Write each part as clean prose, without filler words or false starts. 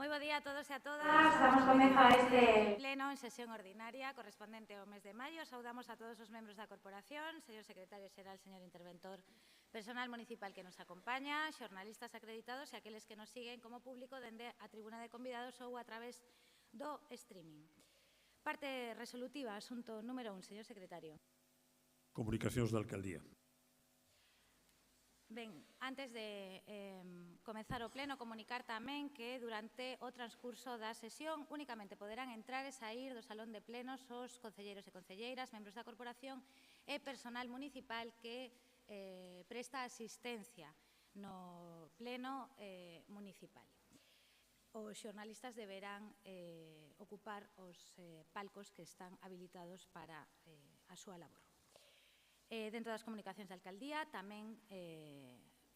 Moi bo día a todos e a todas. Damos comezo a este pleno en sesión ordinaria correspondente ao mes de maio. Saudamos a todos os membros da corporación, señor secretario xeral, señor interventor, personal municipal que nos acompaña, xornalistas acreditados e aqueles que nos siguen como público dende a tribuna de convidados ou a través do streaming. Parte resolutiva, asunto número 1, señor secretario. Comunicacións da Alcaldía. Ben, antes de comezar o pleno, comunicar tamén que durante o transcurso da sesión únicamente poderán entrar e saír do salón de plenos os concelleiros e concelleiras, membros da corporación e personal municipal que presta asistencia no pleno municipal. Os xornalistas deberán ocupar os palcos que están habilitados para a súa labor. Dentro das comunicacións da Alcaldía, tamén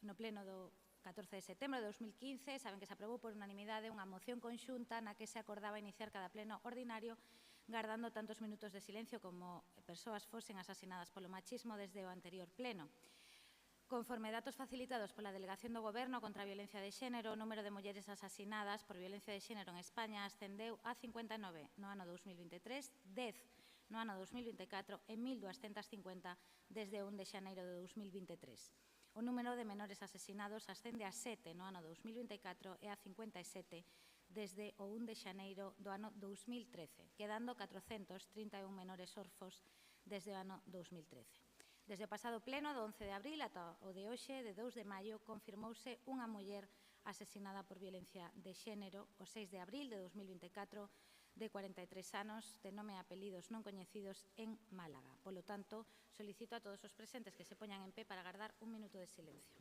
no pleno do 14 de setembro de 2015, saben que se aprobou por unanimidade unha moción conxunta na que se acordaba iniciar cada pleno ordinario guardando tantos minutos de silencio como persoas fosen asasinadas polo machismo desde o anterior pleno. Conforme datos facilitados pola Delegación do Goberno contra a Violencia de Xénero, o número de mulleres asasinadas por violencia de xénero en España ascendeu a 59 no ano 2023, 10 no ano 2024 e 1.250 desde o 1 de xaneiro de 2023. O número de menores asesinados ascende a 7 no ano 2024 e a 57 desde o 1 de xaneiro do ano 2013, quedando 431 menores orfos desde o ano 2013. Desde o pasado pleno do 11 de abril ata o de hoxe, de 2 de maio, confirmouse unha muller asesinada por violencia de xénero o 6 de abril de 2024 de 43 anos, de nome e apelidos non coñecidos, en Málaga. Polo tanto, solicito a todos os presentes que se poñan en pé para agardar un minuto de silencio.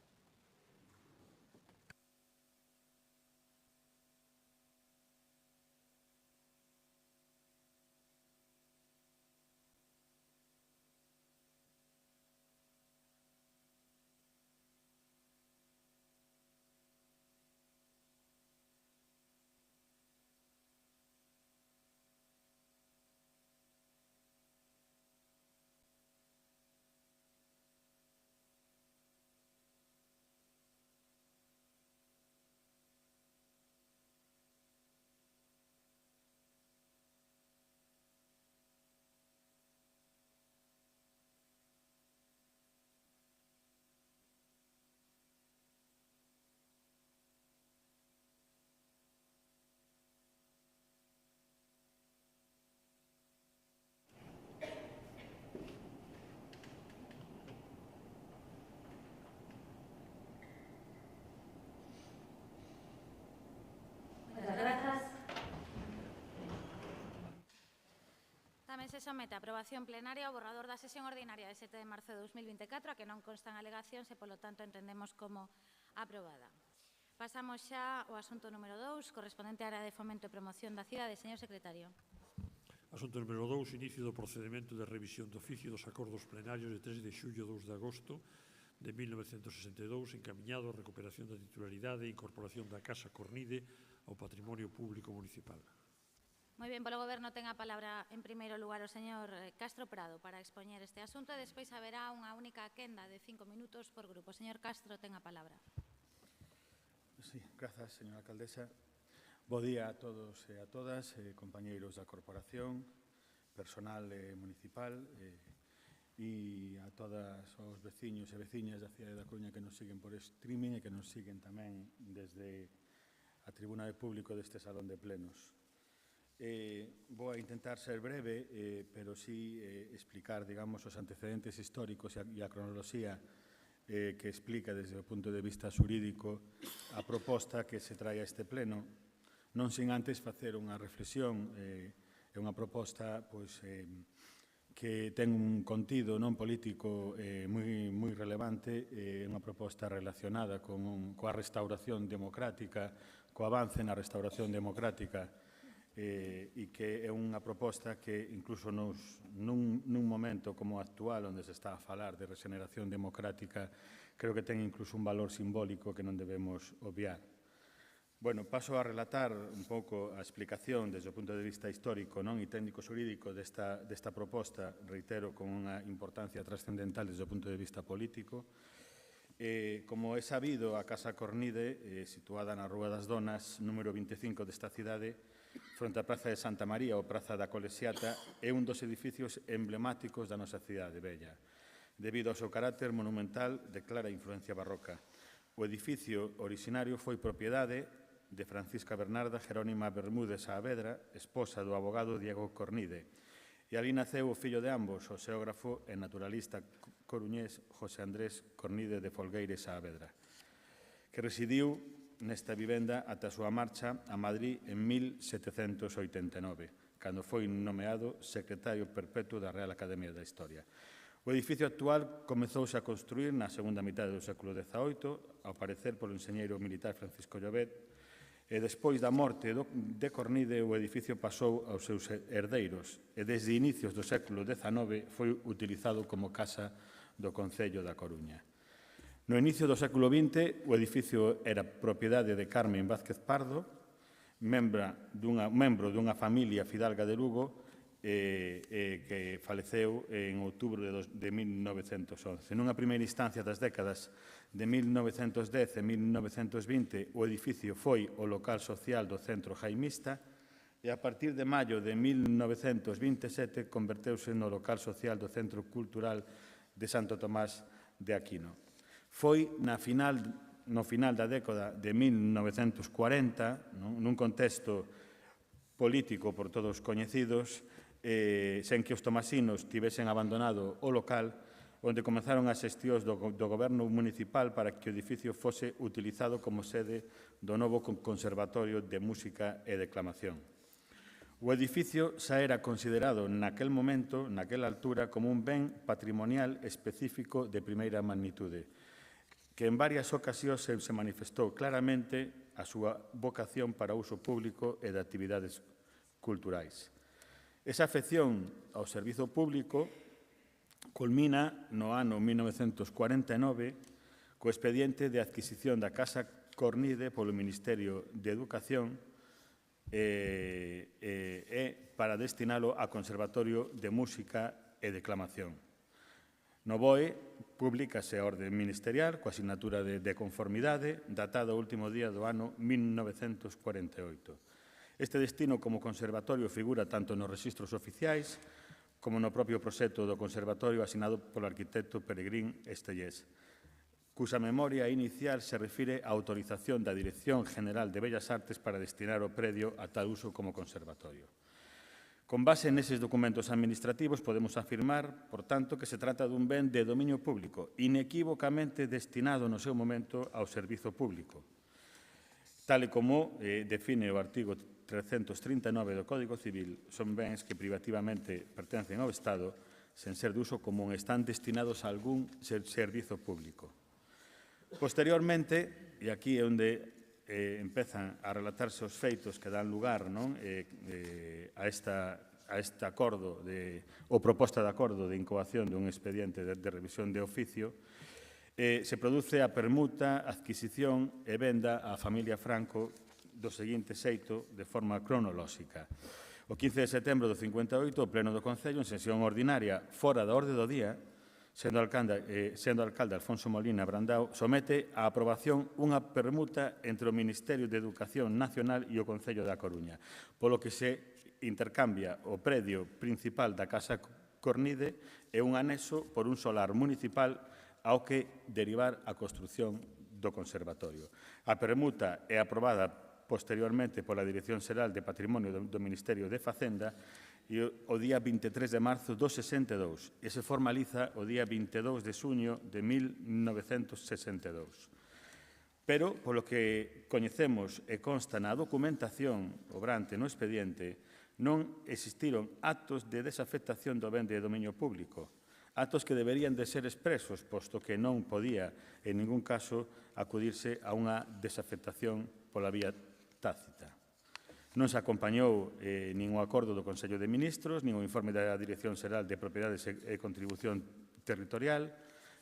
Tamén se somete a aprobación plenaria o borrador da sesión ordinaria de 7 de marzo de 2024, a que non constan alegacións e, polo tanto, entendemos como aprobada. Pasamos xa ao asunto número 2, correspondente á área de fomento e promoción da cidade. Señor secretario. Asunto número 2, inicio do procedimento de revisión de oficio dos acordos plenarios de 3 de xullo e 2 de agosto de 1962, encaminhado á recuperación da titularidade e incorporación da Casa Cornide ao patrimonio público municipal. Moi ben, polo Goberno ten a palabra en primeiro lugar o señor Castro Prado para expoñer este asunto e despois haberá unha única quenda de 5 minutos por grupo. Señor Castro, ten a palabra. Sí, grazas, señora alcaldesa. Bo día a todos e a todas, compañeiros da corporación, personal municipal e a todas os veciños e veciñas da cidade da Coruña que nos siguen por streaming e que nos siguen tamén desde a tribuna de público deste salón de plenos. Vou a intentar ser breve, pero sí explicar, digamos, os antecedentes históricos e a cronoloxía que explica desde o punto de vista xurídico a proposta que se trae a este pleno, non sin antes facer unha reflexión e unha proposta que ten un contido non político moi relevante, unha proposta relacionada coa restauración democrática, co avance na restauración democrática, e que é unha proposta que incluso nun momento como o actual onde se está a falar de regeneración democrática creo que ten incluso un valor simbólico que non debemos obviar. Bueno, paso a relatar un pouco a explicación desde o punto de vista histórico e técnico-xurídico desta proposta, reitero, con unha importancia trascendental desde o punto de vista político. Como é sabido, a Casa Cornide, situada na Rúa das Donas, número 25 desta cidade, fronte á Praza de Santa María ou Praza da Colexiata, é un dos edificios emblemáticos da nosa cidade bella, debido ao seu carácter monumental de clara influencia barroca. O edificio originario foi propiedade de Francisca Bernarda Jerónima Bermúdez Saavedra, esposa do abogado Diego Cornide, e ali naceu o fillo de ambos, o xeógrafo e naturalista coruñés José Andrés Cornide de Folgueire Saavedra, que residiu nesta vivenda ata a súa marcha a Madrid en 1789, cando foi nomeado secretario perpetuo da Real Academia da Historia. O edificio actual comezouse a construir na segunda mitad do século XVIII, ao parecer polo enxeñeiro militar Francisco Llobet, e despois da morte de Cornide o edificio pasou aos seus herdeiros e desde inicios do século XIX foi utilizado como casa do Concello da Coruña. No inicio do século XX, o edificio era propiedade de Carmen Vázquez Pardo, membro dunha familia fidalga de Lugo, que faleceu en outubro de 1911. Nunha primeira instancia das décadas de 1910 e 1920, o edificio foi o local social do Centro Jaimista e a partir de maio de 1927 converteuse no local social do Centro Cultural de Santo Tomás de Aquino. Foi no final da década de 1940, nun contexto político por todos coñecidos, sen que os tomasinos tivesen abandonado o local, onde comenzaron as xestións do goberno municipal para que o edificio fose utilizado como sede do novo Conservatorio de Música e Declamación. O edificio xa era considerado naquel momento, naquela altura, como un ben patrimonial específico de primeira magnitude, que en varias ocasións se manifestou claramente a súa vocación para uso público e de actividades culturais. Esa afección ao servizo público culmina no ano 1949 co expediente de adquisición da Casa Cornide polo Ministerio de Educación para destinalo a Conservatorio de Música e Declamación. No BOE publícase a orde ministerial coa asignatura de conformidade datada o último día do ano 1948. Este destino como conservatorio figura tanto nos registros oficiais como no propio proxecto do conservatorio asignado polo arquitecto Peregrín Estellés, cusa memoria inicial se refire á autorización da Dirección General de Bellas Artes para destinar o predio a tal uso como conservatorio. Con base neses documentos administrativos podemos afirmar, por tanto, que se trata dun ben de dominio público, inequívocamente destinado no seu momento ao servizo público, tal e como define o artigo 339 do Código Civil, son bens que privativamente pertencen ao Estado, sen ser de uso común, están destinados a algún servizo público. Posteriormente, e aquí é onde empezan a relatarse os feitos que dan lugar a este acordo ou proposta de acordo de incoación dun expediente de revisión de oficio, se produce a permuta, adquisición e venda á familia Franco do seguinte xeito de forma cronolóxica. O 15 de setembro do 58, o Pleno do Concello, en sesión ordinaria, fora da orde do día, sendo alcalde Alfonso Molina Brandao, somete á aprobación unha permuta entre o Ministerio de Educación Nacional e o Concello da Coruña, polo que se intercambia o predio principal da Casa Cornide e un anexo por un solar municipal ao que derivar a construción do conservatorio. A permuta é aprobada posteriormente pola Dirección Xeral de Patrimonio do Ministerio de Facenda e o día 23 de marzo do 62 e se formaliza o día 22 de xuño de 1962. Pero, polo que coñecemos e consta na documentación obrante no expediente, non existiron actos de desafectación do ben de dominio público, actos que deberían de ser expresos, posto que non podía, en ningún caso, acudirse a unha desafectación pola vía tácita. Non se acompañou nin o acordo do Consello de Ministros, nin o informe da Dirección Xeral de Propiedades e Contribución Territorial,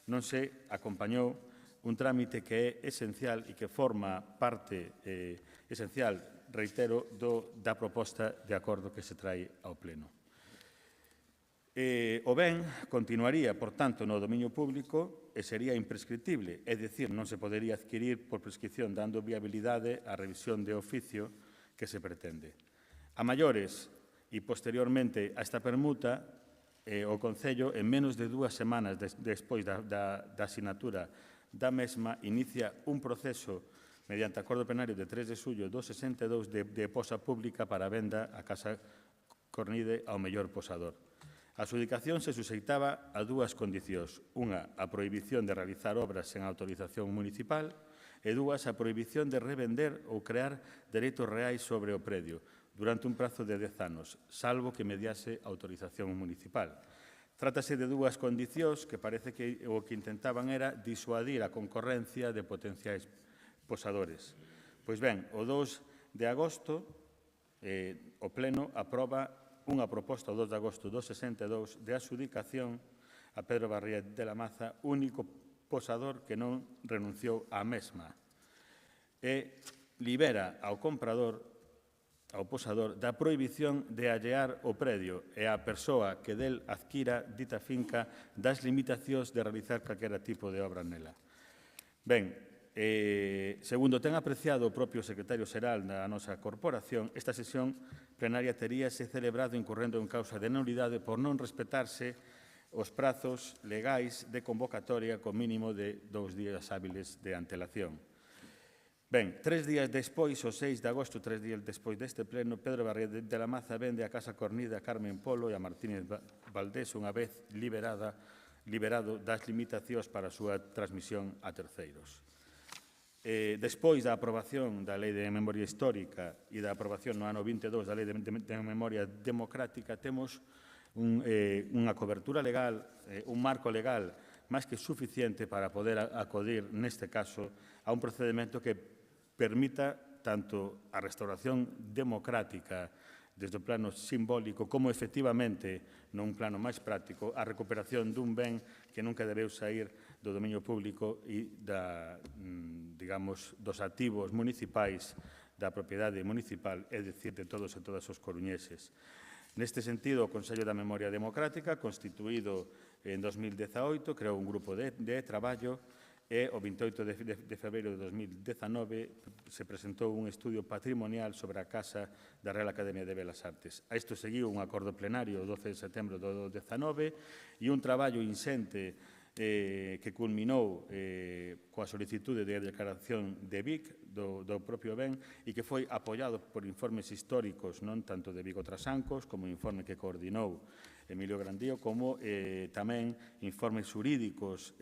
non se acompañou un trámite que é esencial e que forma parte esencial, reitero, da proposta de acordo que se trae ao Pleno. O ben continuaría, por tanto, no dominio público e sería imprescriptible, é dicir, non se podería adquirir por prescripción, dando viabilidade á revisión de oficio que se pretende. A maiores, e posteriormente a esta permuta, o Concello, en menos de 2 semanas despois da asinatura da mesma, inicia un proceso mediante acordo plenario de 3 de xullo do 62 de posa pública para a venda a Casa Cornide ao mellor posador. A adxudicación se suxeitaba a 2 condicións. Unha, a prohibición de realizar obras sen autorización municipal e 2, a prohibición de revender ou crear dereitos reais sobre o predio durante un prazo de 10 anos, salvo que mediase autorización municipal. Trátase de 2 condicións que parece que o que intentaban era disuadir a concorrencia de potenciais posadores. Pois ben, o 2 de agosto, o Pleno aproba unha proposta o 2 de agosto do 62 de adxudicación a Pedro Barrié de la Maza, único posador que non renunciou á mesma, e libera ao comprador, ao posador, da prohibición de allear o predio e a persoa que del adquira dita finca das limitacións de realizar calquera tipo de obra nela. Ben, segundo ten apreciado o propio secretario xeral da nosa corporación, esta sesión plenaria teríase celebrado incorrendo en causa de nulidade por non respetarse os prazos legais de convocatoria con mínimo de 2 días hábiles de antelación. Ben, 3 días despois, o 6 de agosto, 3 días despois deste pleno, Pedro Barrié de la Maza vende a Casa Cornide a Carmen Polo e a Martínez Valdés unha vez liberado das limitacións para a súa transmisión a terceiros. Despois da aprobación da Lei de Memoria Histórica e da aprobación no ano 22 da Lei de Memoria Democrática, temos unha cobertura legal, un marco legal máis que suficiente para poder acudir, neste caso, a un procedimento que permita tanto a restauración democrática desde o plano simbólico como, efectivamente, nun plano máis práctico, a recuperación dun ben que nunca debeu sair do dominio público e dos activos municipais da propiedade municipal, é dicir, de todos e todas os coruñeses. Neste sentido, o Consello da Memoria Democrática, constituído en 2018, creou un grupo de traballo e o 28 de febreiro de 2019 se presentou un estudio patrimonial sobre a Casa da Real Academia de Belas Artes. A isto seguiu un acordo plenario o 12 de setembro do 2019 e un traballo insente que culminou coa solicitude de declaración de Vic do propio ben e que foi apoiado por informes históricos non tanto de Vigo Trasancos como o informe que coordinou Emilio Grandío como tamén informes xurídicos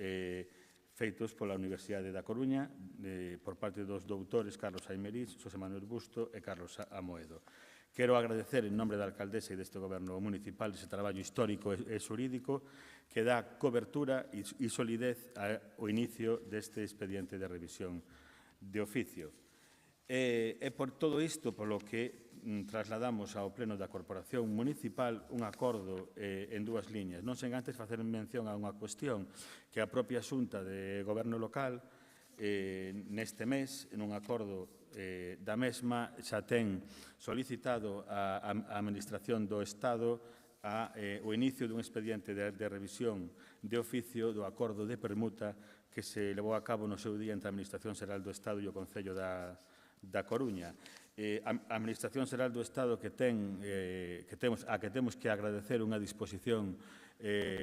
feitos pola Universidade da Coruña por parte dos doutores Carlos Aymerís, Xosé Manuel Busto e Carlos Amoedo. Quero agradecer en nombre da alcaldesa e deste goberno municipal ese traballo histórico e xurídico que dá cobertura e solidez ao inicio deste expediente de revisión de oficio. E por todo isto, polo que trasladamos ao Pleno da Corporación Municipal un acordo en 2 liñas. Non sen antes facer mención a unha cuestión que a propia Xunta de Goberno Local neste mes, en un acordo da mesma, xa ten solicitado a Administración do Estado o inicio dun expediente de revisión de oficio do acordo de permuta que se levou a cabo no seu día entre a Administración Xeral do Estado e o Concello da Coruña. A Administración Xeral do Estado a que temos que agradecer unha disposición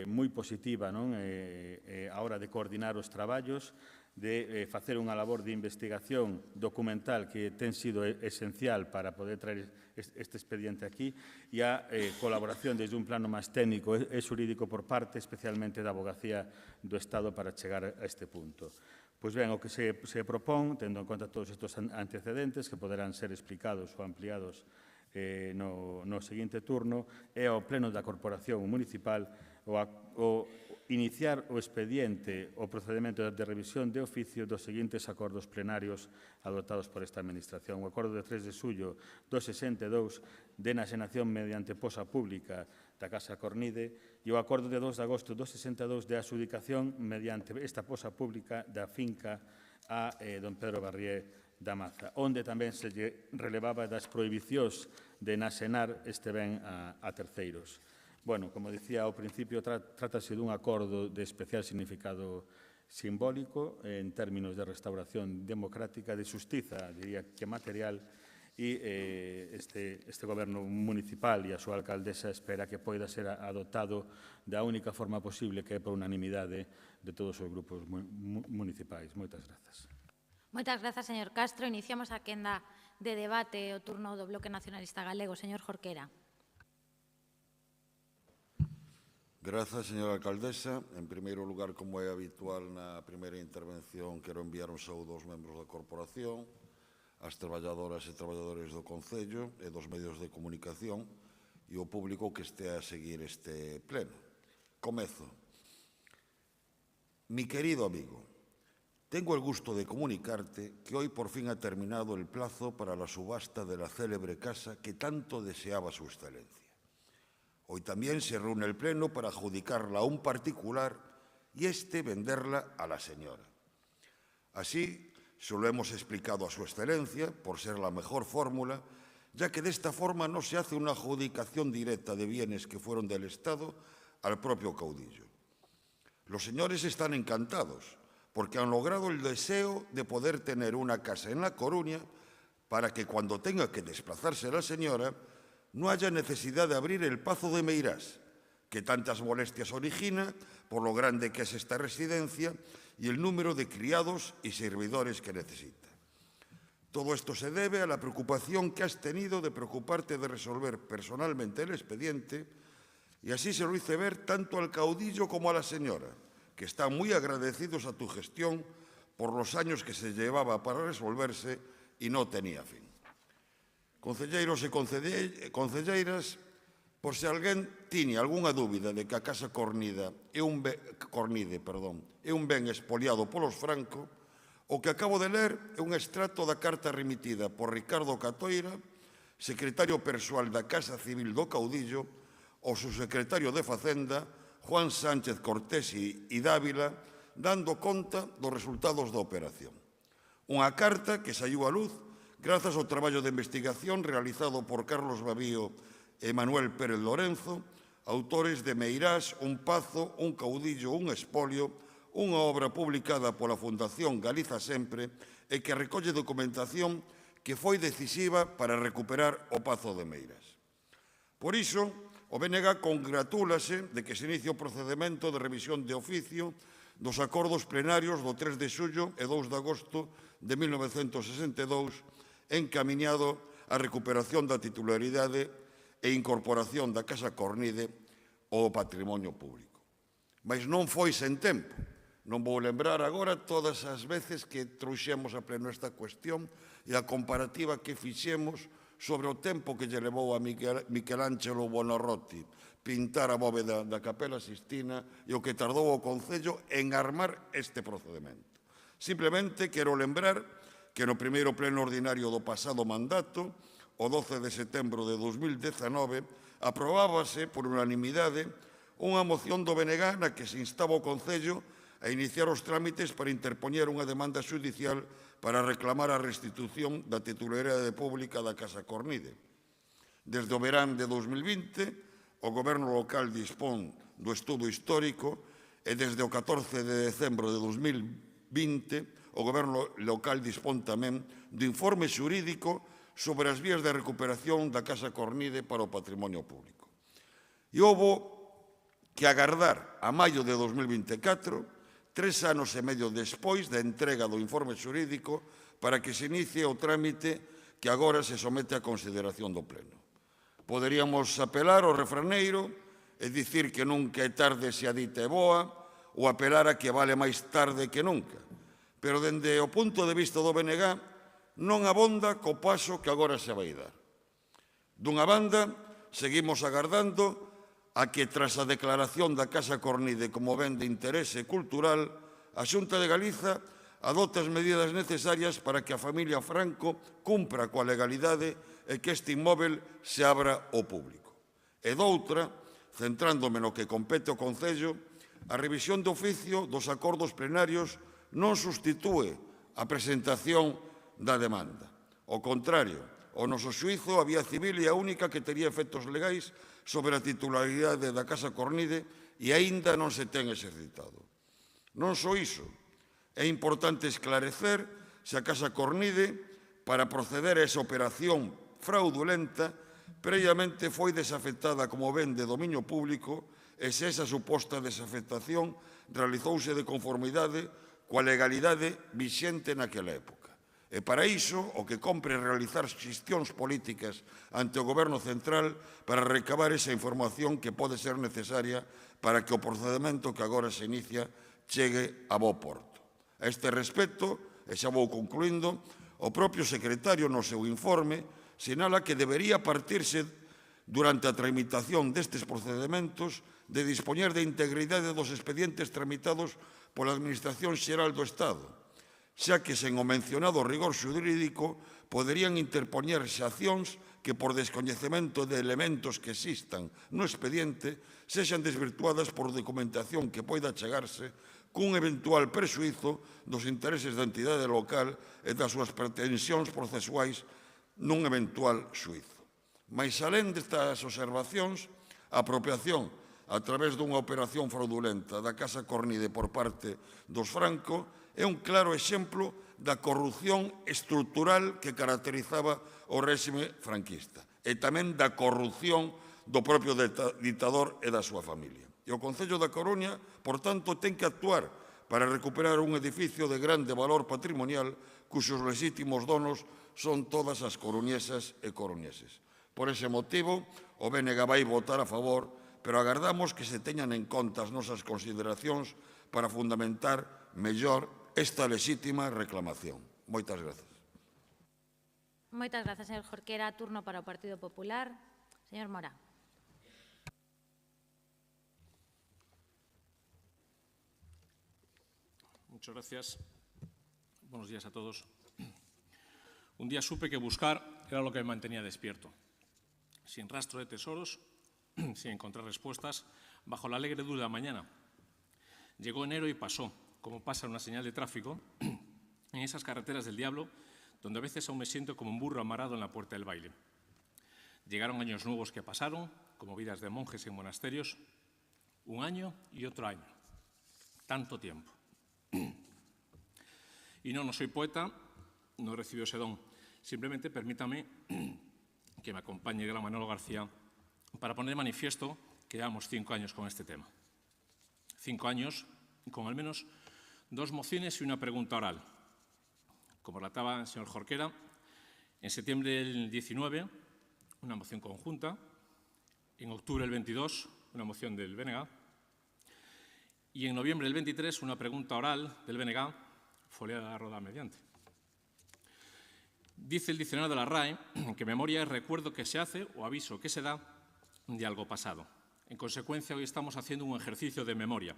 moi positiva a hora de coordinar os traballos, de facer unha labor de investigación documental que ten sido esencial para poder traer este expediente aquí e a colaboración desde un plano máis técnico e xurídico por parte especialmente da Avogacía do Estado para chegar a este punto. Pois ben, o que se propón, tendo en conta todos estes antecedentes que poderán ser explicados ou ampliados no seguinte turno, é ao Pleno da Corporación Municipal o iniciar o expediente o procedimento de revisión de oficio dos seguintes acordos plenarios adoptados por esta Administración. O acordo de 3 de xullo do 62 de enaxenación mediante posa pública da Casa Cornide e o acordo de 2 de agosto do 62 de adxudicación mediante esta posa pública da finca a don Pedro Barrié da Maza, onde tamén se lle relevaba das prohibicións de enaxenar este ben a terceiros. Bueno, como dicía ao principio, trátase dun acordo de especial significado simbólico en términos de restauración democrática, de xustiza, diría que material, e este goberno municipal e a súa alcaldesa espera que poida ser adoptado da única forma posible, que é por unanimidade de todos os grupos municipais. Moitas grazas. Moitas grazas, señor Castro. Iniciamos a quenda de debate o turno do Bloque Nacionalista Galego. Señor Jorquera. Grazas, señora alcaldesa. En primeiro lugar, como é habitual na primeira intervención, quero enviar un saúdo aos membros da corporación, ás traballadoras e traballadores do Concello e dos medios de comunicación e o público que estea a seguir este pleno. Comezo. Mi querido amigo, tengo el gusto de comunicarte que hoy por fin ha terminado el plazo para la subasta de la célebre casa que tanto deseaba su excelencia. Hoy también se reúne el pleno para adjudicarla a un particular y éste venderla a la señora. Así, se lo hemos explicado a su excelencia, por ser la mejor fórmula, ya que de esta forma no se hace una adjudicación directa de bienes que fueron del Estado al propio caudillo. Los señores están encantados, porque han logrado el deseo de poder tener una casa en La Coruña para que cuando tenga que desplazarse la señora no haya necesidad de abrir el Pazo de Meirás, que tantas molestias origina por lo grande que es esta residencia y el número de criados y servidores que necesita. Todo esto se debe a la preocupación que has tenido de preocuparte de resolver personalmente el expediente, y así se lo hice ver tanto al caudillo como a la señora, que están muy agradecidos a tu gestión por los años que se llevaba para resolverse y no tenía fin. Concelleiros e concelleiras, por se alguén tiña algunha dúbida de que a Casa Cornide é un ben expoliado polos Franco, o que acabo de ler é un extracto da carta remitida por Ricardo Catoira, secretario persoal da Casa Civil do Caudillo, ao subsecretario de Facenda, Juan Sánchez Cortés e Dávila, dando conta dos resultados da operación. Unha carta que saiu á luz grazas ao traballo de investigación realizado por Carlos Babío e Manuel Pérez Lorenzo, autores de Meirás, un pazo, un caudillo, un expolio, unha obra publicada pola Fundación Galiza Sempre e que recolle documentación que foi decisiva para recuperar o Pazo de Meirás. Por iso, o BNG congratúlase de que se inicie o procedimento de revisión de oficio dos acordos plenarios do 3 de xullo e 2 de agosto de 1962 encaminhado á recuperación da titularidade e incorporación da Casa Cornide ao patrimonio público. Mas non foi sen tempo. Non vou lembrar agora todas as veces que trouxemos a pleno esta cuestión e a comparativa que fixemos sobre o tempo que lle levou a Michelangelo Buonarroti pintar a bóveda da Capela Sistina e o que tardou o Concello en armar este procedimento. Simplemente quero lembrar que no primeiro pleno ordinario do pasado mandato, o 12 de setembro de 2019, aprobábase por unanimidade unha moción do BNG na que se instaba o Concello a iniciar os trámites para interpoñer unha demanda xudicial para reclamar a restitución da titularidade pública da Casa Cornide. Desde o verán de 2020, o Goberno local dispón do estudo histórico e desde o 14 de decembro de 2020 o Goberno local dispón tamén do informe xurídico sobre as vías de recuperación da Casa Cornide para o patrimonio público. E houve que agardar a maio de 2024, 3 anos e medio despois da entrega do informe xurídico, para que se inicie o trámite que agora se somete a consideración do Pleno. Poderíamos apelar ao refraneiro e dicir que nunca é tarde se a dita é boa, ou apelar a que vale máis tarde que nunca. Pero, dende o punto de vista do BNG, non abonda co paso que agora se vai dar. Dunha banda, seguimos agardando a que, tras a declaración da Casa Cornide como ben de interese cultural, a Xunta de Galiza adopte as medidas necesarias para que a familia Franco cumpra coa legalidade e que este inmóvel se abra ao público. E doutra, centrándome no que compete ao Concello, a revisión de oficio dos acordos plenarios non substitúe a presentación da demanda. Ao contrario, Ao noso xuízo, a vía civil é a única que tería efectos legais sobre a titularidade da Casa Cornide e aínda non se ten exercitado. Non só iso, é importante esclarecer se a Casa Cornide, para proceder a esa operación fraudulenta, previamente foi desafectada como ben de dominio público e se esa suposta desafectación realizouse de conformidade coa legalidade vixente naquela época. E para iso, o que compre realizar xestións políticas ante o Goberno central para recabar esa información que pode ser necesaria para que o procedimento que agora se inicia chegue a bo porto. A este respecto, e xa vou concluindo, o propio secretario no seu informe sinala que debería partirse durante a tramitación destes procedimentos de dispoñer de integridade dos expedientes tramitados pola Administración Xeral do Estado, xa que sen o mencionado rigor xurídico poderían interpoñerse accións que por descoñecemento de elementos que existan no expediente sexan desvirtuadas por documentación que poida chegarse cun eventual prexuízo dos intereses da entidade local e das súas pretensións procesuais nun eventual xuízo. Mais alén destas observacións, a apropiación a través dunha operación fraudulenta da Casa Cornide por parte dos Franco é un claro exemplo da corrupción estrutural que caracterizaba o réxime franquista e tamén da corrupción do propio ditador e da súa familia. E o Concello da Coruña, por tanto, ten que actuar para recuperar un edificio de grande valor patrimonial cuxos legítimos donos son todas as coruñesas e coruñeses. Por ese motivo, o BNG vai votar a favor, pero agardamos que se teñan en conta as nosas consideracións para fundamentar mellor esta lexítima reclamación. Moitas grazas. Moitas grazas, señor Jorquera. Turno para o Partido Popular. Señor Mora. Muchas gracias. Buenos días a todos. Un día supe que buscar era lo que me mantenía despierto. Sin rastro de tesoros, sin encontrar respuestas, bajo la alegre luz de la mañana. Llegó enero y pasó, como pasa una señal de tráfico, en esas carreteras del diablo, donde a veces aún me siento como un burro amarrado en la puerta del baile. Llegaron años nuevos que pasaron, como vidas de monjes en monasterios, un año y otro año. Tanto tiempo. Y no soy poeta, no he recibido ese don. Simplemente permítame que me acompañe el gran Manolo García para poner de manifiesto que llevamos 5 años con este tema. 5 años con al menos 2 mociones y una pregunta oral. Como relataba el señor Jorquera, en septiembre del 19, una moción conjunta, en octubre del 22, una moción del BNG, y en noviembre del 23, una pregunta oral del BNG, foliada rodada mediante. Dice el diccionario de la RAE que memoria es recuerdo que se hace o aviso que se da de algo pasado. En consecuencia, hoy estamos haciendo un ejercicio de memoria,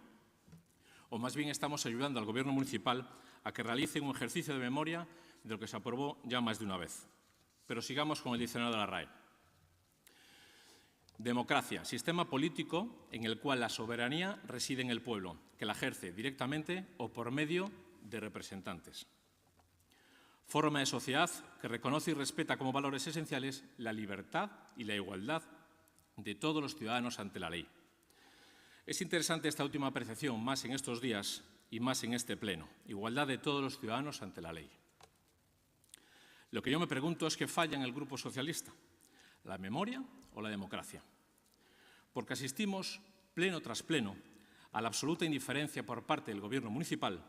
o más bien estamos ayudando al Gobierno municipal a que realice un ejercicio de memoria de lo que se aprobó ya más de una vez. Pero sigamos con el diccionario de la RAE. Democracia, sistema político en el cual la soberanía reside en el pueblo, que la ejerce directamente o por medio de representantes. Forma de sociedad que reconoce y respeta como valores esenciales la libertad y la igualdad de todos los ciudadanos ante la ley. Es interesante esta última apreciación, más en estos días y más en este pleno. Igualdad de todos los ciudadanos ante la ley. Lo que yo me pregunto es qué falla en el Grupo Socialista, la memoria o la democracia. Porque asistimos, pleno tras pleno, a la absoluta indiferencia por parte del Gobierno municipal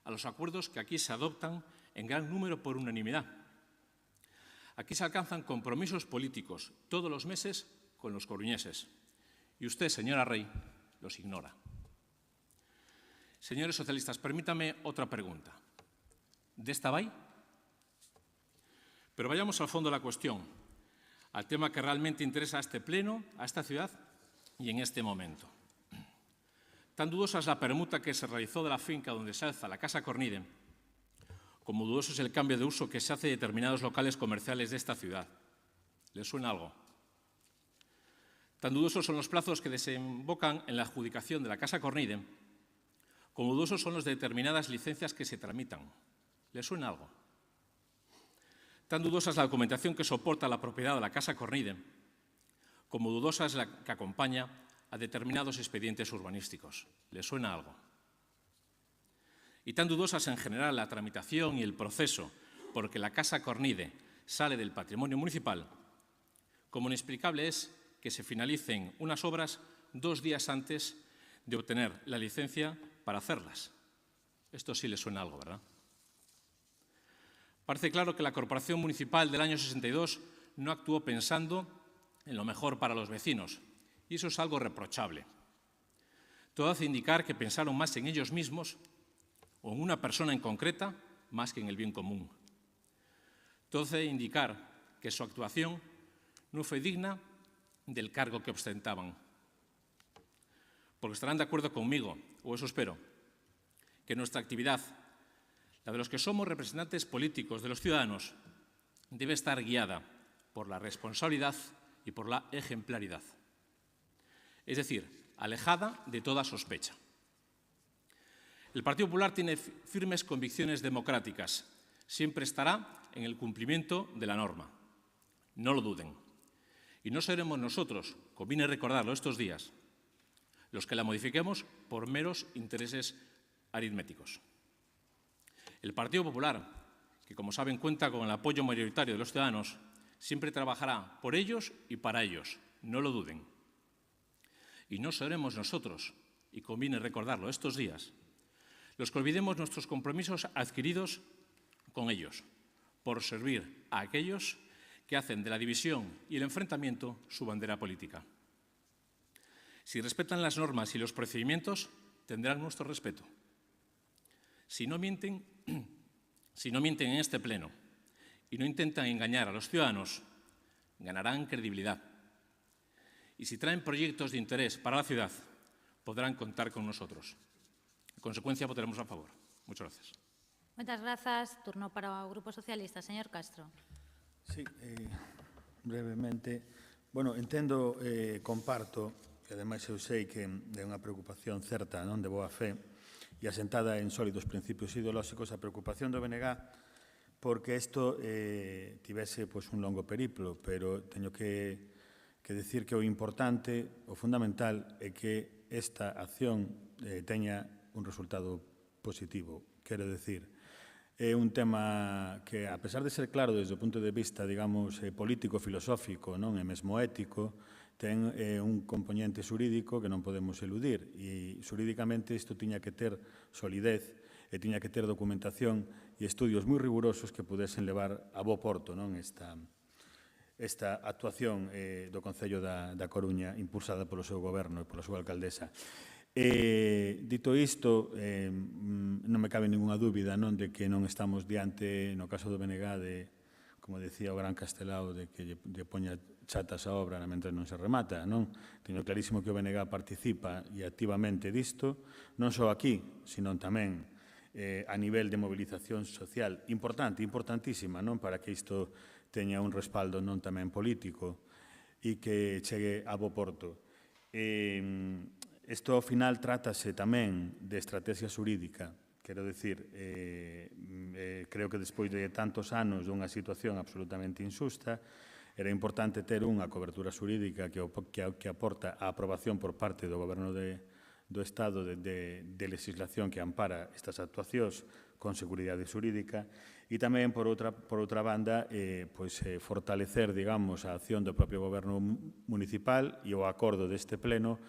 a los acuerdos que aquí se adoptan en gran número por unanimidad. Aquí se alcanzan compromisos políticos todos los meses con los coruñeses. Y usted, señora Rey, los ignora. Señores socialistas, permítame otra pregunta. ¿De esta vai? Pero vayamos al fondo de la cuestión, al tema que realmente interesa a este pleno, a esta ciudad y en este momento. Tan dudosa es la permuta que se realizó de la finca donde se alza la Casa Cornide, como dudoso es el cambio de uso que se hace de determinados locales comerciales de esta ciudad. ¿Les suena algo? Tan dudosos son los plazos que desembocan en la adjudicación de la Casa Cornide, como dudosos son los de determinadas licencias que se tramitan. ¿Les suena algo? Tan dudosa es la documentación que soporta la propiedad de la Casa Cornide, como dudosa es la que acompaña a determinados expedientes urbanísticos. ¿Les suena algo? Y tan dudosa es en general la tramitación y el proceso porque la Casa Cornide sale del patrimonio municipal, como inexplicable es que se finalicen unas obras 2 días antes de obtener la licencia para hacerlas. Esto sí les suena algo, ¿verdad? Parece claro que la Corporación Municipal del año 62 no actuó pensando en lo mejor para los vecinos, y eso es algo reprochable. Todo hace indicar que pensaron más en ellos mismos o en una persona en concreta más que en el bien común. Todo hace indicar que su actuación no fue digna del cargo que ostentaban. Porque estarán de acuerdo conmigo, o eso espero, que nuestra actividad, la de los que somos representantes políticos de los ciudadanos, debe estar guiada por la responsabilidad y por la ejemplaridad. Es decir, alejada de toda sospecha. El Partido Popular tiene firmes convicciones democráticas. Siempre estará en el cumplimiento de la norma. No lo duden. Y no seremos nosotros, conviene recordarlo estos días, los que la modifiquemos por meros intereses aritméticos. El Partido Popular, que como saben cuenta con el apoyo mayoritario de los ciudadanos, siempre trabajará por ellos y para ellos, no lo duden. Y no seremos nosotros, y conviene recordarlo estos días, los que olvidemos nuestros compromisos adquiridos con ellos, por servir a aquellos que hacen de la división y el enfrentamiento su bandera política. Si respetan las normas y los procedimientos, tendrán nuestro respeto. Si no mienten en este pleno y no intentan engañar a los ciudadanos, ganarán credibilidad. Y si traen proyectos de interés para la ciudad, podrán contar con nosotros. En consecuencia, votaremos a favor. Muchas gracias. Muchas gracias. Turno para o Grupo Socialista. Señor Castro. Sí, brevemente. Bueno, entendo, comparto, e ademais eu sei que é unha preocupación certa, non, de boa fe, e asentada en sólidos principios ideolóxicos, a preocupación do BNG porque isto tivese pois, un longo periplo, pero teño que decir que o importante, o fundamental, é que esta acción teña un resultado positivo. Quero decir, é un tema que, a pesar de ser claro desde o punto de vista, digamos, político, filosófico, non, e mesmo ético, ten un componente xurídico que non podemos eludir e xurídicamente isto tiña que ter solidez e tiña que ter documentación e estudios moi rigurosos que pudesen levar a bo porto, non, esta actuación do Concello da Coruña impulsada polo seu goberno e pola súa alcaldesa. Dito isto, non me cabe ninguna dúbida non de que non estamos diante, no caso do BNG, de, como decía o gran Castelao, de que lle poña chatas a obra mentre non se remata, non? Teño clarísimo que o BNG participa e activamente disto, non só aquí, sino tamén a nivel de movilización social importante, importantísima, non? Para que isto teña un respaldo non tamén político e que chegue a bo porto. Isto, ao final, trátase tamén de estrategia xurídica. Quero dicir, creo que despois de tantos anos dunha situación absolutamente injusta, era importante ter unha cobertura xurídica que aporta a aprobación por parte do Goberno do Estado de legislación que ampara estas actuacións con seguridade xurídica e tamén, por outra banda, fortalecer, digamos, a acción do propio Goberno municipal e o acordo deste pleno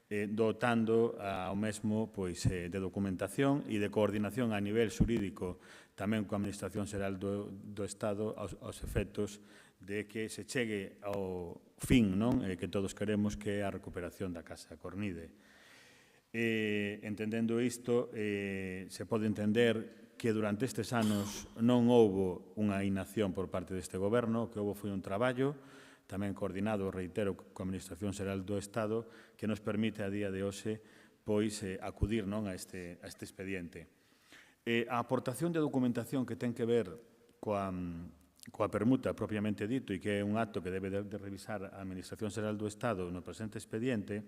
dotando ao mesmo de documentación e de coordinación a nivel xurídico tamén coa Administración Xeral do Estado aos efectos de que se chegue ao fin que todos queremos, que é a recuperación da Casa Cornide. Entendendo isto, se pode entender que durante estes anos non houbo unha inacción por parte deste goberno, que houbo foi un traballo tamén coordinado, reitero, coa Administración Xeral do Estado, que nos permite a día de hoxe acudir a este expediente. A aportación de documentación que ten que ver coa permuta propiamente dito e que é un acto que debe de revisar a Administración Xeral do Estado no presente expediente,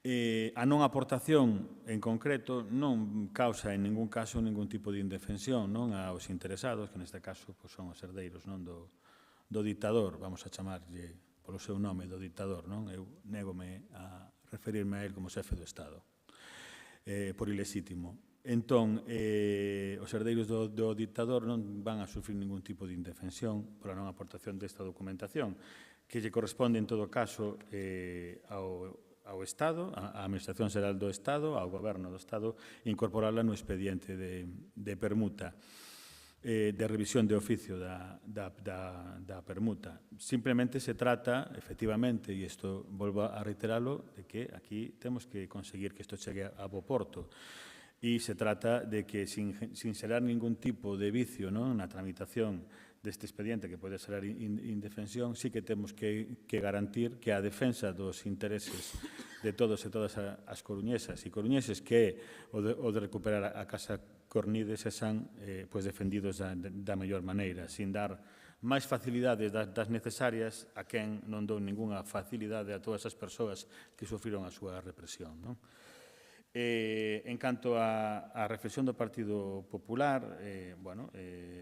A non aportación, en concreto, non causa en ningún caso ningún tipo de indefensión aos interesados, que neste caso son os herdeiros do dictador, vamos a chamarlle polo seu nome, do dictador. Eu négome a referirme a él como xefe do Estado, por ilexítimo. Entón, os herdeiros do dictador non van a sufrir ningún tipo de indefensión pola non aportación desta documentación, que lle corresponde en todo caso ao Estado, á Administración Xeral do Estado, ao Goberno do Estado, incorporarla no expediente de permuta, de revisión de oficio da permuta. Simplemente se trata, efectivamente, e isto volvo a reiteralo, de que aquí temos que conseguir que isto chegue a bo porto. E se trata de que, sin xerar ningún tipo de vicio na tramitación deste expediente que pode ser indefensión, sí que temos que garantir que a defensa dos intereses de todos e todas as coruñesas e coruñeses, que o de recuperar a Casa Cornide, sexan defendidos da mellor maneira, sin dar máis facilidades das necesarias a quen non dou ningunha facilidade a todas as persoas que sufriron a súa represión. En canto á reflexión do Partido Popular,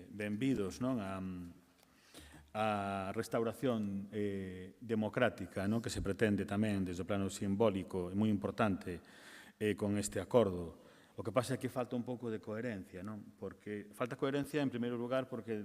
benvidos á restauración democrática que se pretende tamén desde o plano simbólico, moi importante, con este acordo. O que pasa é que falta un pouco de coherencia, porque falta coherencia, en primeiro lugar, porque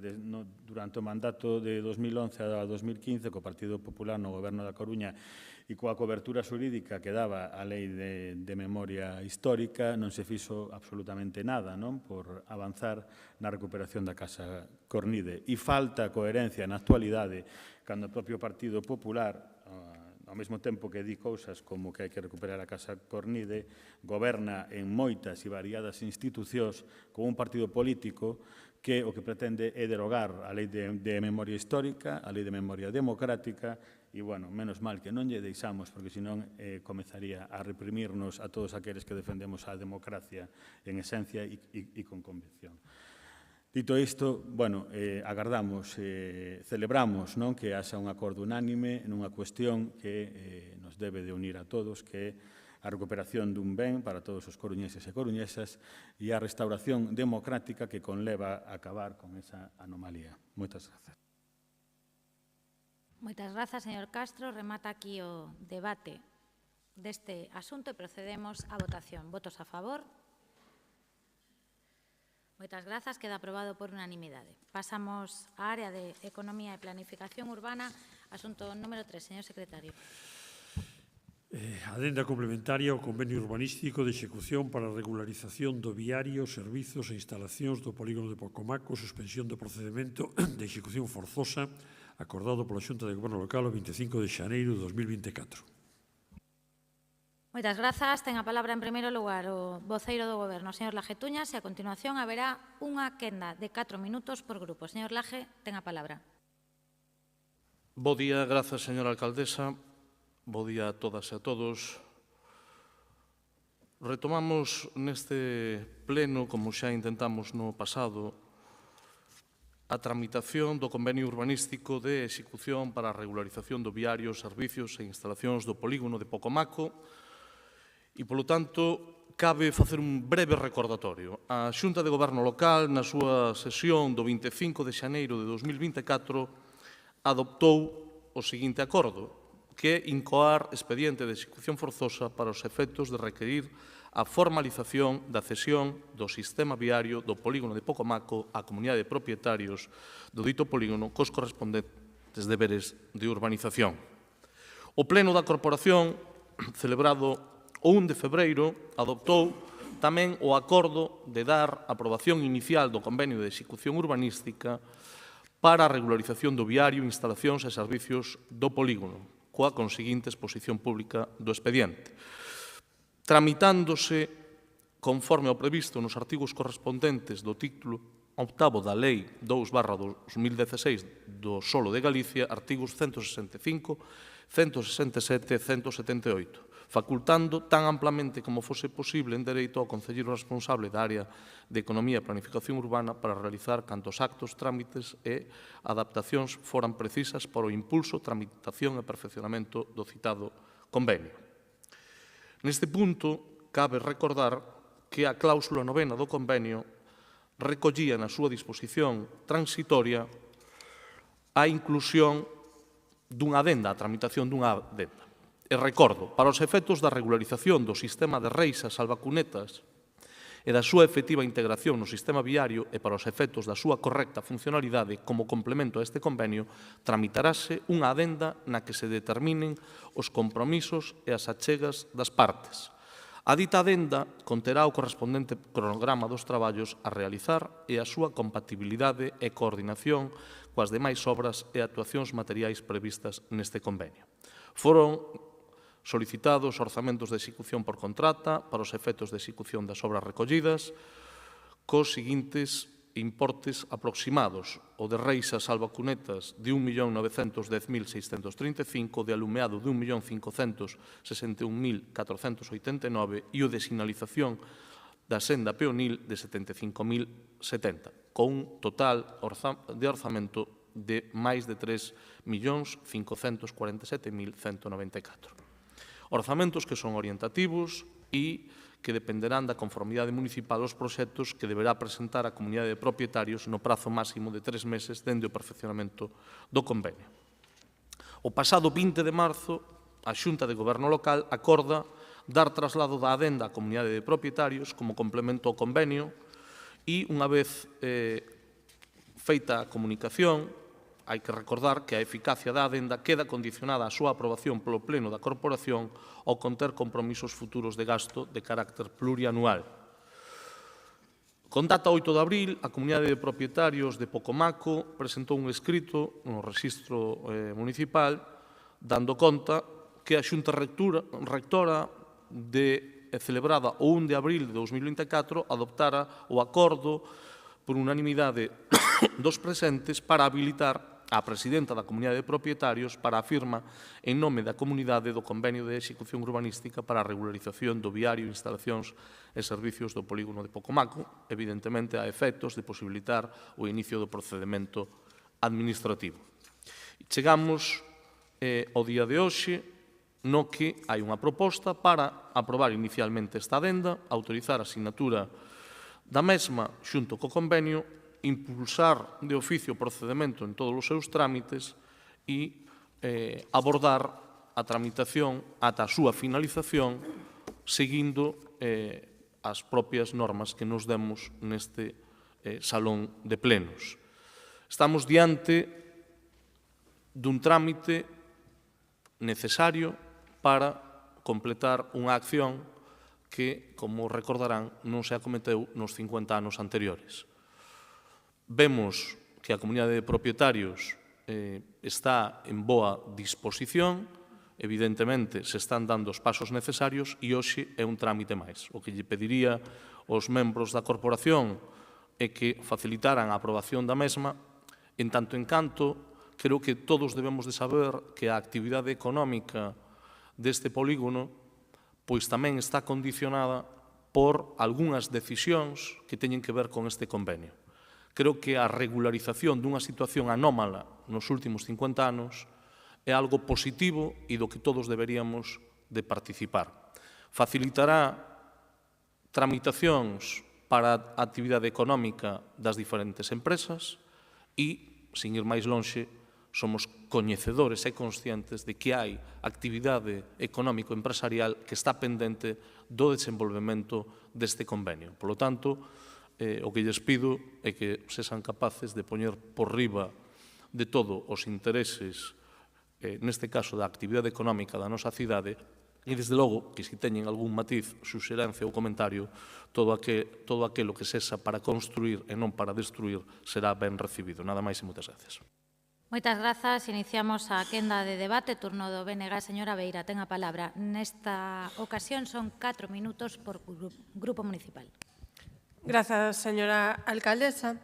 durante o mandato de 2011 a 2015, co Partido Popular no Goberno da Coruña e coa cobertura xurídica que daba a Lei de Memoria Histórica, non se fixo absolutamente nada por avanzar na recuperación da Casa Cornide. E falta coherencia na actualidade cando o propio Partido Popular, ao mesmo tempo que di cousas como que hai que recuperar a Casa Cornide, goberna en moitas e variadas institucións con un partido político que o que pretende é derogar a Lei de Memoria Histórica, a Lei de Memoria Democrática, e, menos mal que non lle deixamos, porque senón comezaría a reprimirnos a todos aqueles que defendemos a democracia en esencia e con convicción. Dito isto, agardamos, celebramos que haxa un acordo unánime nunha cuestión que nos debe de unir a todos, que é a recuperación dun ben para todos os coruñeses e coruñesas e a restauración democrática que conleva a acabar con esa anomalía. Moitas grazas. Moitas grazas, señor Castro. Remata aquí o debate deste asunto e procedemos á votación. Votos a favor. Moitas grazas. Queda aprobado por unanimidade. Pasamos á área de Economía e Planificación Urbana. Asunto número 3, señor secretario. Adenda complementaria ao convenio urbanístico de execución para a regularización do viario, servizos e instalacións do polígono de Pocomaco, suspensión do procedimento de execución forzosa acordado pola Xunta de Goberno Local o 25 de xaneiro de 2024. Moitas grazas. Ten a palabra en primeiro lugar o voceiro do Goberno, señor Laje Tuñas, e a continuación haberá unha quenda de 4 minutos por grupo. Señor Laje, ten a palabra. Bo día, grazas, señora alcaldesa. Bo día a todas e a todos. Retomamos neste pleno, como xa intentamos no pasado, a tramitación do convenio urbanístico de execución para a regularización do viario, servicios e instalacións do polígono de Pocomaco e, polo tanto, cabe facer un breve recordatorio. A Xunta de Goberno Local, na súa sesión do 25 de xaneiro de 2024, adoptou o seguinte acordo, que é incoar expediente de execución forzosa para os efectos de requerir a formalización da cesión do sistema viario do polígono de Pocomaco á comunidade de propietarios do dito polígono cos correspondentes deberes de urbanización. O Pleno da Corporación, celebrado o 1 de febreiro, adoptou tamén o acordo de dar aprobación inicial do convenio de execución urbanística para a regularización do viario, instalacións e servicios do polígono, coa conseguinte exposición pública do expediente, tramitándose conforme ao previsto nos artigos correspondentes do título 8º da Lei 2/2016 do Solo de Galicia, artigos 165, 167 e 178, facultando tan amplamente como fose posible en dereito ao concelleiro responsable da área de Economía e Planificación Urbana para realizar cantos actos, trámites e adaptacións foran precisas para o impulso, tramitación e perfeccionamento do citado convenio. Neste punto, cabe recordar que a cláusula 9ª do convenio recollía na súa disposición transitoria a inclusión dunha adenda, a tramitación dunha adenda. E recordo, para os efectos da regularización do sistema de reixas, salvacunetas e da súa efectiva integración no sistema viario e para os efectos da súa correcta funcionalidade como complemento a este convenio, tramitarase unha adenda na que se determinen os compromisos e as achegas das partes. A dita adenda conterá o correspondente cronograma dos traballos a realizar e a súa compatibilidade e coordinación coas demais obras e actuacións materiais previstas neste convenio. Foron solicitados orzamentos de execución por contrata para os efectos de execución das obras recollidas cos seguintes importes aproximados: o de reixas salvacunetas de 1.910.635, de alumeado de 1.561.489 e o de sinalización da senda peonil de 75.070, con un total de orzamento de máis de 3.547.194. Orzamentos que son orientativos e que dependerán da conformidade municipal aos proxectos que deberá presentar a comunidade de propietarios no prazo máximo de 3 meses dende o perfeccionamento do convenio. O pasado 20 de marzo, a Xunta de Goberno Local acorda dar traslado da adenda á comunidade de propietarios como complemento ao convenio e, unha vez feita a comunicación, hai que recordar que a eficacia da adenda queda condicionada á súa aprobación polo Pleno da Corporación ao conter compromisos futuros de gasto de carácter plurianual. Con data 8 de abril, a Comunidade de Propietarios de Pocomaco presentou un escrito no Rexistro Municipal dando conta que a Xunta Rectora celebrada o 1 de abril de 2024 adoptara o acordo por unanimidade dos presentes para habilitar a presidenta da Comunidade de Propietarios para a firma en nome da comunidade do Convenio de Execución Urbanística para a regularización do viario, instalacións e servicios do polígono de Pocomaco, evidentemente a efectos de posibilitar o inicio do procedimento administrativo. Chegamos ao día de hoxe no que hai unha proposta para aprobar inicialmente esta adenda, autorizar a asignatura da mesma xunto co convenio, impulsar de oficio o procedimento en todos os seus trámites e abordar a tramitación ata a súa finalización seguindo as propias normas que nos demos neste salón de plenos. Estamos diante dun trámite necesario para completar unha acción que, como recordarán, non se acometeu nos 50 anos anteriores. Vemos que a comunidade de propietarios está en boa disposición, evidentemente se están dando os pasos necesarios e hoxe é un trámite máis. O que lle pediría aos membros da corporación é que facilitaran a aprobación da mesma, en tanto en canto, creo que todos debemos de saber que a actividade económica deste polígono pois tamén está condicionada por algunhas decisións que teñen que ver con este convenio. Creo que a regularización dunha situación anómala nos últimos 50 anos é algo positivo e do que todos deberíamos de participar. Facilitará tramitacións para a actividade económica das diferentes empresas e, sin ir máis lonxe, somos coñecedores e conscientes de que hai actividade económico-empresarial que está pendente do desenvolvemento deste convenio. Por lo tanto, o que lles pido é que sexan capaces de poñer por riba de todo os intereses, neste caso da actividade económica da nosa cidade, e, desde logo, que se teñen algún matiz, suxerencia ou comentario, todo aquilo que sexa para construir e non para destruir será ben recibido. Nada máis e moitas gracias. Moitas grazas. Iniciamos a quenda de debate. Turno do BNG. Señora Beira, ten a palabra. Nesta ocasión son 4 minutos por grupo municipal. Grazas, señora alcaldesa.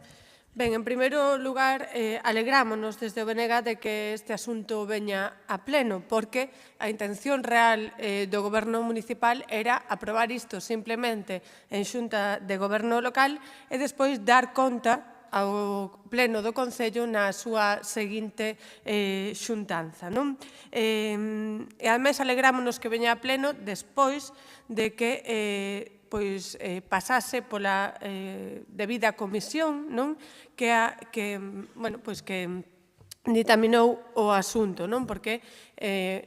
Ben, en primeiro lugar, alegrámonos desde o BNG de que este asunto veña a pleno, porque a intención real do Goberno municipal era aprobar isto simplemente en Xunta de Goberno Local e despois dar conta ao Pleno do Concello na súa seguinte xuntanza. E, ademais, alegrámonos que veña a Pleno despois de que pasase pola debida comisión que ditaminou o asunto, porque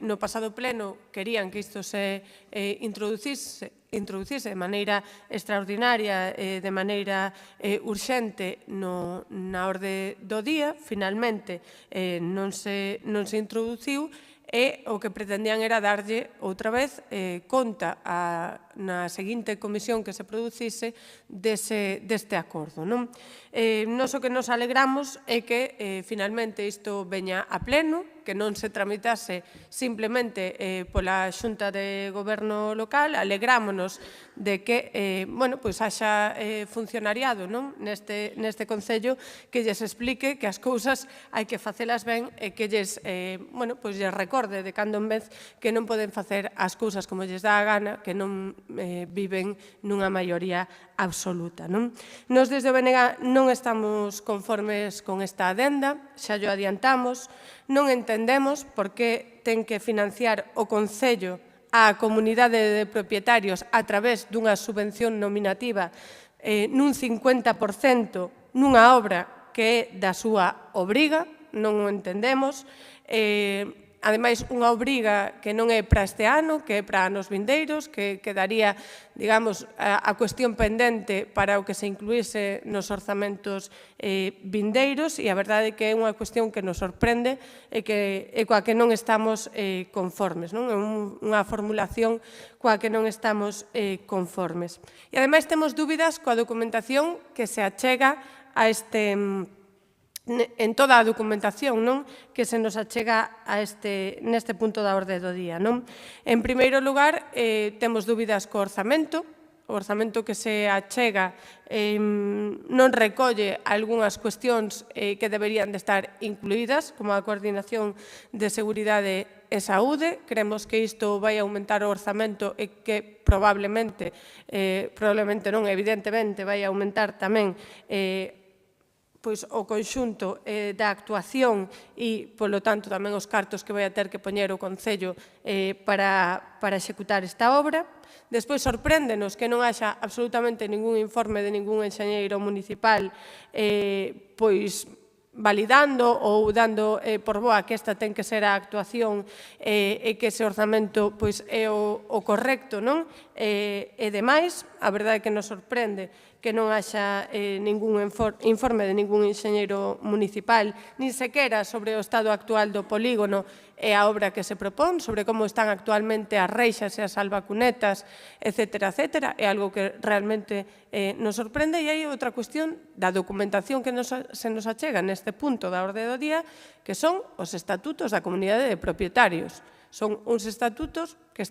no pasado pleno querían que isto se introducise de maneira extraordinaria, de maneira urxente na orde do día. Finalmente non se introduciu e o que pretendían era darlle outra vez conta na seguinte comisión que se producise deste acordo. Nos o que nos alegramos é que finalmente isto veña a pleno, que non se tramitase simplemente pola Xunta de Goberno local. Alegrámonos de que haxa funcionariado neste Concello que lles explique que as cousas hai que facelas ben e que lles recorde de cando en vez que non poden facer as cousas como lles dá a gana, que non viven nunha maioría absoluta. Nos desde o BNG non estamos conformes con esta adenda, xa llo adiantamos, non entendemos por que ten que financiar o Concello a comunidade de propietarios a través dunha subvención nominativa nun 50% nunha obra que é da súa obriga, non o entendemos. Ademais, unha obriga que non é para este ano, que é para anos vindeiros, que quedaría, digamos, a cuestión pendente para o que se incluíse nos orzamentos vindeiros, e a verdade é que é unha cuestión que nos sorprende e coa que non estamos conformes. É unha formulación coa que non estamos conformes. E, ademais, temos dúbidas coa documentación que se achega a en toda a documentación que se nos achega neste punto da orde do día. En primeiro lugar, temos dúbidas co orzamento. O orzamento que se achega non recolle algunhas cuestións que deberían de estar incluídas, como a coordinación de seguridade e saúde. Creemos que isto vai aumentar o orzamento e que probablemente non, evidentemente, vai aumentar tamén o conxunto da actuación e, polo tanto, tamén os cartos que vai a ter que poñer o Concello para executar esta obra. Despois, sorpréndenos que non haxa absolutamente ningún informe de ningún enxeñeiro municipal validando ou dando por boa que esta ten que ser a actuación e que ese orzamento é o correcto. E demais, a verdade é que nos sorprende que non haxa ningún informe de ningún enxeñeiro municipal, nin sequera sobre o estado actual do polígono e a obra que se propón, sobre como están actualmente as reixas e as albacunetas, etcétera, etcétera. É algo que realmente nos sorprende. E hai outra cuestión da documentación que se nos achega neste punto da orde do día, que son os estatutos da comunidade de propietarios. Son uns estatutos que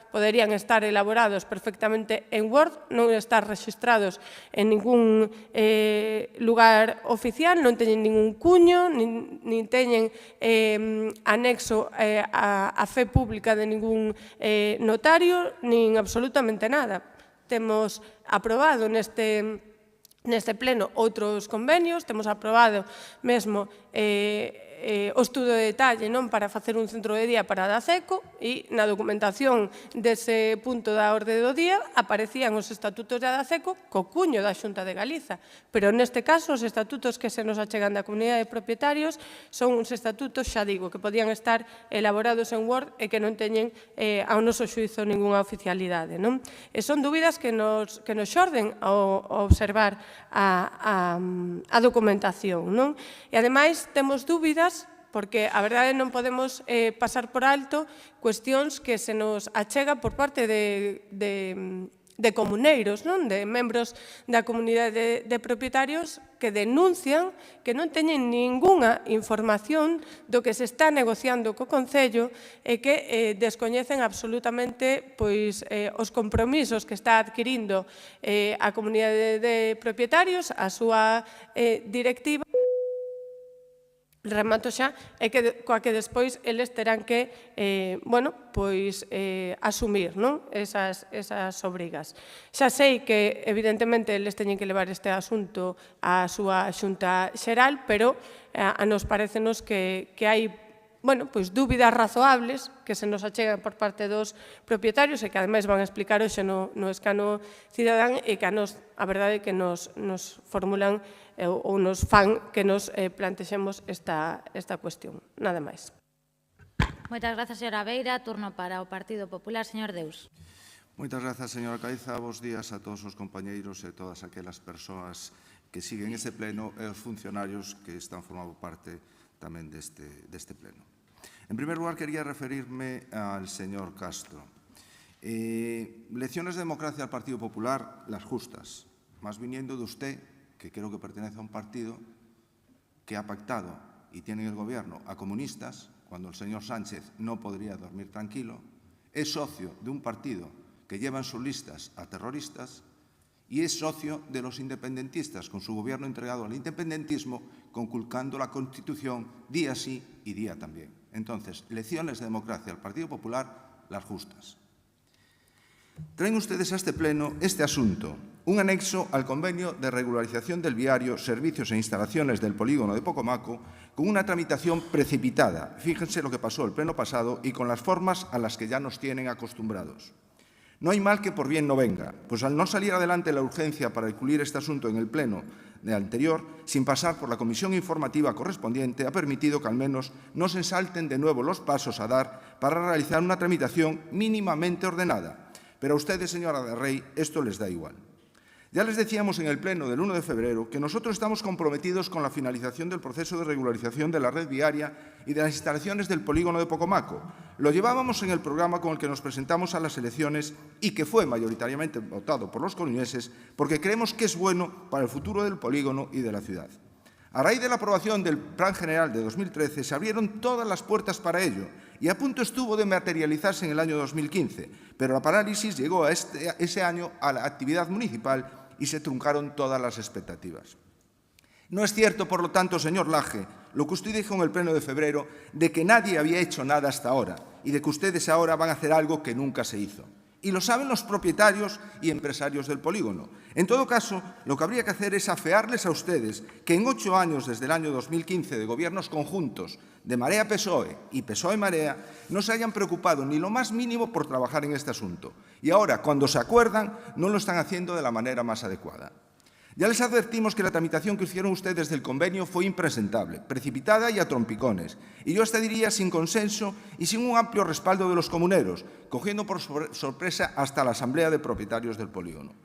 poderían estar elaborados perfectamente en Word, non estar registrados en ningún lugar oficial, non teñen ningún cuño, nin teñen anexo a fe pública de ningún notario, nin absolutamente nada. Temos aprobado neste pleno outros convenios, temos aprobado mesmo o estudo de detalle para facer un centro de día para a Daceco, e na documentación dese punto da orde do día aparecían os estatutos da Daceco co cuño da Xunta de Galiza, pero neste caso os estatutos que se nos achegan da comunidade de propietarios son uns estatutos, xa digo, que podían estar elaborados en Word e que non teñen ao noso xuízo ningunha oficialidade. E son dúbidas que nos xorden ao observar a documentación. E, ademais, temos dúbidas porque a verdade non podemos pasar por alto cuestións que se nos achega por parte de comuneiros, de membros da comunidade de propietarios que denuncian que non teñen ningunha información do que se está negociando co Concello e que descoñecen absolutamente os compromisos que está adquirindo a comunidade de propietarios, a súa directiva, remato xa, e coa que despois eles terán que asumir esas obrigas. Xa sei que, evidentemente, eles teñen que levar este asunto á súa Xunta Xeral, pero a nos parecenos que hai dúbidas razoables que se nos achegan por parte dos propietarios e que ademais van a explicar hoxe no escano cidadán e que a nos, a verdade, que nos formulan ou nos fan que nos plantexemos esta cuestión. Nada máis. Moitas grazas, señora Beira. Turno para o Partido Popular. Señor Deus. Moitas grazas, señora Caiza. Bos días a todos os compañeiros e todas aquelas persoas que siguen ese pleno e os funcionarios que están formando parte tamén deste pleno. En primer lugar, quería referirme al señor Castro. Lecciones de democracia al Partido Popular, las justas, más viniendo de usted, que creo que pertenece a un partido que ha pactado y tiene en el gobierno a comunistas, cuando el señor Sánchez no podría dormir tranquilo, es socio de un partido que lleva en sus listas a terroristas y es socio de los independentistas, con su gobierno entregado al independentismo, conculcando la Constitución día sí y día también. Entonces, lecciones de democracia al Partido Popular, las justas. Traen ustedes a este pleno este asunto, un anexo al convenio de regularización del viario, servicios e instalaciones del polígono de Pocomaco, con una tramitación precipitada. Fíjense lo que pasó el pleno pasado y con las formas a las que ya nos tienen acostumbrados. No hay mal que por bien no venga, pues al no salir adelante la urgencia para incluir este asunto en el pleno de anterior, sin pasar por la comisión informativa correspondiente, ha permitido que al menos no se salten de nuevo los pasos a dar para realizar una tramitación mínimamente ordenada. Pero a ustedes, señora de Rey, esto les da igual. Ya les decíamos en el pleno del 1 de febrero que nosotros estamos comprometidos con la finalización del proceso de regularización de la red viaria y de las instalaciones del polígono de Pocomaco. Lo llevábamos en el programa con el que nos presentamos a las elecciones y que fue mayoritariamente votado por los coruñeses porque creemos que es bueno para el futuro del polígono y de la ciudad. A raíz de la aprobación del Plan General de 2013 se abrieron todas las puertas para ello y a punto estuvo de materializarse en el año 2015, pero la parálisis llegó a ese año a la actividad municipal y se truncaron todas las expectativas. No es cierto, por lo tanto, señor Laje, lo que usted dijo en el pleno de febrero de que nadie había hecho nada hasta ahora y de que ustedes ahora van a hacer algo que nunca se hizo. Y lo saben los propietarios y empresarios del polígono. En todo caso, lo que habría que hacer es afearles a ustedes que en 8 años desde el año 2015 de gobiernos conjuntos de Marea-PSOE y PSOE-Marea no se hayan preocupado ni lo más mínimo por trabajar en este asunto. Y ahora, cuando se acuerdan, no lo están haciendo de la manera más adecuada. Ya les advertimos que la tramitación que hicieron ustedes del convenio fue impresentable, precipitada y a trompicones, y yo hasta diría sin consenso y sin un amplio respaldo de los comuneros, cogiendo por sorpresa hasta la Asamblea de Propietarios del polígono.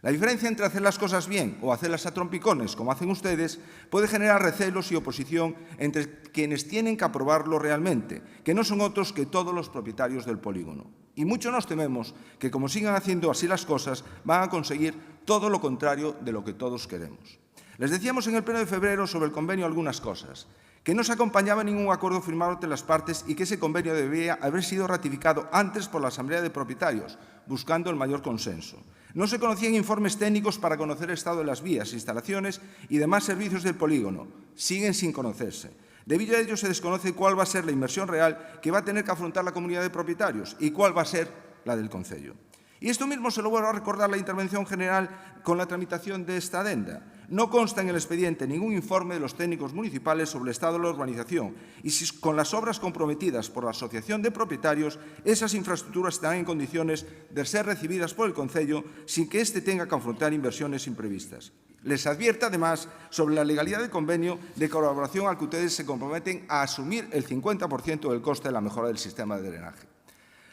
La diferencia entre hacer las cosas bien o hacerlas a trompicones, como hacen ustedes, puede generar recelos y oposición entre quienes tienen que aprobarlo realmente, que no son otros que todos los propietarios del polígono. Y mucho nos tememos que, como sigan haciendo así las cosas, van a conseguir todo lo contrario de lo que todos queremos. Les decíamos en el pleno de febrero sobre el convenio algunas cosas, que no se acompañaba ningún acuerdo firmado entre las partes y que ese convenio debía haber sido ratificado antes por la Asamblea de Propietarios, buscando el mayor consenso. No se conocían informes técnicos para conocer el estado de las vías, instalaciones y demás servicios del polígono. Siguen sin conocerse. Debido a ello se desconoce cuál va a ser la inversión real que va a tener que afrontar la comunidad de propietarios y cuál va a ser la del concello. Y esto mismo se lo vuelvo a recordar la intervención general con la tramitación de esta adenda. No consta en el expediente ningún informe de los técnicos municipales sobre el estado de la urbanización y si con las obras comprometidas por la Asociación de Propietarios, esas infraestructuras estarán en condiciones de ser recibidas por el concello sin que éste tenga que afrontar inversiones imprevistas. Les advierte, además, sobre la legalidad del convenio de colaboración al que ustedes se comprometen a asumir el 50% del coste de la mejora del sistema de drenaje.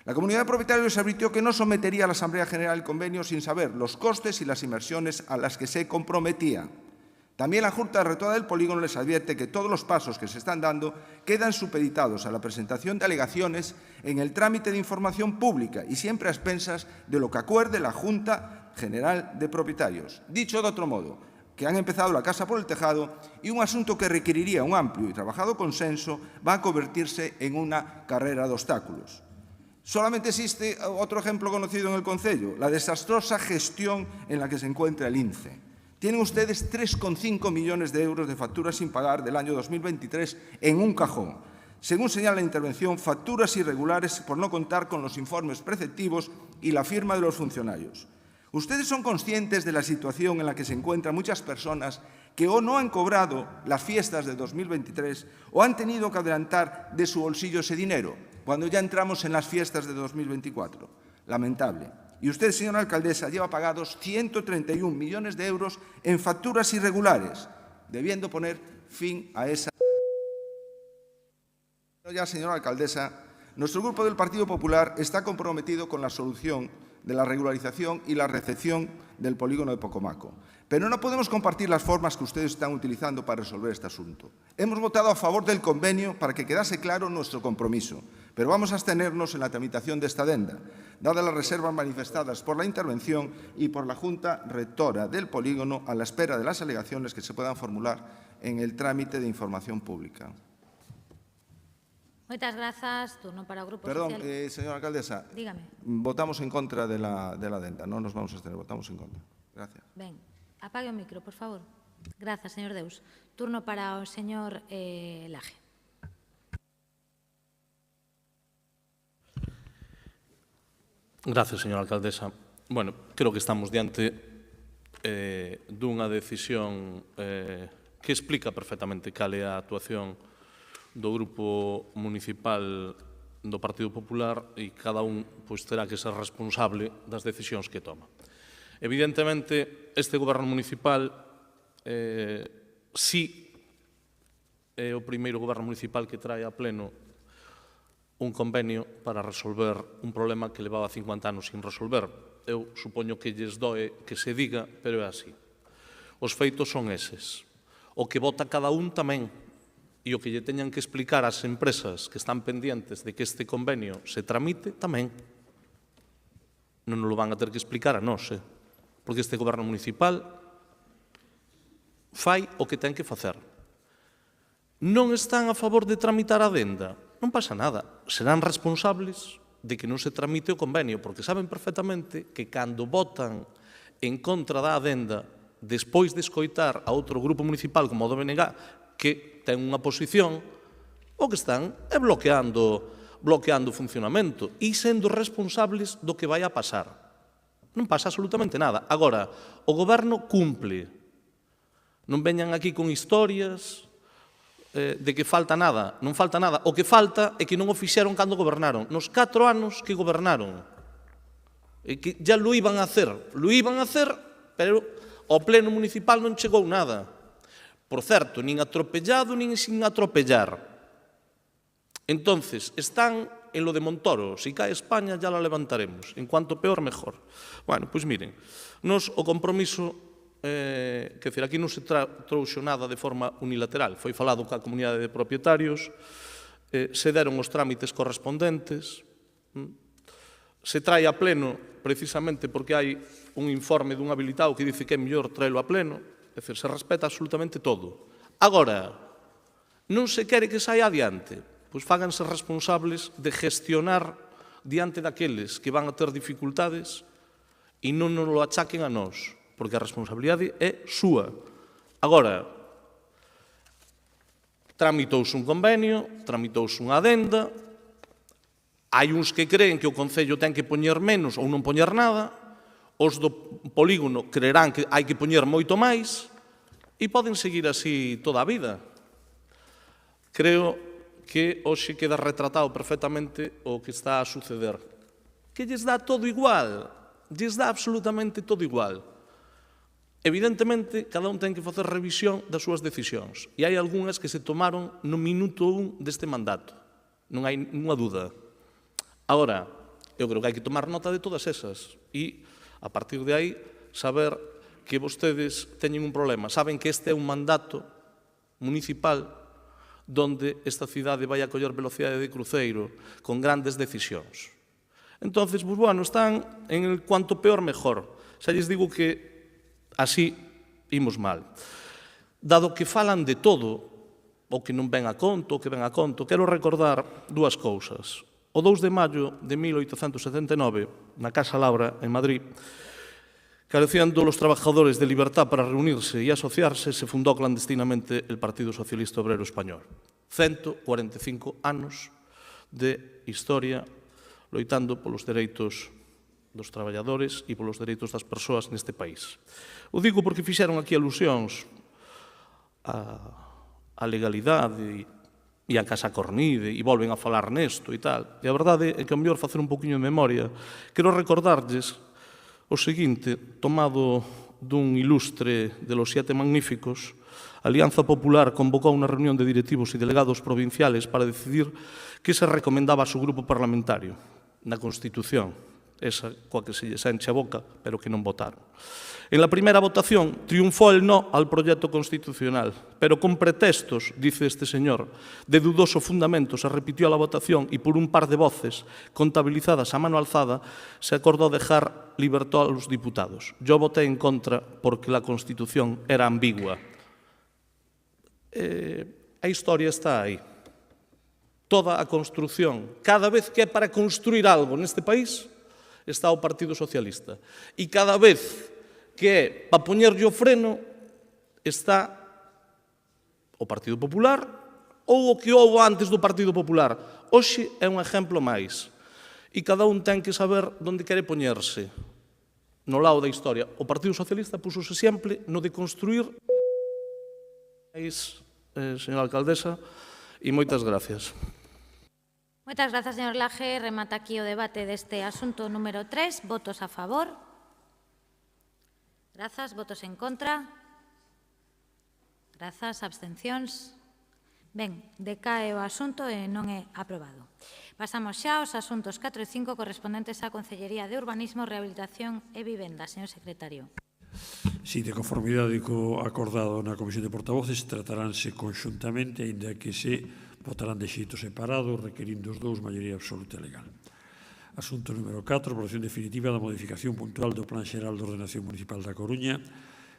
La comunidad de propietarios advirtió que no sometería a la Asamblea General el convenio sin saber los costes y las inversiones a las que se comprometía. También la Junta Rectora del Polígono les advierte que todos los pasos que se están dando quedan supeditados a la presentación de alegaciones en el trámite de información pública y siempre a expensas de lo que acuerde la Junta General de Propietarios. Dicho de otro modo, que han empezado la casa por el tejado y un asunto que requeriría un amplio y trabajado consenso va a convertirse en una carrera de obstáculos. Solamente existe otro ejemplo conocido en el concello, la desastrosa gestión en la que se encuentra el INCE. Tienen ustedes 3,5 millones de euros de facturas sin pagar del año 2023 en un cajón. Según señala la intervención, facturas irregulares por no contar con los informes preceptivos y la firma de los funcionarios. Ustedes son conscientes de la situación en la que se encuentran muchas personas que o no han cobrado las fiestas de 2023 o han tenido que adelantar de su bolsillo ese dinero cuando ya entramos en las fiestas de 2024. Lamentable. Y usted, señora alcaldesa, lleva pagados 131 millones de euros en facturas irregulares, debiendo poner fin a esa... Ya, señora alcaldesa, nuestro grupo del Partido Popular está comprometido con la solución de la regularización y la recepción del polígono de Pocomaco. Pero no podemos compartir las formas que ustedes están utilizando para resolver este asunto. Hemos votado a favor del convenio para que quedase claro nuestro compromiso, pero vamos a abstenernos en la tramitación de esta adenda, dadas las reservas manifestadas por la intervención y por la Junta Rectora del polígono a la espera de las alegaciones que se puedan formular en el trámite de información pública. Moitas grazas. Turno para o Grupo Perdón, Social. señora alcaldesa. Dígame. Votamos en contra de la adenda. No nos vamos a abstener, votamos en contra. Gracias. Ben, apague o micro, por favor. Grazas, señor Deus. Turno para o señor Laje. Gracias, señora alcaldesa. Bueno, creo que estamos diante dunha decisión que explica perfectamente cal é a actuación do Grupo Municipal do Partido Popular e cada un terá que ser responsable das decisións que toma. Evidentemente, este goberno municipal sí é o primeiro goberno municipal que trae a pleno un convenio para resolver un problema que levaba 50 anos sin resolver. Eu supoño que lles doe que se diga, pero é así. Os feitos son eses. O que vota cada un tamén, e o que lle teñan que explicar ás empresas que están pendientes de que este convenio se tramite tamén. Non nos lo van a ter que explicar a nós, porque este goberno municipal fai o que ten que facer. Non están a favor de tramitar a adenda? Non pasa nada. Serán responsables de que non se tramite o convenio, porque saben perfectamente que cando votan en contra da adenda, despois de escoitar a outro grupo municipal como o do BNG, que ten unha posición, o que están é bloqueando o funcionamento e sendo responsables do que vai a pasar. Non pasa absolutamente nada. Agora, o goberno cumple. Non veñan aquí con historias de que falta nada. Non falta nada. O que falta é que non o fixeron cando gobernaron. Nos 4 anos que gobernaron. E que ya lo iban a hacer. Lo iban a hacer, pero ao pleno municipal non chegou nada. Por certo, nin atropellado, nin sin atropellar. Entonces, están en lo de Montoro. Si cae España, ya la levantaremos. En cuanto peor, mejor. Bueno, pois miren, nos o compromiso, quer dizer, aquí non se trouxo nada de forma unilateral. Foi falado coa comunidade de propietarios, se deron os trámites correspondentes, se trae a pleno precisamente porque hai un informe dun habilitado que dice que é mellor traelo a pleno. É dicir, se respeta absolutamente todo. Agora, non se quere que saia adiante, pois fáganse responsables de gestionar diante daqueles que van a ter dificultades e non nos lo achaquen a nós, porque a responsabilidade é súa. Agora, tramitouse un convenio, tramitouse unha adenda, hai uns que creen que o Concello ten que poñer menos ou non poñer nada, os do polígono creerán que hai que poñer moito máis e poden seguir así toda a vida. Creo que hoxe queda retratado perfectamente o que está a suceder. Que lles dá todo igual, lles dá absolutamente todo igual. Evidentemente, cada un ten que facer revisión das súas decisións e hai algunhas que se tomaron no minuto 1 deste mandato. Non hai ninguna dúda. Agora, eu creo que hai que tomar nota de todas esas e a partir de aí, saber que vostedes teñen un problema. Saben que este é un mandato municipal donde esta cidade vai a coller velocidade de cruceiro con grandes decisións. Entonces, pues, bueno, están en el cuanto peor mejor. Xa lles digo que así imos mal. Dado que falan de todo, o que non ven a conto, o que ven a conto, quero recordar dúas cousas. O 2 de maio de 1879, na Casa Laura, en Madrid, Careciendo los trabajadores de libertad para reunirse y asociarse, se fundó clandestinamente el Partido Socialista Obrero Español. 145 anos de historia loitando polos dereitos dos traballadores e polos dereitos das persoas neste país. O digo porque fixeron aquí alusións á legalidade e a Casa Cornide e volven a falar nesto e tal. E a verdade é que é mellor facer un poquinho de memoria. Quero recordarlles o seguinte, tomado dun ilustre de los 7 magníficos, a Alianza Popular convocou unha reunión de directivos e delegados provinciales para decidir que se recomendaba a su grupo parlamentario na Constitución, esa coa que se lles enche a boca, pero que non votaron. En la primera votación triunfó el no al proyecto constitucional, pero con pretextos, dice este señor, de dudoso fundamento se repitió la votación y por un par de voces contabilizadas a mano alzada se acordó dejar libertad a los diputados. Yo voté en contra porque la Constitución era ambigua. A historia está aí. Toda a construción, cada vez que é para construir algo neste país, está o Partido Socialista. E cada vez que é para poñerlle o freno, está o Partido Popular ou o que houve antes do Partido Popular. Hoxe é un exemplo máis. E cada un ten que saber onde quere poñerse. No lado da historia, o Partido Socialista púxose sempre no de construir. Señora alcaldesa, e moitas gracias. Moitas grazas, señor Laje. Remata aquí o debate deste asunto número 3. Votos a favor. Grazas. Votos en contra. Grazas. Abstencións. Ben, decae o asunto e non é aprobado. Pasamos xa aos asuntos 4 e 5 correspondentes á Concellería de Urbanismo, Rehabilitación e Vivenda. Señor secretario. Si, de conformidade co acordado na Comisión de Portavoces, trataránse conxuntamente, aínda que se votarán de xeito separado, requerindo os dous maioría absoluta legal. Asunto número 4, aprobación definitiva da modificación puntual do Plan Xeral de Ordenación Municipal da Coruña,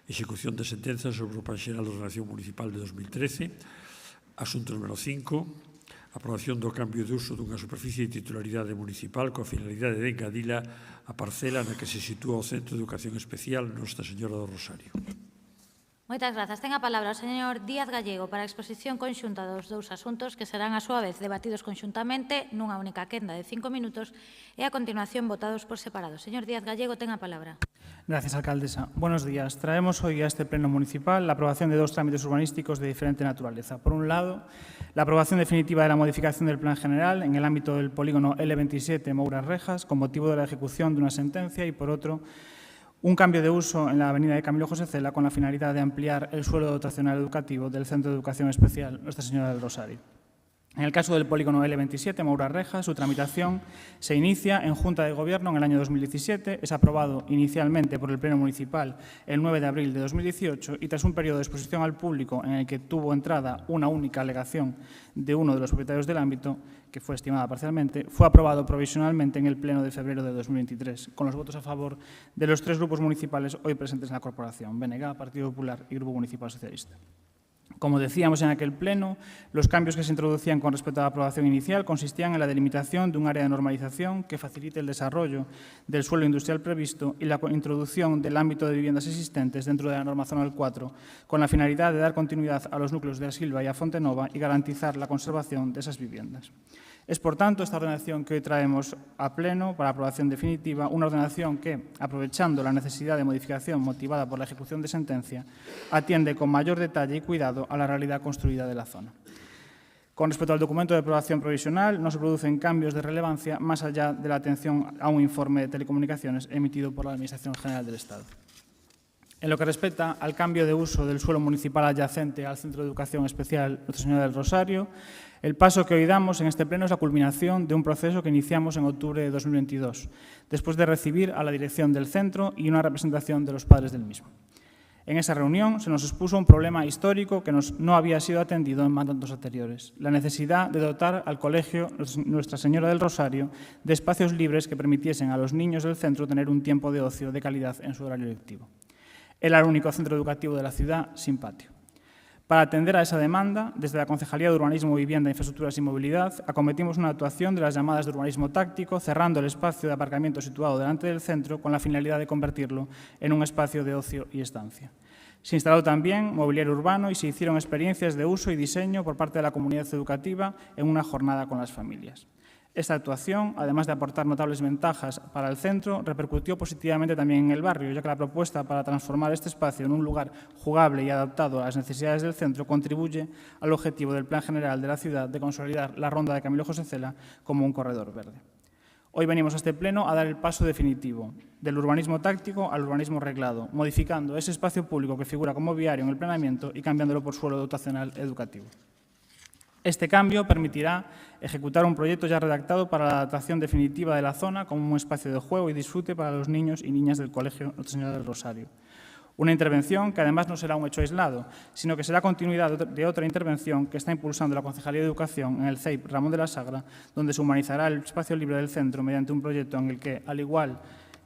execución de sentenzas sobre o Plan Xeral de Ordenación Municipal de 2013. Asunto número 5, aprobación do cambio de uso dunha superficie de titularidade municipal coa finalidade de engadila a parcela na que se sitúa o Centro de Educación Especial Nosa Señora do Rosario. Moitas grazas. Ten a palabra o señor Díaz Gallego para a exposición conxunta dos dous asuntos que serán a súa vez debatidos conxuntamente nunha única quenda de 5 minutos e a continuación votados por separado. Señor Díaz Gallego, ten a palabra. Gracias, alcaldesa. Buenos días. Traemos hoy a este pleno municipal la aprobación de dos trámites urbanísticos de diferente naturaleza. Por un lado, la aprobación definitiva de la modificación del Plan General en el ámbito del polígono L27 Mouras Rejas con motivo de la ejecución de una sentencia y, por otro, un cambio de uso en la avenida de Camilo José Cela con la finalidad de ampliar el suelo dotacional educativo del Centro de Educación Especial Nuestra Señora del Rosario. En el caso del polígono L27, Mouras Rejas, su tramitación se inicia en Junta de Gobierno en el año 2017, es aprobado inicialmente por el Pleno Municipal el 9 de abril de 2018 y tras un periodo de exposición al público en el que tuvo entrada una única alegación de uno de los propietarios del ámbito, que fue estimada parcialmente, fue aprobado provisionalmente en el Pleno de febrero de 2023, con los votos a favor de los 3 grupos municipales hoy presentes en la corporación, BNG, Partido Popular y Grupo Municipal Socialista. Como decíamos en aquel pleno, los cambios que se introducían con respecto a la aprobación inicial consistían en la delimitación de un área de normalización que facilite el desarrollo del suelo industrial previsto y la introducción del ámbito de viviendas existentes dentro de la norma zonal 4, con la finalidad de dar continuidad a los núcleos de La Silva y a Fontenova y garantizar la conservación de esas viviendas. Es, por tanto, esta ordenación que hoy traemos a pleno para aprobación definitiva, una ordenación que, aprovechando la necesidad de modificación motivada por la ejecución de sentencia, atiende con mayor detalle y cuidado a la realidad construida de la zona. Con respecto al documento de aprobación provisional, no se producen cambios de relevancia más allá de la atención a un informe de telecomunicaciones emitido por la Administración General del Estado. En lo que respecta al cambio de uso del suelo municipal adyacente al Centro de Educación Especial Nuestra Señora del Rosario, el paso que hoy damos en este pleno es la culminación de un proceso que iniciamos en octubre de 2022, después de recibir a la dirección del centro y una representación de los padres del mismo. En esa reunión se nos expuso un problema histórico que no había sido atendido en mandatos anteriores, la necesidad de dotar al colegio Nuestra Señora del Rosario de espacios libres que permitiesen a los niños del centro tener un tiempo de ocio de calidad en su horario lectivo. Era el único centro educativo de la ciudad sin patio. Para atender a esa demanda, desde la Concejalía de Urbanismo, Vivienda, Infraestructuras y Movilidad, acometimos una actuación de las llamadas de urbanismo táctico, cerrando el espacio de aparcamiento situado delante del centro con la finalidad de convertirlo en un espacio de ocio y estancia. Se instaló también mobiliario urbano y se hicieron experiencias de uso y diseño por parte de la comunidad educativa en una jornada con las familias. Esta actuación, además de aportar notables ventajas para el centro, repercutió positivamente también en el barrio, ya que la propuesta para transformar este espacio en un lugar jugable y adaptado a las necesidades del centro contribuye al objetivo del Plan General de la ciudad de consolidar la ronda de Camilo José Cela como un corredor verde. Hoy venimos a este pleno a dar el paso definitivo del urbanismo táctico al urbanismo reglado, modificando ese espacio público que figura como viario en el planeamiento y cambiándolo por suelo dotacional educativo. Este cambio permitirá ejecutar un proyecto ya redactado para la adaptación definitiva de la zona como un espacio de juego y disfrute para los niños y niñas del Colegio Nuestra Señora del Rosario. Una intervención que además no será un hecho aislado, sino que será continuidad de otra intervención que está impulsando la Concejalía de Educación en el CEIP Ramón de la Sagra, donde se humanizará el espacio libre del centro mediante un proyecto en el que, al igual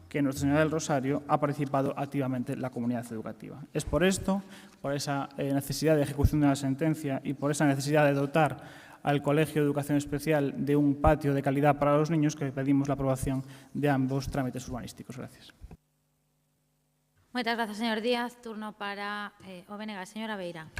que Nuestra Señora del Rosario, ha participado activamente la comunidad educativa. Es por esto, por esa necesidad de ejecución de la sentencia y por esa necesidad de dotar al Colegio de Educación Especial de un patio de calidad para los niños que pedimos la aprobación de ambos trámites urbanísticos. Gracias. Moitas grazas, señor Díaz. Turno para o BNG, señora Beira.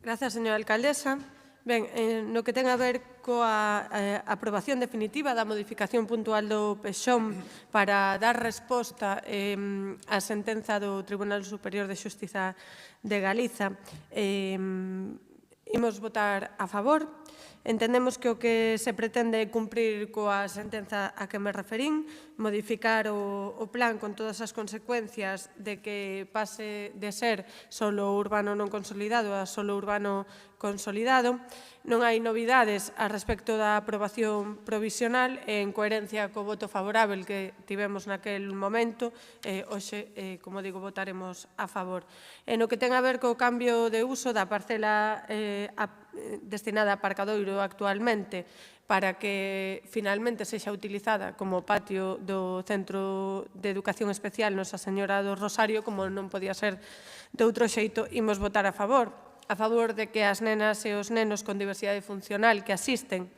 Grazas, señora alcaldesa. Ben, no que ten a ver coa aprobación definitiva da modificación puntual do PEXOM para dar resposta á sentenza do Tribunal Superior de Xustiza de Galiza, imos votar a favor. Entendemos que o que se pretende é cumprir coa sentenza a que me referín, modificar o plan con todas as consecuencias de que pase de ser solo urbano non consolidado a solo urbano consolidado. Non hai novidades a respecto da aprobación provisional en coherencia co voto favorable que tivemos naquel momento. Hoxe, como digo, votaremos a favor. En o que ten a ver co cambio de uso da parcela destinada a aparcadoiro actualmente para que finalmente sexa utilizada como patio do Centro de Educación Especial Nosa Señora do Rosario, como non podía ser de outro xeito, imos votar a favor de que as nenas e os nenos con diversidade funcional que asisten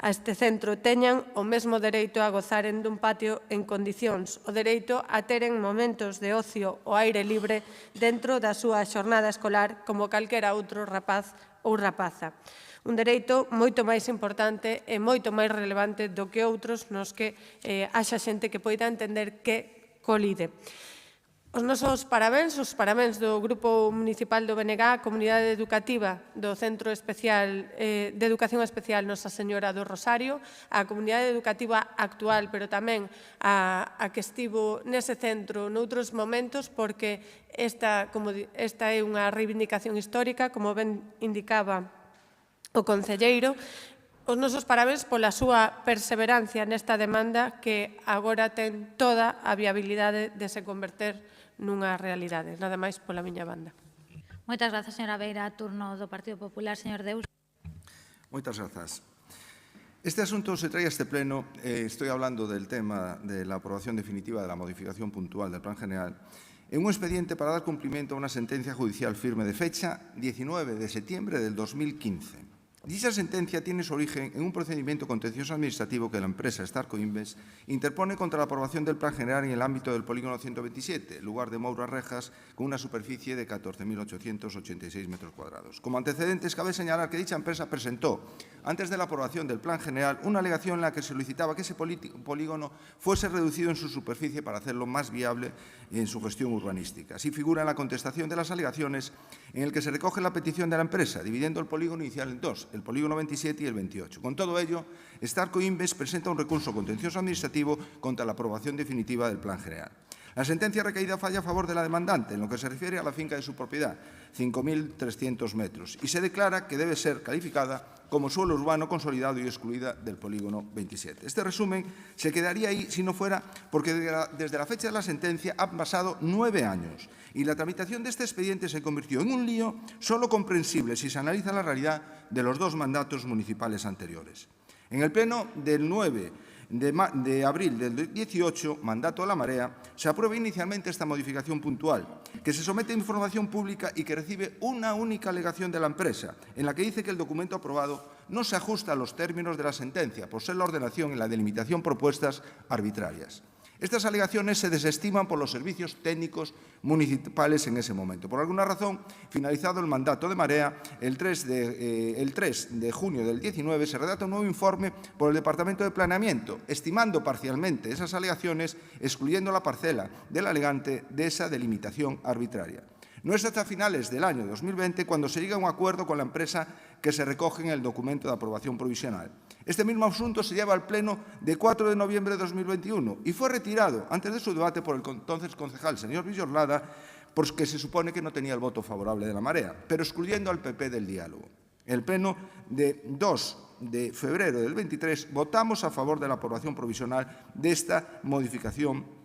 a este centro teñan o mesmo dereito a gozaren dun patio en condicións, o dereito a teren momentos de ocio ao aire libre dentro da súa xornada escolar como calquera outro rapaz ou rapaza. Un dereito moito máis importante e moito máis relevante do que outros nos que haxa xente que poida entender que colide. Os nosos parabéns, os parabéns do Grupo Municipal do BNG, Comunidade Educativa do Centro Especial de Educación Especial Nosa Señora do Rosario, a comunidade educativa actual, pero tamén a que estivo nese centro noutros momentos, porque esta é unha reivindicación histórica, como ben indicaba o concelleiro. Os nosos parabéns pola súa perseverancia nesta demanda que agora ten toda a viabilidade de se converter nunha realidade. Nada máis pola miña banda. Moitas grazas, señora Beira. Turno do Partido Popular, señor Deus. Moitas grazas. Este asunto se trae a este pleno, estoy hablando del tema de la aprobación definitiva de la modificación puntual del Plan General, en un expediente para dar cumplimiento a una sentencia judicial firme de fecha 19 de septiembre del 2015. Dicha sentencia tiene su origen en un procedimiento contencioso administrativo que la empresa Starco Invest interpone contra la aprobación del Plan General en el ámbito del Polígono 127, lugar de Moura Rejas, con una superficie de 14.886 metros cuadrados. Como antecedentes, cabe señalar que dicha empresa presentó, antes de la aprobación del Plan General, una alegación en la que solicitaba que ese polígono fuese reducido en su superficie para hacerlo más viable en su gestión urbanística. Así figura en la contestación de las alegaciones en el que se recoge la petición de la empresa, dividiendo el polígono inicial en dos, el polígono 27 y el 28. Con todo ello, Starco Invest presenta un recurso contencioso administrativo contra la aprobación definitiva del Plan General. La sentencia recaída falla a favor de la demandante en lo que se refiere a la finca de su propiedad, 5.300 metros, y se declara que debe ser calificada como suelo urbano consolidado y excluida del polígono 27. Este resumen se quedaría ahí si no fuera porque desde la fecha de la sentencia han pasado 9 años y la tramitación de este expediente se convirtió en un lío solo comprensible si se analiza la realidad de los dos mandatos municipales anteriores. En el pleno del 9 de abril del 18, mandato de la Marea, se aprueba inicialmente esta modificación puntual, que se somete a información pública y que recibe una única alegación de la empresa, en la que dice que el documento aprobado no se ajusta a los términos de la sentencia, por ser la ordenación y la delimitación propuestas arbitrarias. Estas alegaciones se desestiman por los servicios técnicos municipales en ese momento. Por alguna razón, finalizado el mandato de Marea, el 3 de junio del 19 se redacta un nuevo informe por el Departamento de Planeamiento, estimando parcialmente esas alegaciones, excluyendo la parcela del alegante de esa delimitación arbitraria. No es hasta finales del año 2020 cuando se llega a un acuerdo con la empresa que se recoge en el documento de aprobación provisional. Este mismo asunto se lleva al Pleno de 4 de noviembre de 2021 y fue retirado antes de su debate por el entonces concejal, señor Villorlada, porque se supone que no tenía el voto favorable de la Marea, pero excluyendo al PP del diálogo. En el Pleno de 2 de febrero del 23 votamos a favor de la aprobación provisional de esta modificación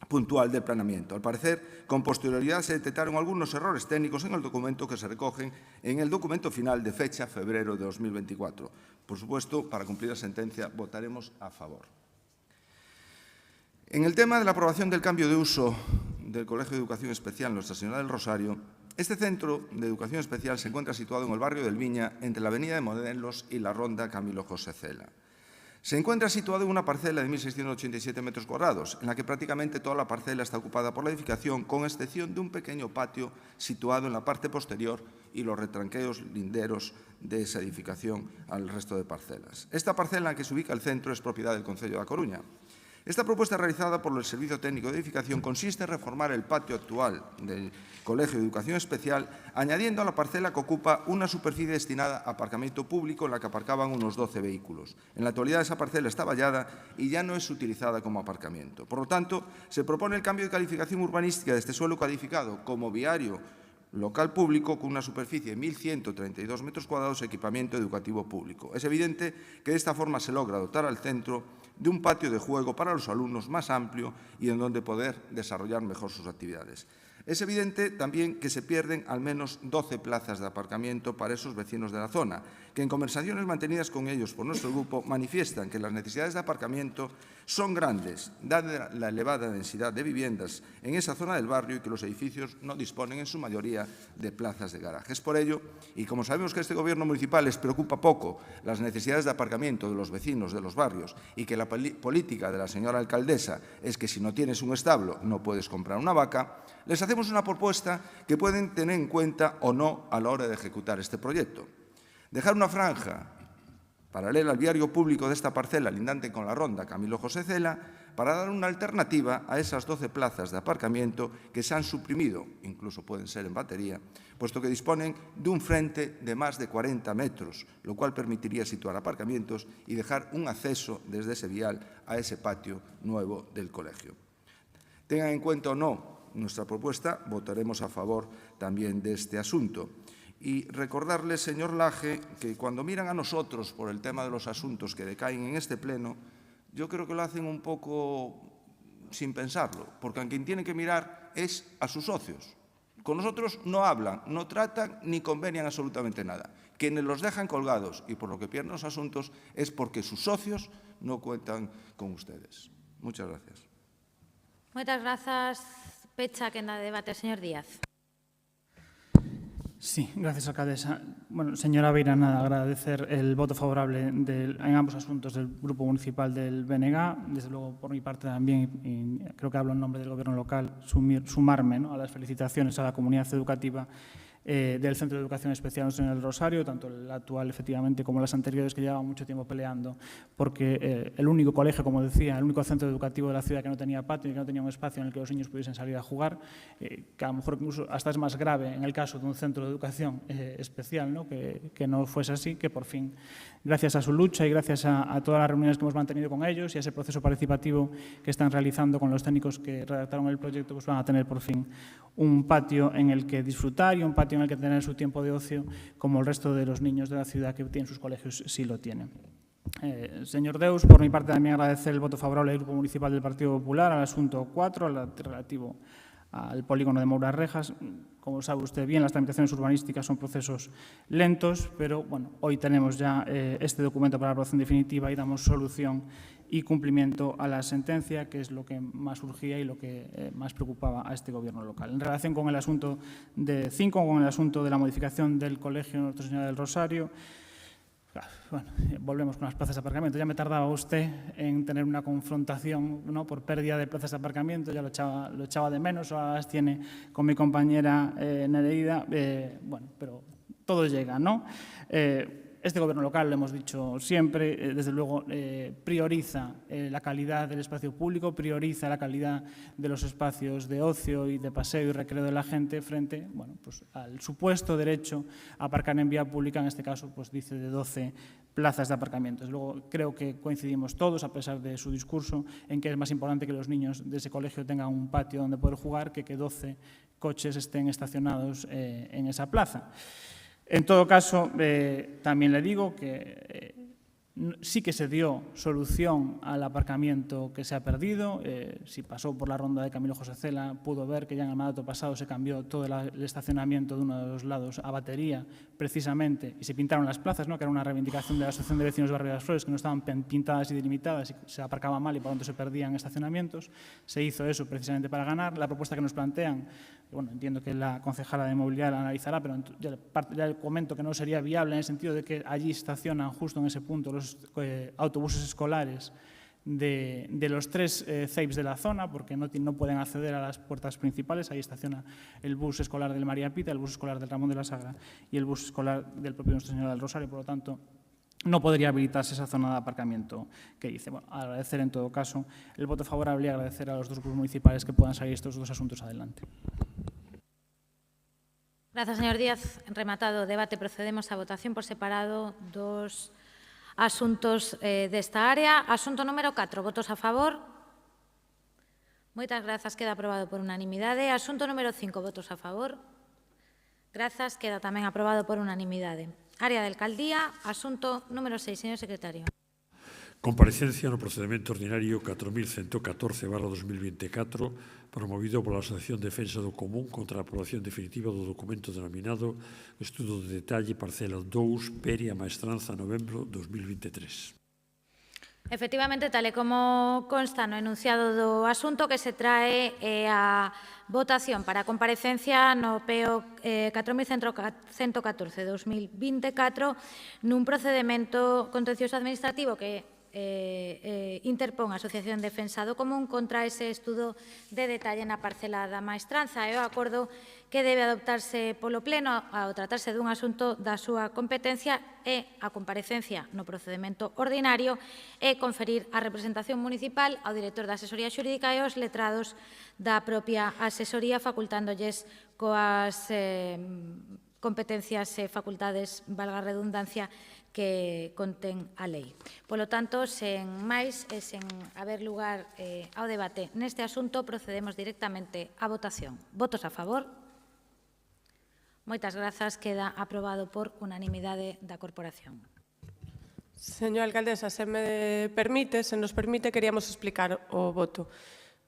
puntual del planeamiento. Al parecer, con posterioridad se detectaron algunos errores técnicos en el documento que se recogen en el documento final de fecha febrero de 2024. Por supuesto, para cumplir la sentencia, votaremos a favor. En el tema de la aprobación del cambio de uso del Colegio de Educación Especial Nuestra Señora del Rosario, este centro de educación especial se encuentra situado en el barrio del Viña, entre la avenida de Modelos y la ronda Camilo José Cela. Se encuentra situado en una parcela de 1.687 metros cuadrados, en la que prácticamente toda la parcela está ocupada por la edificación, con excepción de un pequeño patio situado en la parte posterior y los retranqueos linderos de esa edificación al resto de parcelas. Esta parcela en la que se ubica el centro es propiedad del Concello da Coruña. Esta propuesta realizada por el Servicio Técnico de Edificación consiste en reformar el patio actual del Colegio de Educación Especial, añadiendo a la parcela que ocupa una superficie destinada a aparcamiento público en la que aparcaban unos 12 vehículos. En la actualidad esa parcela está vallada y ya no es utilizada como aparcamiento. Por lo tanto, se propone el cambio de calificación urbanística de este suelo calificado como viario local público con una superficie de 1.132 metros cuadrados de equipamiento educativo público. Es evidente que de esta forma se logra dotar al centro de un patio de juego para los alumnos más amplio y en donde poder desarrollar mejor sus actividades. Es evidente también que se pierden al menos 12 plazas de aparcamiento para esos vecinos de la zona, que en conversaciones mantenidas con ellos por nuestro grupo manifiestan que las necesidades de aparcamiento son grandes, dada la elevada densidad de viviendas en esa zona del barrio y que los edificios no disponen en su mayoría de plazas de garaje. Es por ello, y como sabemos que a este Gobierno municipal les preocupa poco las necesidades de aparcamiento de los vecinos de los barrios y que la política de la señora alcaldesa es que si no tienes un establo no puedes comprar una vaca, les hacemos una propuesta que pueden tener en cuenta o no a la hora de ejecutar este proyecto. Dejar una franja paralela al viario público de esta parcela lindante con la ronda Camilo José Cela para dar una alternativa a esas 12 plazas de aparcamiento que se han suprimido, incluso pueden ser en batería, puesto que disponen de un frente de más de 40 metros, lo cual permitiría situar aparcamientos y dejar un acceso desde ese vial a ese patio nuevo del colegio. Tengan en cuenta o no nuestra propuesta, votaremos a favor también de este asunto. Y recordarles, señor Laje, que cuando miran a nosotros por el tema de los asuntos que decaen en este pleno, yo creo que lo hacen un poco sin pensarlo, porque a quien tienen que mirar es a sus socios. Con nosotros no hablan, no tratan ni convenian absolutamente nada. Quienes los dejan colgados y por lo que pierden los asuntos es porque sus socios no cuentan con ustedes. Muchas gracias. Muchas gracias. Pecha que en la debate, señor Díaz. Sí, gracias, alcaldesa. Bueno, señora Beira, nada, agradecer el voto favorable en ambos asuntos del Grupo Municipal del BNG. Desde luego, por mi parte también, y creo que hablo en nombre del Gobierno local, sumarme, ¿no?, a las felicitaciones a la comunidad educativa del Centro de Educación Especial Nuestra Señora del Rosario, tanto el actual, efectivamente, como las anteriores que llevaban mucho tiempo peleando, porque el único colegio, como decía, el único centro educativo de la ciudad que no tenía patio y que no tenía un espacio en el que los niños pudiesen salir a jugar, que a lo mejor incluso hasta es más grave en el caso de un centro de educación especial, ¿no?, que no fuese así, que por fin, gracias a su lucha y gracias a todas las reuniones que hemos mantenido con ellos y a ese proceso participativo que están realizando con los técnicos que redactaron el proyecto, pues van a tener por fin un patio en el que disfrutar y un patio en el que tener su tiempo de ocio, como el resto de los niños de la ciudad que tienen sus colegios sí lo tienen. Señor Deus, por mi parte también agradecer el voto favorable del Grupo Municipal del Partido Popular al asunto 4, relativo al polígono de Mouras Rejas. Como sabe usted bien, las tramitaciones urbanísticas son procesos lentos, pero bueno, hoy tenemos ya este documento para la aprobación definitiva y damos solución y cumplimiento a la sentencia, que es lo que más urgía y lo que más preocupaba a este Gobierno local. En relación con el asunto de Cinco, con el asunto de la modificación del Colegio Nuestra Señora del Rosario, bueno, volvemos con las plazas de aparcamiento. Ya me tardaba usted en tener una confrontación, ¿no?, por pérdida de plazas de aparcamiento, ya lo echaba de menos, ahora las tiene con mi compañera Nereida, bueno, pero todo llega, ¿no? Este Gobierno local, lo hemos dicho siempre, desde luego prioriza la calidad del espacio público, prioriza la calidad de los espacios de ocio y de paseo y recreo de la gente frente, bueno, pues al supuesto derecho a aparcar en vía pública, en este caso pues dice de 12 plazas de aparcamiento. Desde luego creo que coincidimos todos, a pesar de su discurso, en que es más importante que los niños de ese colegio tengan un patio donde poder jugar que 12 coches estén estacionados en esa plaza. En todo caso, también le digo que sí que se dio solución al aparcamiento que se ha perdido. Si pasó por la ronda de Camilo José Cela, pudo ver que ya en el mandato pasado se cambió todo el estacionamiento de uno de los lados a batería, precisamente, y se pintaron las plazas, ¿no?, que era una reivindicación de la Asociación de Vecinos de Barrio de las Flores, que no estaban pintadas y delimitadas y se aparcaba mal y por lo tanto se perdían estacionamientos. Se hizo eso precisamente para ganar. La propuesta que nos plantean, bueno, entiendo que la concejala de Movilidad la analizará, pero ya le comento que no sería viable en el sentido de que allí estacionan justo en ese punto los autobuses escolares de los 3 CEIPs de la zona, porque no pueden acceder a las puertas principales. Ahí estaciona el bus escolar del María Pita, el bus escolar del Ramón de la Sagra y el bus escolar del propio Nuestra Señora del Rosario. Por lo tanto, no podría habilitarse esa zona de aparcamiento que dice. Bueno, agradecer en todo caso el voto favorable y agradecer a los dos grupos municipales que puedan salir estos dos asuntos adelante. Gracias, señor Díaz. Rematado o debate, procedemos a votación por separado dos asuntos desta área. Asunto número 4, votos a favor. Moitas grazas, queda aprobado por unanimidade. Asunto número 5, votos a favor. Grazas, queda tamén aprobado por unanimidade. Área de Alcaldía, asunto número 6, señor secretario. Comparecencia no procedimento ordinario 4114/2024, promovido pola Asociación Defensa do Común contra a aprobación definitiva do documento denominado Estudo de Detalle Parcela 2, Peria Maestranza, novembro 2023. Efectivamente, tal e como consta no enunciado do asunto, que se trae a votación para a comparecencia no PO 4114/2024 nun procedimento contencioso administrativo que interpón a Asociación Defensa do Común contra ese estudo de detalle na parcela da Maestranza e o acordo que debe adoptarse polo Pleno ao tratarse dun asunto da súa competencia e a comparecencia no procedimento ordinario e conferir a representación municipal ao director da asesoría xurídica e aos letrados da propia asesoría, facultándolles coas competencias e facultades, valga a redundancia, que contén a lei. Polo tanto, sen máis e sen haber lugar ao debate neste asunto, procedemos directamente á votación. Votos a favor? Moitas grazas, queda aprobado por unanimidade da corporación. Señora alcaldesa, se nos permite, queríamos explicar o voto.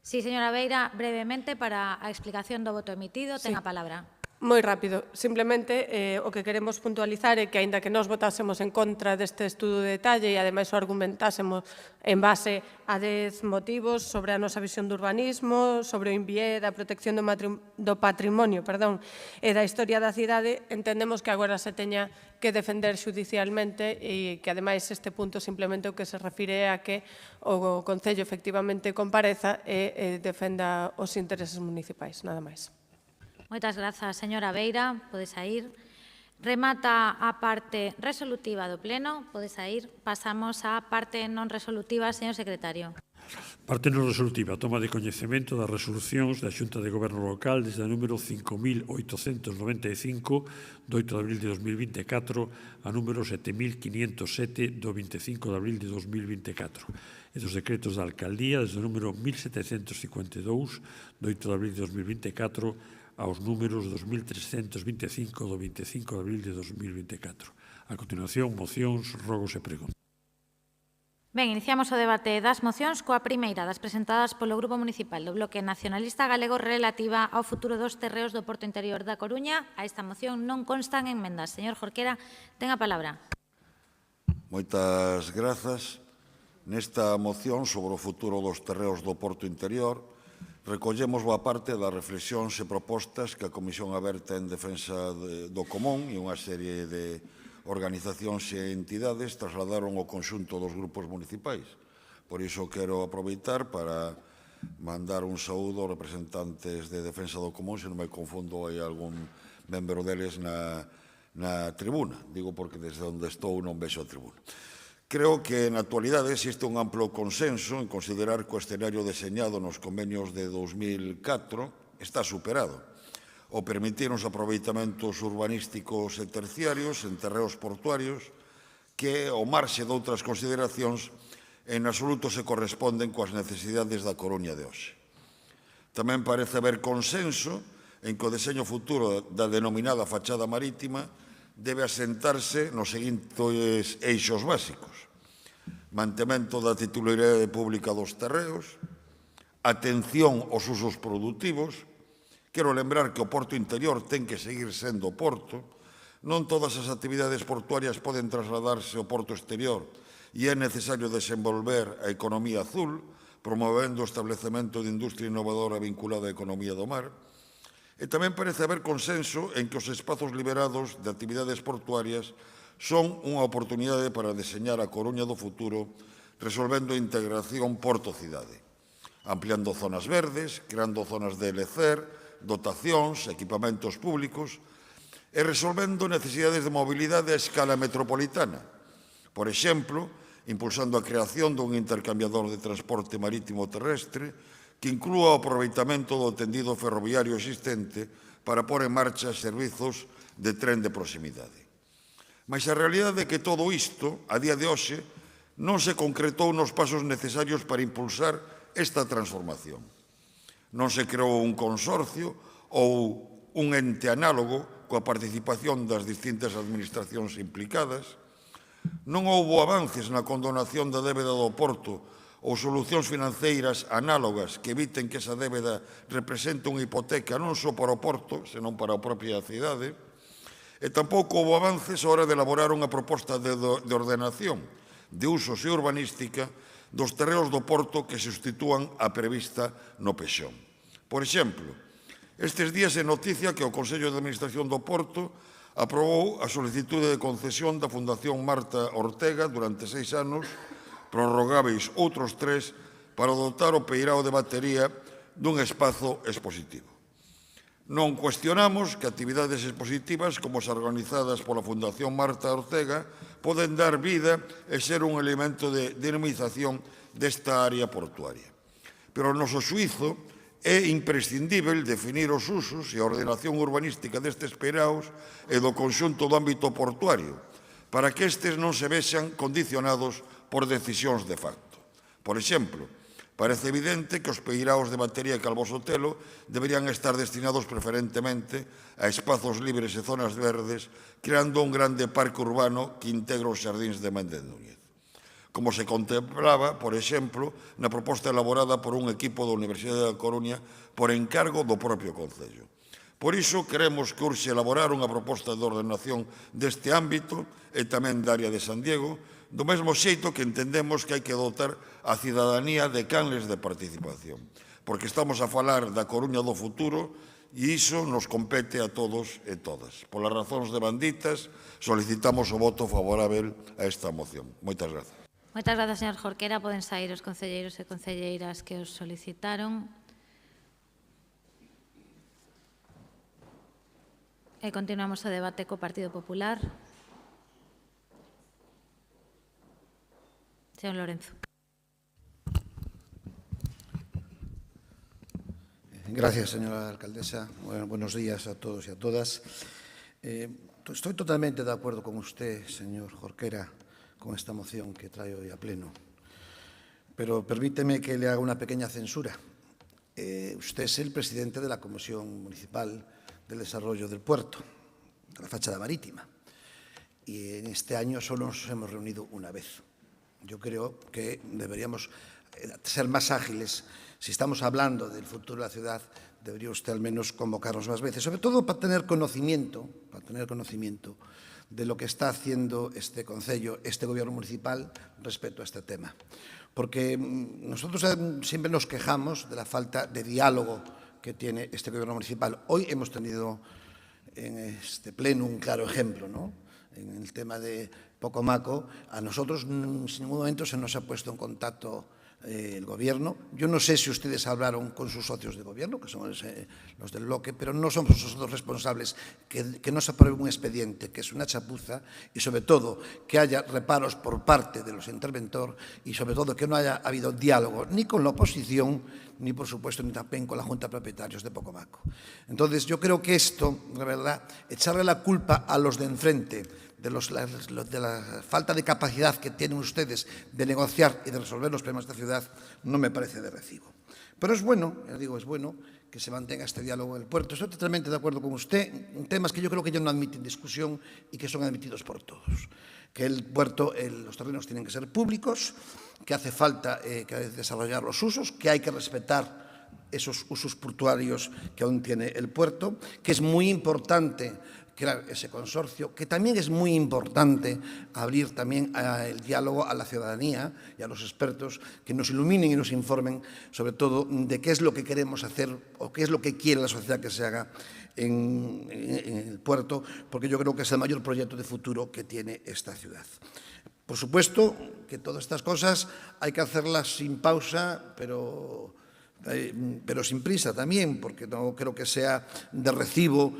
Sí, señora Beira, brevemente, para a explicación do voto emitido, ten a palabra. Moi rápido. Simplemente o que queremos puntualizar é que, aínda que nós votásemos en contra deste estudo de detalle e, ademais, o argumentásemos en base a 10 motivos sobre a nosa visión do urbanismo, sobre o INVIE, da protección do patrimonio e da historia da cidade, entendemos que agora se teña que defender xudicialmente e que, ademais, este punto simplemente o que se refire a que o Concello efectivamente compareza e defenda os intereses municipais. Nada máis. Moitas grazas, señora Beira. Pode sair. Remata a parte resolutiva do Pleno. Pode sair. Pasamos á parte non resolutiva, señor secretario. Parte non resolutiva. Toma de coñecemento das resolucións da Xunta de Goberno Local desde o número 5.895 do 8 de abril de 2024 a número 7.507 do 25 de abril de 2024 e dos decretos da Alcaldía desde o número 1.752 do 8 de abril de 2024 aos números 2325 do 25 de abril de 2024. A continuación, mocións, rogos e preguntas. Ben, iniciamos o debate das mocións coa primeira das presentadas polo Grupo Municipal do Bloque Nacionalista Galego relativa ao futuro dos terreos do Porto Interior da Coruña. A esta moción non constan enmendas. Señor Jorquera, ten a palabra. Moitas grazas. Nesta moción sobre o futuro dos terreos do Porto Interior, recollemos boa parte das reflexións e propostas que a Comisión Aberta en Defensa do Común e unha serie de organizacións e entidades trasladaron ao conxunto dos grupos municipais. Por iso quero aproveitar para mandar un saúdo aos representantes de Defensa do Común, se non me confundo, hai algún membro deles na tribuna. Digo porque desde onde estou non vexo a tribuna. Creo que na actualidade existe un amplo consenso en considerar que o escenario deseñado nos convenios de 2004 está superado, ao permitir uns aproveitamentos urbanísticos e terciarios en terreos portuarios que, ao marxe de outras consideracións, en absoluto se corresponden coas necesidades da Coruña de hoxe. Tamén parece haber consenso en que o deseño futuro da denominada fachada marítima debe asentarse nos seguintes eixos básicos: mantemento da titularidade pública dos terreos, atención aos usos produtivos. Quero lembrar que o Porto Interior ten que seguir sendo porto, non todas as actividades portuarias poden trasladarse ao Porto Exterior e é necesario desenvolver a economía azul, promovendo o establecemento de industria innovadora vinculada á economía do mar. E tamén parece haber consenso en que os espazos liberados de actividades portuarias son unha oportunidade para deseñar a Coruña do futuro, resolvendo a integración porto-cidade, ampliando zonas verdes, creando zonas de lecer, dotacións, equipamentos públicos e resolvendo necesidades de mobilidade a escala metropolitana. Por exemplo, impulsando a creación dun intercambiador de transporte marítimo terrestre que inclúa o aproveitamento do tendido ferroviario existente para pôr en marcha servizos de tren de proximidade. Mas a realidade é que todo isto, a día de hoxe, non se concretou nos pasos necesarios para impulsar esta transformación. Non se creou un consorcio ou un ente análogo coa participación das distintas administracións implicadas. Non houbo avances na condonación da débeda do Porto ou solucións financeiras análogas que eviten que esa débeda represente unha hipoteca non só para o Porto, senón para a propia cidade. E tampouco houbo avances a hora de elaborar unha proposta de ordenación, de usos e urbanística dos terreos do Porto que substitúan a prevista no Pexón. Por exemplo, estes días é noticia que o Consello de Administración do Porto aprobou a solicitude de concesión da Fundación Marta Ortega durante 6 anos, prorrogáveis outros 3, para dotar o Peirao de batería dun espazo expositivo. Non cuestionamos que actividades expositivas como as organizadas pola Fundación Marta Ortega poden dar vida e ser un elemento de dinamización desta área portuaria. Pero o noso xuízo é imprescindível definir os usos e a ordenación urbanística destes peiraos e do conxunto do ámbito portuario, para que estes non se vexan condicionados por decisións de facto. Por exemplo, parece evidente que os peiraos de batería Calvo Sotelo deberían estar destinados preferentemente a espazos libres e zonas verdes, creando un grande parque urbano que integra os xardíns de Méndez Núñez, como se contemplaba, por exemplo, na proposta elaborada por un equipo da Universidade da Coruña por encargo do propio Concello. Por iso, queremos que urxe elaborar unha proposta de ordenación deste ámbito e tamén da área de San Diego, do mesmo xeito que entendemos que hai que dotar a cidadanía de canles de participación, porque estamos a falar da Coruña do futuro e iso nos compete a todos e todas. Polas razóns devanditas, solicitamos o voto favorável a esta moción. Moitas grazas. Moitas grazas, señor Jorquera. Poden sair os concelleiros e concelleiras que os solicitaron. E continuamos o debate co Partido Popular. Señor Lorenzo. Gracias, señora alcaldesa. Bueno, buenos días a todos y a todas. Estoy totalmente de acuerdo con usted, señor Jorquera, con esta moción que trae hoy a pleno. Pero permíteme que le haga una pequeña censura. Usted es el presidente de la Comisión Municipal del Desarrollo del Puerto, de la fachada marítima. Y en este año solo nos hemos reunido una vez. Yo creo que deberíamos ser más ágiles. Si estamos hablando del futuro de la ciudad, debería usted al menos convocarnos más veces, sobre todo para tener conocimiento de lo que está haciendo este Concello, este Gobierno municipal respecto a este tema. Porque nosotros siempre nos quejamos de la falta de diálogo que tiene este Gobierno municipal. Hoy hemos tenido en este pleno un claro ejemplo, ¿no? En el tema de Pocomaco, a nosotros en ningún momento se nos ha puesto en contacto el Gobierno. Yo no sé si ustedes hablaron con sus socios de Gobierno, que son los del bloque, pero no somos nosotros responsables que no se apruebe un expediente, que es una chapuza, y sobre todo que haya reparos por parte de los interventores y sobre todo que no haya habido diálogo ni con la oposición, ni por supuesto ni también con la Junta de Propietarios de Pocomaco. Entonces yo creo que esto, la verdad, echarle la culpa a los de enfrente de la falta de capacidad que tienen ustedes de negociar y de resolver los problemas de la ciudad, no me parece de recibo. Pero es bueno, ya digo, es bueno que se mantenga este diálogo en el puerto. Estoy totalmente de acuerdo con usted en temas que yo creo que ya no admiten discusión y que son admitidos por todos. Que el puerto, los terrenos tienen que ser públicos, que hace falta desarrollar los usos, que hay que respetar esos usos portuarios que aún tiene el puerto, que es muy importante crear ese consorcio, que también es muy importante abrir también el diálogo a la ciudadanía y a los expertos que nos iluminen y nos informen sobre todo de qué es lo que queremos hacer o qué es lo que quiere la sociedad que se haga en el puerto, porque yo creo que es el mayor proyecto de futuro que tiene esta ciudad. Por supuesto que todas estas cosas hay que hacerlas sin pausa, pero sin prisa también, porque no creo que sea de recibo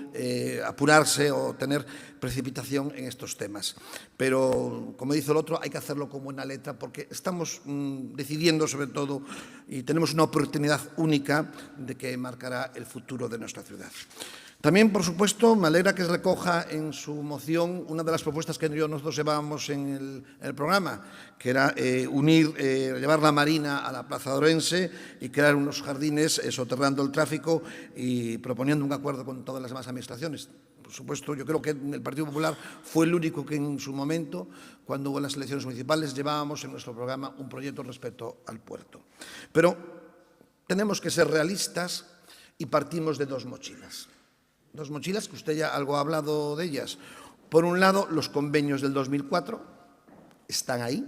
apurarse o tener precipitación en estos temas. Pero, como dice el otro, hay que hacerlo con buena letra, porque estamos decidiendo sobre todo y tenemos una oportunidad única de que marcará el futuro de nuestra ciudad. También, por supuesto, me alegra que recoja en su moción una de las propuestas que nosotros llevábamos en el programa, que era llevar la Marina a la Plaza de Orense y crear unos jardines soterrando el tráfico y proponiendo un acuerdo con todas las demás administraciones. Por supuesto, yo creo que el Partido Popular fue el único que en su momento, cuando hubo las elecciones municipales, llevábamos en nuestro programa un proyecto respecto al puerto. Pero tenemos que ser realistas y partimos de dos mochilas. Dos mochilas, que usted ya algo ha hablado de ellas. Por un lado, los convenios del 2004 están ahí,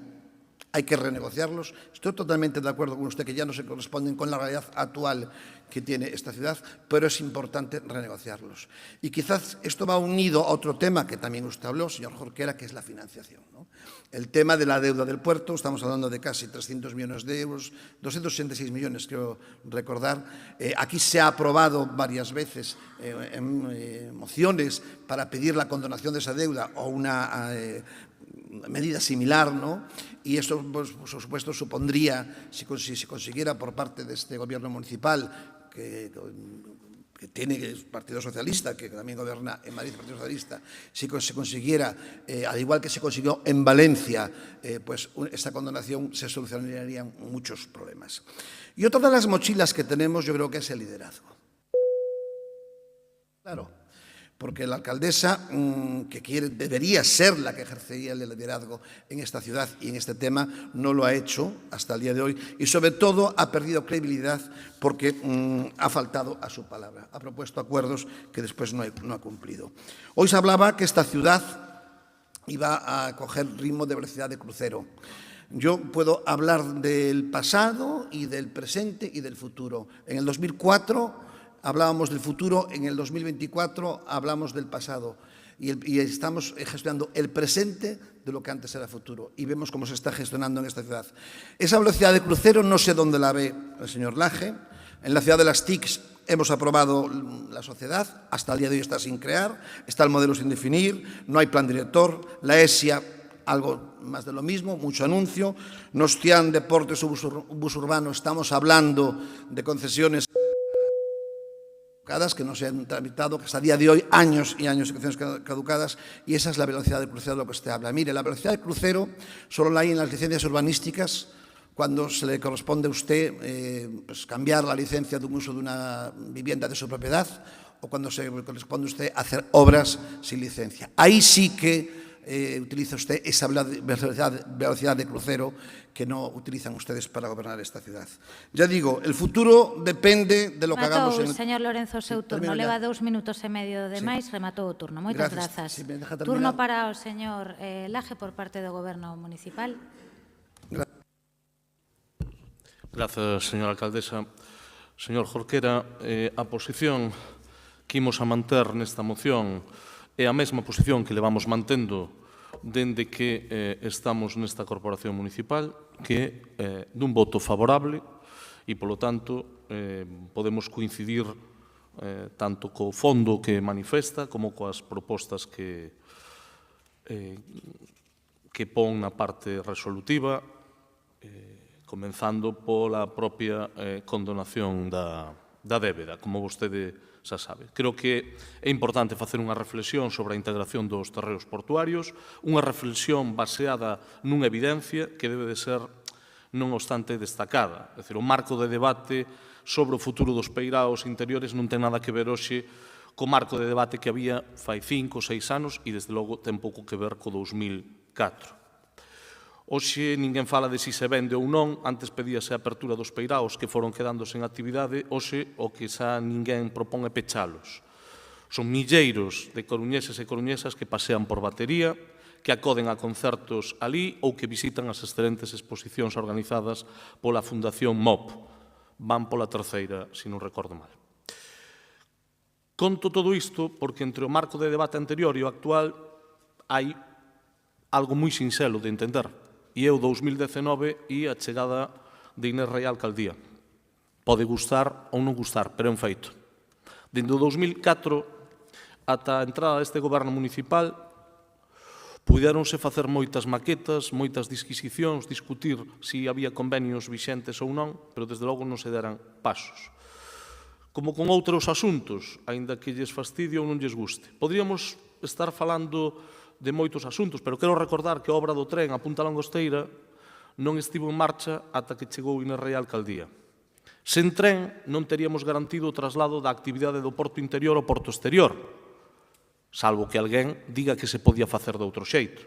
hay que renegociarlos. Estoy totalmente de acuerdo con usted que ya no se corresponden con la realidad actual que tiene esta ciudad, pero es importante renegociarlos. Y quizás esto va unido a otro tema que también usted habló, señor Jorquera, que es la financiación, ¿no? El tema de la deuda del puerto, estamos hablando de casi 300 millones de euros, 266 millones, creo recordar. Aquí se ha aprobado varias veces mociones para pedir la condonación de esa deuda o una medida similar, ¿no? Y esto, pues, por supuesto, supondría, si se consiguiera por parte de este Gobierno municipal, que tiene el Partido Socialista, que también gobierna en Madrid el Partido Socialista, si se consiguiera, al igual que se consiguió en Valencia, pues esta condonación, se solucionarían muchos problemas. Y otra de las mochilas que tenemos, yo creo que es el liderazgo. Claro, porque la alcaldesa, debería ser la que ejercería el liderazgo en esta ciudad y en este tema, no lo ha hecho hasta el día de hoy y sobre todo ha perdido credibilidad porque ha faltado a su palabra, ha propuesto acuerdos que después no ha cumplido. Hoy se hablaba que esta ciudad iba a coger ritmo de velocidad de crucero. Yo puedo hablar del pasado y del presente y del futuro. En el 2004 hablábamos del futuro, en el 2024 hablamos del pasado y estamos gestionando el presente de lo que antes era futuro y vemos cómo se está gestionando en esta ciudad. Esa velocidad de crucero no sé dónde la ve el señor Laje. En la ciudad de las TICs hemos aprobado la sociedad, hasta el día de hoy está sin crear, está el modelo sin definir, no hay plan director, la ESIA algo más de lo mismo, mucho anuncio, Nostian Deportes o Bus Urbano, estamos hablando de concesiones que no se han tramitado, que hasta el día de hoy, años y años de concesiones caducadas, y esa es la velocidad de crucero de lo que usted habla. Mire, la velocidad de crucero solo la hay en las licencias urbanísticas, cuando se le corresponde a usted pues cambiar la licencia de un uso de una vivienda de su propiedad o cuando se le corresponde a usted hacer obras sin licencia. Ahí sí que utiliza usted esa velocidad de crucero que no utilizan ustedes para gobernar esta ciudad. Ya digo, el futuro depende de lo que hagamos en... Señor Lorenzo, o seu turno. Leva 2 minutos e medio de máis, rematou o turno. Moitas grazas. Turno para o señor Laje por parte do Goberno Municipal. Grazas, señora alcaldesa. Señor Jorquera, a posición que imos a manter nesta moción é a mesma posición que levamos mantendo dende que estamos nesta corporación municipal, que é dun voto favorable e, polo tanto, podemos coincidir tanto co fondo que manifesta como coas propostas que pon na parte resolutiva, comenzando pola propia condonación da débeda, como vostede xa sabe. Creo que é importante facer unha reflexión sobre a integración dos terreos portuarios, unha reflexión baseada nunha evidencia que debe de ser, non obstante, destacada. É dicir, o marco de debate sobre o futuro dos peiraos interiores non ten nada que ver hoxe co marco de debate que había fai 5 ou 6 anos e, desde logo, ten pouco que ver co 2004. Hoxe ninguén fala de si se vende ou non, antes pedíase a apertura dos peiraos que foron quedando sen actividade, hoxe o que xa ninguén propón é pechalos. Son milleiros de coruñeses e coruñesas que pasean por Batería, que acoden a concertos alí ou que visitan as excelentes exposicións organizadas pola Fundación MOP. Van pola terceira, se non recordo mal. Conto todo isto porque entre o marco de debate anterior e o actual hai algo moi sinxelo de entender. E é o 2019 e a chegada de Inés Rei á alcaldía. Pode gustar ou non gustar, pero é un feito. Dende o 2004 ata a entrada deste goberno municipal puidéronse facer moitas maquetas, moitas disquisicións, discutir se había convenios vixentes ou non, pero desde logo non se deran pasos. Como con outros asuntos, aínda que lles fastidie ou non lles guste. Podríamos estar falando de moitos asuntos, pero quero recordar que a obra do tren a Punta Langosteira non estivo en marcha ata que chegou Inés Rei á alcaldía. Sen tren non teríamos garantido o traslado da actividade do porto interior ao porto exterior, salvo que alguén diga que se podía facer de outro xeito.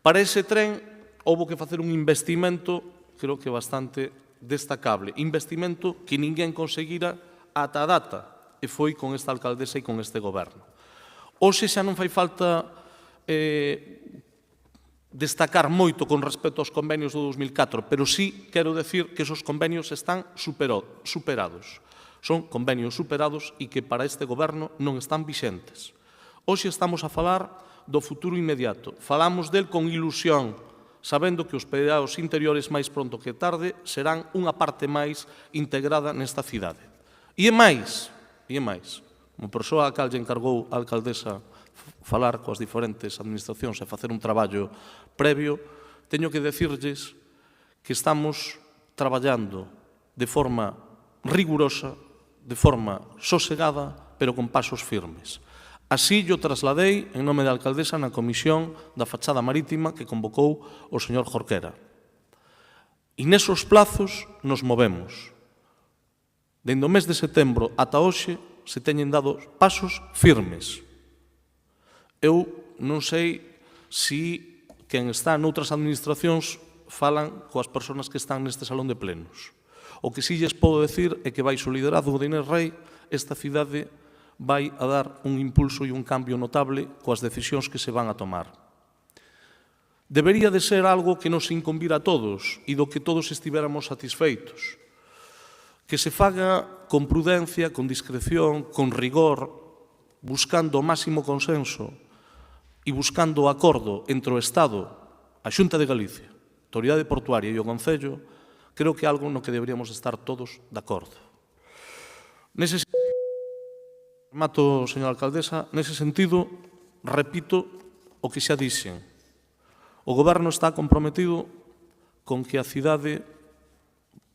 Para ese tren houbo que facer un investimento, creo que bastante destacable, investimento que ninguén conseguira ata a data, e foi con esta alcaldesa e con este goberno. Hoxe xa non fai falta destacar moito con respecto aos convenios do 2004, pero sí quero decir que esos convenios están superados. Son convenios superados e que para este goberno non están vixentes. Hoxe estamos a falar do futuro inmediato. Falamos del con ilusión, sabendo que os peiraos interiores máis pronto que tarde serán unha parte máis integrada nesta cidade. E é máis, como persoa a cal lle encargou a alcaldesa falar coas diferentes administracións e facer un traballo previo, teño que decirlles que estamos traballando de forma rigurosa, de forma sosegada, pero con pasos firmes. Así yo trasladei en nome da alcaldesa na comisión da fachada marítima que convocou o señor Jorquera. E nesos plazos nos movemos. Dende o mes de setembro ata hoxe se teñen dado pasos firmes. Eu non sei se quen está noutras administracións falan coas persoas que están neste salón de plenos. O que si lles podo decir é que baixo o liderazgo de Inés Rei esta cidade vai a dar un impulso e un cambio notable coas decisións que se van a tomar. Debería de ser algo que nos incumbira a todos e do que todos estiveramos satisfeitos. Que se faga con prudencia, con discreción, con rigor, buscando o máximo consenso e buscando o acordo entre o Estado, a Xunta de Galicia, a Autoridade Portuaria e o Concello, creo que é algo no que deberíamos estar todos de acordo. Nese señora alcaldesa, nese sentido, repito o que xa dixen. O Goberno está comprometido con que a cidade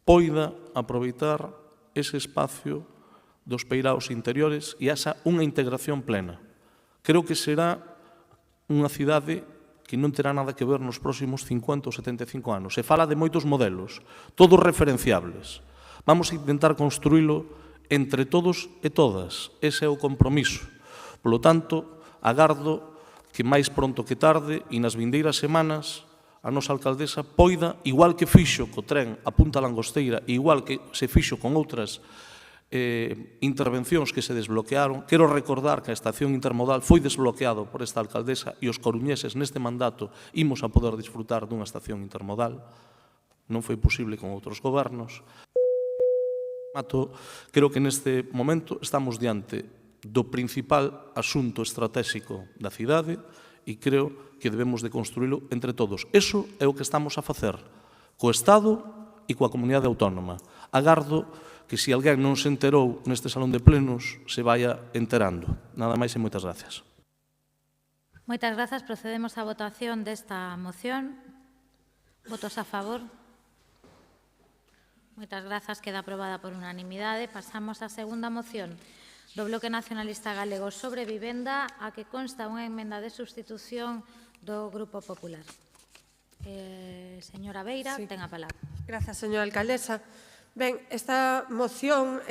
poida aproveitar ese espacio dos peiraos interiores e haxa unha integración plena. Creo que será unha cidade que non terá nada que ver nos próximos 50 ou 75 anos. Se fala de moitos modelos, todos referenciables. Vamos a intentar construílo entre todos e todas. Ese é o compromiso. Por lo tanto, agardo que máis pronto que tarde e nas vindeiras semanas a nosa alcaldesa poida, igual que fixo co tren a Punta Langosteira, igual que se fixo con outras intervencións que se desbloquearon. Quero recordar que a estación intermodal foi desbloqueado por esta alcaldesa e os coruñeses neste mandato imos a poder disfrutar dunha estación intermodal. Non foi posible con outros gobernos. Creo que neste momento estamos diante do principal asunto estratégico da cidade e creo que debemos de construílo entre todos. Eso é o que estamos a facer co Estado e coa comunidade autónoma. Agardo que se alguén non se enterou neste salón de plenos se vaya enterando. Nada máis e moitas gracias. Moitas grazas. Procedemos á votación desta moción. Votos a favor. Moitas grazas. Queda aprobada por unanimidade. Pasamos á segunda moción do Bloque Nacionalista Galego sobre vivenda, a que consta unha emenda de substitución do Grupo Popular. Señora Beira, ten a palabra. Grazas, señora alcaldesa. Ben, esta moción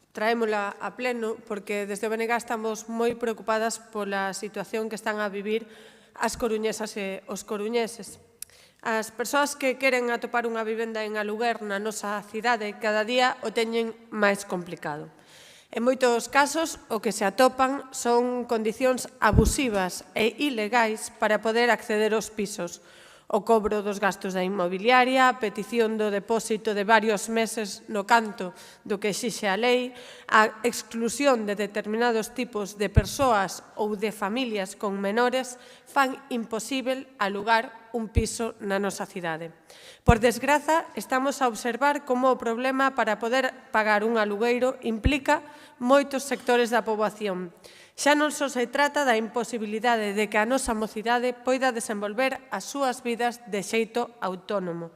traémola a pleno porque desde o BNG estamos moi preocupadas pola situación que están a vivir as coruñesas e os coruñeses. As persoas que queren atopar unha vivenda en aluguer na nosa cidade cada día o teñen máis complicado. En moitos casos, o que se atopan son condicións abusivas e ilegais para poder acceder aos pisos. O cobro dos gastos da inmobiliaria, a petición do depósito de varios meses no canto do que exixe a lei, a exclusión de determinados tipos de persoas ou de familias con menores fan imposível alugar un piso na nosa cidade. Por desgraza, estamos a observar como o problema para poder pagar un alugueiro implica moitos sectores da poboación. Xa non só se trata da imposibilidade de que a nosa mocidade poida desenvolver as súas vidas de xeito autónomo,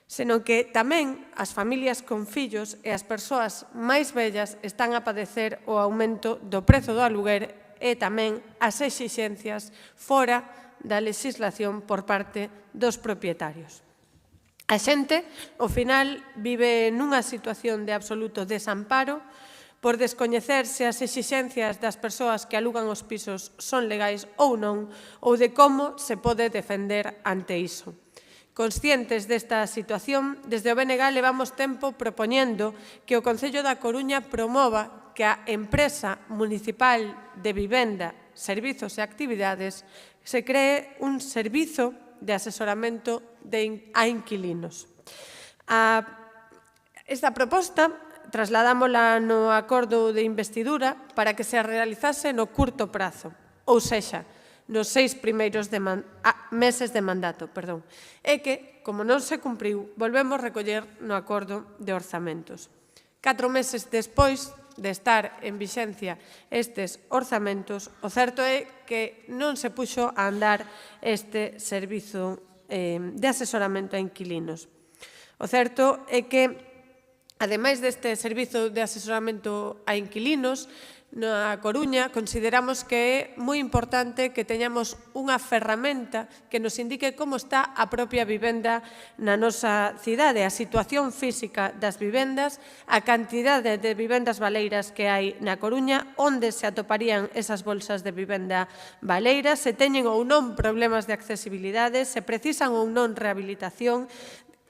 senón que tamén as familias con fillos e as persoas máis vellas están a padecer o aumento do prezo do aluguer e tamén as exixencias fora da legislación por parte dos propietarios. A xente, ao final, vive nunha situación de absoluto desamparo por descoñecer se as exixencias das persoas que alugan os pisos son legais ou non, ou de como se pode defender ante iso. Conscientes desta situación, desde o BNG levamos tempo propoñendo que o Concello da Coruña promova que a Empresa Municipal de Vivenda, Servizos e Actividades se cree un servizo de asesoramento a inquilinos. Esta proposta trasladámola no acordo de investidura para que se realizase no curto prazo, ou sexa, nos 6 primeiros meses de mandato, e que, como non se cumpriu, volvemos recoller no acordo de orzamentos. 4 meses despois de estar en vixencia estes orzamentos, o certo é que non se puxo a andar este servizo de asesoramento a inquilinos. O certo é que, ademais deste servizo de asesoramento a inquilinos, na Coruña consideramos que é moi importante que teñamos unha ferramenta que nos indique como está a propia vivenda na nosa cidade, a situación física das vivendas, a cantidade de vivendas baleiras que hai na Coruña, onde se atoparían esas bolsas de vivenda baleiras, se teñen ou non problemas de accesibilidade, se precisan ou non rehabilitación.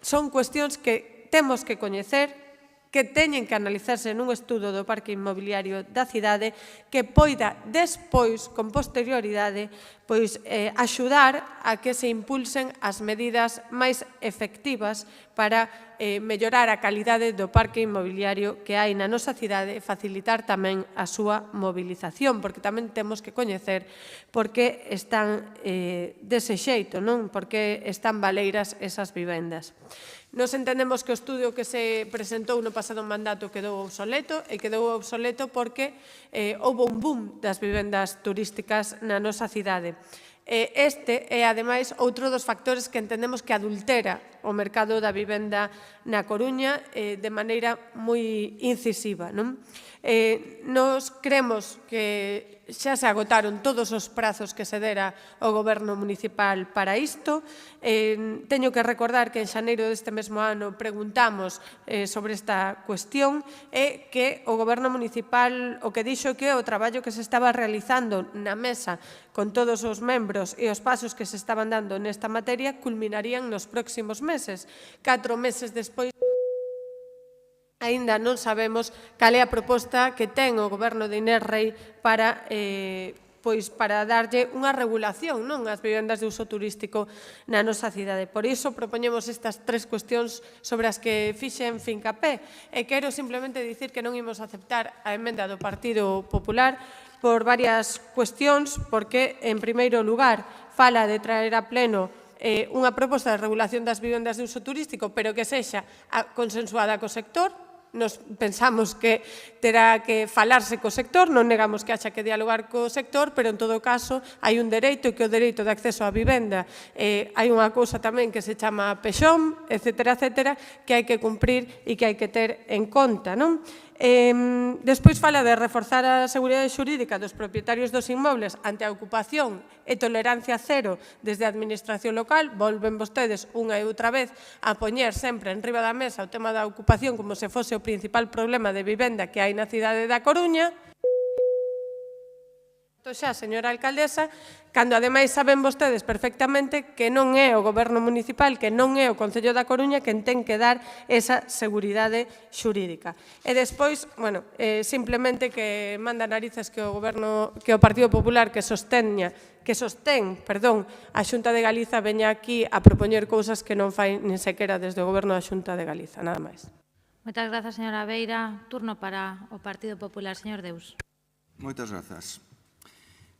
Son cuestións que temos que coñecer, que teñen que analizarse nun estudo do parque inmobiliario da cidade que poida despois, con posterioridade, axudar a que se impulsen as medidas máis efectivas para mellorar a calidade do parque inmobiliario que hai na nosa cidade e facilitar tamén a súa movilización, porque tamén temos que coñecer por que están dese xeito, non? Por que están baleiras esas vivendas. Nos entendemos que o estudio que se presentou no pasado mandato quedou obsoleto e quedou obsoleto porque houve un boom das vivendas turísticas na nosa cidade. Este é, ademais, outro dos factores que entendemos que adultera o mercado da vivenda na Coruña de maneira moi incisiva. Nos creemos que xa se agotaron todos os prazos que se dera ao Goberno municipal para isto. Teño que recordar que en xaneiro deste mesmo ano preguntamos sobre esta cuestión e que o Goberno municipal o que dixo que o traballo que se estaba realizando na mesa con todos os membros e os pasos que se estaban dando nesta materia culminarían nos próximos meses. 4 meses despois, aínda non sabemos cal é a proposta que ten o Goberno de Inés Rei para darlle unha regulación ás vivendas de uso turístico na nosa cidade. Por iso propoñemos estas 3 cuestións sobre as que fixen fincapé. E quero simplemente dicir que non imos aceptar a emenda do Partido Popular por varias cuestións, porque, en primeiro lugar, fala de traer a pleno unha proposta de regulación das vivendas de uso turístico, pero que sexa consensuada co sector. Nos pensamos que terá que falarse co sector, non negamos que haxa que dialogar co sector, pero en todo caso hai un dereito, que é o dereito de acceso á vivenda. Hai unha cousa tamén que se chama pexón, etcétera, etcétera, que hai que cumprir e que hai que ter en conta, non? Despois fala de reforzar a seguridade xurídica dos propietarios dos inmobles ante a ocupación e tolerancia cero desde a administración local. Volven vostedes unha e outra vez a poñer sempre en riba da mesa o tema da ocupación como se fose o principal problema de vivenda que hai na cidade da Coruña. Xa, señora alcaldesa, cando ademais saben vostedes perfectamente que non é o Goberno municipal, que non é o Concello da Coruña quen ten que dar esa seguridade xurídica. E despois, simplemente que manda narices que o Partido Popular que sostén a Xunta de Galiza veña aquí a propoñer cousas que non fai nin sequera desde o Goberno da Xunta de Galiza, nada máis. Moitas grazas, señora Beira. Turno para o Partido Popular. Señor Deus. Moitas grazas.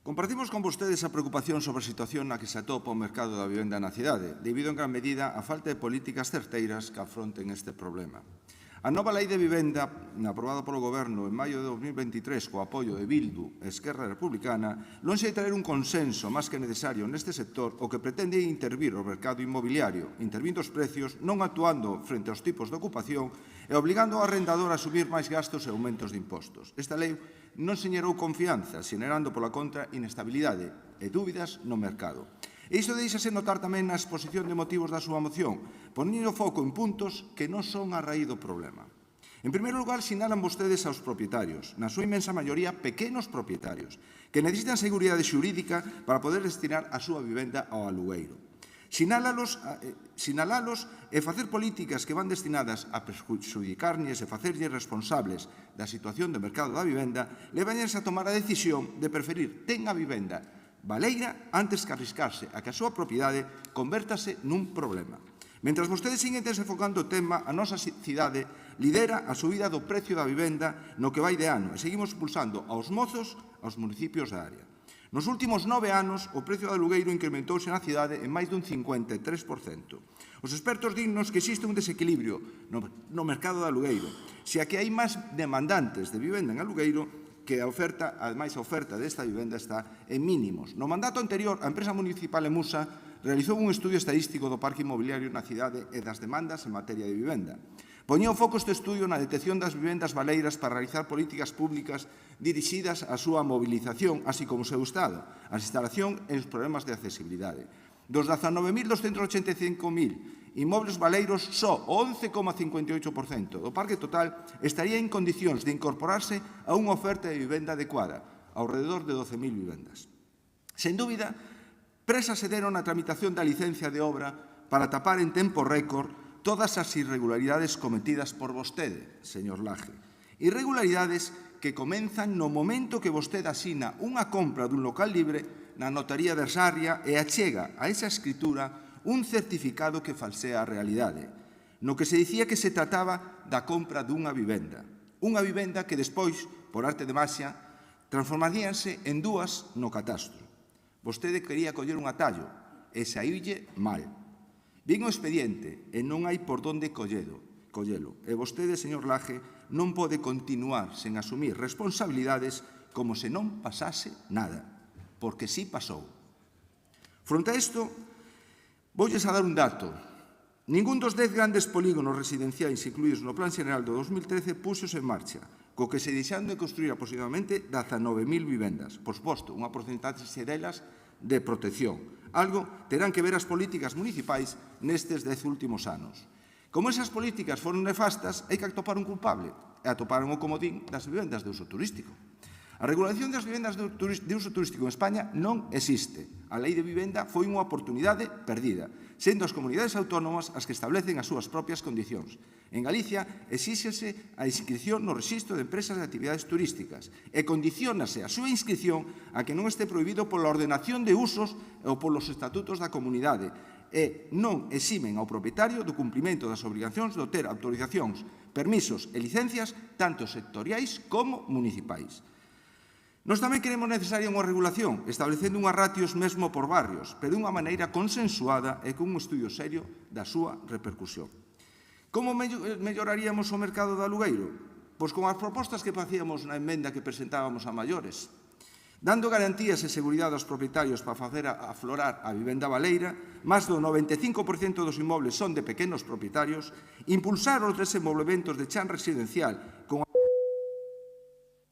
Compartimos con vostedes a preocupación sobre a situación na que se atopa o mercado da vivenda na cidade, debido en gran medida á falta de políticas certeiras que afronten este problema. A nova Lei de Vivenda, aprobada polo Goberno en maio de 2023 co apoio de Bildu e Esquerra Republicana, lonxe de traer un consenso máis que necesario neste sector, o que pretende intervir o mercado inmobiliario, intervindo os precios, non actuando frente aos tipos de ocupación e obligando ao arrendador a asumir máis gastos e aumentos de impostos. Esta lei non xenerou confianza, xenerando pola contra inestabilidade e dúbidas no mercado. E iso deixase notar tamén na exposición de motivos da súa moción, ponindo foco en puntos que non son a raíz do problema. En primeiro lugar, sinalan vostedes aos propietarios, na súa inmensa maioría pequenos propietarios, que necesitan seguridade xurídica para poder destinar a súa vivenda ao alugueiro. Sinalalos e facer políticas que van destinadas a perxudicarlles e facerlles responsables da situación do mercado da vivenda levanlles a tomar a decisión de preferir ten a vivenda baleira antes que arriscarse a que a súa propiedade convértase nun problema. Mentras vostedes siguen desfocando o tema, a nosa cidade lidera a subida do precio da vivenda no que vai de ano e seguimos pulsando aos mozos aos municipios da área. Nos últimos 9 anos, o precio do alugueiro incrementouse na cidade en máis dun 53%. Os expertos dinnos que existe un desequilibrio no mercado do alugueiro, xa que hai máis demandantes de vivenda en alugueiro que a oferta, ademais a oferta desta vivenda está en mínimos. No mandato anterior, a empresa municipal Emusa realizou un estudio estadístico do parque inmobiliario na cidade e das demandas en materia de vivenda. Poñía o foco este estudio na detección das vivendas baleiras para realizar políticas públicas dirixidas á súa mobilización, así como o seu estado, a instalación e os problemas de accesibilidade. Dos 19.285.000 inmobles baleiros, só o 11,58% do parque total estaría en condicións de incorporarse a unha oferta de vivenda adecuada, ao redor de 12.000 vivendas. Sen dúbida, presas se deron na tramitación da licencia de obra para tapar en tempo récord todas as irregularidades cometidas por vostede, señor Laje. Irregularidades que comenzan no momento que vostede asina unha compra dun local libre na notaría de Sarria e achega a esa escritura un certificado que falsea a realidade, no que se dicía que se trataba da compra dunha vivenda que despois, por arte de maxia, transformaríanse en dúas no catastro. Vostede quería coller un atallo e saíulle mal. Vin o expediente e non hai por onde collelo. E vostede, señor Laje, non pode continuar sen asumir responsabilidades como se non pasase nada, porque sí pasou. Fronte a isto, voulles a dar un dato. Ningún dos 10 grandes polígonos residenciais incluídos no Plan Xeneral do 2013 púxose en marcha. co que se deixan de construir aproximadamente 19.000 vivendas. Por suposto, unha porcentaxe delas de protección. Algo terán que ver as políticas municipais nestes 10 últimos anos. Como esas políticas foron nefastas, hai que atopar un culpable, e atoparon o comodín das vivendas de uso turístico. A regulación das vivendas de uso turístico en España non existe. A lei de vivenda foi unha oportunidade perdida, sendo as comunidades autónomas as que establecen as súas propias condicións. En Galicia exíxese a inscrición no rexistro de empresas de actividades turísticas e condiciónase a súa inscrición a que non este prohibido pola ordenación de usos ou polos estatutos da comunidade e non eximen ao propietario do cumprimento das obrigacións de obter autorizacións, permisos e licencias tanto sectoriais como municipais. Nós tamén queremos necesaria unha regulación, establecendo unhas ratios mesmo por barrios, pero dunha maneira consensuada e con un estudio serio da súa repercusión. Como melloraríamos o mercado do alugueiro? Pois con as propostas que facíamos na emenda que presentábamos a maiores, dando garantías e seguridade aos propietarios para facer aflorar a vivenda baleira, máis do 95% dos inmobles son de pequenos propietarios, impulsar os desenvolvementos de chan residencial con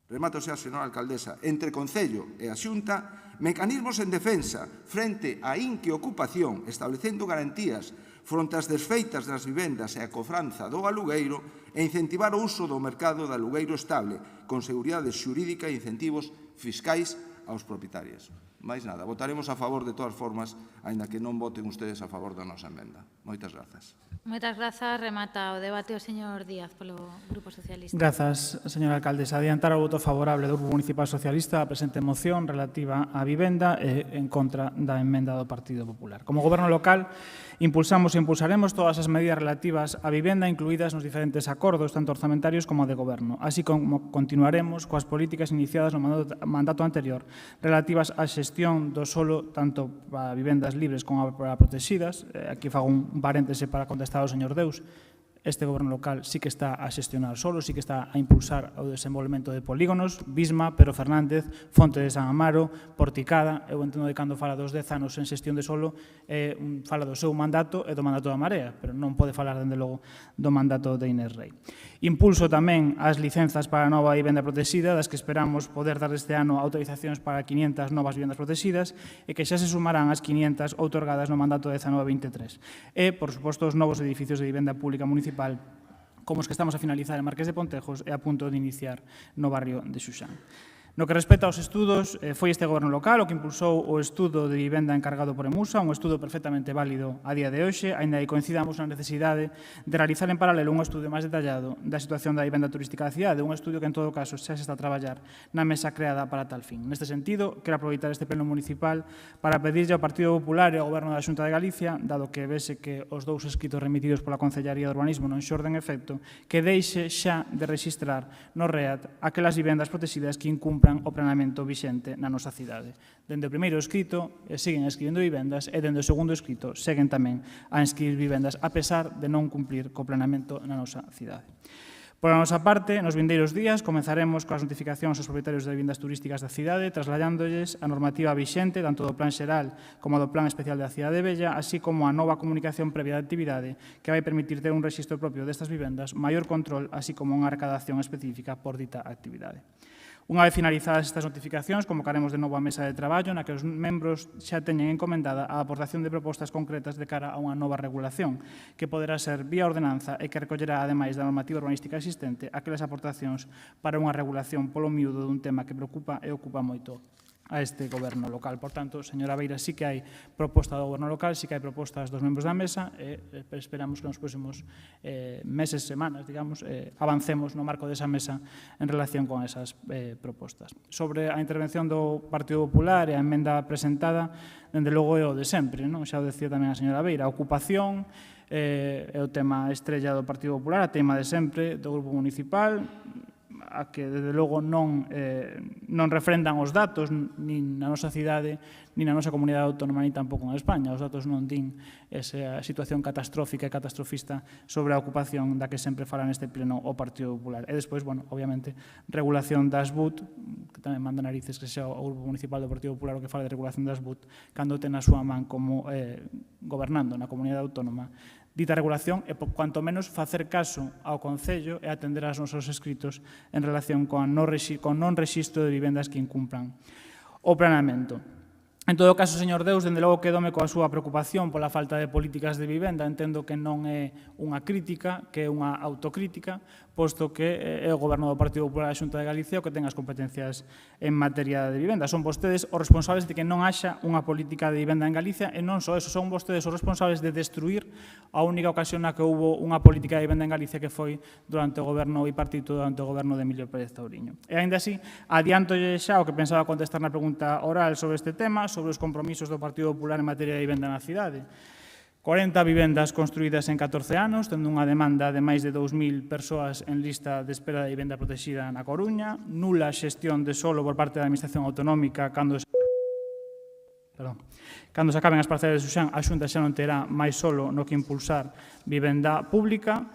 remato xa, señora alcaldesa, entre Concello e a Xunta, mecanismos en defensa frente á inqueocupación, establecendo garantías fronte ás desfeitas das vivendas e a cofranza do alugueiro e incentivar o uso do mercado de alugueiro estable, con seguridade xurídica e incentivos fiscais aos propietarios. Mais nada, votaremos a favor de todas formas, aínda que non voten ustedes a favor da nosa emenda. Moitas grazas. Moitas grazas. Remata o debate o señor Díaz polo Grupo Socialista. Grazas, señora alcaldesa. Adiantar o voto favorable do Grupo Municipal Socialista á presente moción relativa á vivenda e en contra da emenda do Partido Popular. Como Goberno local, impulsamos e impulsaremos todas as medidas relativas á vivenda incluídas nos diferentes acordos, tanto orzamentarios como de Goberno, así como continuaremos coas políticas iniciadas no mandato anterior relativas á xestión do solo tanto para vivendas libres como para protegidas. Aquí fago un paréntese para contestar ao señor Deus. Este Goberno local sí que está a xestionar solo, sí que está a impulsar o desenvolvemento de polígonos, Bisma, Pero Fernández, Fonte de San Amaro, Porticada. Eu entendo de cando fala dos 10 anos en xestión de solo, fala do seu mandato e do mandato da Marea, pero non pode falar, dende logo, do mandato de Inés Rei. Impulso tamén as licenzas para a nova vivenda protegida, das que esperamos poder dar este ano autorizacións para 500 novas vivendas protegidas e que xa se sumarán as 500 outorgadas no mandato 19-23. E, por suposto, os novos edificios de vivenda pública municipal como os que estamos a finalizar en Marqués de Pontejos e a punto de iniciar no barrio de Xuxán. No que respecta aos estudos, foi este Goberno local o que impulsou o estudo de vivenda encargado por Emusa, un estudo perfectamente válido a día de hoxe, aínda que coincidamos na necesidade de realizar en paralelo un estudo máis detallado da situación da vivenda turística da cidade, un estudio que en todo caso xa se está a traballar na mesa creada para tal fin. Neste sentido, quero aproveitar este pleno municipal para pedirlle ao Partido Popular e ao Goberno da Xunta de Galicia, dado que vese que os dous escritos remitidos pola Concellaría de Urbanismo non xorden efecto, que deixe xa de rexistrar no REAT aquelas vivendas protegidas que incumplan o planeamento vixente na nosa cidade. Dende o primeiro escrito seguen escribindo vivendas e dende o segundo escrito seguen tamén a inscribir vivendas a pesar de non cumplir co planeamento na nosa cidade. Por a nosa parte, nos vindeiros días, comenzaremos coas notificacións aos propietarios de vivendas turísticas da cidade, trasladándoles a normativa vixente, tanto do Plan Xeral como do Plan Especial da Cidade Bella, así como a nova comunicación previa de actividade que vai permitir ter un rexistro propio destas vivendas, maior control, así como unha arrecadación específica por dita actividade. Unha vez finalizadas estas notificacións, convocaremos de novo a mesa de traballo na que os membros xa teñen encomendada a aportación de propostas concretas de cara a unha nova regulación, que poderá ser vía ordenanza e que recollerá, ademais da normativa urbanística existente, aquelas aportacións para unha regulación polo miúdo dun tema que preocupa e ocupa moito a este Goberno local. Por tanto, señora Beira, sí que hai proposta do Goberno local, sí que hai propostas dos membros da mesa e esperamos que nos próximos meses, semanas, digamos, avancemos no marco desa mesa en relación con esas propostas. Sobre a intervención do Partido Popular e a emenda presentada, dende logo é o de sempre, non? Xa o decía tamén a señora Beira, a ocupación é o tema estrella do Partido Popular, a tema de sempre do Grupo Municipal, a que, desde logo, non refrendan os datos nin na nosa cidade, nin na nosa comunidade autónoma, nin tampouco en España. Os datos non din esa situación catastrófica e catastrofista sobre a ocupación da que sempre fala neste pleno o Partido Popular. E despois, bueno, obviamente, regulación das BUT, que tamén manda narices que sea o Grupo Municipal do Partido Popular o que fala de regulación das BUT, cando ten a súa man como gobernando na comunidade autónoma dita regulación e, cuanto menos, facer caso ao Concello e atender aos nosos escritos en relación con non rexistro de vivendas que incumpran o planeamento. En todo caso, señor Deus, dende logo quedome coa súa preocupación pola falta de políticas de vivenda. Entendo que non é unha crítica, que é unha autocrítica, posto que é o Goberno do Partido Popular da Xunta de Galicia o que ten as competencias en materia de vivenda. Son vostedes os responsables de que non haxa unha política de vivenda en Galicia e non só eso, son vostedes os responsables de destruir a única ocasión na que houve unha política de vivenda en Galicia que foi durante o Goberno bipartito, durante o Goberno de Emilio Pérez Tauriño. E ainda así, adiantolle xa o que pensaba contestar na pregunta oral sobre este tema, sobre os compromisos do Partido Popular en materia de vivenda na cidade. 40 vivendas construídas en 14 anos, tendo unha demanda de máis de 2.000 persoas en lista de espera de vivenda protegida na Coruña, nula xestión de solo por parte da Administración Autonómica cando se acaben as parcelas de Xuxán, a Xunta xa non terá máis solo no que impulsar vivenda pública,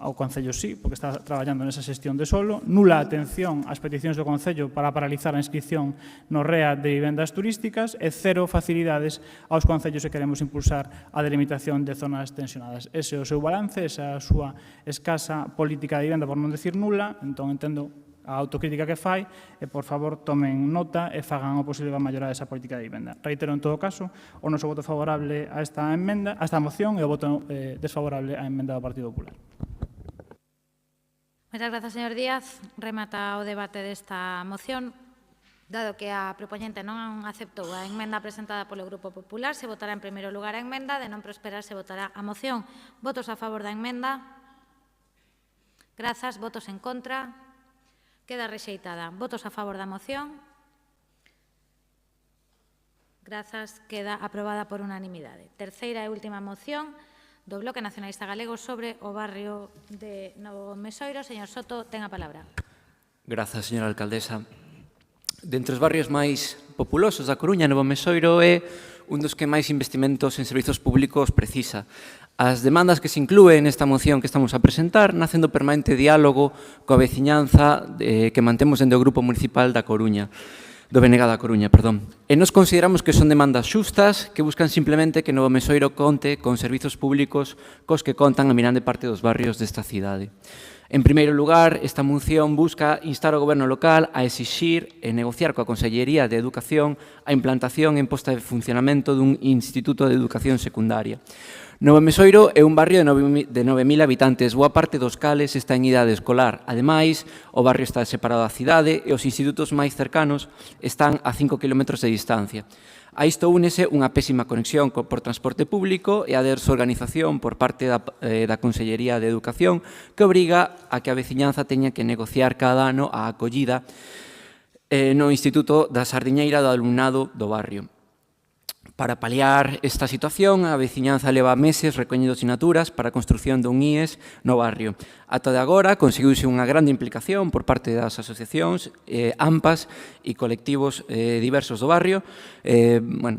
ao Concello sí, porque está traballando nesa xestión de solo, nula atención ás peticións do Concello para paralizar a inscripción no REA de vivendas turísticas e cero facilidades aos concellos que queremos impulsar a delimitación de zonas tensionadas. Ese é o seu balance, esa é a súa escasa política de vivenda, por non decir nula, entón entendo a autocrítica que fai e, por favor, tomen nota e fagan o posible para mellorar esa política de vivenda. Reitero, en todo caso, o noso voto favorable a esta moción e o voto desfavorable á emenda do Partido Popular. Moitas grazas, señor Díaz. Remata o debate desta moción. Dado que a propoñente non aceptou a emenda presentada polo Grupo Popular, se votará en primeiro lugar a emenda, de non prosperar se votará a moción. Votos a favor da emenda? Grazas. Votos en contra? Queda rexeitada. Votos a favor da moción? Grazas. Queda aprobada por unanimidade. Terceira e última moción do Bloque Nacionalista Galego sobre o barrio de Novo Mesoiro. Señor Soto, ten a palabra. Grazas, señora alcaldesa. Dentre os barrios máis populosos da Coruña, Novo Mesoiro é un dos que máis investimentos en servizos públicos precisa. As demandas que se inclúen nesta moción que estamos a presentar nacen do permanente diálogo coa veciñanza que mantemos dende o Grupo Municipal da Coruña, do BNG da Coruña, perdón. E nos consideramos que son demandas xustas que buscan simplemente que Novo Mesoiro conte con servizos públicos cos que contan a mirande parte dos barrios desta cidade. En primeiro lugar, esta moción busca instar ao Goberno local a exixir e negociar coa Consellería de Educación a implantación en posta de funcionamento dun Instituto de Educación Secundaria. Novo Mesoiro é un barrio de 9.000 habitantes, boa parte dos cales está en idade escolar. Ademais, o barrio está separado da cidade e os institutos máis cercanos están a 5 km de distancia. A isto únese unha pésima conexión por transporte público e a desorganización por parte da Consellería de Educación que obriga a que a veciñanza teña que negociar cada ano a acollida no Instituto da Sardiñeira do alumnado do barrio. Para paliar esta situación, a veciñanza leva meses recoñendo sinaturas para a construción dun IES no barrio. Ata de agora, conseguiuse unha grande implicación por parte das asociacións, AMPAs e colectivos diversos do barrio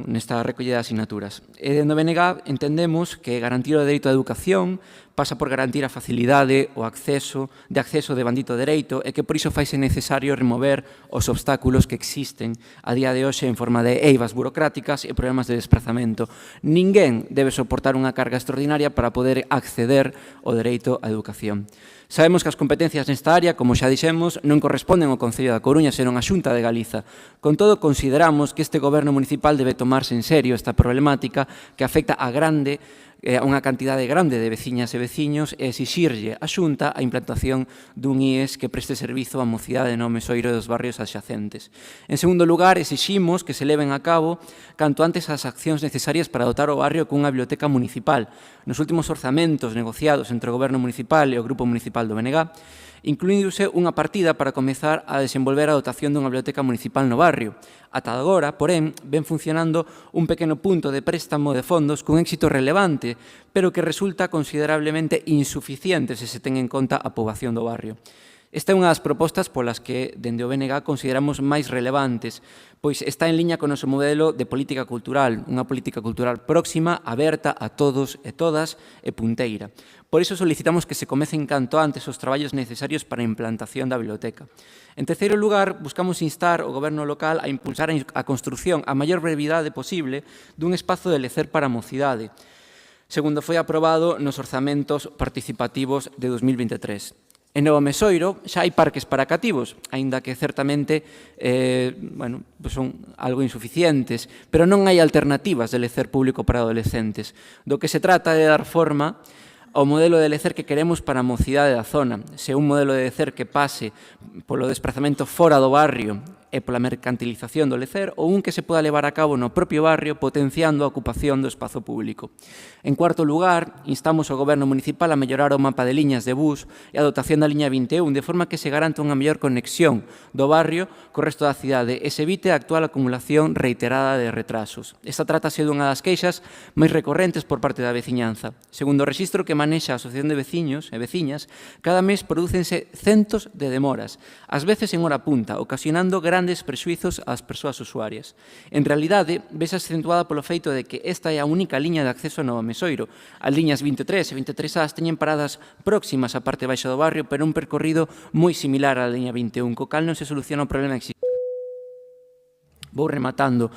nesta recollida de sinaturas. E dentro do BNG entendemos que garantir o dereito á educación pasa por garantir a facilidade de acceso de bandito dereito e que por iso faise necesario remover os obstáculos que existen a día de hoxe en forma de eivas burocráticas e problemas de desplazamento. Ninguén debe soportar unha carga extraordinaria para poder acceder ao dereito á educación. Sabemos que as competencias nesta área, como xa dixemos, non corresponden ao Concello da Coruña, senón á Xunta de Galiza. Con todo, consideramos que este Goberno municipal debe tomarse en serio esta problemática que afecta a unha cantidade grande de veciñas e veciños e exixirlle a Xunta a implantación dun IES que preste servizo á mocidade de Novo Mesoiro e dos barrios adxacentes. En segundo lugar, exiximos que se leven a cabo canto antes as accións necesarias para dotar o barrio cunha biblioteca municipal. Nos últimos orzamentos negociados entre o Goberno municipal e o Grupo Municipal do BNG, incluíndose unha partida para comezar a desenvolver a dotación dunha biblioteca municipal no barrio. Ata agora, porén, ven funcionando un pequeno punto de préstamo de fondos cun éxito relevante, pero que resulta considerablemente insuficiente se ten en conta a poboación do barrio. Esta é unha das propostas polas que, dende o BNG, consideramos máis relevantes, pois está en liña con o noso modelo de política cultural, unha política cultural próxima, aberta a todos e todas e punteira. Por iso solicitamos que se comecen canto antes os traballos necesarios para a implantación da biblioteca. En terceiro lugar, buscamos instar o Goberno local a impulsar a construción a maior brevidade posible dun espazo de lecer para a mocidade. segundo foi aprobado nos orzamentos participativos de 2023. En Novo Mesoiro xa hai parques para cativos, aínda que certamente son algo insuficientes, pero non hai alternativas de lecer público para adolescentes. Do que se trata é de dar forma ao modelo de lecer que queremos para a mocidade da zona, se un modelo de lecer que pase polo desprazamento fora do barrio e pola mercantilización do lecer, ou un que se poda levar a cabo no propio barrio potenciando a ocupación do espazo público. En cuarto lugar, instamos ao Goberno municipal a mellorar o mapa de liñas de bus e a dotación da liña 21 de forma que se garanta unha mellor conexión do barrio co resto da cidade e se evite a actual acumulación reiterada de retrasos. Esta trátase dunha das queixas máis recorrentes por parte da veciñanza. Segundo o rexistro que manexa a Asociación de Veciños e Veciñas, cada mes prodúcense centos de demoras, ás veces en hora punta, ocasionando grandes prexuizos ás persoas usuarias. En realidade, vese acentuada polo feito de que esta é a única liña de acceso a Novo Mesoiro. As liñas 23 e 23A teñen paradas próximas á parte baixa do barrio, pero un percorrido moi similar á liña 21, co cal non se soluciona o problema existente. Vou rematando.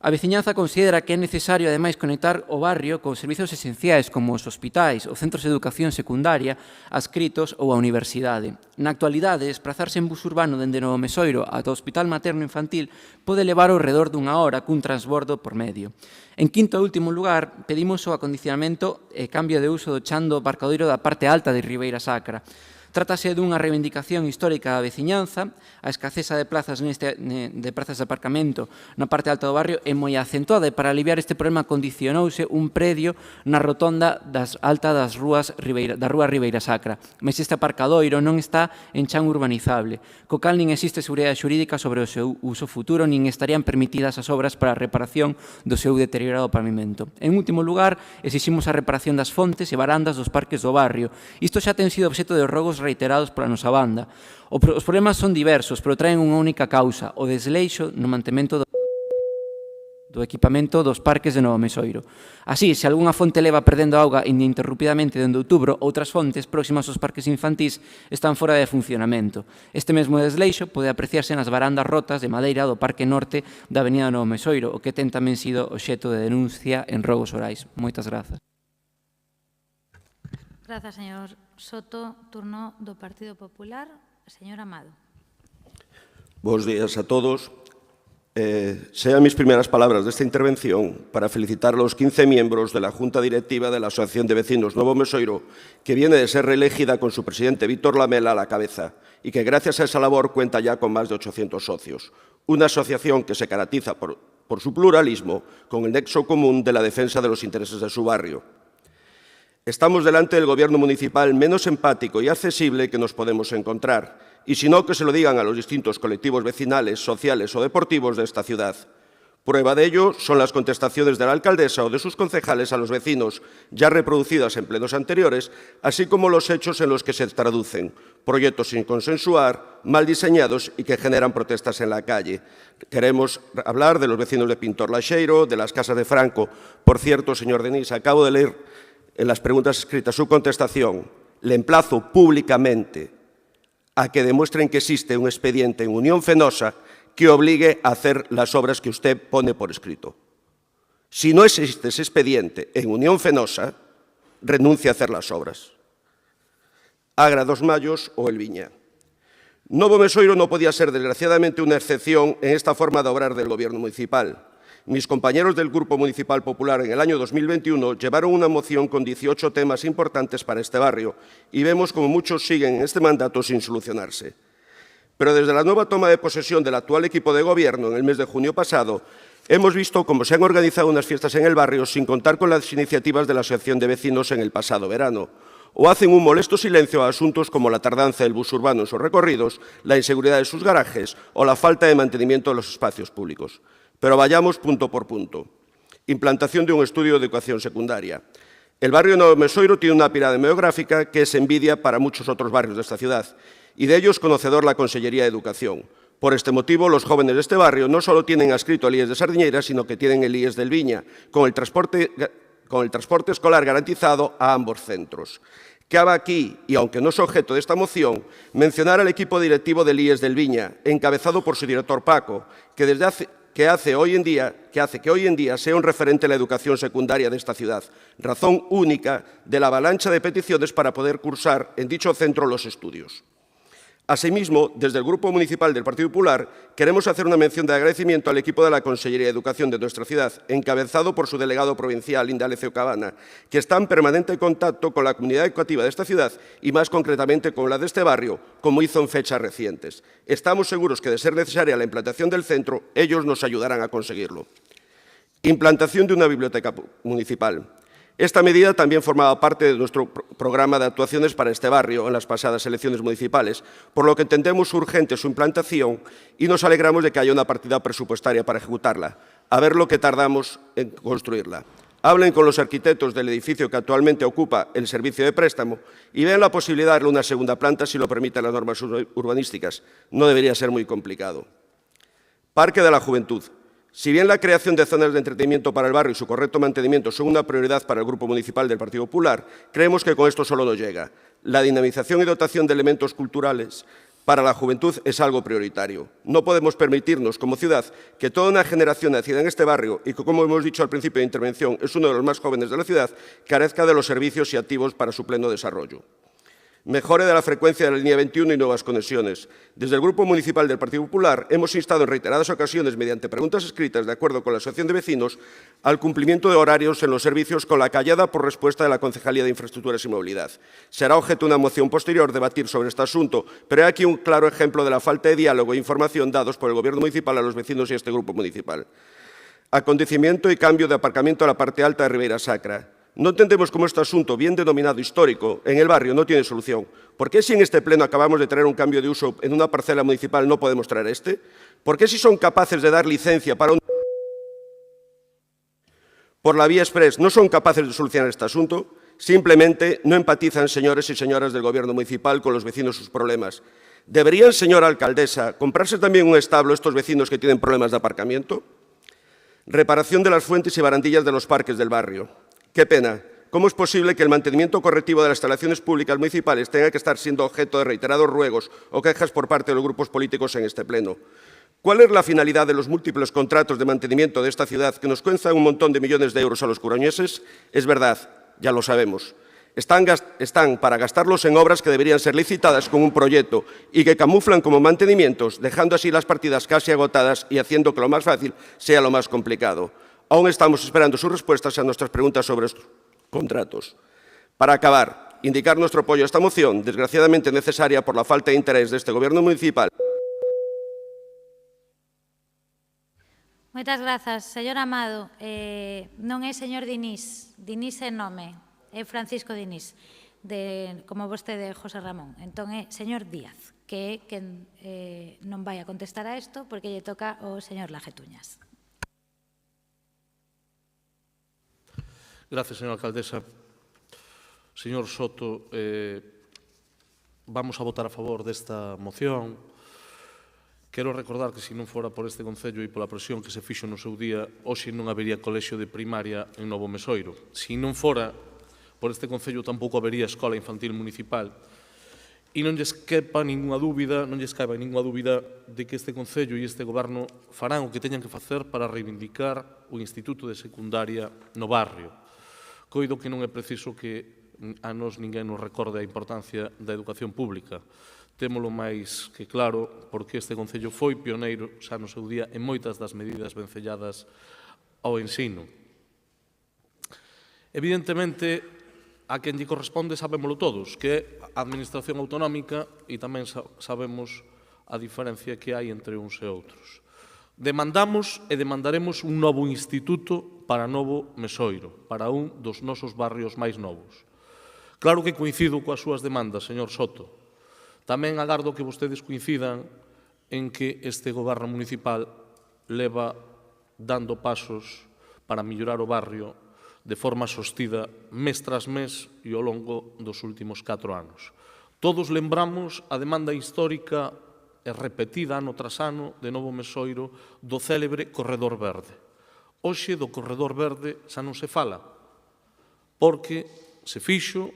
A veciñanza considera que é necesario, ademais, conectar o barrio con servizos esenciais como os hospitais, os centros de educación secundaria, adscritos ou a universidade. Na actualidade, desplazarse en bus urbano dende Novo Mesoiro ata o Hospital Materno Infantil pode levar ao redor dunha hora cun transbordo por medio. En quinto e último lugar, pedimos o acondicionamento e cambio de uso do chan do aparcadoiro da parte alta de Ribeira Sacra. Trátase dunha reivindicación histórica da veciñanza, a escaseza de plazas de aparcamento na parte alta do barrio é moi acentuada e para aliviar este problema condicionouse un predio na rotonda alta da rúa Ribeira Sacra, mas este aparcadoiro non está en chan urbanizable, co cal nin existe seguridade xurídica sobre o seu uso futuro nin estarían permitidas as obras para a reparación do seu deteriorado pavimento. En último lugar, exiximos a reparación das fontes e barandas dos parques do barrio. Isto xa ten sido obxecto de rogos reiterados pola nosa banda. Os problemas son diversos, pero traen unha única causa, o desleixo no mantemento do equipamento dos parques de Novo Mesoiro. Así, se algunha fonte leva perdendo auga ininterrumpidamente dende outubro, outras fontes próximas aos parques infantís están fora de funcionamento. Este mesmo desleixo pode apreciarse nas barandas rotas de madeira do Parque Norte da Avenida Novo Mesoiro, o que ten tamén sido obxecto de denuncia en rogos orais. Moitas grazas. Grazas, señor Soto. Turno do Partido Popular. Señor Amado. Bos días a todos. Sean mis primeras palabras de esta intervención para felicitar a los 15 miembros de la Junta Directiva de la Asociación de Vecinos Novo Mesoiro, que viene de ser reelegida con su presidente Víctor Lamela a la cabeza y que gracias a esa labor cuenta ya con más de 800 socios. Una asociación que se caracteriza por su pluralismo, con el nexo común de la defensa de los intereses de su barrio. Estamos delante del Gobierno municipal menos empático y accesible que nos podemos encontrar, y si no, que se lo digan a los distintos colectivos vecinales, sociales o deportivos de esta ciudad. Prueba de ello son las contestaciones de la alcaldesa o de sus concejales a los vecinos, ya reproducidas en plenos anteriores, así como los hechos en los que se traducen. Proyectos sin consensuar, mal diseñados y que generan protestas en la calle. Queremos hablar de los vecinos de Pintor Laxeiro, de las casas de Franco. Por cierto, señor Denis, acabo de leer en las preguntas escritas su contestación. Le emplazo públicamente a que demuestren que existe un expediente en Unión Fenosa que obligue a hacer las obras que usted pone por escrito. Si no existe ese expediente en Unión Fenosa, renuncia a hacer las obras. Agra dos Mayos o El Viña. Novo Mesoiro no podía ser, desgraciadamente, una excepción en esta forma de obrar del Gobierno municipal. Mis compañeros del Grupo Municipal Popular en el año 2021 llevaron una moción con 18 temas importantes para este barrio y vemos como muchos siguen en este mandato sin solucionarse. Pero desde la nueva toma de posesión del actual equipo de gobierno en el mes de junio pasado, hemos visto cómo se han organizado unas fiestas en el barrio sin contar con las iniciativas de la Asociación de Vecinos en el pasado verano, o hacen un molesto silencio a asuntos como la tardanza del bus urbano en sus recorridos, la inseguridad de sus garajes o la falta de mantenimiento de los espacios públicos. Pero vayamos punto por punto. Implantación de un estudio de educación secundaria. El barrio de Novo Mesoiro tiene una pirámide demográfica que es envidia para muchos otros barrios de esta ciudad, y de ello es conocedor la Consellería de Educación. Por este motivo, los jóvenes de este barrio no solo tienen adscrito el IES de Sardiñeira, sino que tienen el IES del Viña, con el transporte escolar garantizado a ambos centros. Cabe aquí, y aunque no es objeto de esta moción, mencionar al equipo directivo del IES del Viña, encabezado por su director Paco, que desde hace que hace que hoy en día sea un referente en la educación secundaria de esta ciudad, razón única de la avalancha de peticiones para poder cursar en dicho centro los estudios. Asimismo, desde el Grupo Municipal del Partido Popular, queremos hacer una mención de agradecimiento al equipo de la Consellería de Educación de nuestra ciudad, encabezado por su delegado provincial, Indalecio Cabana, que está en permanente contacto con la comunidad educativa de esta ciudad y, más concretamente, con la de este barrio, como hizo en fechas recientes. Estamos seguros que, de ser necesaria la implantación del centro, ellos nos ayudarán a conseguirlo. Implantación de una biblioteca municipal. Esta medida también formaba parte de nuestro programa de actuaciones para este barrio en las pasadas elecciones municipales, por lo que entendemos urgente su implantación y nos alegramos de que haya una partida presupuestaria para ejecutarla. A ver lo que tardamos en construirla. Hablen con los arquitectos del edificio que actualmente ocupa el servicio de préstamo y vean la posibilidad de darle una segunda planta si lo permiten las normas urbanísticas. No debería ser muy complicado. Parque de la Juventud. Si bien la creación de zonas de entretenimiento para el barrio y su correcto mantenimiento son una prioridad para el Grupo Municipal del Partido Popular, creemos que con esto solo no llega. La dinamización y dotación de elementos culturales para la juventud es algo prioritario. No podemos permitirnos, como ciudad, que toda una generación nacida en este barrio y que, como hemos dicho al principio de intervención, es uno de los más jóvenes de la ciudad, carezca de los servicios y activos para su pleno desarrollo. Mejora de la frecuencia de la línea 21 y nuevas conexiones. Desde el Grupo Municipal del Partido Popular hemos instado en reiteradas ocasiones, mediante preguntas escritas de acuerdo con la Asociación de Vecinos, al cumplimiento de horarios en los servicios con la callada por respuesta de la Concejalía de Infraestructuras y Movilidad. Será objeto de una moción posterior debatir sobre este asunto, pero hay aquí un claro ejemplo de la falta de diálogo e información dados por el Gobierno municipal a los vecinos y a este Grupo municipal. Acondicionamiento y cambio de aparcamiento a la parte alta de Ribeira Sacra. No entendemos cómo este asunto, bien denominado histórico, en el barrio no tiene solución. ¿Por qué si en este pleno acabamos de traer un cambio de uso en una parcela municipal no podemos traer este? ¿Por qué si son capaces de dar licencia para por la vía express no son capaces de solucionar este asunto? Simplemente no empatizan, señores y señoras del Gobierno municipal, con los vecinos sus problemas. ¿Deberían, señora alcaldesa, comprarse también un establo estos vecinos que tienen problemas de aparcamiento? Reparación de las fuentes y barandillas de los parques del barrio. Qué pena. ¿Cómo es posible que el mantenimiento correctivo de las instalaciones públicas municipales tenga que estar siendo objeto de reiterados ruegos o quejas por parte de los grupos políticos en este pleno? ¿Cuál es la finalidad de los múltiples contratos de mantenimiento de esta ciudad que nos cuestan un montón de millones de euros a los coruñeses? Es verdad, ya lo sabemos. Están para gastarlos en obras que deberían ser licitadas con un proyecto y que camuflan como mantenimientos, dejando así las partidas casi agotadas y haciendo que lo más fácil sea lo más complicado. Aún estamos esperando sus respuestas a nuestras preguntas sobre estos contratos. Para acabar, indicar nuestro apoyo a esta moción, desgraciadamente necesaria por la falta de interés de este Gobierno municipal. Moitas grazas, señor Amado. Non é señor Dinís, Dinís é nome, é Francisco Dinís, como vostede, José Ramón. Entón é señor Díaz, que é quen non vai a contestar a isto porque lle toca ao señor Lajetuñas. Gracias, señora alcaldesa. Señor Soto, vamos a votar a favor desta moción. Quero recordar que, se non fora por este Concello e pola presión que se fixo no seu día, hoxe non habería colexio de primaria en Novo Mesoiro. Se non fora por este Concello, tampouco habería escola infantil municipal. E non lles caiba ninguna dúbida de que este Concello e este Goberno farán o que teñan que facer para reivindicar o Instituto de Secundaria no barrio. Coido que non é preciso que a nos ninguén nos recorde a importancia da educación pública. Témolo máis que claro porque este Concello foi pioneiro xa no seu día en moitas das medidas vencelladas ao ensino. Evidentemente, a quen lle corresponde sabémolo todos, que é a Administración Autonómica e tamén sabemos a diferencia que hai entre uns e outros. Demandamos e demandaremos un novo instituto para Novo Mesoiro, para un dos nosos barrios máis novos. Claro que coincido coas súas demandas, señor Soto. Tamén agardo que vostedes coincidan en que este Goberno municipal leva dando pasos para mellorar o barrio de forma sostida mes tras mes e ao longo dos últimos 4 anos. Todos lembramos a demanda histórica e repetida ano tras ano de Novo Mesoiro do célebre Corredor Verde. Hoxe do Corredor Verde xa non se fala, porque se fixo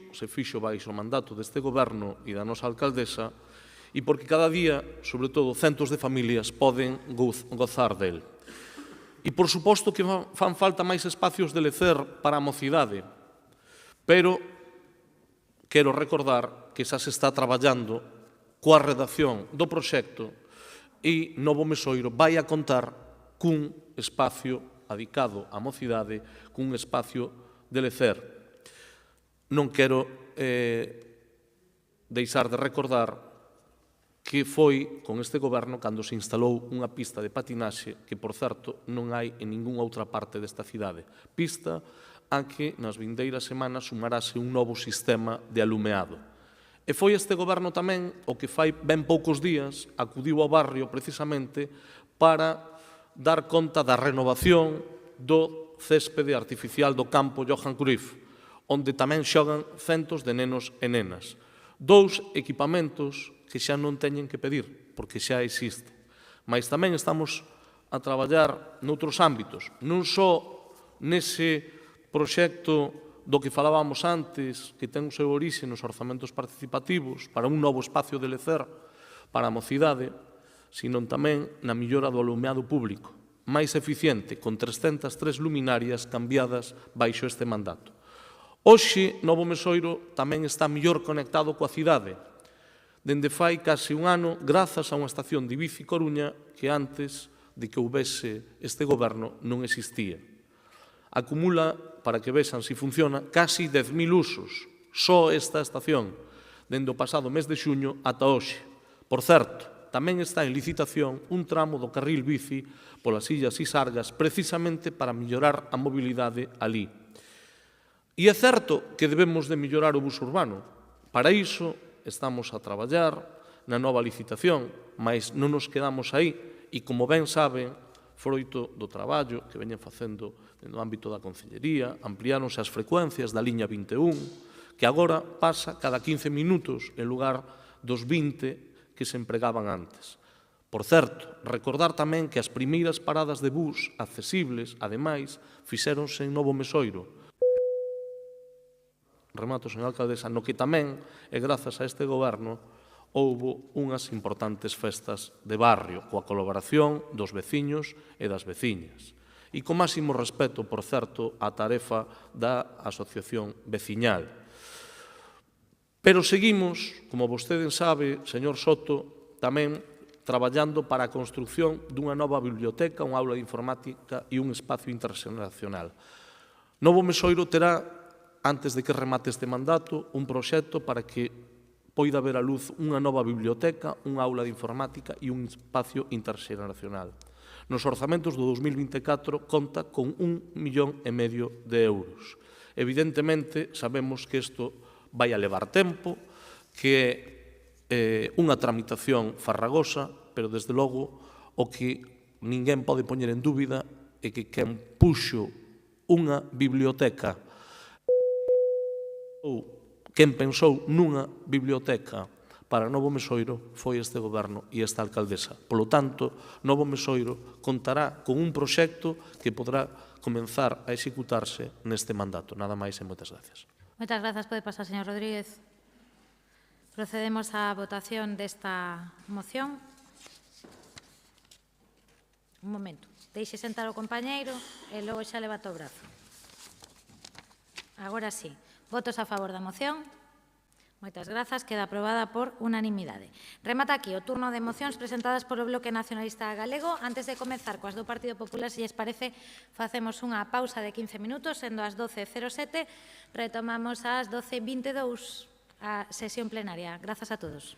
baixo o mandato deste Goberno e da nosa alcaldesa e porque cada día, sobre todo, centos de familias poden gozar del. E, por suposto, que fan falta máis espacios de lecer para a mocidade, pero quero recordar que xa se está traballando coa redacción do proxecto e Novo Mesoiro vai a contar cun espacio adicado á mocidade, cun espacio de lecer. Non quero deixar de recordar que foi con este goberno cando se instalou unha pista de patinaxe que, por certo, non hai en ningunha outra parte desta cidade. Pista a que nas vindeiras semanas sumarase un novo sistema de alumeado. E foi este goberno tamén o que fai ben poucos días acudiu ao barrio precisamente para dar conta da renovación do céspede artificial do campo Johan Cruyff, onde tamén xogan centos de nenos e nenas. 2 equipamentos que xa non teñen que pedir, porque xa existe. Mas tamén estamos a traballar noutros ámbitos, non só nese proxecto do que falábamos antes, que ten o seu orixe nos orzamentos participativos para un novo espacio de lecer para a mocidade, sino tamén na millora do alumeado público, máis eficiente, con 303 luminarias cambiadas baixo este mandato. Hoxe, Novo Mesoiro tamén está mellor conectado coa cidade, dende fai case un ano, grazas a unha estación de bici Coruña que antes de que houbese este goberno non existía. Acumula, para que vexan se funciona, casi 10.000 usos, só esta estación, dende o pasado mes de xuño ata hoxe. Por certo, tamén está en licitación un tramo do carril bici polas Illas Isargas, precisamente para mellorar a mobilidade ali. E é certo que debemos de mellorar o bus urbano. Para iso estamos a traballar na nova licitación, mas non nos quedamos aí e, como ben saben, froito do traballo que veñen facendo no ámbito da Concellería, ampliáronse as frecuencias da liña 21, que agora pasa cada 15 minutos en lugar dos 20 que se empregaban antes. Por certo, recordar tamén que as primeiras paradas de bus accesibles, ademais, fixéronse en Novo Mesoiro. Remato, señora alcaldesa, no que tamén, e grazas a este goberno, houbo unhas importantes festas de barrio, coa colaboración dos veciños e das veciñas. E con máximo respeto, por certo, a tarefa da asociación veciñal. Pero seguimos, como vostede sabe, señor Soto, tamén traballando para a construción dunha nova biblioteca, unha aula de informática e un espacio interxeneracional. Novo Mesoiro terá, antes de que remate este mandato, un proxecto para que poida ver a luz unha nova biblioteca, unha aula de informática e un espacio interxeneracional. Nos orzamentos do 2024 conta con 1,5 millón de euros. Evidentemente, sabemos que isto vai a levar tempo, que é unha tramitación farragosa, pero desde logo o que ninguén pode poñer en dúbida é que quen puxo unha biblioteca ou quen pensou nunha biblioteca para Novo Mesoiro foi este goberno e esta alcaldesa. Polo tanto, Novo Mesoiro contará con un proxecto que poderá comenzar a executarse neste mandato. Nada máis e moitas gracias. Moitas grazas. Pode pasar, señor Rodríguez. Procedemos á votación desta moción. Un momento. Deixe sentar o compañeiro e logo xa levanta o brazo. Agora sí. Votos a favor da moción. Moitas grazas. Queda aprobada por unanimidade. Remata aquí o turno de mocións presentadas polo Bloque Nacionalista Galego. Antes de comezar coas do Partido Popular, se lles parece, facemos unha pausa de 15 minutos, sendo as 12:07. Retomamos ás 12:22 a sesión plenaria. Grazas a todos.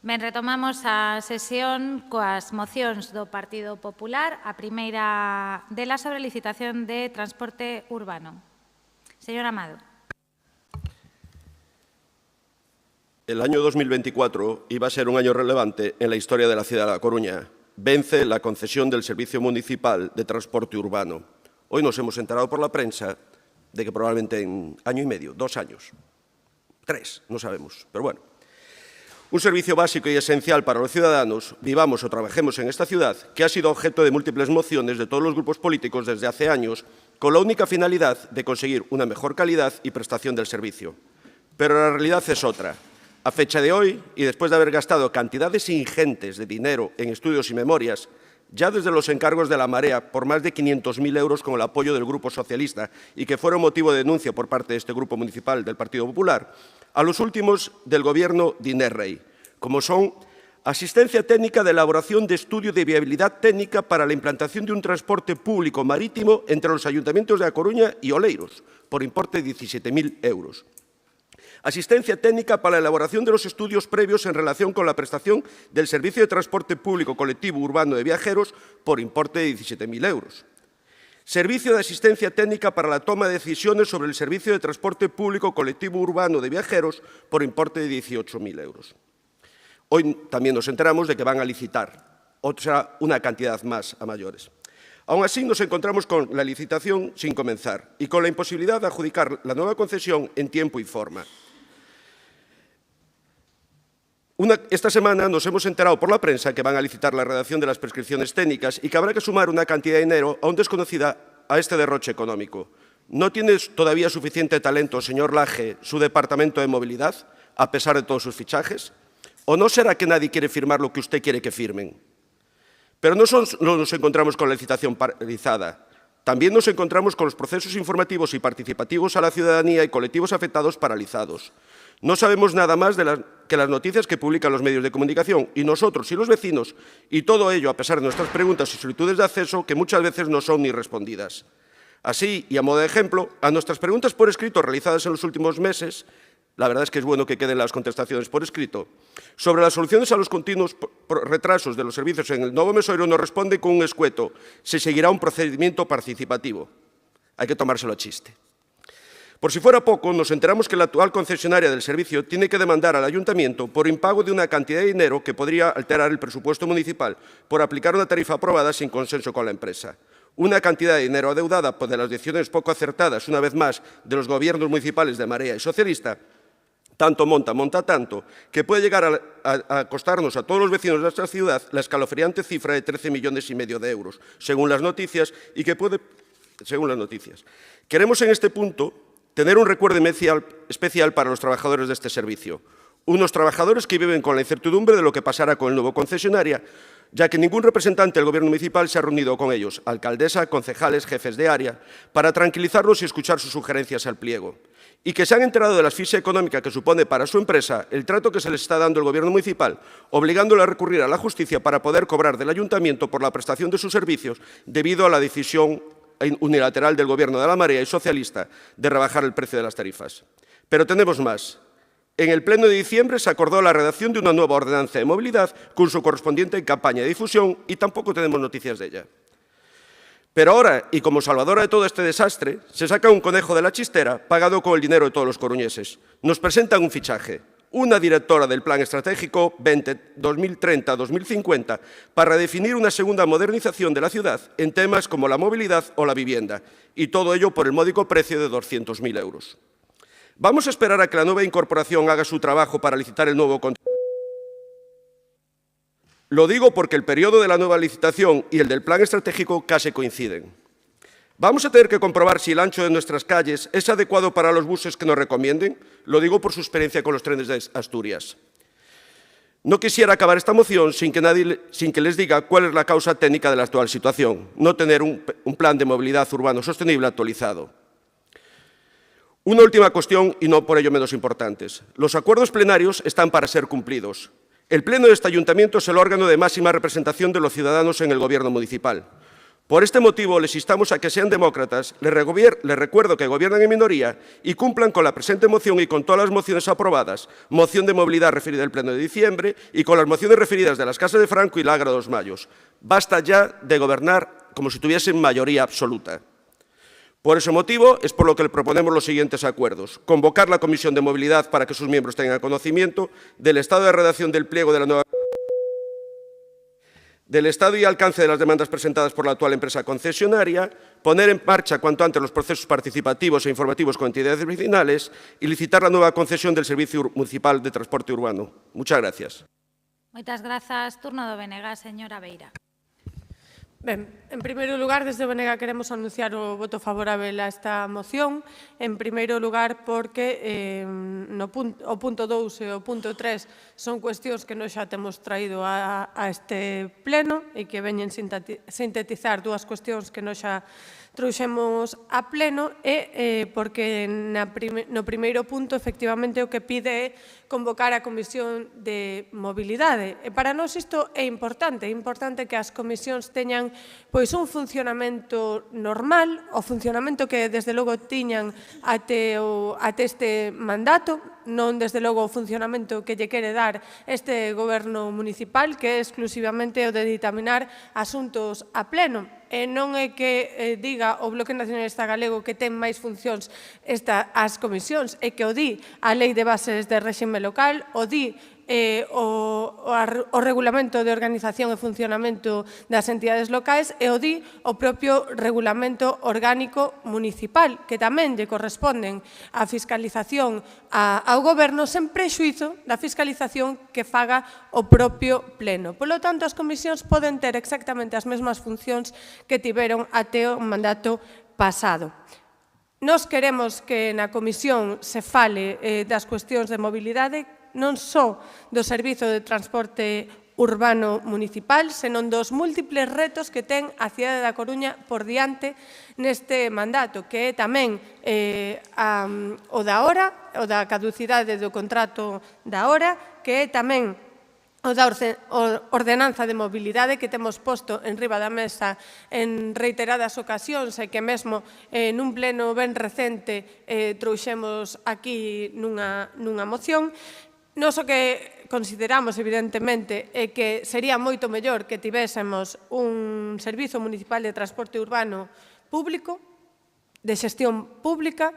Ben, retomamos a sesión coas mocións do Partido Popular. A primeira dela sobre licitación de transporte urbano. Señor Amado. El año 2024 iba a ser un año relevante en la historia de la ciudad de La Coruña. Vence la concesión del Servicio Municipal de Transporte Urbano. Hoy nos hemos enterado por la prensa de que probablemente en año y medio, 2 años, 3, no sabemos, pero bueno. Un servicio básico y esencial para los ciudadanos, vivamos o trabajemos en esta ciudad, que ha sido objeto de múltiples mociones de todos los grupos políticos desde hace años, con la única finalidad de conseguir una mejor calidad y prestación del servicio. Pero la realidad es otra. A fecha de hoy, y después de haber gastado cantidades ingentes de dinero en estudios y memorias, ya desde los encargos de la Marea por más de 500.000 euros con el apoyo del Grupo Socialista y que fueron motivo de denuncia por parte de este Grupo Municipal del Partido Popular, a los últimos del Gobierno de Inés Rey, como son asistencia técnica de elaboración de estudio de viabilidad técnica para la implantación de un transporte público marítimo entre los ayuntamientos de A Coruña y Oleiros, por importe de 17.000 euros. Asistencia técnica para la elaboración de los estudios previos en relación con la prestación del servicio de transporte público colectivo urbano de viajeros por importe de 17.000 euros. Servicio de asistencia técnica para la toma de decisiones sobre el servicio de transporte público colectivo urbano de viajeros por importe de 18.000 euros. Hoy también nos enteramos de que van a licitar, otra una cantidad más a mayores. Aún así, nos encontramos con la licitación sin comenzar y con la imposibilidad de adjudicar la nueva concesión en tiempo y forma. Esta semana nos hemos enterado por la prensa que van a licitar la redacción de las prescripciones técnicas y que habrá que sumar una cantidad de dinero aún desconocida a este derroche económico. ¿No tiene todavía suficiente talento, señor Laje, su departamento de movilidad, a pesar de todos sus fichajes? ¿O no será que nadie quiere firmar lo que usted quiere que firmen? Pero no nos encontramos con la licitación paralizada. También nos encontramos con los procesos informativos y participativos a la ciudadanía y colectivos afectados paralizados. No sabemos nada más que las noticias que publican los medios de comunicación y nosotros y los vecinos, y todo ello a pesar de nuestras preguntas y solicitudes de acceso que muchas veces no son ni respondidas. Así, y a modo de ejemplo, a nuestras preguntas por escrito realizadas en los últimos meses, la verdad es que es bueno que queden las contestaciones por escrito, sobre las soluciones a los continuos retrasos de los servicios en el Novo Mesoiro nos responde con un escueto: se seguirá un procedimiento participativo. Hay que tomárselo a chiste. Por si fuera poco, nos enteramos que la actual concesionaria del servicio tiene que demandar al Ayuntamiento por impago de una cantidad de dinero que podría alterar el presupuesto municipal por aplicar una tarifa aprobada sin consenso con la empresa. Una cantidad de dinero adeudada por las decisiones poco acertadas, una vez más, de los gobiernos municipales de Marea y Socialista, tanto monta tanto, que puede llegar a costarnos a todos los vecinos de nuestra ciudad la escalofriante cifra de 13,5 millones de euros, según las noticias, y que puede, según las noticias. Queremos en este punto tener un recuerdo especial para los trabajadores de este servicio. Unos trabajadores que viven con la incertidumbre de lo que pasará con el nuevo concesionario, ya que ningún representante del Gobierno municipal se ha reunido con ellos, alcaldesa, concejales, jefes de área, para tranquilizarlos y escuchar sus sugerencias al pliego. Y que se han enterado de la asfixia económica que supone para su empresa el trato que se les está dando el Gobierno municipal, obligándole a recurrir a la justicia para poder cobrar del Ayuntamiento por la prestación de sus servicios debido a la decisión unilateral del Gobierno de la Marea y Socialista de rebajar el precio de las tarifas. Pero tenemos más. En el Pleno de diciembre se acordó la redacción de una nueva ordenanza de movilidad con su correspondiente campaña de difusión y tampoco tenemos noticias de ella. Pero ahora, y como salvadora de todo este desastre, se saca un conejo de la chistera pagado con el dinero de todos los coruñeses. Nos presentan un fichaje, una directora del Plan Estratégico 2030-2050 para definir una segunda modernización de la ciudad en temas como la movilidad o la vivienda, y todo ello por el módico precio de 200.000 euros. ¿Vamos a esperar a que la nueva incorporación haga su trabajo para licitar el nuevo contrato? Lo digo porque el periodo de la nueva licitación y el del plan estratégico casi coinciden. ¿Vamos a tener que comprobar si el ancho de nuestras calles es adecuado para los buses que nos recomienden? Lo digo por su experiencia con los trenes de Asturias. No quisiera acabar esta moción sin que les diga cuál es la causa técnica de la actual situación, no tener un plan de movilidad urbano sostenible actualizado. Una última cuestión, y no por ello menos importantes. Los acuerdos plenarios están para ser cumplidos. El Pleno de este Ayuntamiento es el órgano de máxima representación de los ciudadanos en el Gobierno municipal. Por este motivo, les instamos a que sean demócratas, les recuerdo que gobiernan en minoría y cumplan con la presente moción y con todas las mociones aprobadas, moción de movilidad referida al Pleno de diciembre y con las mociones referidas de las Casas de Franco y Lagra dos Mayos. Basta ya de gobernar como si tuviesen mayoría absoluta. Por ese motivo es por lo que le proponemos los siguientes acuerdos. Convocar la Comisión de Movilidad para que sus miembros tengan conocimiento del estado de redacción del pliego de la nueva del estado y alcance de las demandas presentadas por la actual empresa concesionaria, poner en marcha cuanto antes los procesos participativos e informativos con entidades vecinales y licitar la nueva concesión del Servicio Municipal de Transporte Urbano. Muchas gracias. Moitas grazas. Turno do BNG, señora Beira. Ben, en primeiro lugar, desde o BNG queremos anunciar o voto favorável a esta moción. En primeiro lugar, porque o punto 2 e o punto 3 son cuestións que nós xa temos traído a este pleno e que veñen sintetizar dúas cuestións que nós xa trouxemos a pleno e porque no primeiro punto, efectivamente, o que pide é convocar a Comisión de Mobilidade. E para nós isto é importante que as comisións teñan pois un funcionamento normal, o funcionamento que desde logo tiñan até este mandato, non desde logo o funcionamento que lle quere dar este goberno municipal, que é exclusivamente o de dictaminar asuntos a pleno. E non é que diga o Bloque Nacionalista Galego que ten máis funcións as comisións, é que o di a Lei de Bases de Réxime Local, o di o Regulamento de Organización e Funcionamento das Entidades Locais e o di o propio Regulamento Orgánico Municipal, que tamén lle corresponden a fiscalización ao Goberno sen prexuízo da fiscalización que faga o propio Pleno. Polo tanto, as comisións poden ter exactamente as mesmas funcións que tiveron até o mandato pasado. Nós queremos que na comisión se fale das cuestións de mobilidade, non só do Servizo de Transporte Urbano Municipal, senón dos múltiples retos que ten a cidade da Coruña por diante neste mandato, que é tamén o da hora, o da caducidade do contrato da hora, que é tamén o da ordenanza de mobilidade que temos posto en riba da mesa en reiteradas ocasións e que mesmo nun pleno ben recente trouxemos aquí nunha moción. Nos o que consideramos, evidentemente, é que sería moito mellor que tivésemos un servizo municipal de transporte urbano público, de xestión pública,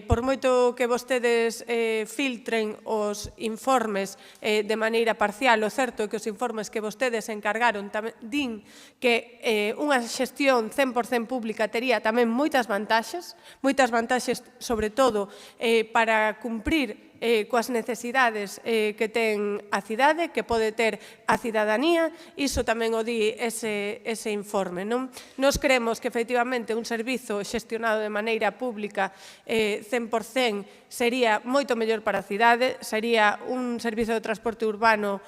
por moito que vostedes filtren os informes de maneira parcial, o certo é que os informes que vostedes encargaron din que unha xestión 100% pública tería tamén moitas vantaxes sobre todo para cumprir coas necesidades que ten a cidade, que pode ter a cidadanía, iso tamén o di ese informe. Nos creemos que, efectivamente, un servizo xestionado de maneira pública 100% sería moito mellor para a cidade, sería un servizo de transporte urbano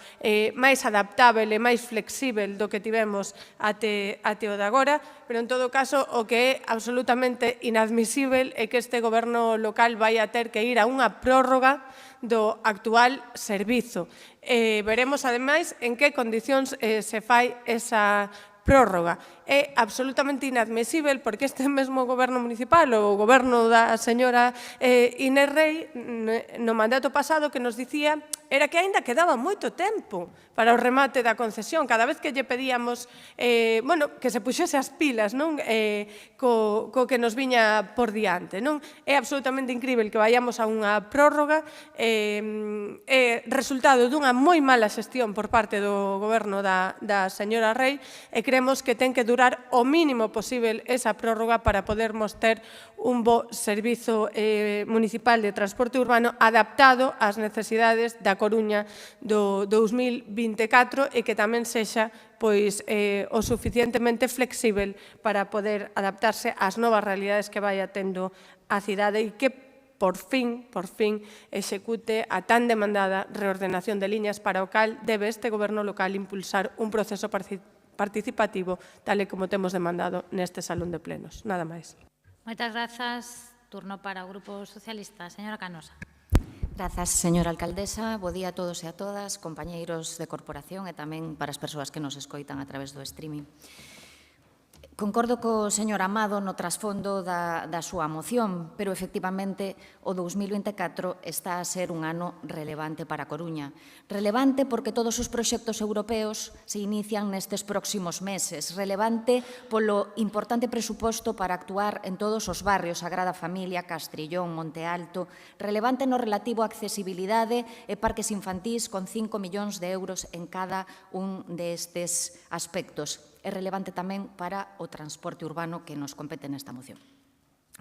máis adaptável e máis flexível do que tivemos até o de agora, pero, en todo caso, o que é absolutamente inadmisível é que este goberno local vai a ter que ir a unha prórroga do actual servizo. Veremos, ademais, en que condicións se fai esa prórroga. É absolutamente inadmisível porque este mesmo goberno municipal, o goberno da señora Inés Rei, no mandato pasado que nos dicía era que aínda quedaba moito tempo para o remate da concesión. Cada vez que lle pedíamos que se puxese as pilas co que nos viña por diante. É absolutamente incrível que vayamos a unha prórroga, é resultado dunha moi mala xestión por parte do goberno da señora Rei e creemos que ten que durar o mínimo posible esa prórroga para podermos ter un bo servizo municipal de transporte urbano adaptado ás necesidades da Coruña do 2024 e que tamén sexa o suficientemente flexível para poder adaptarse ás novas realidades que vai tendo a cidade e que por fin, execute a tan demandada reordenación de liñas para o cal debe este goberno local impulsar un proceso participativo tal e como temos demandado neste salón de plenos. Nada máis. Moitas grazas. Turno para o Grupo Socialista. Señora Canosa. Grazas, señora alcaldesa. Bo día a todos e a todas, compañeiros de corporación e tamén para as persoas que nos escoitan a través do streaming. Concordo co señor Amado no trasfondo da súa moción, pero efectivamente o 2024 está a ser un ano relevante para a Coruña. Relevante porque todos os proxectos europeos se inician nestes próximos meses. Relevante polo importante presuposto para actuar en todos os barrios, Sagrada Familia, Castrillón, Monte Alto. Relevante no relativo a accesibilidade e parques infantís con 5 millóns de euros en cada un destes aspectos. É relevante tamén para o transporte urbano que nos compete nesta moción.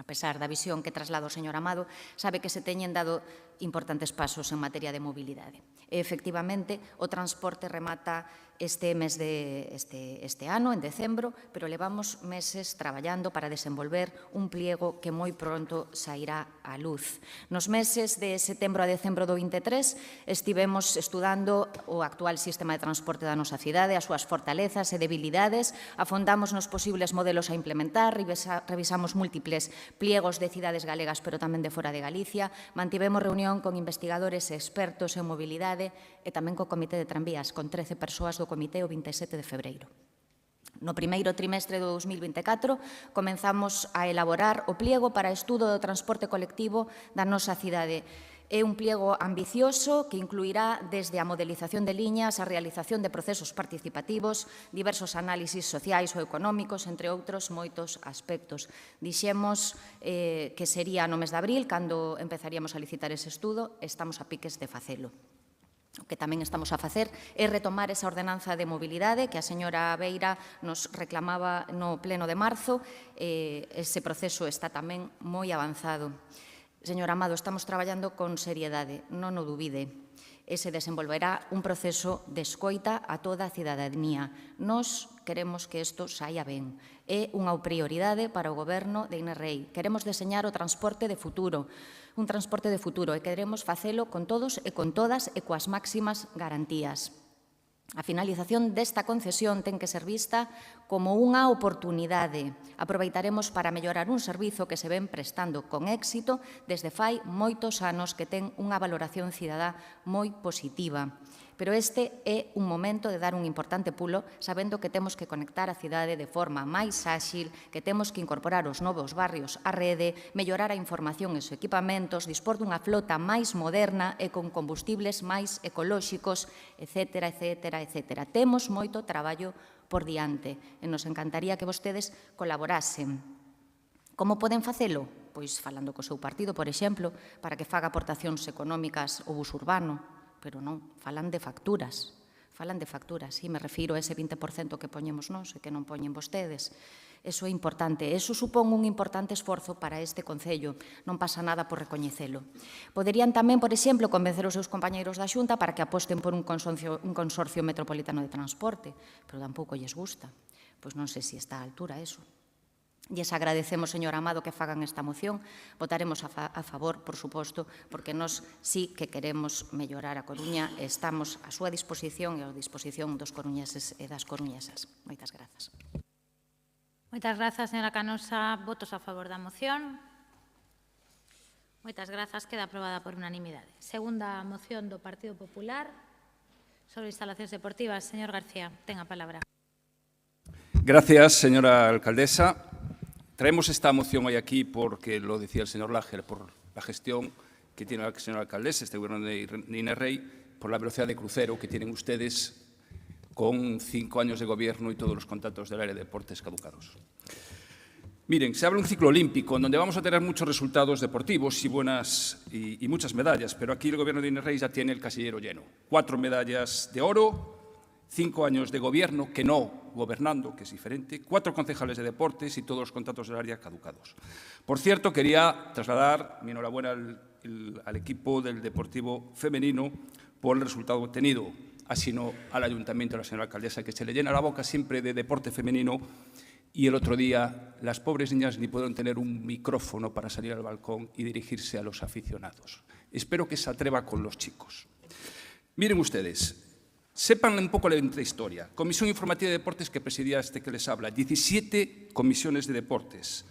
A pesar da visión que traslada o señor Amado, sabe que se teñen dado importantes pasos en materia de mobilidade. E, efectivamente, o transporte remata este mes este ano, en decembro, pero levamos meses traballando para desenvolver un pliego que moi pronto sairá á luz. Nos meses de setembro a decembro do 23 estivemos estudando o actual sistema de transporte da nosa cidade, as súas fortalezas e debilidades, afondamos nos posibles modelos a implementar, revisamos múltiples pliegos de cidades galegas, pero tamén de fora de Galicia, mantivemos reunión con investigadores e expertos en mobilidade e tamén co Comité de Tranvías, con 13 persoas do Comité o 27 de febreiro. No primeiro trimestre do 2024 comenzamos a elaborar o pliego para estudo do transporte colectivo da nosa cidade. É un pliego ambicioso que incluirá desde a modelización de liñas, a realización de procesos participativos, diversos análisis sociais ou económicos, entre outros moitos aspectos. Dixemos que sería no mes de abril cando empezaríamos a licitar ese estudo, estamos a piques de facelo. O que tamén estamos a facer é retomar esa ordenanza de mobilidade que a señora Beira nos reclamaba no pleno de marzo. Ese proceso está tamén moi avanzado. Señor Amado, estamos traballando con seriedade, non o dubide. E se desenvolverá un proceso de escoita a toda a cidadanía. Nós queremos que isto saia ben. É unha prioridade para o Goberno de Inés Rei. Queremos deseñar o transporte de futuro, un transporte de futuro, e queremos facelo con todos e con todas e coas máximas garantías. A finalización desta concesión ten que ser vista como unha oportunidade. Aproveitaremos para mellorar un servizo que se ven prestando con éxito desde fai moitos anos que ten unha valoración cidadá moi positiva. Pero este é un momento de dar un importante pulo sabendo que temos que conectar a cidade de forma máis áxil, que temos que incorporar os novos barrios á rede, mellorar a información e os equipamentos, dispor dunha flota máis moderna e con combustibles máis ecolóxicos, etc., etc., etc. Temos moito traballo por diante e nos encantaría que vostedes colaborasen. Como poden facelo? Pois falando co seu partido, por exemplo, para que faga aportacións económicas ao bus urbano, pero non, falan de facturas. Falan de facturas, e me refiro a ese 20% que poñemos nós e que non poñen vostedes. Eso é importante, eso supón un importante esforzo para este Concello, non pasa nada por recoñecelo. Poderían tamén, por exemplo, convencer os seus compañeiros da Xunta para que aposten por un consorcio metropolitano de transporte, pero tampouco lles gusta. Pois non sei se está á altura eso. Lles agradecemos, señor Amado, que fagan esta moción. Votaremos a favor, por suposto, porque nós sí que queremos mellorar a Coruña e estamos á súa disposición e á disposición dos coruñeses e das coruñesas. Moitas grazas. Moitas grazas, señora Canosa. Votos a favor da moción. Moitas grazas. Queda aprobada por unanimidade. Segunda moción do Partido Popular sobre instalacións deportivas. Señor García, ten a palabra. Gracias, señora alcaldesa. Traemos esta moción hoy aquí porque, lo decía el señor Lager, por la gestión que tiene la señora alcaldesa, este gobierno de Inés Rei, por la velocidad de crucero que tienen ustedes con 5 años de gobierno y todos los contratos del área de deportes caducados. Miren, se habla de un ciclo olímpico en donde vamos a tener muchos resultados deportivos y muchas medallas, pero aquí el gobierno de Inés Rei ya tiene el casillero lleno. 4 medallas de oro, 5 años de gobierno, que no gobernando, que es diferente, 4 concejales de deportes y todos los contratos del área caducados. Por cierto, quería trasladar mi enhorabuena al equipo del Deportivo Femenino por el resultado obtenido, así no al Ayuntamiento de la señora alcaldesa, que se le llena la boca siempre de deporte femenino, y el otro día las pobres niñas ni pudieron tener un micrófono para salir al balcón y dirigirse a los aficionados. Espero que se atreva con los chicos. Miren ustedes, sepan un poco la historia. Comisión Informativa de Deportes que presidía este que les habla, 17 comisiones de deportes,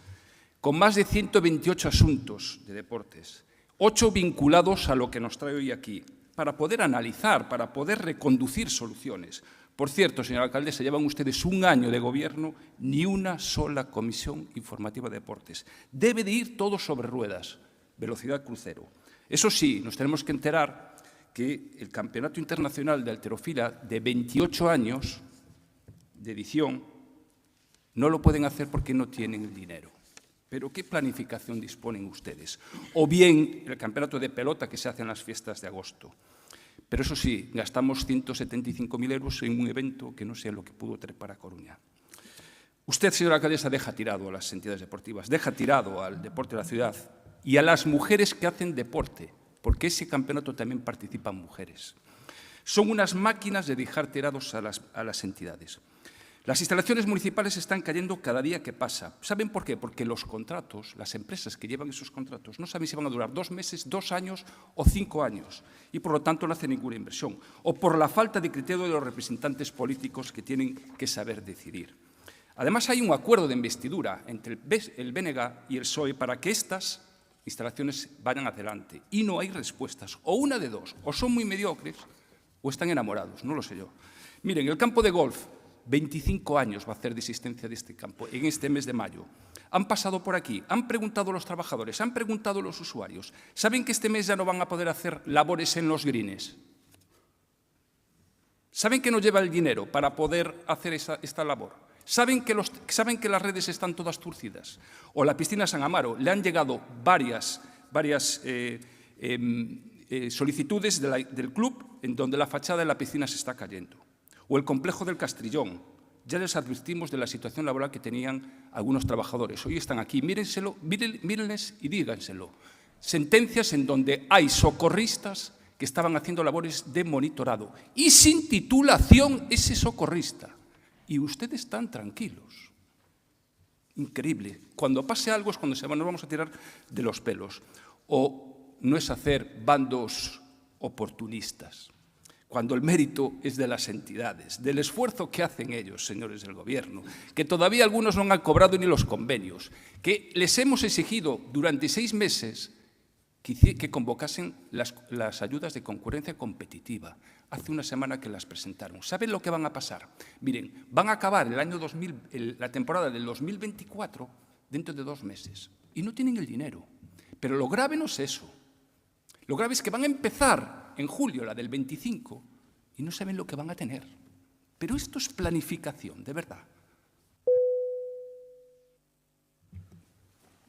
con más de 128 asuntos de deportes, 8 vinculados a lo que nos trae hoy aquí, para poder analizar, para poder reconducir soluciones. Por cierto, señora alcaldesa, llevan ustedes un año de gobierno, ni una sola comisión informativa de deportes. Debe de ir todo sobre ruedas, velocidad crucero. Eso sí, nos tenemos que enterar que el Campeonato Internacional de Halterofilia de 28 años de edición no lo pueden hacer porque no tienen el dinero. Pero ¿qué planificación disponen ustedes? O bien el campeonato de pelota que se hace en las fiestas de agosto. Pero eso sí, gastamos 175.000 euros en un evento que no sé lo que pudo traer para Coruña. Usted, señora alcaldesa, deja tirado a las entidades deportivas, deja tirado al deporte de la ciudad y a las mujeres que hacen deporte, porque ese campeonato también participan mujeres. Son unas máquinas de dejar tirados a las entidades. Las instalaciones municipales están cayendo cada día que pasa. ¿Saben por qué? Porque los contratos, las empresas que llevan esos contratos, no saben si van a durar 2 meses, 2 años o 5 años. Y por lo tanto no hacen ninguna inversión. O por la falta de criterio de los representantes políticos que tienen que saber decidir. Además hay un acuerdo de investidura entre el BNG y el PSOE para que estas instalaciones vayan adelante. Y no hay respuestas. O una de dos. O son muy mediocres o están enamorados. No lo sé yo. Miren, el campo de golf, 25 años va a hacer de existencia de este campo en este mes de mayo. Han pasado por aquí, han preguntado a los trabajadores, han preguntado a los usuarios. ¿Saben que este mes ya no van a poder hacer labores en los greens? ¿Saben que no lleva el dinero para poder hacer esta labor? ¿Saben que las redes están todas turcidas? O la piscina San Amaro, le han llegado varias solicitudes del club en donde la fachada de la piscina se está cayendo. O el complejo del Castrillón. Ya les advertimos de la situación laboral que tenían algunos trabajadores. Hoy están aquí, mírenles y díganselo. Sentencias en donde hay socorristas que estaban haciendo labores de monitorado y sin titulación ese socorrista. Y ustedes están tranquilos. Increíble. Cuando pase algo es cuando nos vamos a tirar de los pelos. O no es hacer bandos oportunistas. Cuando el mérito es de las entidades, del esfuerzo que hacen ellos, señores del Gobierno, que todavía algunos no han cobrado ni los convenios, que les hemos exigido durante 6 meses que convocasen las ayudas de concurrencia competitiva. Hace una semana que las presentaron. ¿Saben lo que van a pasar? Miren, van a acabar la temporada del 2024 dentro de 2 meses y no tienen el dinero. Pero lo grave no es eso. Lo grave es que van a empezar en julio, la del 25, y no saben lo que van a tener. Pero esto es planificación, de verdad.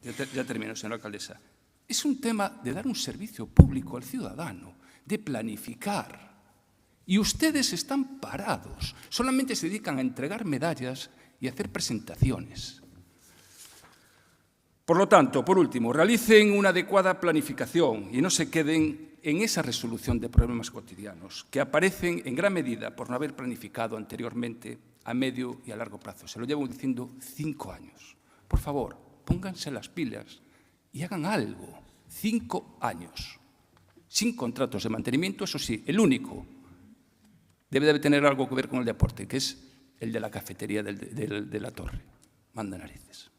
Ya termino, señora alcaldesa. Es un tema de dar un servicio público al ciudadano, de planificar. Y ustedes están parados. Solamente se dedican a entregar medallas y a hacer presentaciones. Por lo tanto, por último, realicen una adecuada planificación y no se queden en esa resolución de problemas cotidianos que aparecen en gran medida por no haber planificado anteriormente a medio y a largo plazo. Se lo llevo diciendo 5 años. Por favor, pónganse las pilas y hagan algo. 5 años. Sin contratos de mantenimiento, eso sí, el único debe tener algo que ver con el deporte, que es el de la cafetería de la torre. Manda narices.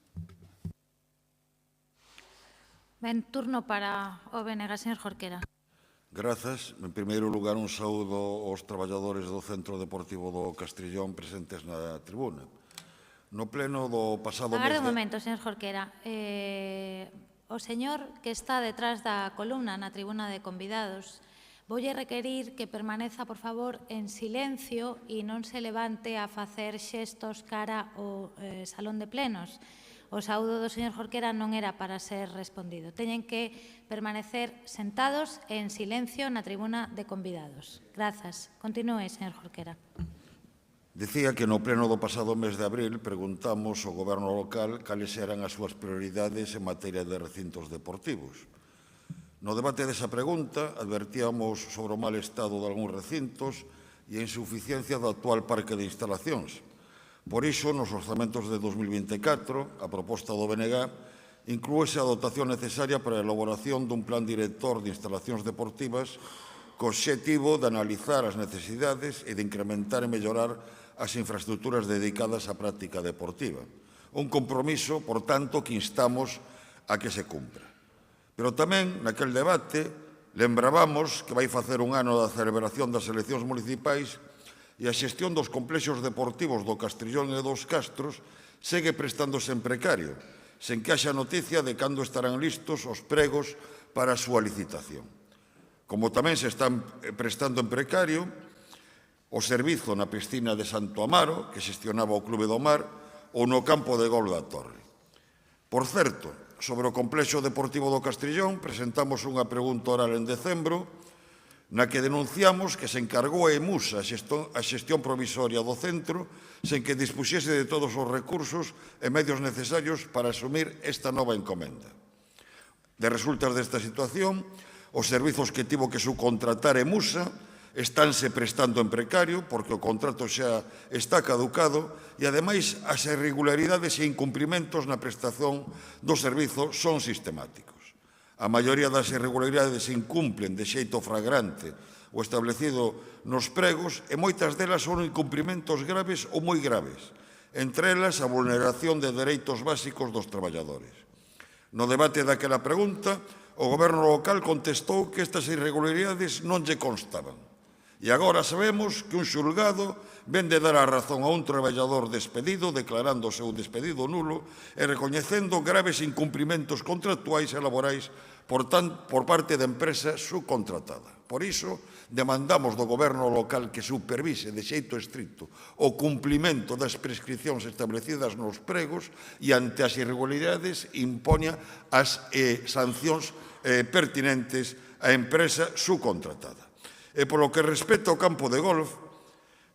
Ben, turno para o BNG, señor Jorquera. Grazas. En primeiro lugar, un saúdo aos traballadores do Centro Deportivo do Castrillón presentes na tribuna. No pleno do pasado mes Agarde un momento, señor Jorquera. O señor que está detrás da columna na tribuna de convidados, voulle requerir que permaneza, por favor, en silencio e non se levante a facer xestos cara ao salón de plenos. O saúdo do señor Jorquera non era para ser respondido. Teñen que permanecer sentados en silencio na tribuna de convidados. Grazas. Continúe, señor Jorquera. Dicía que no pleno do pasado mes de abril preguntamos ao Goberno local cales eran as súas prioridades en materia de recintos deportivos. No debate desa pregunta advertíamos sobre o mal estado de algúns recintos e a insuficiencia do actual parque de instalacións. Por iso, nos orzamentos de 2024, a proposta do BNG inclúese a dotación necesaria para a elaboración dun plan director de instalacións deportivas co obxectivo de analizar as necesidades e de incrementar e mellorar as infraestructuras dedicadas á práctica deportiva. Un compromiso, por tanto, que instamos a que se cumpra. Pero tamén, naquel debate, lembrábamos que vai facer un ano da celebración das eleccións municipais e a xestión dos complexos deportivos do Castrillón e dos Castros segue prestándose en precario, sen que haxa noticia de cando estarán listos os pregos para a súa licitación. Como tamén se están prestando en precario o servizo na piscina de Santo Amaro, que xestionaba o Clube do Mar, ou no campo de gol da Torre. Por certo, sobre o complexo deportivo do Castrillón, presentamos unha pregunta oral en decembro, na que denunciamos que se encargou a EMUSA a xestión provisoria do centro sen que dispuxese de todos os recursos e medios necesarios para asumir esta nova encomenda. De resultas desta situación, os servizos que tivo que subcontratar EMUSA estánse prestando en precario porque o contrato xa está caducado e, ademais, as irregularidades e incumprimentos na prestación do servizo son sistemáticos. A maioría das irregularidades incumplen de xeito flagrante o establecido nos pregos e moitas delas son incumprimentos graves ou moi graves, entre elas a vulneración de dereitos básicos dos traballadores. No debate daquela pregunta, o Goberno local contestou que estas irregularidades non lle constaban. E agora sabemos que un xulgado ven de dar a razón a un traballador despedido declarando o seu despedido nulo e recoñecendo graves incumprimentos contractuais e laborais por parte da empresa subcontratada. Por iso, demandamos do Goberno local que supervise de xeito estricto o cumprimento das prescripcións establecidas nos pregos e ante as irregularidades impoña as sancións pertinentes á empresa subcontratada. E polo que respecta ao campo de golf,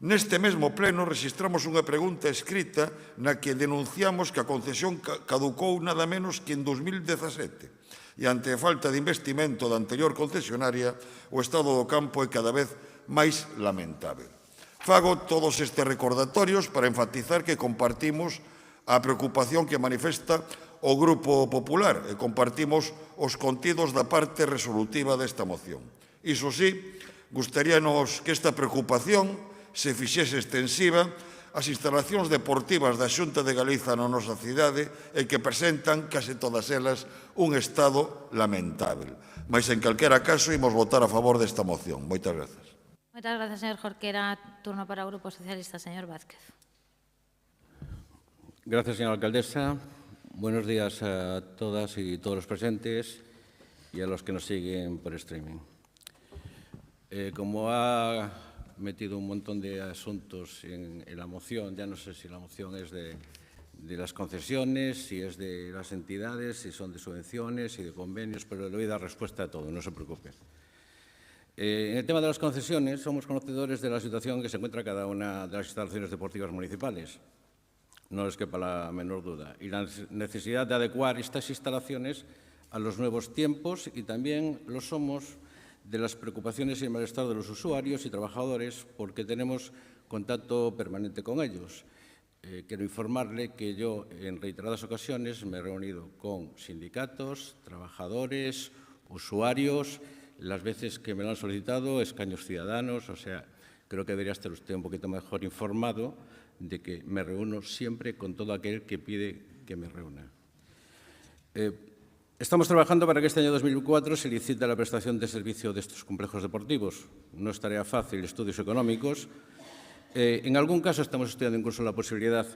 neste mesmo pleno registramos unha pregunta escrita na que denunciamos que a concesión caducou nada menos que en 2017 e ante a falta de investimento da anterior concesionaria o estado do campo é cada vez máis lamentável. Fago todos estes recordatorios para enfatizar que compartimos a preocupación que manifesta o Grupo Popular e compartimos os contidos da parte resolutiva desta moción. Iso sí, gustaríanos que esta preocupación se fixese extensiva ás instalacións deportivas da Xunta de Galiza na nosa cidade e que presentan, case todas elas, un estado lamentável. Mais, en calquera caso, imos votar a favor desta moción. Moitas grazas. Moitas grazas, señor Jorquera. Turno para o Grupo Socialista, señor Vázquez. Gracias, señora alcaldesa. Buenos días a todas y todos los presentes y a los que nos siguen por streaming. Como ha metido un montón de asuntos en la moción, ya no sé si la moción es de las concesiones, si es de las entidades, si son de subvenciones, si de convenios, pero le voy a dar respuesta a todo, no se preocupe. En el tema de las concesiones, somos conocedores de la situación que se encuentra cada una de las instalaciones deportivas municipales. No les quepa la menor duda. Y la necesidad de adecuar estas instalaciones a los nuevos tiempos y también lo somos de las preocupaciones y el malestar de los usuarios y trabajadores porque tenemos contacto permanente con ellos. Quiero informarle que yo en reiteradas ocasiones me he reunido con sindicatos, trabajadores, usuarios, las veces que me lo han solicitado, escaños ciudadanos, o sea, creo que debería estar usted un poquito mejor informado de que me reúno siempre con todo aquel que pide que me reúna. Estamos trabajando para que este año 2004 se licite la prestación de servicio de estos complejos deportivos. No es tarea fácil, estudios económicos. En algún caso estamos estudiando incluso la posibilidad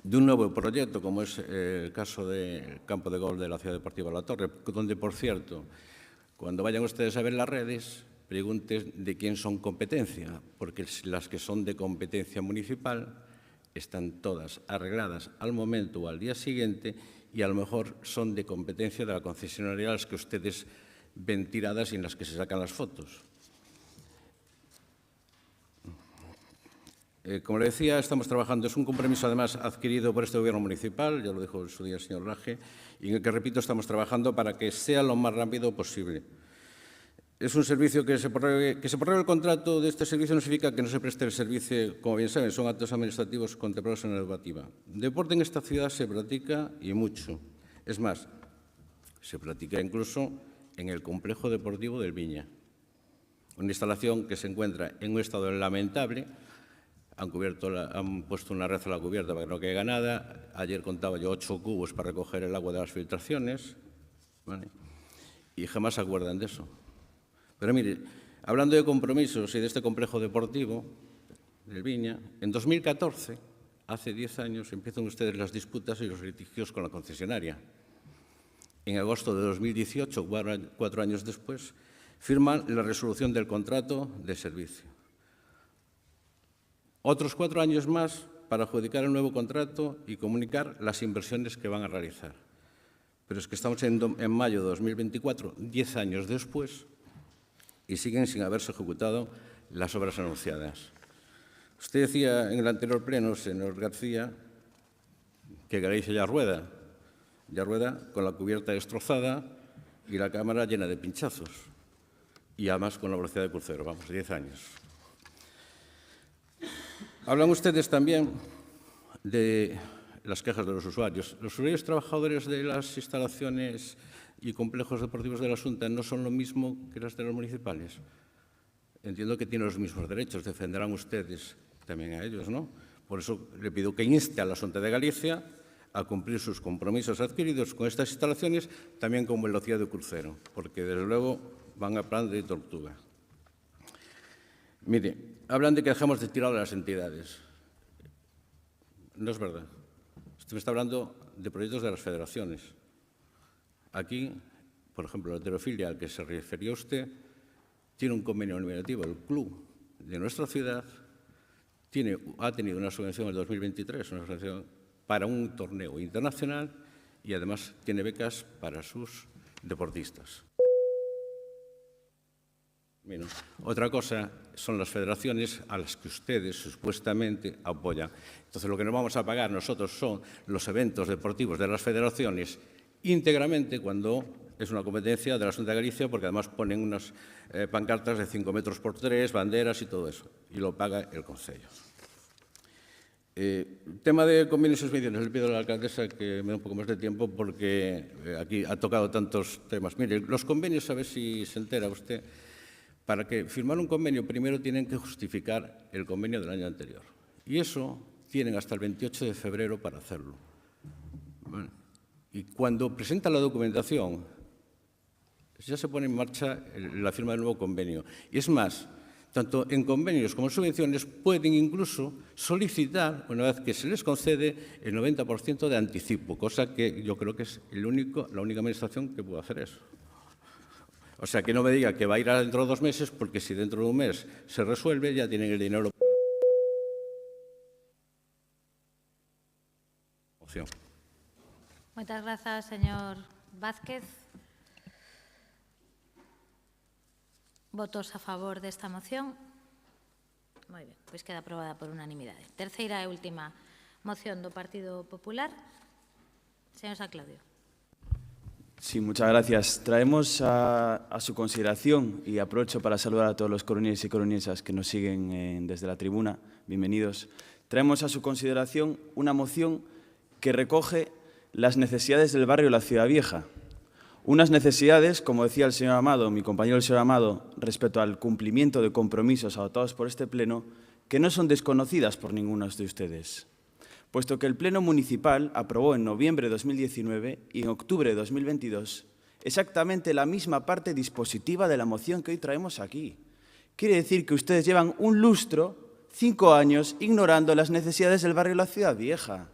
de un nuevo proyecto, como es el caso del campo de golf de la Ciudad Deportiva La Torre, donde, por cierto, cuando vayan ustedes a ver las redes, pregunten de quién son competencia, porque las que son de competencia municipal están todas arregladas al momento o al día siguiente y a lo mejor son de competencia de la concesionaria las que ustedes ven tiradas y en las que se sacan las fotos. Como le decía, estamos trabajando, es un compromiso además adquirido por este Gobierno municipal, ya lo dijo en su día el señor Laje, y en el que, repito, estamos trabajando para que sea lo más rápido posible. Es un servicio que se prorrogue el contrato de este servicio no significa que no se preste el servicio, como bien saben, son actos administrativos contemplados en la normativa. Deporte en esta ciudad se practica y mucho. Es más, se practica incluso en el complejo deportivo del Viña, una instalación que se encuentra en un estado lamentable. Han puesto una red a la cubierta para que no caiga nada. Ayer contaba yo 8 cubos para recoger el agua de las filtraciones, ¿vale? Y jamás se acuerdan de eso. Pero mire, hablando de compromisos y de este complejo deportivo, del Viña. En 2014, hace 10 años, empiezan ustedes las disputas y los litigios con la concesionaria. En agosto de 2018, 4 años después, firman la resolución del contrato de servicio. Otros 4 años más para adjudicar el nuevo contrato y comunicar las inversiones que van a realizar. Pero es que estamos en mayo de 2024, 10 años después, y siguen sin haberse ejecutado las obras anunciadas. Usted decía en el anterior pleno, señor García, que Galicia ya rueda con la cubierta destrozada y la cámara llena de pinchazos, y además con la velocidad de crucero, vamos, 10 años. Hablan ustedes también de las quejas de los usuarios. Los usuarios trabajadores de las instalaciones y complejos deportivos de la Xunta no son lo mismo que las de los municipales. Entiendo que tienen los mismos derechos, defenderán ustedes también a ellos, ¿no? Por eso le pido que inste a la Xunta de Galicia a cumplir sus compromisos adquiridos con estas instalaciones, también con velocidad de crucero, porque desde luego van a plan de tortuga. Mire, hablan de que dejamos de tirar a las entidades. No es verdad. Usted me está hablando de proyectos de las federaciones. Aquí, por ejemplo, la heterofilia al que se refirió usted tiene un convenio nominativo. El club de nuestra ciudad ha tenido una subvención en el 2023, una subvención para un torneo internacional y además tiene becas para sus deportistas. Bueno, otra cosa son las federaciones a las que ustedes supuestamente apoyan. Entonces, lo que nos vamos a pagar nosotros son los eventos deportivos de las federaciones íntegramente cuando es una competencia de la Xunta de Galicia, porque además ponen unas pancartas de 5 metros por 3, banderas y todo eso, y lo paga el Concello. Tema de convenios y subvenciones, le pido a la alcaldesa que me dé un poco más de tiempo porque aquí ha tocado tantos temas. Mire, los convenios, a ver si se entera usted. Para que firmar un convenio, primero tienen que justificar el convenio del año anterior. Y eso tienen hasta el 28 de febrero para hacerlo. Bueno, y cuando presentan la documentación, ya se pone en marcha la firma del nuevo convenio. Y es más, tanto en convenios como en subvenciones pueden incluso solicitar, una vez que se les concede, el 90% de anticipo, cosa que yo creo que es la única administración que puede hacer eso. O sea, que no me diga que va a ir dentro de 2 meses, porque si dentro de un mes se resuelve, ya tienen el dinero. Muchas gracias, señor Vázquez. ¿Votos a favor de esta moción? Muy bien, pues queda aprobada por unanimidad. Terceira e última moción do Partido Popular. Señor San Claudio. Sí, muchas gracias. Traemos a su consideración, y aprovecho para saludar a todos los coruñeses y coruñesas que nos siguen desde la tribuna. Bienvenidos. Traemos a su consideración una moción que recoge las necesidades del barrio de la Ciudad Vieja. Unas necesidades, como decía el señor Amado, mi compañero el señor Amado, respecto al cumplimiento de compromisos adoptados por este Pleno, que no son desconocidas por ninguno de ustedes, puesto que el Pleno Municipal aprobó en noviembre de 2019 y en octubre de 2022 exactamente la misma parte dispositiva de la moción que hoy traemos aquí. Quiere decir que ustedes llevan un lustro, 5 años, ignorando las necesidades del barrio de la Ciudad Vieja.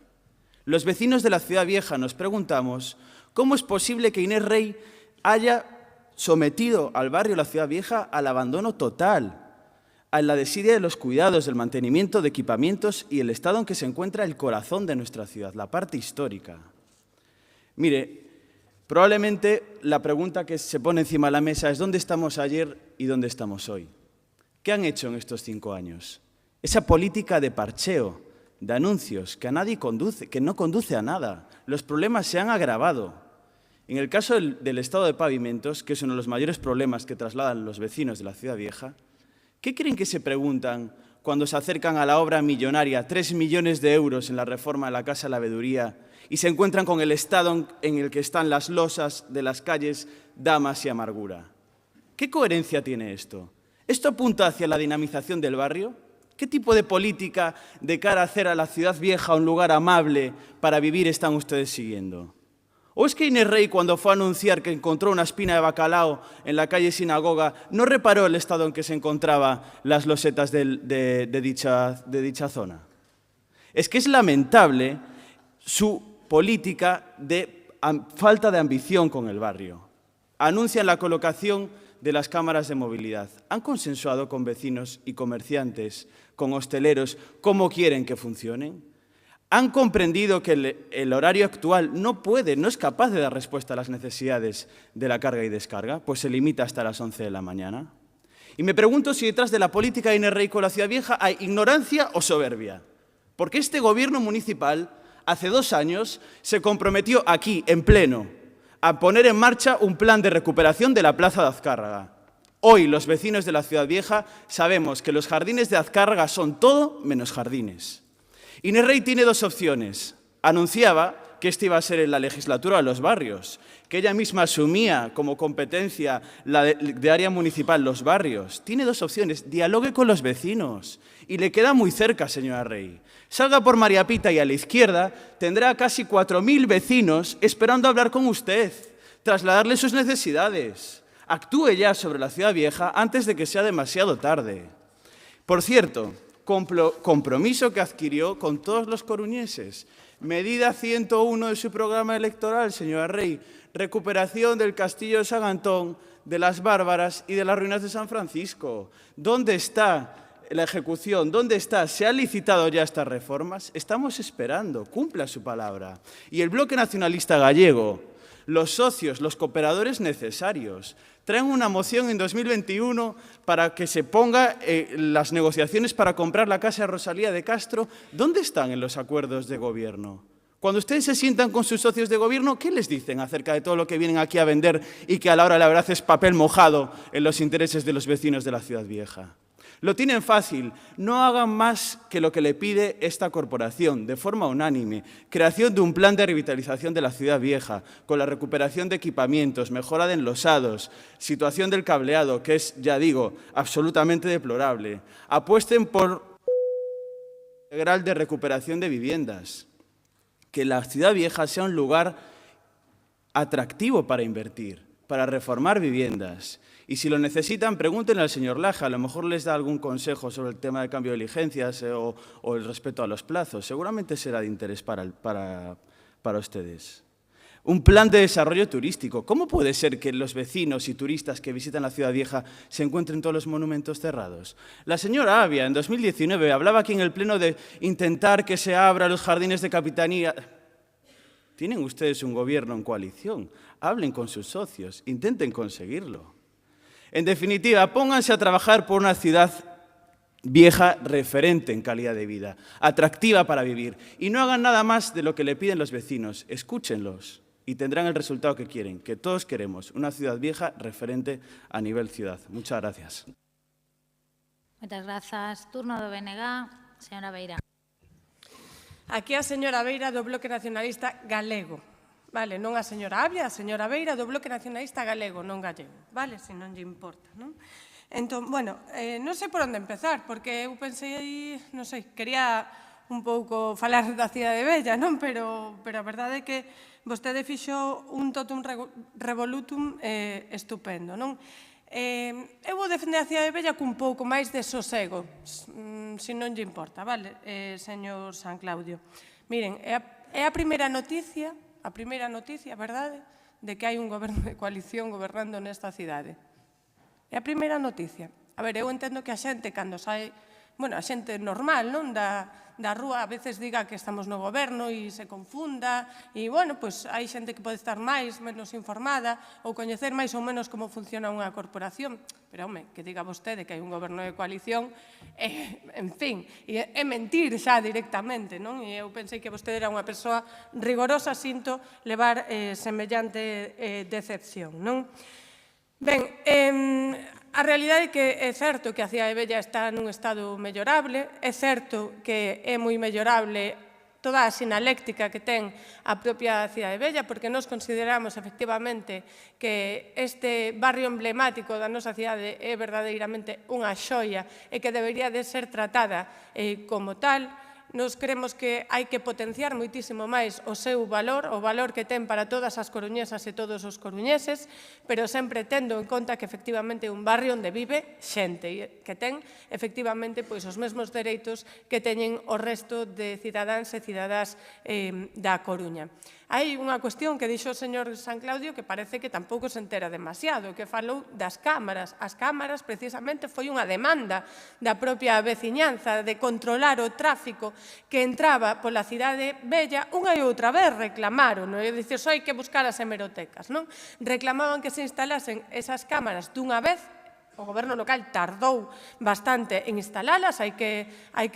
Los vecinos de la Ciudad Vieja nos preguntamos cómo es posible que Inés Rey haya sometido al barrio de la Ciudad Vieja al abandono total, a la desidia de los cuidados, del mantenimiento de equipamientos y el estado en que se encuentra el corazón de nuestra ciudad, la parte histórica. Mire, probablemente la pregunta que se pone encima de la mesa es ¿dónde estamos ayer y dónde estamos hoy? ¿Qué han hecho en estos 5 años? Esa política de parcheo, de anuncios, que a nadie conduce, que no conduce a nada. Los problemas se han agravado. En el caso del estado de pavimentos, que es uno de los mayores problemas que trasladan los vecinos de la Ciudad Vieja, ¿qué creen que se preguntan cuando se acercan a la obra millonaria, 3 millones de euros en la reforma de la Casa de la Veeduría, y se encuentran con el estado en el que están las losas de las calles Damas y Amargura? ¿Qué coherencia tiene esto? ¿Esto apunta hacia la dinamización del barrio? ¿Qué tipo de política de cara a hacer a la Ciudad Vieja un lugar amable para vivir están ustedes siguiendo? ¿O es que Inés Rey, cuando fue a anunciar que encontró una espina de bacalao en la calle Sinagoga, no reparó el estado en que se encontraban las losetas de dicha zona? Es que es lamentable su política de falta de ambición con el barrio. Anuncian la colocación de las cámaras de movilidad. Han consensuado con vecinos y comerciantes, con hosteleros, cómo quieren que funcionen. Han comprendido que el horario actual no es capaz de dar respuesta a las necesidades de la carga y descarga, pues se limita hasta las 11 de la mañana. Y me pregunto si detrás de la política de Inés Rey con la Ciudad Vieja hay ignorancia o soberbia. Porque este gobierno municipal, hace 2 años, se comprometió aquí, en pleno, a poner en marcha un plan de recuperación de la Plaza de Azcárraga. Hoy, los vecinos de la Ciudad Vieja sabemos que los jardines de Azcárraga son todo menos jardines. Inés Rey tiene 2 opciones. Anunciaba que esta iba a ser en la legislatura de los barrios, que ella misma asumía como competencia la de área municipal los barrios. Tiene 2 opciones. Dialogue con los vecinos. Y le queda muy cerca, señora Rey. Salga por María Pita y a la izquierda tendrá casi 4.000 vecinos esperando hablar con usted, trasladarle sus necesidades. Actúe ya sobre la Ciudad Vieja antes de que sea demasiado tarde. Por cierto, compromiso que adquirió con todos los coruñeses. Medida 101 de su programa electoral, señora Rey. Recuperación del Castillo de San Antón, de las Bárbaras y de las ruinas de San Francisco. ¿Dónde está la ejecución? ¿Dónde está? ¿Se han licitado ya estas reformas? Estamos esperando. Cumpla su palabra. Y el Bloque Nacionalista Gallego, los socios, los cooperadores necesarios, traen una moción en 2021 para que se ponga las negociaciones para comprar la casa de Rosalía de Castro. ¿Dónde están en los acuerdos de gobierno? Cuando ustedes se sientan con sus socios de gobierno, ¿qué les dicen acerca de todo lo que vienen aquí a vender y que a la hora de la verdad es papel mojado en los intereses de los vecinos de la Ciudad Vieja? Lo tienen fácil, no hagan más que lo que le pide esta corporación, de forma unánime. Creación de un plan de revitalización de la Ciudad Vieja, con la recuperación de equipamientos, mejora de enlosados, situación del cableado, que es, ya digo, absolutamente deplorable. Apuesten por integral de recuperación de viviendas. Que la Ciudad Vieja sea un lugar atractivo para invertir, para reformar viviendas. Y si lo necesitan, pregúntenle al señor Laja, a lo mejor les da algún consejo sobre el tema de cambio de diligencias o el respeto a los plazos. Seguramente será de interés para ustedes. Un plan de desarrollo turístico. ¿Cómo puede ser que los vecinos y turistas que visitan la Ciudad Vieja se encuentren todos los monumentos cerrados? La señora Avia, en 2019, hablaba aquí en el Pleno de intentar que se abran los jardines de Capitanía. Tienen ustedes un gobierno en coalición. Hablen con sus socios, intenten conseguirlo. En definitiva, pónganse a trabajar por una ciudad vieja referente en calidad de vida, atractiva para vivir. Y no hagan nada más de lo que le piden los vecinos. Escúchenlos y tendrán el resultado que quieren, que todos queremos, una ciudad vieja referente a nivel ciudad. Muchas gracias. Muchas gracias. Turno do BNG, señora Beira. Aquí a señora Beira do Bloque Nacionalista Galego. Vale, non a señora Avia, a señora Beira do Bloque Nacionalista Galego, non gallego. Vale, se non lle importa, non? Entón, bueno, non sei por onde empezar, porque eu pensei, non sei, quería un pouco falar da cidade bella, non? Pero a verdade é que vostede fixo un totum revolutum estupendo, non? Eu vou defender a cidade bella cun pouco máis de sosego, se non lle importa, vale, señor San Claudio? Miren, é a primeira noticia, verdade, de que hai un goberno de coalición gobernando nesta cidade. É a primeira noticia. A ver, eu entendo que a xente, cando sai, bueno, a xente normal, non, da rúa, a veces diga que estamos no goberno e se confunda, e, bueno, pois hai xente que pode estar máis, menos informada, ou coñecer máis ou menos como funciona unha corporación. Pero, home, que diga vostede que hai un goberno de coalición, en fin, é mentir xa directamente, non? E eu pensei que vostede era unha persoa rigorosa, sinto levar semellante decepción, non? Ben, a realidade é que é certo que a cidade bella está nun estado mellorable, é certo que é moi mellorable toda a sinaléctica que ten a propia cidade bella, porque nós consideramos efectivamente que este barrio emblemático da nosa cidade é verdadeiramente unha xoia e que debería de ser tratada como tal. nos creemos que hai que potenciar moitísimo máis o seu valor, o valor que ten para todas as coruñesas e todos os coruñeses, pero sempre tendo en conta que efectivamente é un barrio onde vive xente, que ten efectivamente os mesmos dereitos que teñen o resto de cidadáns e cidadás da Coruña. Hai unha cuestión que dixo o señor San Claudio que parece que tampouco se entera demasiado, que falou das cámaras. As cámaras, precisamente, foi unha demanda da propia veciñanza de controlar o tráfico que entraba pola cidade bella. Unha e outra vez reclamaron, é dicir, só hai que buscar as hemerotecas, non? Reclamaban que se instalasen esas cámaras dunha vez. O goberno local tardou bastante en instalalas, hai que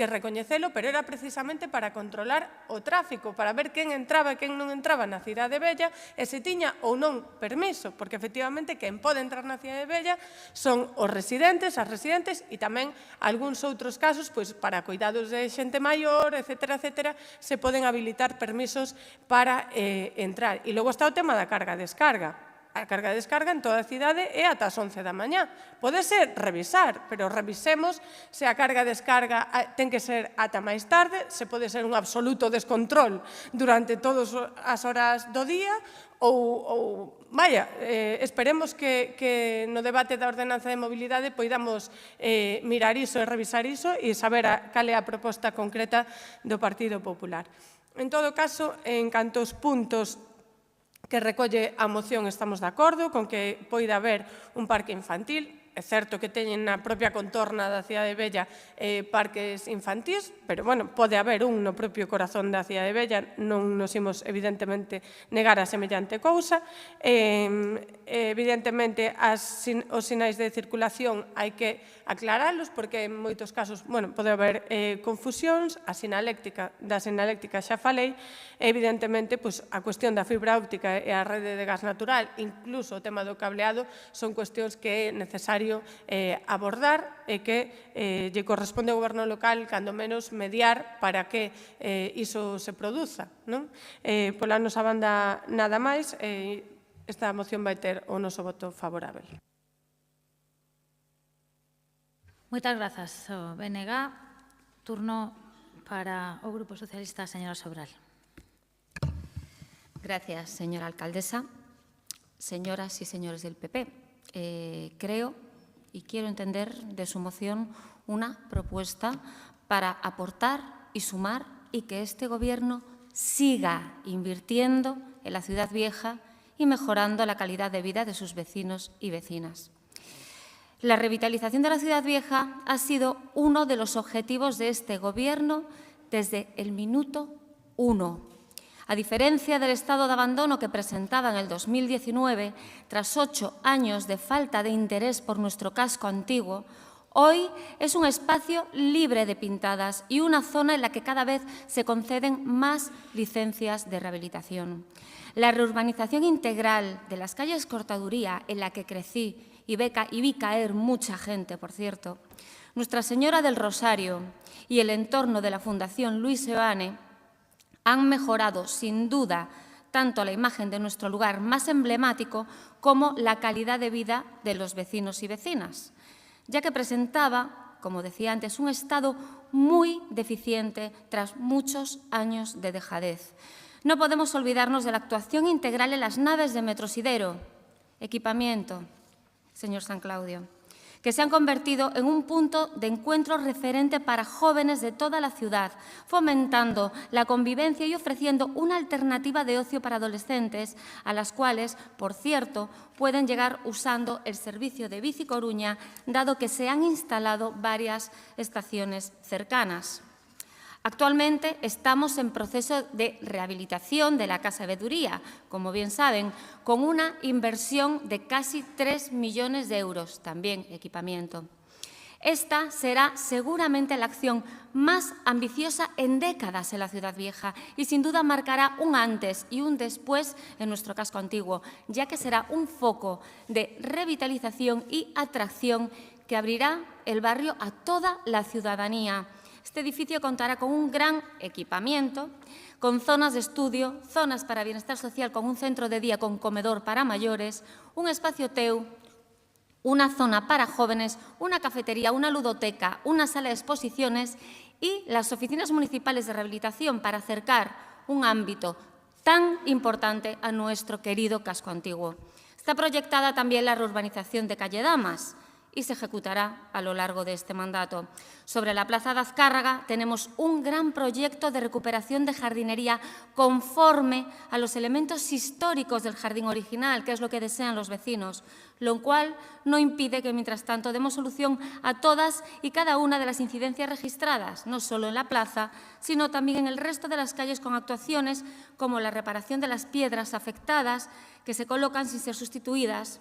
recoñecelo, pero era precisamente para controlar o tráfico, para ver quen entraba e quen non entraba na cidade bella e se tiña ou non permiso, porque efectivamente quen pode entrar na cidade bella son os residentes, as residentes e tamén algúns outros casos, para cuidados de xente maior, etcétera, etcétera, se poden habilitar permisos para entrar. E logo está o tema da carga-descarga. A carga e descarga en toda a cidade é ata as 11 da mañá. Pode ser revisar, pero revisemos se a carga e descarga ten que ser ata máis tarde, se pode ser un absoluto descontrol durante todas as horas do día ou esperemos que no debate da ordenanza de mobilidade poidamos mirar iso e revisar iso e saber cal é a proposta concreta do Partido Popular. En todo caso, en canto aos puntos que recolle a moción estamos de acordo con que poida haber un parque infantil. É certo que teñen na propia contorna da cidade bella parques infantís, pero, pode haber un no propio corazón da cidade bella, non nos imos, evidentemente, negar a semellante cousa. Evidentemente, os sinais de circulación hai que aclaralos, porque en moitos casos, pode haber confusións, da sinaléctica xa falei, evidentemente, a cuestión da fibra óptica e a rede de gas natural, incluso o tema do cableado, son cuestións que é necesario abordar e que lle corresponde ao goberno local, cando menos, mediar para que iso se produza. Pola nosa banda, nada máis, esta moción vai ter o noso voto favorável. Moitas grazas, BNG. Turno para o Grupo Socialista, señora Sobral. Gracias, señora alcaldesa. Señoras y señores del PP, creo y quiero entender de su moción una propuesta para aportar y sumar y que este Gobierno siga invirtiendo en la ciudad vieja y mejorando la calidad de vida de sus vecinos y vecinas. La revitalización de la ciudad vieja ha sido uno de los objetivos de este Gobierno desde el minuto 1. A diferencia del estado de abandono que presentaba en el 2019, tras 8 años de falta de interés por nuestro casco antiguo, hoy es un espacio libre de pintadas y una zona en la que cada vez se conceden más licencias de rehabilitación. La reurbanización integral de las calles Cortaduría, en la que crecí y vi caer mucha gente, por cierto, Nuestra Señora del Rosario y el entorno de la Fundación Luis Seoane han mejorado, sin duda, tanto la imagen de nuestro lugar más emblemático como la calidad de vida de los vecinos y vecinas, ya que presentaba, como decía antes, un estado muy deficiente tras muchos años de dejadez. No podemos olvidarnos de la actuación integral en las naves de Metrosidero, equipamiento, señor San Claudio, que se han convertido en un punto de encuentro referente para jóvenes de toda la ciudad, fomentando la convivencia y ofreciendo una alternativa de ocio para adolescentes, a las cuales, por cierto, pueden llegar usando el servicio de Bici Coruña, dado que se han instalado varias estaciones cercanas. Actualmente estamos en proceso de rehabilitación de la Casa Veduría, como bien saben, con una inversión de casi 3 millones de euros, también equipamiento. Esta será seguramente la acción más ambiciosa en décadas en la Ciudad Vieja y sin duda marcará un antes y un después en nuestro casco antiguo, ya que será un foco de revitalización y atracción que abrirá el barrio a toda la ciudadanía. Este edificio contará con un gran equipamiento, con zonas de estudio, zonas para bienestar social, con un centro de día con comedor para mayores, un espacio TEU, una zona para jóvenes, una cafetería, una ludoteca, una sala de exposiciones y las oficinas municipales de rehabilitación para acercar un ámbito tan importante a nuestro querido casco antiguo. Está proyectada también la reurbanización de Calle Damas y se ejecutará a lo largo de este mandato. Sobre la Plaza de Azcárraga tenemos un gran proyecto de recuperación de jardinería conforme a los elementos históricos del jardín original, que es lo que desean los vecinos, lo cual no impide que, mientras tanto, demos solución a todas y cada una de las incidencias registradas, no solo en la plaza, sino también en el resto de las calles con actuaciones como la reparación de las piedras afectadas que se colocan sin ser sustituidas,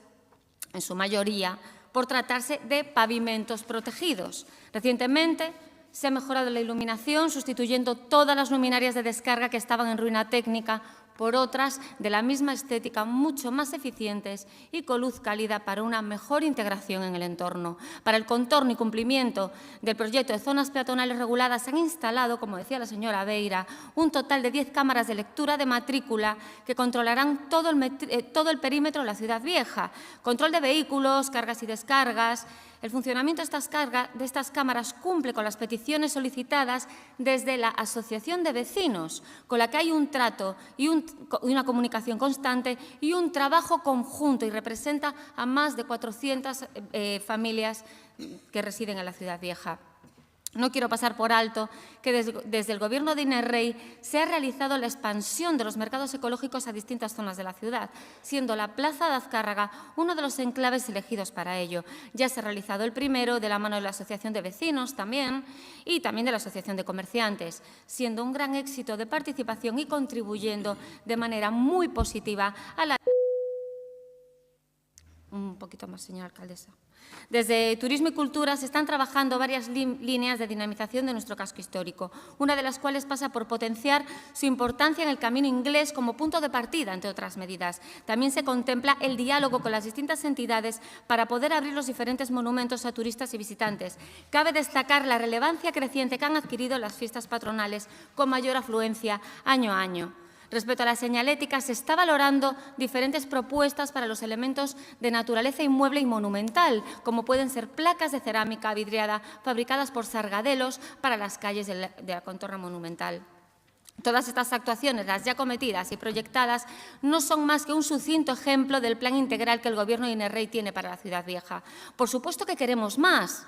en su mayoría, por tratarse de pavimentos protegidos. Recientemente se ha mejorado la iluminación sustituyendo todas las luminarias de descarga que estaban en ruina técnica por otras de la misma estética, mucho más eficientes y con luz cálida para una mejor integración en el entorno. Para el contorno y cumplimiento del proyecto de zonas peatonales reguladas se han instalado, como decía la señora Beira, un total de 10 cámaras de lectura de matrícula que controlarán todo el perímetro de la ciudad vieja. Control de vehículos, cargas y descargas. El funcionamiento de estas cámaras cumple con las peticiones solicitadas desde la Asociación de Vecinos, con la que hay un trato y una comunicación constante y un trabajo conjunto y representa a más de 400 familias que residen en la Ciudad Vieja. No quiero pasar por alto que desde el Gobierno de Inés Rey se ha realizado la expansión de los mercados ecológicos a distintas zonas de la ciudad, siendo la Plaza de Azcárraga uno de los enclaves elegidos para ello. Ya se ha realizado el primero de la mano de la Asociación de Vecinos también y también de la Asociación de Comerciantes, siendo un gran éxito de participación y contribuyendo de manera muy positiva a la... Un poquito más, señora alcaldesa. Desde Turismo y Cultura se están trabajando varias líneas de dinamización de nuestro casco histórico, una de las cuales pasa por potenciar su importancia en el camino inglés como punto de partida, entre otras medidas. También se contempla el diálogo con las distintas entidades para poder abrir los diferentes monumentos a turistas y visitantes. Cabe destacar la relevancia creciente que han adquirido las fiestas patronales con mayor afluencia año a año. Respecto a la señalética, se está valorando diferentes propuestas para los elementos de naturaleza inmueble y monumental, como pueden ser placas de cerámica vidriada fabricadas por Sargadelos para las calles de la contorna monumental. Todas estas actuaciones, las ya cometidas y proyectadas, no son más que un sucinto ejemplo del plan integral que el Gobierno de Inés Rey tiene para la Ciudad Vieja. Por supuesto que queremos más.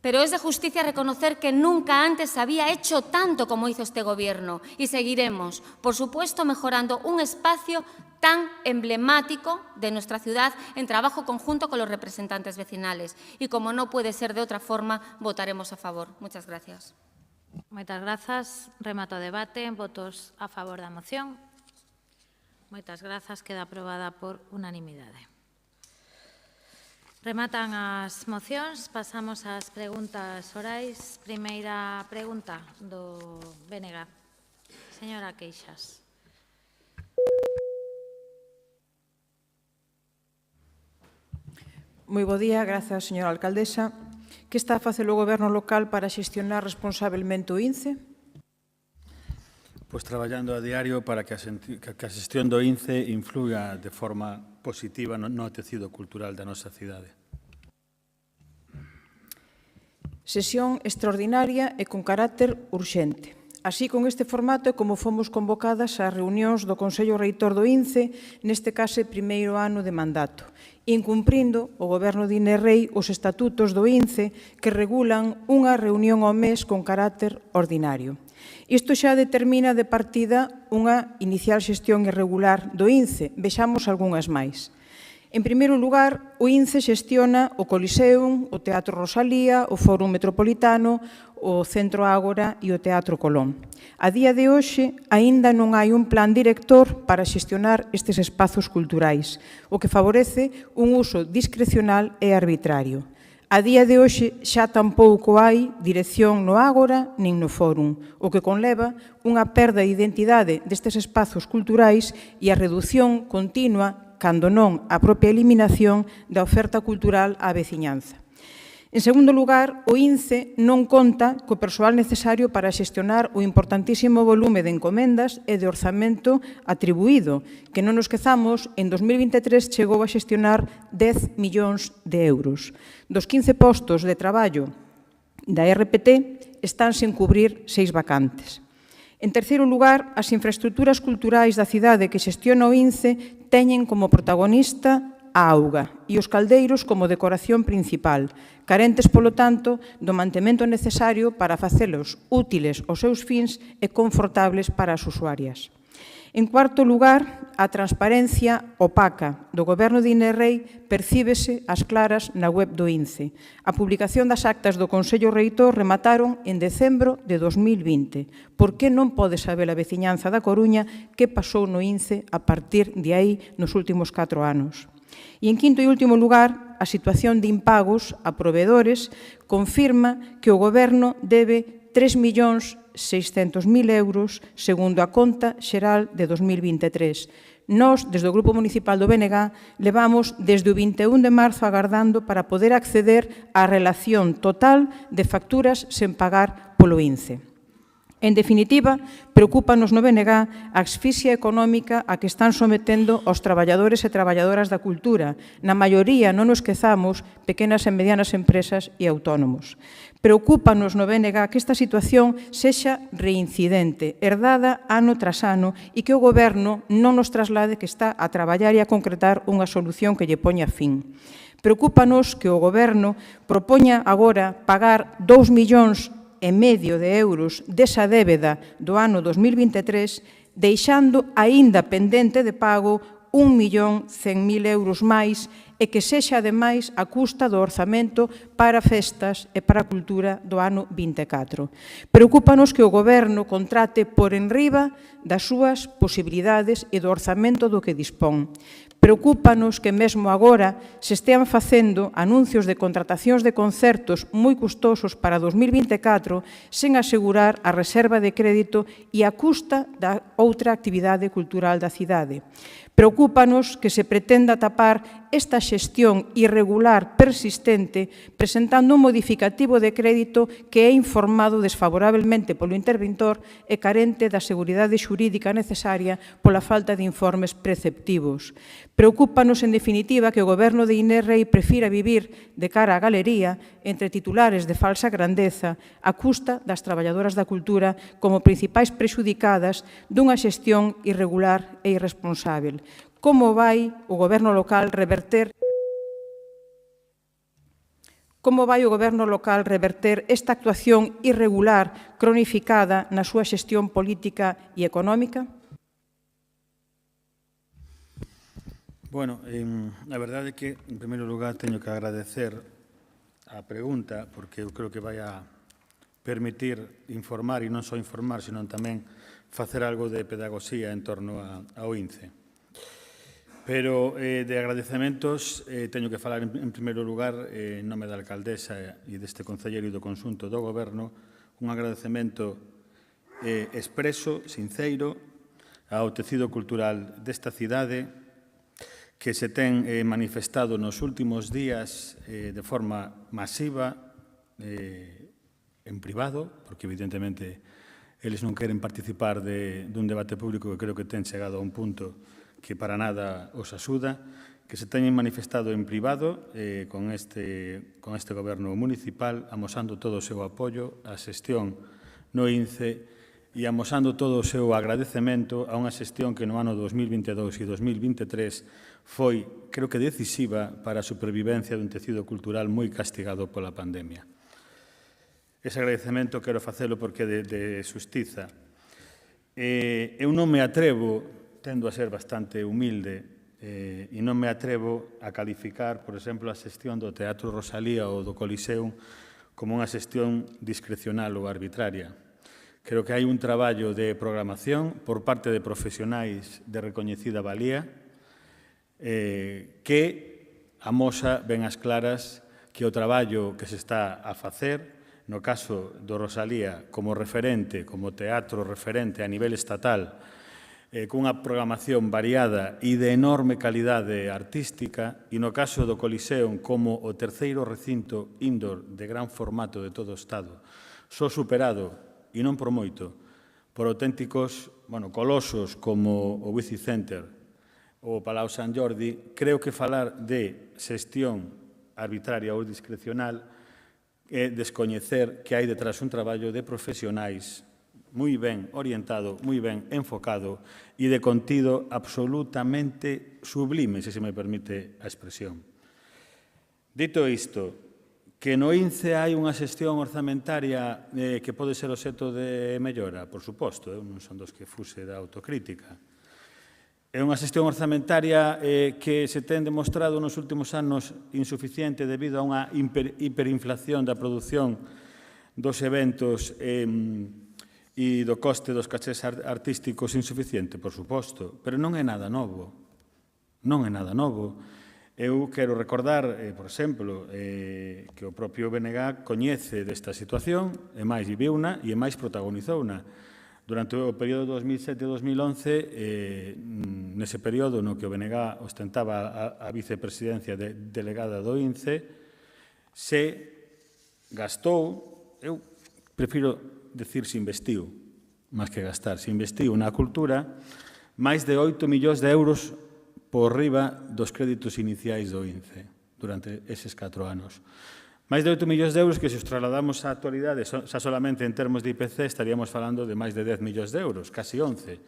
Pero es de justicia reconocer que nunca antes se había hecho tanto como hizo este Gobierno y seguiremos, por supuesto, mejorando un espacio tan emblemático de nuestra ciudad en trabajo conjunto con los representantes vecinales. Y como no puede ser de otra forma, votaremos a favor. Muchas gracias. Moitas grazas. Remato o debate. Votos a favor da moción. Moitas grazas. Queda aprobada por unanimidade. Rematan as mocións, pasamos ás preguntas orais. Primeira pregunta do BNG. Señora Queixas. Moi bo día, grazas, señora alcaldesa. Que está a facer o Goberno local para xestionar responsablemente o INCE? Pois traballando a diario para que a xestión do INCE influya de forma positiva no tecido cultural da nosa cidade. Sesión extraordinaria e con carácter urxente. Así, con este formato, como fomos convocadas ás reunións do Consello Reitor do INCE, neste caso, primeiro ano de mandato, incumprindo o Goberno de Inés Rei os estatutos do INCE que regulan unha reunión ao mes con carácter ordinario. Isto xa determina de partida unha inicial xestión irregular do INCE. Vexamos algunhas máis. En primeiro lugar, o INCE xestiona o Coliseum, o Teatro Rosalía, o Fórum Metropolitano, o Centro Ágora e o Teatro Colón. A día de hoxe, aínda non hai un plan director para xestionar estes espazos culturais, o que favorece un uso discrecional e arbitrario. A día de hoxe xa tampouco hai dirección no Ágora nin no Fórum, o que conleva unha perda de identidade destes espazos culturais e a redución continua, cando non a propia eliminación da oferta cultural á veciñanza. En segundo lugar, o INCE non conta co persoal necesario para xestionar o importantísimo volume de encomendas e de orzamento atribuído, que non nos esquezamos, en 2023 chegou a xestionar 10 millóns de euros. Dos 15 postos de traballo da RPT están sen cubrir 6 vacantes. En terceiro lugar, as infraestructuras culturais da cidade que xestiona o INCE teñen como protagonista a auga e os caldeiros como decoración principal, carentes, polo tanto, do mantemento necesario para facelos útiles aos seus fins e confortables para as usuarias. En cuarto lugar, a transparencia opaca do Goberno de Inés percíbese ás claras na web do INCE. A publicación das actas do Consello Reitor remataron en decembro de 2020. Por que non pode saber a veciñanza da Coruña que pasou no INCE a partir de aí nos últimos 4 anos? E, en quinto e último lugar, a situación de impagos a proveedores confirma que o Goberno debe 3.600.000 euros segundo a conta xeral de 2023. Nós, desde o Grupo Municipal do BNG, levamos desde o 21 de marzo agardando para poder acceder á relación total de facturas sen pagar polo INCE. En definitiva, preocúpanos no BNG a asfixia económica a que están sometendo os traballadores e traballadoras da cultura, na maioría, non nos esquezamos, pequenas e medianas empresas e autónomos. Preocúpanos no BNG que esta situación sexa reincidente, herdada ano tras ano e que o Goberno non nos traslade que está a traballar e a concretar unha solución que lle poña fin. Preocúpanos que o Goberno propoña agora pagar 2,5 millóns de euros desa débeda do ano 2023, deixando aínda pendente de pago 1.100.000 euros máis e que sexa, ademais, a custa do orzamento para festas e para a cultura do ano 24. Preocúpanos que o Goberno contrate por enriba das súas posibilidades e do orzamento do que dispón. Preocúpanos que mesmo agora se estean facendo anuncios de contratacións de concertos moi custosos para 2024 sen asegurar a reserva de crédito e a custa da outra actividade cultural da cidade. Preocúpanos que se pretenda tapar esta xestión irregular persistente presentando un modificativo de crédito que é informado desfavorablemente polo interventor e carente da seguridade xurídica necesaria pola falta de informes preceptivos. Preocúpanos, en definitiva, que o Goberno de Inés Rei prefira vivir de cara á galería entre titulares de falsa grandeza a custa das traballadoras da cultura como principais prexudicadas dunha xestión irregular e irresponsável. Como vai o Goberno local reverter esta actuación irregular cronificada na súa xestión política e económica? Bueno, a verdade é que, en primeiro lugar, teño que agradecer a pregunta, porque eu creo que vai a permitir informar, e non só informar, senón tamén facer algo de pedagogía en torno ao INCE. Pero de agradecementos teño que falar en primeiro lugar en nome da alcaldesa e deste concelleiro e do conxunto do Goberno un agradecemento expreso, sinceiro, ao tecido cultural desta cidade que se ten manifestado nos últimos días de forma masiva en privado, porque evidentemente eles non queren participar dun debate público que creo que ten chegado a un punto que para nada os axuda, que se teñen manifestado en privado con este Goberno municipal, amosando todo o seu apoio á xestión no INCE e amosando todo o seu agradecemento a unha xestión que no ano 2022 e 2023 foi, creo que decisiva para a supervivencia dun tecido cultural moi castigado pola pandemia. Ese agradecemento quero facelo porque de xustiza. Eu non me atrevo, tendo a ser bastante humilde, e non me atrevo a calificar, por exemplo, a xestión do Teatro Rosalía ou do Coliseum como unha xestión discrecional ou arbitraria. Creo que hai un traballo de programación por parte de profesionais de recoñecida valía que amosa ben as claras que o traballo que se está a facer, no caso do Rosalía como referente, como teatro referente a nivel estatal, cunha programación variada e de enorme calidade artística, e no caso do Coliseum como o terceiro recinto indoor de gran formato de todo o Estado, só superado, e non por moito, por auténticos colosos como o Wizzing Center ou o Palau Sant Jordi, creo que falar de xestión arbitraria ou discrecional é descoñecer que hai detrás un traballo de profesionais moi ben orientado, moi ben enfocado e de contido absolutamente sublime, se me permite a expresión. Dito isto, que no INCE hai unha xestión orzamentaria que pode ser obxecto de mellora, por suposto, non son dos que fuse da autocrítica. É unha xestión orzamentaria que se ten demostrado nos últimos anos insuficiente debido a unha hiperinflación da produción dos eventos e do coste dos cachés artísticos insuficiente, por suposto, pero non é nada novo. Non é nada novo. Eu quero recordar, por exemplo, que o propio BNG coñece desta situación, e máis viviuna e máis protagonizouna. Durante o período 2007-2011, nese período no que o BNG ostentaba a vicepresidencia delegada do INCE, se gastou, eu prefiro decir se investiu, máis que gastar, se investiu na cultura máis de 8 millóns de euros por riba dos créditos iniciais do INCE durante eses 4 anos. Máis de 8 millóns de euros que se os trasladamos á actualidade, xa solamente en termos de IPC, estaríamos falando de máis de 10 millóns de euros, casi 11.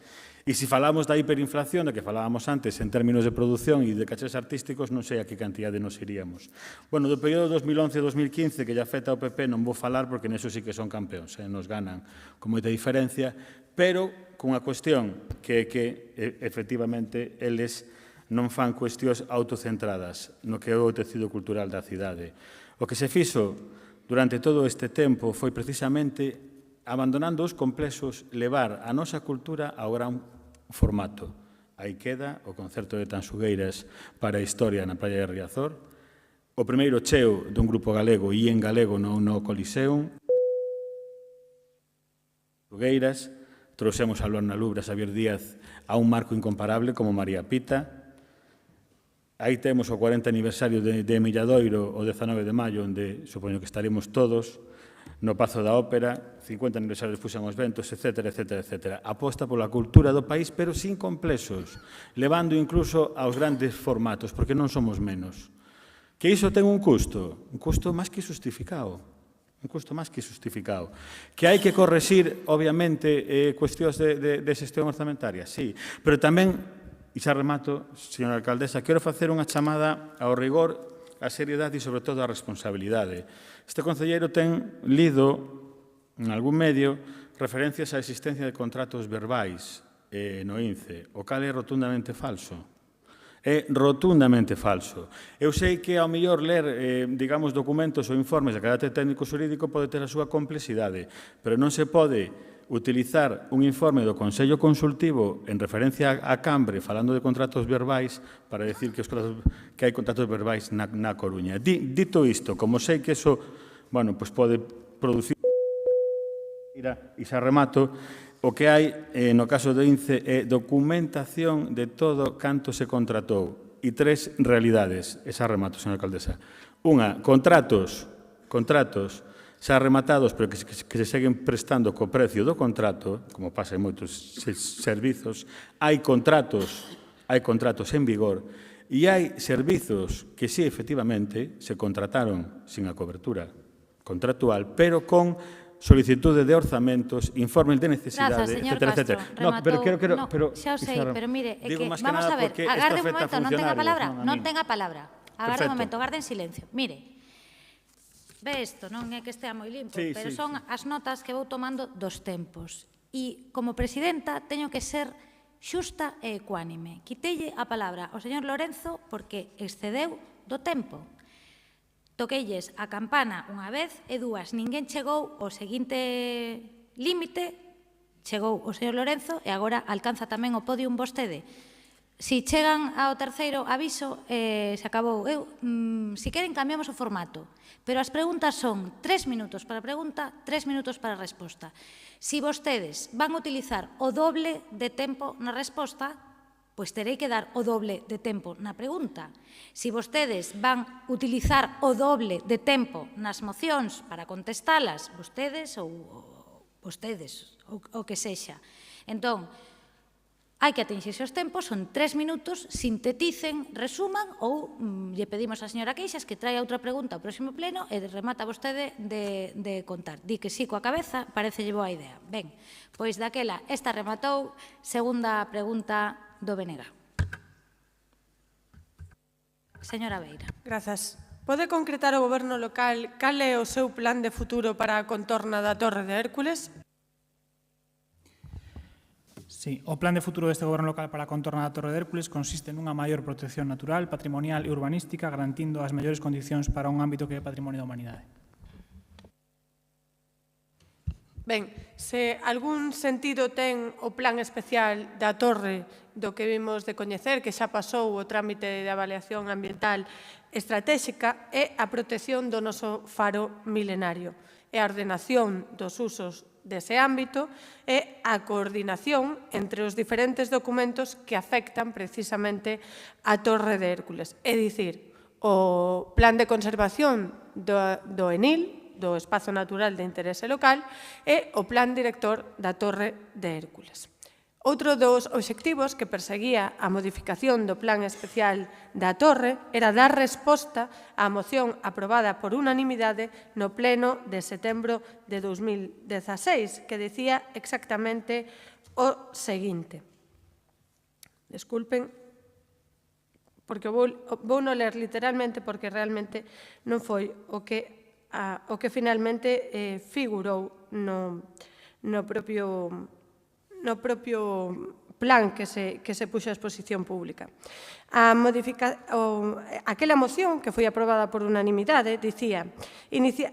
E se falamos da hiperinflación, da que falábamos antes, en términos de produción e de cachés artísticos, non sei a que cantidade nos iríamos. Bueno, do período 2011-2015, que lle afecta ao PP, non vou falar porque neso sí que son campeóns, nos ganan con moita diferencia, pero cunha cuestión que efectivamente eles non fan cuestións autocentradas no que é o tecido cultural da cidade. O que se fixo durante todo este tempo foi precisamente, abandonando os complexos, levar a nosa cultura ao gran formato. Aí queda o concerto de Tansugueiras para a historia na Praia de Riazor, o primeiro cheo dun grupo galego e en galego no Coliseum, Tansugueiras, trouxemos a Lorna Lubra, Xavier Díaz, a un marco incomparable como María Pita. Aí temos o 40 aniversario de Milladoiro, o 19 de maio, onde supoño que estaremos todos, no Pazo da Ópera, 50 aniversarios fuxan os ventos, etc., etc., etc. Aposta pola cultura do país, pero sin complexos, levando incluso aos grandes formatos, porque non somos menos. Que iso ten un custo máis que justificado. Un custo máis que justificado. Que hai que correxir, obviamente, cuestións de xestión orzamentaria, sí, pero tamén, e xa remato, señora alcaldesa, quero facer unha chamada ao rigor, á seriedade e, sobre todo, á responsabilidade. Este concelleiro ten lido, en algún medio, referencias á existencia de contratos verbais no INCE, o cal é rotundamente falso. É rotundamente falso. Eu sei que, ao mellor, ler, digamos, documentos ou informes de carácter técnico xurídico pode ter a súa complexidade, pero non se pode utilizar un informe do Consello Consultivo en referencia á Cambre falando de contratos verbais para decir que hai contratos verbais na Coruña. Dito isto, como sei que iso pode producir e xa remato, o que hai no caso do INCE é documentación de todo canto se contratou e 3 realidades, e xa remato, señora alcaldesa. Unha, contratos xa rematados, pero que se seguen prestando co precio do contrato, como pasa en moitos servizos, hai contratos en vigor e hai servizos que sí, efectivamente, se contrataron sin a cobertura contractual, pero con solicitude de orzamentos, informes de necesidade, etcétera, etcétera. Xa o sei, pero mire, é que, vamos a ver, agarde un momento, non tenga palabra, non tenga palabra. Agarde un momento, agarde en silencio. Mire, ve isto, non é que estea moi limpo, pero son as notas que vou tomando dos tempos. E, como presidenta, teño que ser xusta e ecuánime. Quitelle a palabra ao señor Lorenzo porque excedeu do tempo. Toquelles a campana unha vez e dúas. Ninguén chegou ao seguinte límite, chegou o señor Lorenzo e agora alcanza tamén o podium vostede. Si chegan ao terceiro aviso, se acabou. Si queren, cambiamos o formato. Pero as preguntas son 3 minutos para a pregunta, 3 minutos para a resposta. Si vostedes van a utilizar o doble de tempo na resposta, pois terei que dar o doble de tempo na pregunta. Si vostedes van a utilizar o doble de tempo nas mocións para contestalas, vostedes o que sexa. Entón, hai que atinxirse os tempos, son 3 minutos, sinteticen, resuman ou lle pedimos á señora Queixas que traia outra pregunta ao próximo pleno e remata vostede de contar. Di que sí coa cabeza, parece boa idea. Ben, pois daquela, esta rematou, segunda pregunta do BNG. Señora Beira. Grazas. Pode concretar o Goberno local cal é o seu plan de futuro para a contorna da Torre de Hércules? Sí, o plan de futuro deste Goberno local para a contorna da Torre de Hércules consiste nunha maior protección natural, patrimonial e urbanística, garantindo as mellores condicións para un ámbito que é patrimonio da humanidade. Ben, se algún sentido ten o plan especial da Torre do que vimos de coñecer, que xa pasou o trámite de avaliación ambiental estratégica, é a protección do noso faro milenario e a ordenación dos usos dese ámbito e a coordinación entre os diferentes documentos que afectan precisamente a Torre de Hércules. É dicir, o Plan de Conservación do ENIL, do Espazo Natural de Interese Local, e o Plan Director da Torre de Hércules. Outro dos obxectivos que perseguía a modificación do Plan Especial da Torre era dar resposta á moción aprobada por unanimidade no pleno de setembro de 2016, que decía exactamente o seguinte. Desculpen, porque vou non ler literalmente, porque realmente non foi o que finalmente figurou no propio plan que se puxo a exposición pública. Aquela moción, que foi aprobada por unanimidade,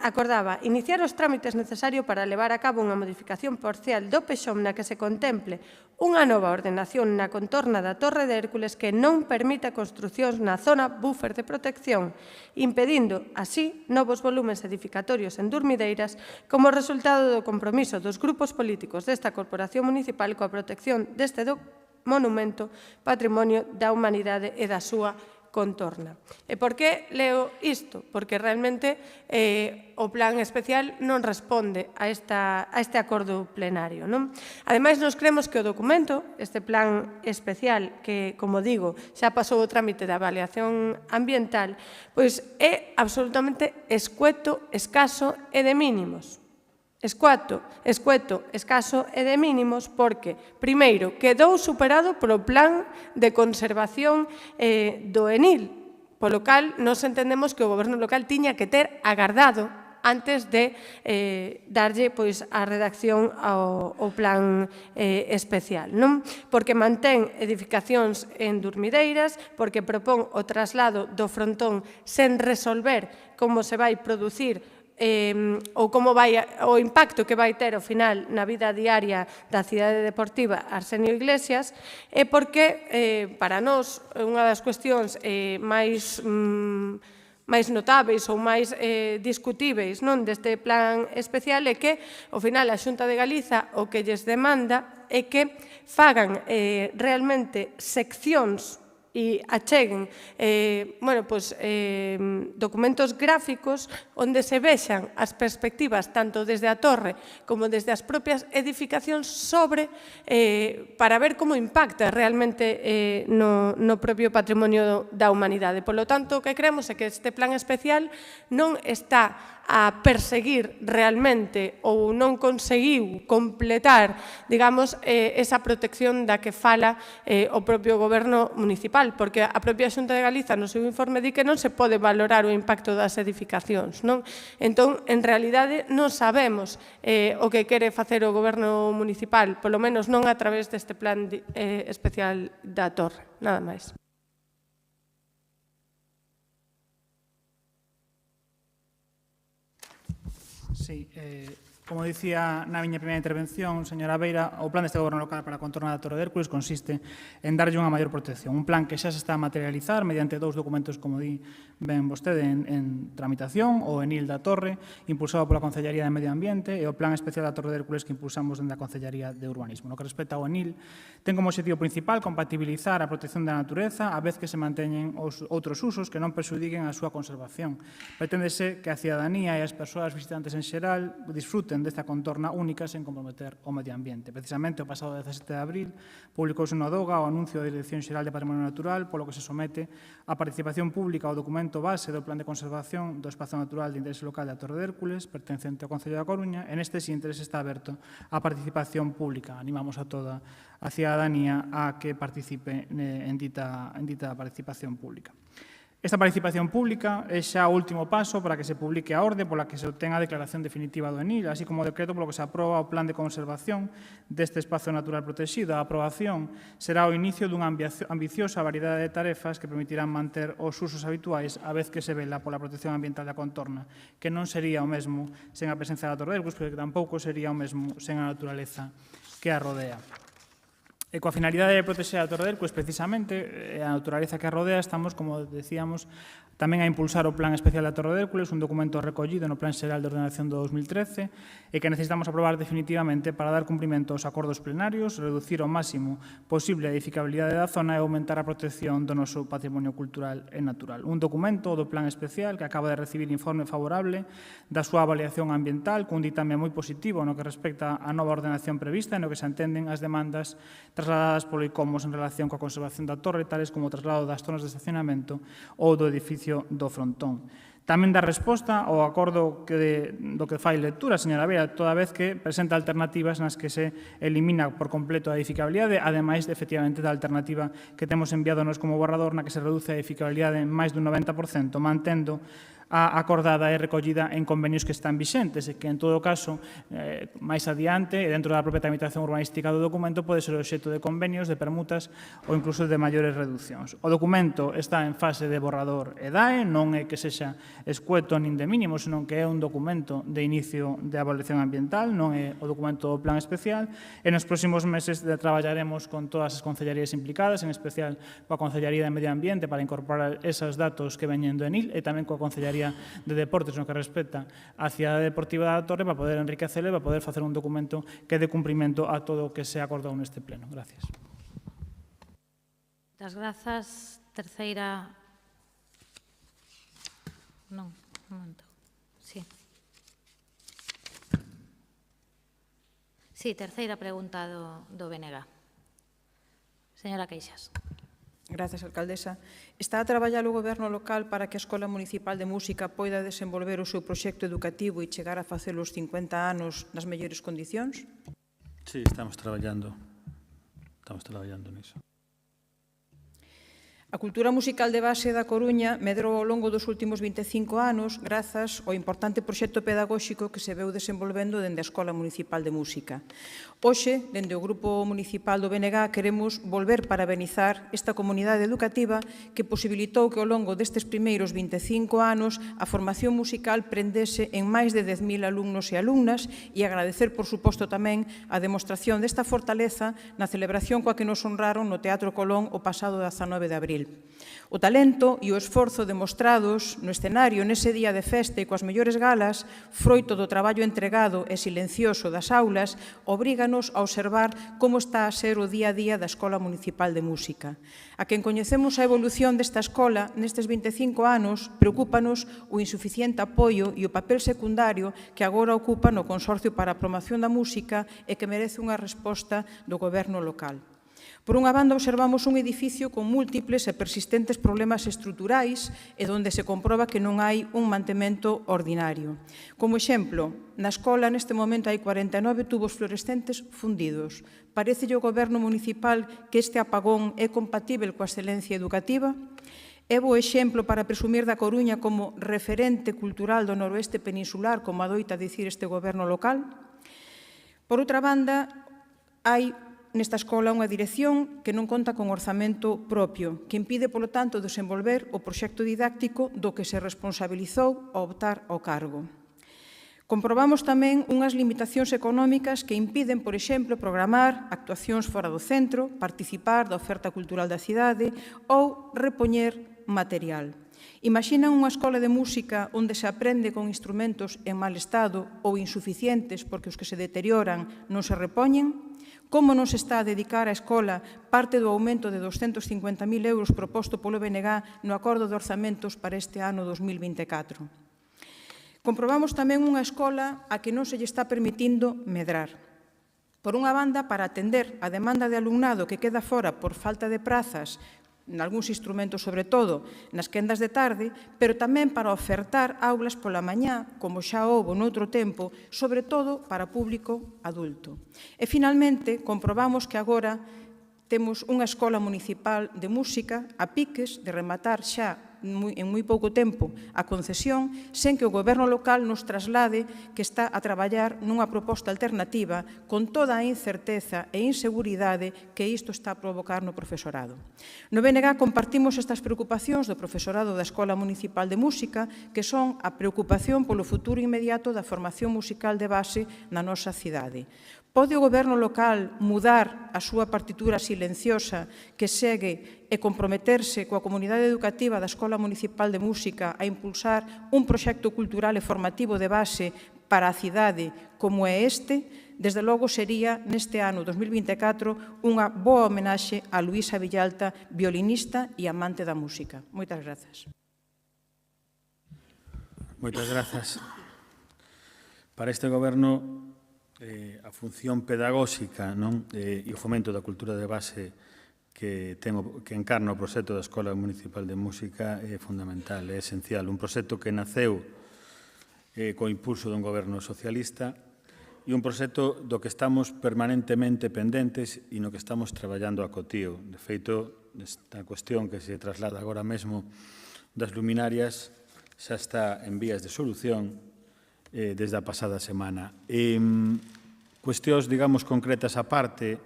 acordaba iniciar os trámites necesarios para levar a cabo unha modificación parcial do PEXOM na que se contemple unha nova ordenación na contorna da Torre de Hércules que non permita construcións na zona buffer de protección, impedindo, así, novos volumes edificatorios en Durmideiras como resultado do compromiso dos grupos políticos desta corporación municipal coa protección deste monumento patrimonio da humanidade e da súa contorna. E por que leo isto? Porque realmente o plan especial non responde a este acordo plenario. Ademais, nos creemos que o documento, este plan especial, que, como digo, xa pasou o trámite de avaliación ambiental, pois é absolutamente escueto, escaso e de mínimos. Escueto, escaso e de mínimos porque, primeiro, quedou superado polo plan de conservación do ENIL, polo cal nos entendemos que o Goberno local tiña que ter agardado antes de darlle a redacción ao plan especial, non? Porque mantén edificacións en Durmideiras, porque propón o traslado do frontón sen resolver como se vai producir ou como vai o impacto que vai ter ao final na vida diaria da cidade deportiva Arsenio Iglesias, e porque para nós unha das cuestións máis notáveis ou máis discutíveis deste plan especial é que ao final a Xunta de Galiza o que lles demanda é que fagan realmente seccións e acheguen documentos gráficos onde se vexan as perspectivas tanto desde a torre como desde as propias edificacións para ver como impacta realmente no propio patrimonio da humanidade. Por lo tanto, o que creemos é que este plan especial non está a perseguir realmente ou non conseguiu completar, digamos, esa protección da que fala o propio goberno municipal, porque a propia Xunta de Galiza no seu informe di que non se pode valorar o impacto das edificacións, non? Entón, en realidade, non sabemos o que quere facer o goberno municipal, polo menos non a través deste plan especial da Torre, nada máis. Sí, Como dicía na miña primeira intervención, señora Beira, o plan deste goberno local para contornar a Torre de Hércules consiste en darlle unha maior protección. Un plan que xa se está a materializar mediante dous documentos, como di ben vostede, en tramitación, o ENIL da Torre, impulsado pola Concellería de Medio Ambiente, e o plan especial da Torre de Hércules que impulsamos dende a Concellería de Urbanismo. No que respecta ao ENIL, ten como objetivo principal compatibilizar a protección da natureza a vez que se manteñen os outros usos que non perxudiquen a súa conservación. Preténdese que a cidadanía e as persoas visitantes en xeral disfruten desta contorna única sen comprometer o medio ambiente. Precisamente, o pasado 17 de abril, publicouse no DOGA o anuncio da Dirección Xeral de Patrimonio Natural polo que se somete a participación pública ao documento base do Plan de Conservación do Espazo Natural de Interese Local da Torre de Hércules, pertencente ao Concello da Coruña, e neste interese está aberto a participación pública. Animamos a toda a cidadanía a que participe en dita participación pública. Esta participación pública é xa o último paso para que se publique a orde pola que se obtén a declaración definitiva do ENIL, así como o decreto polo que se aproba o plan de conservación deste espazo natural protegido. A aprobación será o inicio dunha ambiciosa variedade de tarefas que permitirán manter os usos habituais a vez que se vela pola protección ambiental da contorna, que non sería o mesmo sen a presencia da Torre de Hércules, porque tampouco sería o mesmo sen a naturaleza que a rodea. E coa finalidade de proteger a Torre de Hércules, precisamente, a naturaleza que a rodea, estamos, como decíamos, tamén a impulsar o Plan Especial da Torre de Hércules, un documento recollido no Plan Xeral de Ordenación do 2013 e que necesitamos aprobar definitivamente para dar cumprimento aos acordos plenarios, reducir ao máximo posible a edificabilidade da zona e aumentar a protección do noso patrimonio cultural e natural. Un documento do Plan Especial que acaba de recibir informe favorable da súa avaliación ambiental cun ditame moi positivo no que respecta a nova ordenación prevista e no que se entenden as demandas trasladadas polo ICOMOS en relación coa conservación da torre, tales como o traslado das zonas de estacionamento ou do edificio do frontón. Tamén dá resposta ao acordo do que fai lectura, señora Vera, toda vez que presenta alternativas nas que se elimina por completo a edificabilidade, ademais, efectivamente, da alternativa que temos enviado nos como borrador, na que se reduce a edificabilidade en máis dun 90%, mantendo a acordada e recollida en convenios que están vixentes e que, en todo caso, máis adiante, e dentro da propia tramitación urbanística do documento, pode ser obxecto de convenios, de permutas ou incluso de maiores reduccións. O documento está en fase de borrador e DAE, non é que sexa escueto nin de mínimo, senón que é un documento de inicio de avaliación ambiental, non é o documento do plan especial, e nos próximos meses traballaremos con todas as concellarías implicadas, en especial coa Concellaría de Medio Ambiente, para incorporar esos datos que veñen do ENIL, e tamén coa Concellaría de Deportes no que respecta á cidade deportiva da Torre, para poder enriquecela e para poder facer un documento que dé cumprimento a todo o que se acordou neste pleno. Gracias. Moitas grazas. Terceira... Non, un momento. Sí. Sí, terceira pregunta do BNG. Señora Queixas. Gracias, alcaldesa. Está a traballar o Goberno local para que a Escola Municipal de Música poida desenvolver o seu proxecto educativo e chegar a facer os 50 anos nas mellores condicións? Sí, estamos traballando niso. A cultura musical de base da Coruña medrou ao longo dos últimos 25 anos grazas ao importante proxecto pedagóxico que se veu desenvolvendo dende a Escola Municipal de Música. Hoxe, dende o Grupo Municipal do BNG, queremos volver parabenizar esta comunidade educativa que posibilitou que ao longo destes primeiros 25 anos a formación musical prendese en máis de 10.000 alumnos e alumnas e agradecer, por suposto, tamén a demostración desta fortaleza na celebración coa que nos honraron no Teatro Colón o pasado 19 de abril. O talento e o esforzo demostrados no escenario nese día de festa e coas mellores galas, froito do traballo entregado e silencioso das aulas, obríganos a observar como está a ser o día a día da Escola Municipal de Música. A quen coñecemos a evolución desta escola nestes 25 anos, preocúpanos o insuficiente apoio e o papel secundario que agora ocupa no Consorcio para a Promoción da Música e que merece unha resposta do Goberno local. Por unha banda, observamos un edificio con múltiples e persistentes problemas estruturais e onde se comproba que non hai un mantemento ordinario. Como exemplo, na escola neste momento hai 49 tubos fluorescentes fundidos. Parécelle ao Goberno municipal que este apagón é compatible coa excelencia educativa? É bo exemplo para presumir da Coruña como referente cultural do noroeste peninsular, como adoita dicir este Goberno local? Por outra banda, hai nesta escola unha dirección que non conta con orzamento propio, que impide, polo tanto, desenvolver o proxecto didáctico do que se responsabilizou ao optar ao cargo. Comprobamos tamén unhas limitacións económicas que impiden, por exemplo, programar actuacións fora do centro, participar da oferta cultural da cidade ou repoñer material. Imaxinan unha escola de música onde se aprende con instrumentos en mal estado ou insuficientes porque os que se deterioran non se repoñen? Como non se está a dedicar a escola parte do aumento de 250.000 euros proposto polo BNG no acordo de orzamentos para este ano 2024? Comprobamos tamén unha escola a que non se lle está permitindo medrar. Por unha banda, para atender a demanda de alumnado que queda fora por falta de prazas, nalgúns instrumentos, sobre todo, nas quendas de tarde, pero tamén para ofertar aulas pola mañá, como xa houbo noutro tempo, sobre todo para público adulto. E, finalmente, comprobamos que agora temos unha escola municipal de música a piques de rematar xa en moi pouco tempo a concesión, sen que o goberno local nos traslade que está a traballar nunha proposta alternativa con toda a incerteza e inseguridade que isto está a provocar no profesorado. No BNG compartimos estas preocupacións do profesorado da Escola Municipal de Música, que son a preocupación polo futuro inmediato da formación musical de base na nosa cidade. Pode o goberno local mudar a súa partitura silenciosa que segue e comprometerse coa comunidade educativa da Escola Municipal de Música a impulsar un proxecto cultural e formativo de base para a cidade como é este? Desde logo sería, neste ano 2024, unha boa homenaxe a Luísa Villalta, violinista e amante da música. Moitas grazas. Moitas grazas. Para este goberno, a función pedagóxica e o fomento da cultura de base que encarna o proxecto da Escola Municipal de Música é fundamental, é esencial. Un proxecto que naceu co impulso dun goberno socialista e un proxecto do que estamos permanentemente pendentes e no que estamos traballando a cotío. De feito, esta cuestión que se traslada agora mesmo das luminarias xa está en vías de solución desde a pasada semana. Cuestións, digamos, concretas a parte,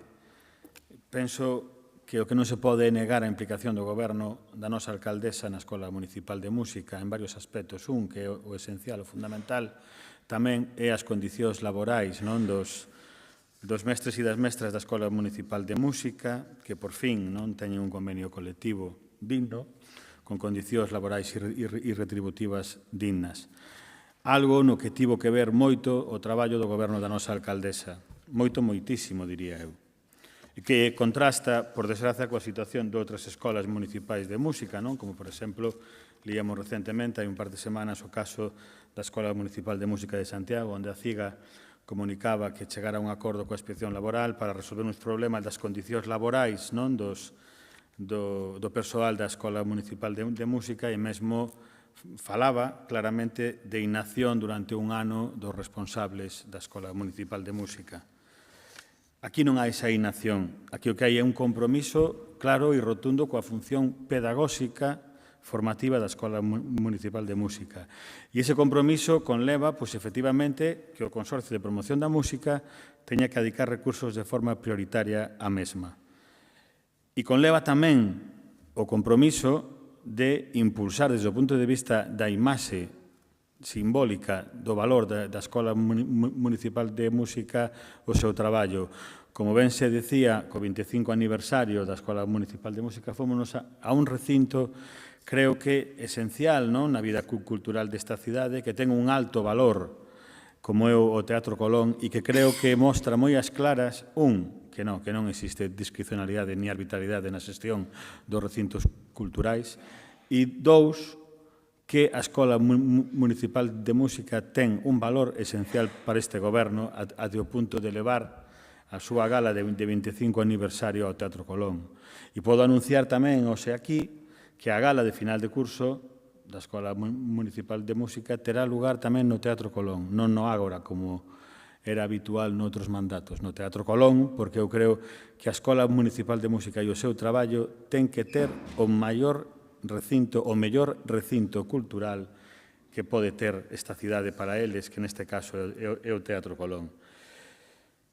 penso que o que non se pode negar a implicación do goberno da nosa alcaldesa na Escola Municipal de Música en varios aspectos. Un, que é o esencial, o fundamental, tamén é as condicións laborais dos mestres e das mestras da Escola Municipal de Música, que por fin teñen un convenio colectivo digno, con condicións laborais e retributivas dignas. Algo no que tivo que ver moito o traballo do goberno da nosa alcaldesa. Moito, moitísimo, diría eu. E que contrasta, por desgracia, coa situación de outras escolas municipais de música, como, por exemplo, líamos recentemente, hai un par de semanas, o caso da Escola Municipal de Música de Santiago, onde a CIGA comunicaba que chegara a un acordo coa inspección laboral para resolver uns problemas das condicións laborais do persoal da Escola Municipal de Música e mesmo falaba claramente de inacción durante un ano dos responsables da Escola Municipal de Música. Aquí non hai esa inacción. Aquí o que hai é un compromiso claro e rotundo coa función pedagóxica formativa da Escola Municipal de Música. E ese compromiso conleva, efectivamente, que o Consorcio de Promoción da Música teña que dedicar recursos de forma prioritaria á mesma. E conleva tamén o compromiso de impulsar desde o punto de vista da imaxe simbólica do valor da Escola Municipal de Música o seu traballo. Como ben se decía, co 25 aniversario da Escola Municipal de Música, fomos a un recinto, creo que esencial na vida cultural desta cidade, que ten un alto valor, como é o Teatro Colón, e que creo que mostra moi as claras, que non existe discrecionalidade ni arbitrariedade na xestión dos recintos culturais, e dous, que a Escola Municipal de Música ten un valor esencial para este goberno até o punto de levar a súa gala de 25 aniversario ao Teatro Colón. E podo anunciar tamén, aquí, que a gala de final de curso da Escola Municipal de Música terá lugar tamén no Teatro Colón, non no Ágora, como era habitual noutros mandatos, no Teatro Colón, porque eu creo que a Escola Municipal de Música e o seu traballo ten que ter o mellor recinto cultural que pode ter esta cidade para eles, que neste caso é o Teatro Colón.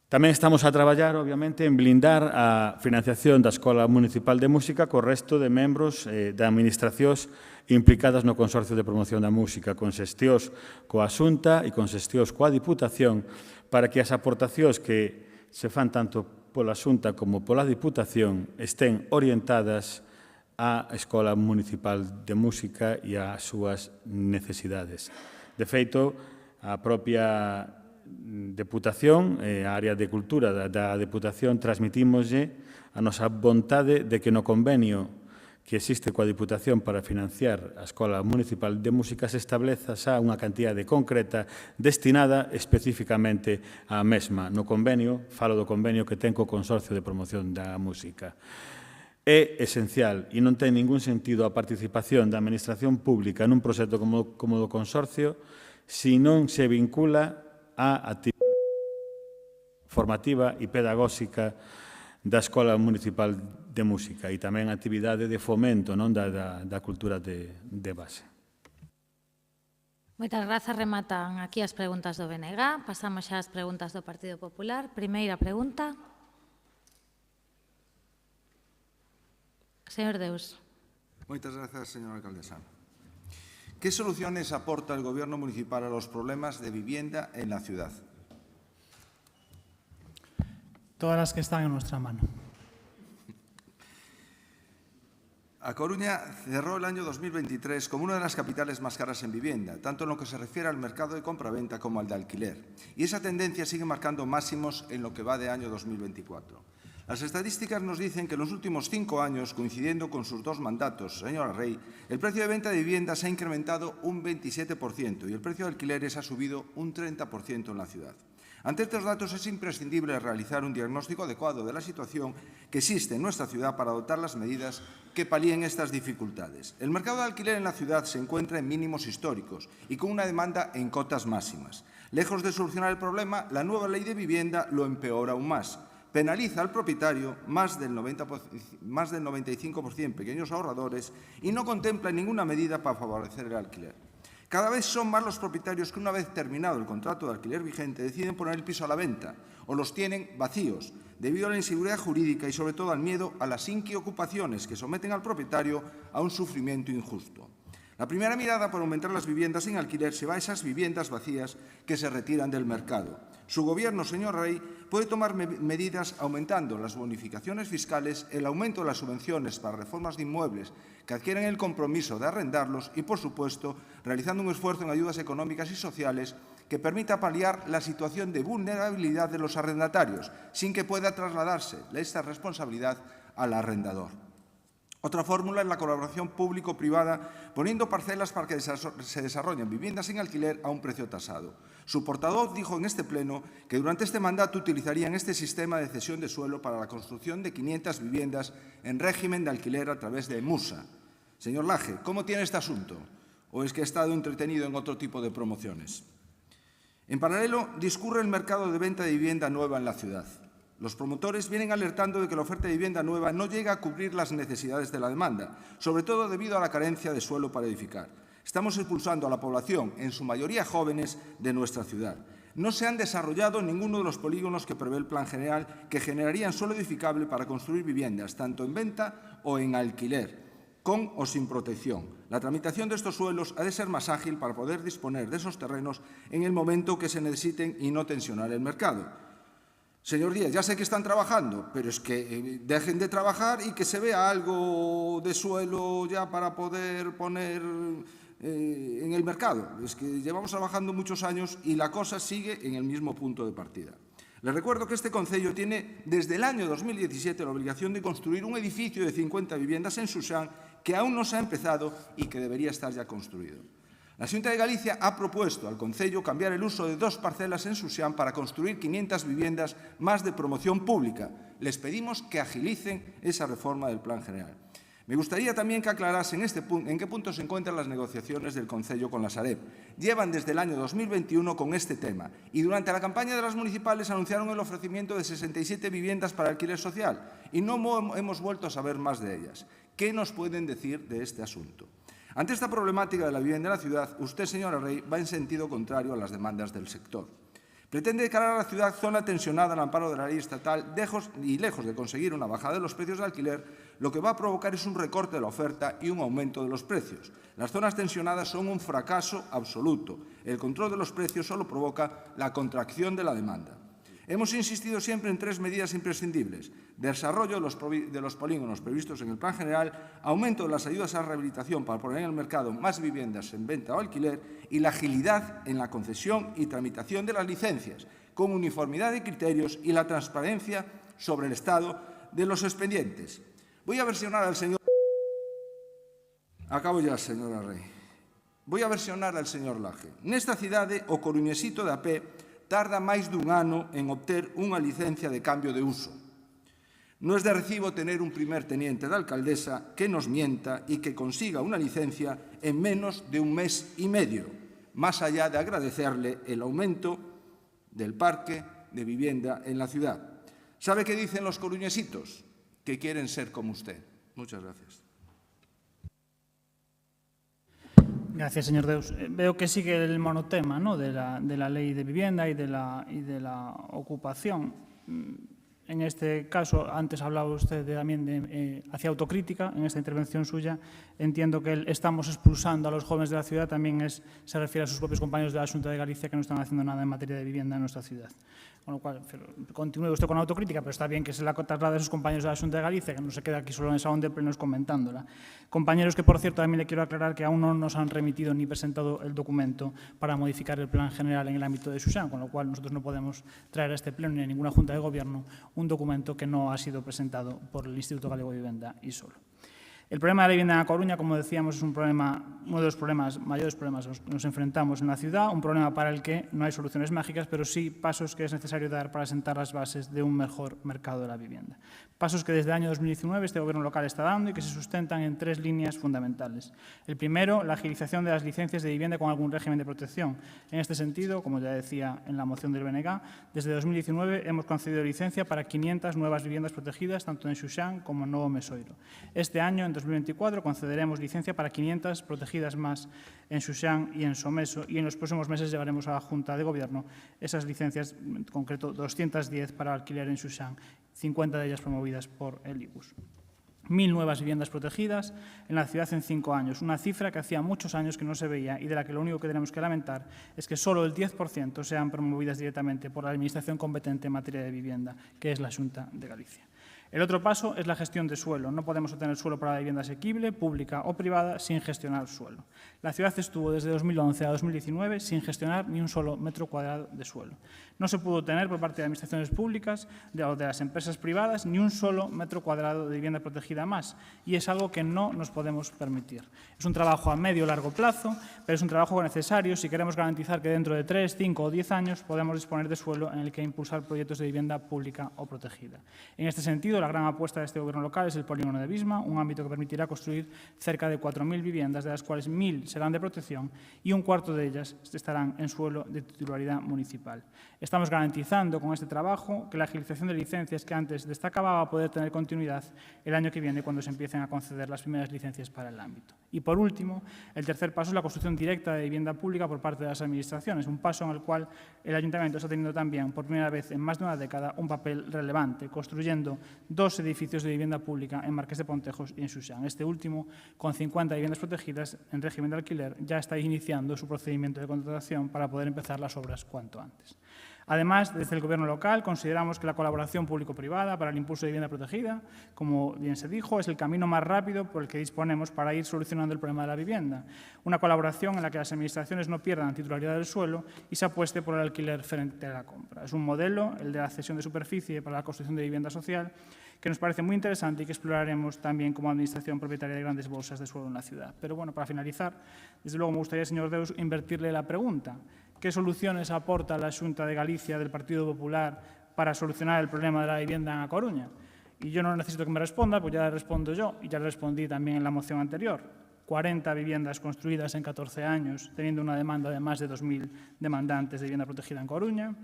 Tamén estamos a traballar, obviamente, en blindar a financiación da Escola Municipal de Música co resto de membros de administracións implicadas no Consorcio de Promoción da Música, con xestións coa Xunta e con xestións coa Diputación, para que as aportacións que se fan tanto pola Xunta como pola Diputación estén orientadas á Escola Municipal de Música e ás súas necesidades. De feito, a propia Deputación, a área de Cultura da Deputación, transmitímoslle a nosa vontade de que no convenio que existe coa Diputación para financiar a Escola Municipal de Música se estableza xa unha cantidade concreta destinada especificamente á mesma. No convenio, falo do convenio que ten co Consorcio de Promoción da Música. É esencial e non ten ningún sentido a participación da Administración Pública nun proxecto como do Consorcio se non se vincula a actividade formativa e pedagóxica da Escola Municipal de Música e tamén a actividade de fomento da cultura de base. Moitas grazas. Rematan aquí as preguntas do BNG. Pasamos xa ás preguntas do Partido Popular. Primeira pregunta. Señor Deus. Moitas grazas, señora alcaldesa. ¿Qué soluciones aporta el Gobierno municipal a los problemas de vivienda en la ciudad? Todas las que están en nuestra mano. A Coruña cerró el año 2023 como una de las capitales más caras en vivienda, tanto en lo que se refiere al mercado de compraventa como al de alquiler. Y esa tendencia sigue marcando máximos en lo que va de año 2024. Las estadísticas nos dicen que en los últimos 5 años, coincidiendo con sus 2 mandatos, señora Rey, el precio de venta de viviendas ha incrementado un 27% y el precio de alquileres ha subido un 30% en la ciudad. Ante estos datos es imprescindible realizar un diagnóstico adecuado de la situación que existe en nuestra ciudad para adoptar las medidas que palíen estas dificultades. El mercado de alquiler en la ciudad se encuentra en mínimos históricos y con una demanda en cotas máximas. Lejos de solucionar el problema, la nueva ley de vivienda lo empeora aún más. Penaliza al propietario, más del 95% pequeños ahorradores, y no contempla ninguna medida para favorecer el alquiler. Cada vez son más los propietarios que, una vez terminado el contrato de alquiler vigente, deciden poner el piso a la venta o los tienen vacíos, debido a la inseguridad jurídica y, sobre todo, al miedo a las inquiocupaciones que someten al propietario a un sufrimiento injusto. La primera mirada por aumentar las viviendas en alquiler se va a esas viviendas vacías que se retiran del mercado. Su Gobierno, señor Rey, puede tomar medidas aumentando las bonificaciones fiscales, el aumento de las subvenciones para reformas de inmuebles que adquieren el compromiso de arrendarlos y, por supuesto, realizando un esfuerzo en ayudas económicas y sociales que permita paliar la situación de vulnerabilidad de los arrendatarios, sin que pueda trasladarse esta responsabilidad al arrendador. Otra fórmula es la colaboración público-privada, poniendo parcelas para que se desarrollen viviendas en alquiler a un precio tasado. Su portavoz dijo en este pleno que durante este mandato utilizarían este sistema de cesión de suelo para la construcción de 500 viviendas en régimen de alquiler a través de Musa. Señor Laje, ¿cómo tiene este asunto? ¿O es que ha estado entretenido en otro tipo de promociones? En paralelo, discurre el mercado de venta de vivienda nueva en la ciudad. Los promotores vienen alertando de que la oferta de vivienda nueva no llega a cubrir las necesidades de la demanda, sobre todo debido a la carencia de suelo para edificar. Estamos expulsando a la población, en su mayoría jóvenes, de nuestra ciudad. No se han desarrollado ninguno de los polígonos que prevé el Plan General que generarían suelo edificable para construir viviendas, tanto en venta o en alquiler, con o sin protección. La tramitación de estos suelos ha de ser más ágil para poder disponer de esos terrenos en el momento que se necesiten y no tensionar el mercado. Señor Díaz, ya sé que están trabajando, pero es que dejen de trabajar y que se vea algo de suelo ya para poder poner en el mercado. Es que llevamos trabajando muchos años y la cosa sigue en el mismo punto de partida. Les recuerdo que este concello tiene desde el año 2017 la obligación de construir un edificio de 50 viviendas en Susán que aún no se ha empezado y que debería estar ya construido. La Xunta de Galicia ha propuesto al concello cambiar el uso de 2 parcelas en Susán para construir 500 viviendas más de promoción pública. Les pedimos que agilicen esa reforma del Plan General. Me gustaría también que aclarasen en qué punto se encuentran las negociaciones del concello con la Sareb. Llevan desde el año 2021 con este tema y durante la campaña de las municipales anunciaron el ofrecimiento de 67 viviendas para alquiler social y no hemos vuelto a saber más de ellas. ¿Qué nos pueden decir de este asunto? Ante esta problemática de la vivienda en la ciudad, usted, señora Rey, va en sentido contrario a las demandas del sector. Pretende declarar a la ciudad zona tensionada al amparo de la ley estatal y lejos de conseguir una bajada de los precios de alquiler, lo que va a provocar es un recorte de la oferta y un aumento de los precios. Las zonas tensionadas son un fracaso absoluto. El control de los precios solo provoca la contracción de la demanda. Hemos insistido siempre en 3 medidas imprescindibles: desarrollo de los polígonos previstos en el Plan General, aumento de las ayudas a rehabilitación para poner en el mercado más viviendas en venta o alquiler y la agilidad en la concesión y tramitación de las licencias, con uniformidad de criterios y la transparencia sobre el estado de los expedientes. Voy a versionar al señor... Acabo ya, señora Rey. Voy a versionar al señor Laje. Nesta cidade, o coruñesito de a pé tarda máis dun ano en obter unha licencia de cambio de uso. No es de recibo tener un primer teniente de alcaldesa que nos mienta y que consiga una licencia en menos de un mes y medio, más allá de agradecerle el aumento del parque de vivienda en la ciudad. ¿Sabe qué dicen los coruñesitos? Que quieren ser como usted. Muchas gracias. Gracias, señor Deus. Veo que sigue el monotema, ¿no?, de la ley de vivienda y de la ocupación. En este caso, antes hablaba usted también hacia autocrítica, en esta intervención suya. Entiendo que el estamos expulsando a los jóvenes de la ciudad también se refiere a sus propios compañeros de la Xunta de Galicia que no están haciendo nada en materia de vivienda en nuestra ciudad. Con lo cual, continúe usted con autocrítica, pero está bien que se la traslade a sus compañeros de la Xunta de Galicia, que no se quede aquí solo en el salón de plenos comentándola. Compañeros que, por cierto, también le quiero aclarar que aún no nos han remitido ni presentado el documento para modificar el plan general en el ámbito de Xusán, con lo cual nosotros no podemos traer a este pleno ni a ninguna Junta de Gobierno un documento que no ha sido presentado por el Instituto Galego de Vivienda y solo. El problema de la vivienda en A Coruña, como decíamos, es uno de los mayores problemas que nos enfrentamos en la ciudad, un problema para el que no hay soluciones mágicas, pero sí pasos que es necesario dar para sentar las bases de un mejor mercado de la vivienda. Pasos que desde el año 2019 este Gobierno local está dando y que se sustentan en 3 líneas fundamentales. El primero, la agilización de las licencias de vivienda con algún régimen de protección. En este sentido, como ya decía en la moción del BNG, desde 2019 hemos concedido licencia para 500 nuevas viviendas protegidas, tanto en Xusán como en Novo Mesoiro. Este año, en 2024, concederemos licencia para 500 protegidas más en Xusán y en Someso, y en los próximos meses llevaremos a la Junta de Gobierno esas licencias, en concreto 210 para alquiler en Xusán, 50 de ellas promovidas por el IBUS. 1.000 nuevas viviendas protegidas en la ciudad en 5 años, una cifra que hacía muchos años que no se veía y de la que lo único que tenemos que lamentar es que solo el 10% sean promovidas directamente por la Administración competente en materia de vivienda, que es la Xunta de Galicia. El otro paso es la gestión de suelo. No podemos obtener suelo para la vivienda asequible, pública o privada, sin gestionar suelo. La ciudad estuvo desde 2011 a 2019 sin gestionar ni un solo metro cuadrado de suelo. No se pudo obtener por parte de administraciones públicas o de las empresas privadas ni un solo metro cuadrado de vivienda protegida más, y es algo que no nos podemos permitir. Es un trabajo a medio o largo plazo, pero es un trabajo necesario si queremos garantizar que dentro de 3, 5 o 10 años podemos disponer de suelo en el que impulsar proyectos de vivienda pública o protegida. En este sentido, la gran apuesta de este Gobierno local es el polígono de Visma, un ámbito que permitirá construir cerca de 4.000 viviendas, de las cuales 1.000 serán de protección y un cuarto de ellas estarán en suelo de titularidad municipal. Estamos garantizando con este trabajo que la agilización de licencias que antes destacaba va a poder tener continuidad el año que viene cuando se empiecen a conceder las primeras licencias para el ámbito. Y por último, el tercer paso es la construcción directa de vivienda pública por parte de las administraciones, un paso en el cual el Ayuntamiento está teniendo también por primera vez en más de una década un papel relevante, construyendo 2 edificios de vivienda pública en Marqués de Pontejos y en Xusán. Este último, con 50 viviendas protegidas en régimen de alquiler, ya está iniciando su procedimiento de contratación para poder empezar las obras cuanto antes. Además, desde el Gobierno local consideramos que la colaboración público-privada para el impulso de vivienda protegida, como bien se dijo, es el camino más rápido por el que disponemos para ir solucionando el problema de la vivienda. Una colaboración en la que las administraciones no pierdan titularidad del suelo y se apueste por el alquiler frente a la compra. Es un modelo, el de la cesión de superficie para la construcción de vivienda social, que nos parece muy interesante y que exploraremos también como administración propietaria de grandes bolsas de suelo en la ciudad. Pero bueno, para finalizar, desde luego me gustaría, señor Deus, invertirle la pregunta. ¿Qué soluciones aporta la Xunta de Galicia del Partido Popular para solucionar el problema de la vivienda en A Coruña? Y yo no necesito que me responda, pues ya le respondo yo, y ya le respondí también en la moción anterior. 40 viviendas construidas en 14 años, teniendo una demanda de más de 2.000 demandantes de vivienda protegida en Coruña.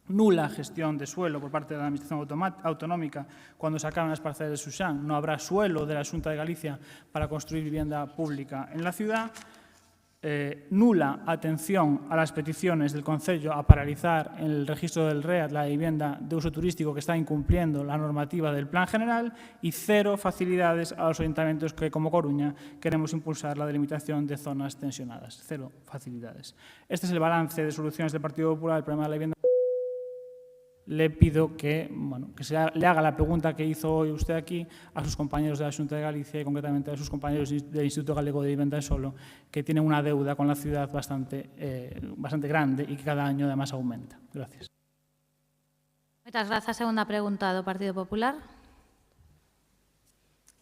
Nula gestión de suelo por parte de la Administración autonómica cuando sacaron las parcelas de Xusán. No habrá suelo de la Xunta de Galicia para construir vivienda pública en la ciudad. nula atención a las peticiones del Concello a paralizar el registro del REAT, la vivienda de uso turístico que está incumpliendo la normativa del Plan General, y cero facilidades a los ayuntamientos que, como Coruña, queremos impulsar la delimitación de zonas tensionadas. Cero facilidades. Este es el balance de soluciones del Partido Popular al problema de la vivienda. Le pido que le haga la pregunta que hizo hoy usted aquí a sus compañeros de la Xunta de Galicia y concretamente a sus compañeros del Instituto Galego de Vivenda en Solo, que tienen una deuda con la ciudad bastante grande y que cada año además aumenta. Gracias. Muchas gracias. Segunda pregunta do Partido Popular.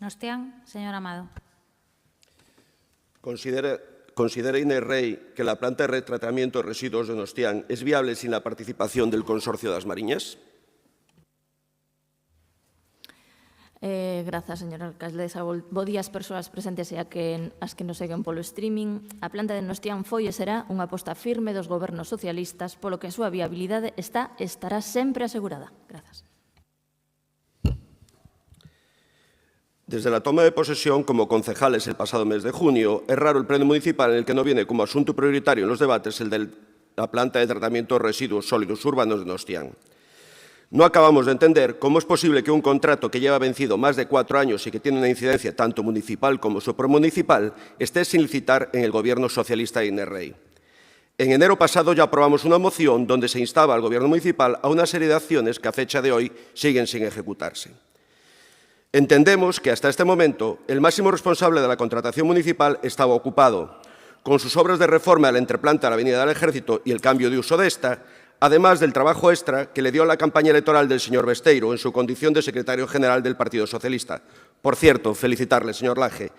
Nostián, señor Amado. ¿Considera Inés Rey que la planta de retratamiento de residuos de Nostián es viable sin la participación del Consorcio das Mariñas? Grazas, señora alcaldesa. Bo día ás persoas presentes e as que nos seguen polo streaming. A planta de Nostián foi e será unha aposta firme dos gobernos socialistas, polo que a súa viabilidade estará sempre asegurada. Grazas. Desde la toma de posesión como concejales el pasado mes de junio, es raro el pleno municipal en el que no viene como asunto prioritario en los debates el de la planta de tratamiento de residuos sólidos urbanos de Nostián. No acabamos de entender cómo es posible que un contrato que lleva vencido más de 4 años y que tiene una incidencia tanto municipal como supramunicipal esté sin licitar en el Gobierno socialista de Inés Rey. En enero pasado ya aprobamos una moción donde se instaba al Gobierno municipal a una serie de acciones que a fecha de hoy siguen sin ejecutarse. Entendemos que hasta este momento el máximo responsable de la contratación municipal estaba ocupado con sus obras de reforma de la entreplanta de la Avenida del Ejército y el cambio de uso de esta, además del trabajo extra que le dio la campaña electoral del señor Besteiro en su condición de secretario general del Partido Socialista. Por cierto, felicitarle, señor Laje,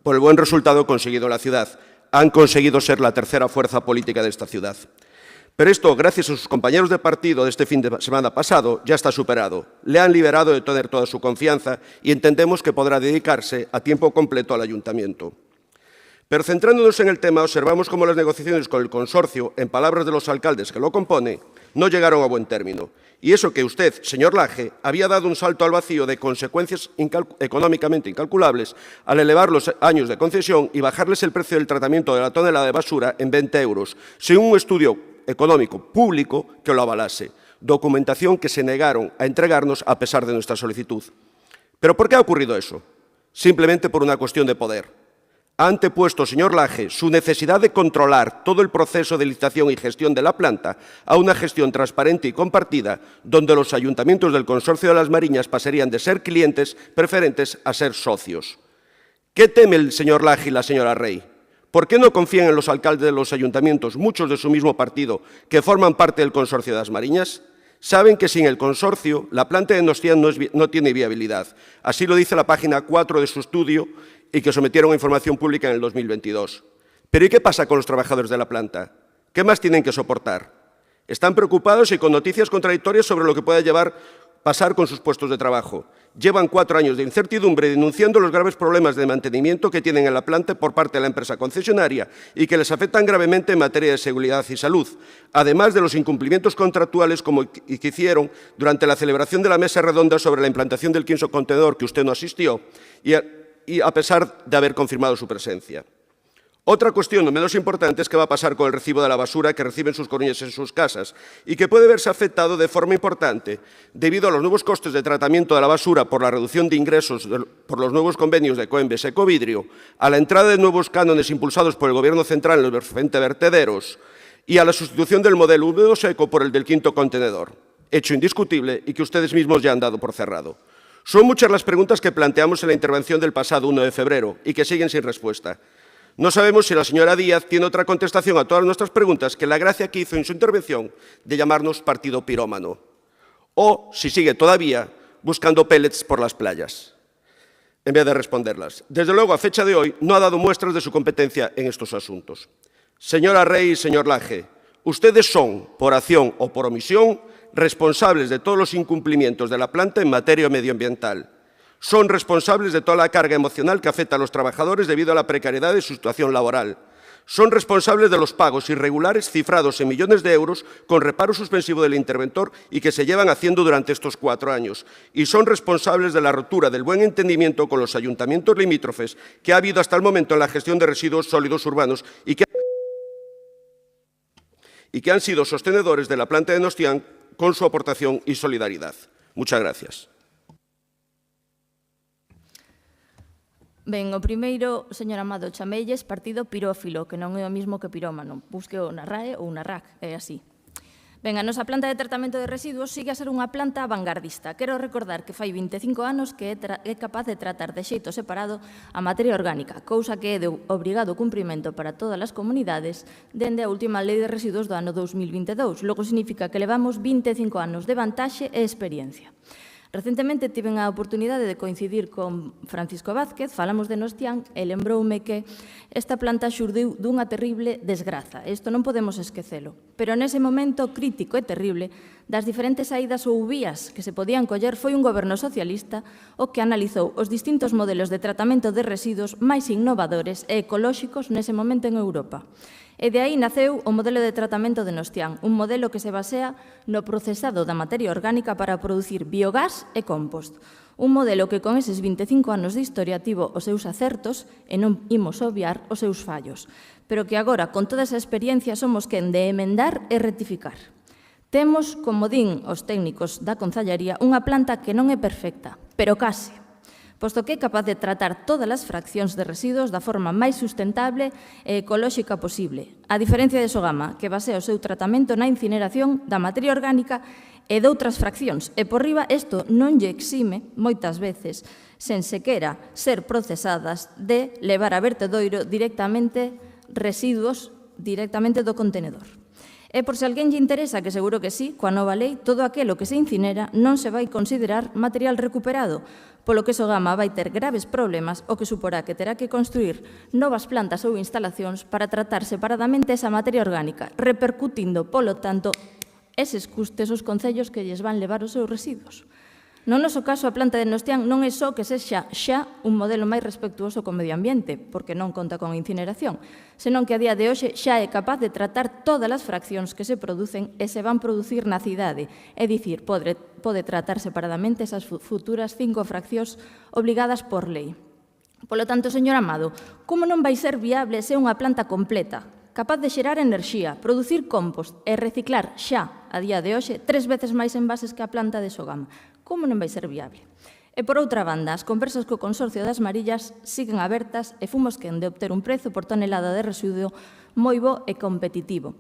por el buen resultado conseguido en la ciudad. Han conseguido ser la tercera fuerza política de esta ciudad. Pero esto, gracias a sus compañeros de partido de este fin de semana pasado, ya está superado. Le han liberado de tener toda su confianza y entendemos que podrá dedicarse a tiempo completo al ayuntamiento. Pero centrándonos en el tema, observamos cómo las negociaciones con el consorcio, en palabras de los alcaldes que lo compone, no llegaron a buen término. Y eso que usted, señor Laje, había dado un salto al vacío de consecuencias económicamente incalculables al elevar los años de concesión y bajarles el precio del tratamiento de la tonelada de basura en 20 euros, sin un estudio económico público que lo avalase, documentación que se negaron a entregarnos a pesar de nuestra solicitud. ¿Pero por qué ha ocurrido eso? Simplemente por una cuestión de poder. Ha antepuesto, señor Laje, su necesidad de controlar todo el proceso de licitación y gestión de la planta a una gestión transparente y compartida, donde los ayuntamientos del Consorcio de las Mariñas pasarían de ser clientes preferentes a ser socios. ¿Qué teme el señor Laje y la señora Rey? ¿Por qué no confían en los alcaldes de los ayuntamientos, muchos de su mismo partido, que forman parte del Consorcio de las Mariñas? Saben que sin el consorcio, la planta de Nostián no tiene viabilidad. Así lo dice la página 4 de su estudio y que sometieron a información pública en el 2022. ¿Pero y qué pasa con los trabajadores de la planta? ¿Qué más tienen que soportar? Están preocupados y con noticias contradictorias sobre lo que pueda pasar con sus puestos de trabajo. Llevan 4 años de incertidumbre denunciando los graves problemas de mantenimiento que tienen en la planta por parte de la empresa concesionaria y que les afectan gravemente en materia de seguridad y salud, además de los incumplimientos contractuales que hicieron durante la celebración de la mesa redonda sobre la implantación del quinto contenedor, que usted no asistió, y a pesar de haber confirmado su presencia. Otra cuestión no menos importante es qué va a pasar con el recibo de la basura que reciben sus coruñeses en sus casas y que puede verse afectado de forma importante debido a los nuevos costes de tratamiento de la basura por la reducción de ingresos por los nuevos convenios de Coembes y Ecovidrio, a la entrada de nuevos cánones impulsados por el Gobierno central en los 20 vertederos y a la sustitución del modelo húmedo seco por el del quinto contenedor, hecho indiscutible y que ustedes mismos ya han dado por cerrado. Son muchas las preguntas que planteamos en la intervención del pasado 1 de febrero y que siguen sin respuesta. No sabemos si la señora Díaz tiene otra contestación a todas nuestras preguntas que la gracia que hizo en su intervención de llamarnos partido pirómano. O si sigue todavía buscando pellets por las playas, en vez de responderlas. Desde luego, a fecha de hoy, no ha dado muestras de su competencia en estos asuntos. Señora Rey y señor Laje, ustedes son, por acción o por omisión, responsables de todos los incumplimientos de la planta en materia medioambiental. Son responsables de toda la carga emocional que afecta a los trabajadores debido a la precariedad de su situación laboral. Son responsables de los pagos irregulares cifrados en millones de euros con reparo suspensivo del interventor y que se llevan haciendo durante estos 4 años. Y son responsables de la rotura del buen entendimiento con los ayuntamientos limítrofes que ha habido hasta el momento en la gestión de residuos sólidos urbanos y que y que han sido sostenedores de la planta de Nostián con su aportación y solidaridad. Muchas gracias. Ben, o primeiro, señor Amado, chamelles partido pirófilo, que non é o mismo que pirómano. Busqueo na RAE ou na RAC, é así. Ben, a nosa planta de tratamento de residuos sigue a ser unha planta vanguardista. Quero recordar que fai 25 anos que é capaz de tratar de xeito separado a materia orgánica, cousa que é de obrigado cumprimento para todas as comunidades dende a última lei de residuos do ano 2022. Logo significa que levamos 25 anos de vantaxe e experiencia. Recentemente tiven a oportunidade de coincidir con Francisco Vázquez, falamos de Nostián, e lembroume que esta planta xurdiu dunha terrible desgraza. Isto non podemos esquecelo. Pero nese momento crítico e terrible, das diferentes saídas ou vías que se podían coller, foi un goberno socialista o que analizou os distintos modelos de tratamento de residuos máis innovadores e ecolóxicos nese momento en Europa. E de aí naceu o modelo de tratamento de Nostián, un modelo que se basea no procesado da materia orgánica para producir biogás e compost. Un modelo que con eses 25 anos de historia tivo os seus acertos e non imos obviar os seus fallos, pero que agora, con toda esa experiencia, somos quen de emendar e rectificar. Temos, como din os técnicos da Concellaría, unha planta que non é perfecta, pero case, posto que é capaz de tratar todas as fraccións de residuos da forma máis sustentable e ecolóxica posible, a diferencia de Sogama, que basea o seu tratamento na incineración da materia orgánica e doutras fraccións, e por riba isto non lle exime, moitas veces, sen sequera ser procesadas, de levar a vertedoiro directamente residuos directamente do contenedor. E por se alguén lle interesa, que seguro que sí, coa nova lei, todo aquilo que se incinera non se vai considerar material recuperado, polo que Sogama vai ter graves problemas, o que suporá que terá que construir novas plantas ou instalacións para tratar separadamente esa materia orgánica, repercutindo, polo tanto, eses custes os concellos que lles van levar os seus residuos. No noso caso, a planta de Nostián non é só que sexa xa un modelo máis respectuoso co medio ambiente, porque non conta con incineración, senón que a día de hoxe xa é capaz de tratar todas as fraccións que se producen e se van producir na cidade, é dicir, pode tratar separadamente esas futuras 5 fraccións obrigadas por lei. Polo tanto, señor Amado, como non vai ser viable ser unha planta completa, capaz de xerar enerxía, producir compost e reciclar xa, a día de hoxe, 3 veces máis envases que a planta de Sogama? Como non vai ser viable? E por outra banda, as conversas co Consorcio das Marillas siguen abertas e fomos quen de obter un prezo por tonelada de residuo moi bo e competitivo.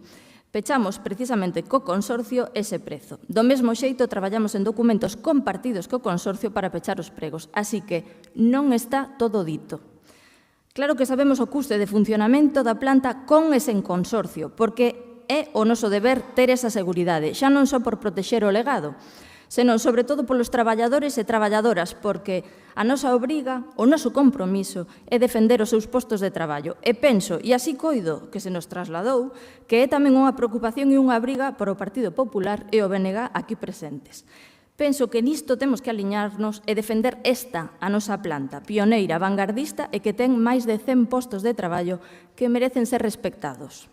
Pechamos precisamente co Consorcio ese prezo. Do mesmo xeito, traballamos en documentos compartidos co Consorcio para pechar os pregos, así que non está todo dito. Claro que sabemos o custe de funcionamento da planta con e sen Consorcio, porque é o noso deber ter esa seguridade, xa non só por protexer o legado, senón sobre todo polos traballadores e traballadoras, porque a nosa obriga, o noso compromiso, é defender os seus postos de traballo. E penso, e así coido que se nos trasladou, que é tamén unha preocupación e unha obriga para o Partido Popular e o BNG aquí presentes. Penso que nisto temos que aliñarnos e defender esta, a nosa planta, pioneira, vanguardista e que ten máis de 100 postos de traballo que merecen ser respectados.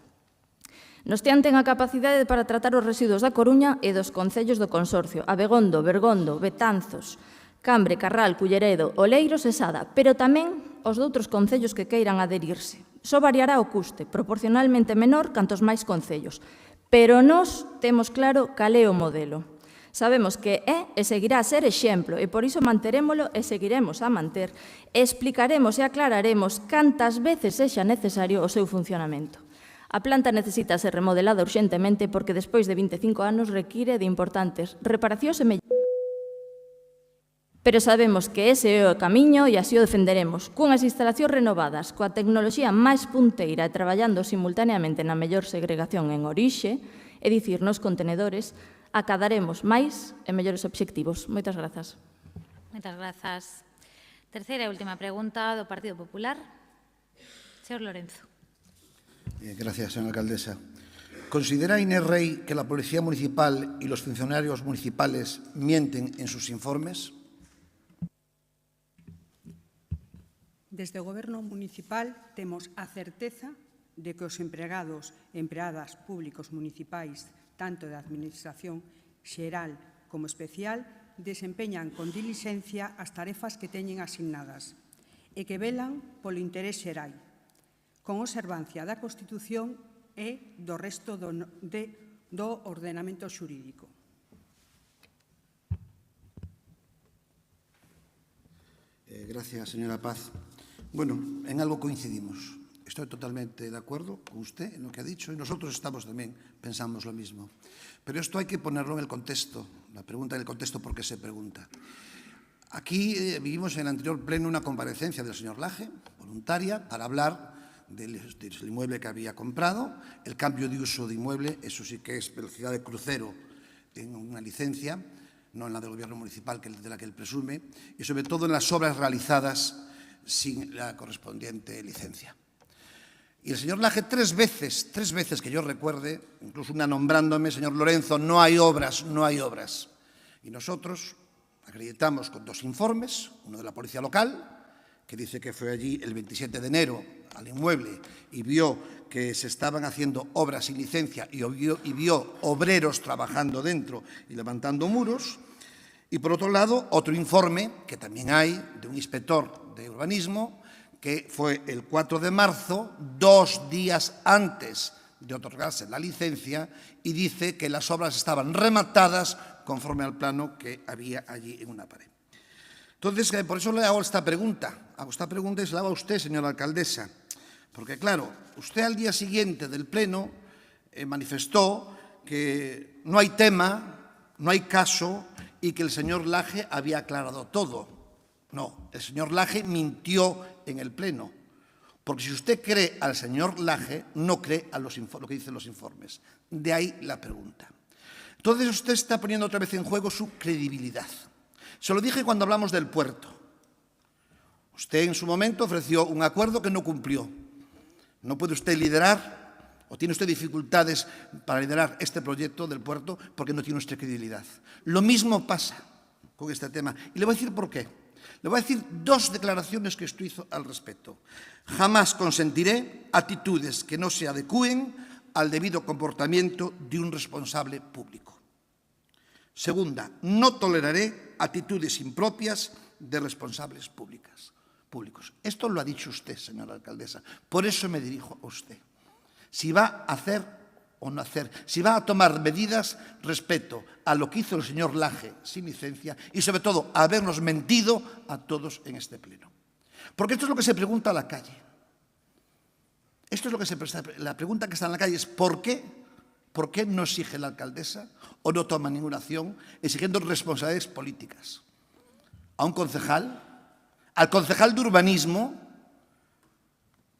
Nostián ten a capacidade para tratar os residuos da Coruña e dos concellos do Consorcio, Abegondo, Bergondo, Betanzos, Cambre, Carral, Culleredo, Oleiros e Sada, pero tamén os doutros concellos que queiran adherirse. Só variará o custe, proporcionalmente menor cantos máis concellos, pero nós temos claro cal é o modelo. Sabemos que é e seguirá a ser exemplo e por iso manterémolo e seguiremos a manter e explicaremos e aclararemos cantas veces sexa necesario o seu funcionamento. A planta necesita ser remodelada urxentemente porque despois de 25 anos require de importantes reparacións e melloras. Pero sabemos que ese é o camiño e así o defenderemos. Cunhas instalacións renovadas, coa tecnoloxía máis punteira e traballando simultaneamente na mellor segregación en orixe, é dicir, nos contenedores, acadaremos máis e mellores obxectivos. Moitas grazas. Moitas grazas. Terceira e última pregunta do Partido Popular. Señor Lorenzo. Gracias, señora alcaldesa. ¿Considera Inés Rey que la Policía Municipal y los funcionarios municipales mienten en sus informes? Desde o Goberno municipal temos a certeza de que os empregados e empregadas públicos municipais, tanto da Administración xeral como especial, desempeñan con dilixencia as tarefas que teñen asignadas e que velan polo interés xeral, con observancia da Constitución e do resto do ordenamento xurídico. Gracias, señora Paz. Bueno, en algo coincidimos. Estoy totalmente de acuerdo con usted en lo que ha dicho y nosotros también pensamos lo mismo. Pero esto hay que ponerlo en el contexto, la pregunta en el contexto por qué se pregunta. Aquí vivimos en el anterior pleno una comparecencia del señor Laje, voluntaria, para hablar del inmueble que había comprado, el cambio de uso de inmueble, eso sí que es velocidad de crucero en una licencia, no en la del gobierno municipal de la que él presume, y sobre todo en las obras realizadas sin la correspondiente licencia. Y el señor Laje tres veces que yo recuerde, incluso una nombrándome, señor Lorenzo, no hay obras. Y nosotros acreditamos con dos informes, uno de la policía local, que dice que fue allí el 27 de enero al inmueble y vio que se estaban haciendo obras sin licencia y vio obreros trabajando dentro y levantando muros. Y por otro lado, otro informe, que también hay, de un inspector de urbanismo, que fue el 4 de marzo, 2 días antes de otorgarse la licencia, y dice que las obras estaban rematadas conforme al plano que había allí en una pared. Entonces, por eso le hago esta pregunta. Hago esta pregunta y se la hago a usted, señora alcaldesa. Porque, claro, usted al día siguiente del pleno manifestó que no hay tema, no hay caso y que el señor Laje había aclarado todo. No, el señor Laje mintió en el pleno. Porque si usted cree al señor Laje, no cree a lo que dicen los informes. De ahí la pregunta. Entonces usted está poniendo otra vez en juego su credibilidad. Se lo dije cuando hablamos del puerto. Usted en su momento ofreció un acuerdo que no cumplió. No puede usted liderar o tiene usted dificultades para liderar este proyecto del puerto porque no tiene usted credibilidad. Lo mismo pasa con este tema. Y le voy a decir por qué. Le voy a decir dos declaraciones que usted hizo al respecto. Jamás consentiré actitudes que no se adecúen al debido comportamiento de un responsable público. Segunda, no toleraré actitudes impropias de responsables públicos. Esto lo ha dicho usted, señora alcaldesa. Por eso me dirijo a usted. Si va a hacer o no hacer, si va a tomar medidas respecto a lo que hizo el señor Laje sin licencia y, sobre todo, a habernos mentido a todos en este pleno. Porque esto es lo que se pregunta a la calle. Esto es lo que la pregunta que está en la calle es ¿por qué? ¿Por qué no exige la alcaldesa o no toma ninguna acción exigiendo responsabilidades políticas a un concejal, al concejal de urbanismo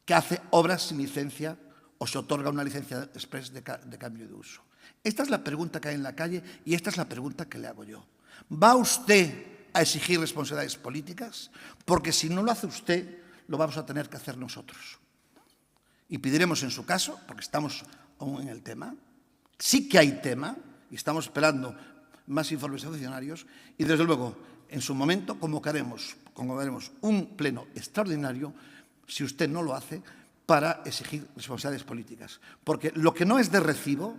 que hace obras sin licencia o se otorga una licencia express de cambio de uso? Esta es la pregunta que hay en la calle y esta es la pregunta que le hago yo. ¿Va usted a exigir responsabilidades políticas? Porque si no lo hace usted, lo vamos a tener que hacer nosotros. Y pediremos en su caso, porque estamos aún en el tema, sí que hay tema, y estamos esperando más informes de funcionarios, y desde luego, en su momento, convocaremos un pleno extraordinario, si usted no lo hace, para exigir responsabilidades políticas. Porque lo que no es de recibo,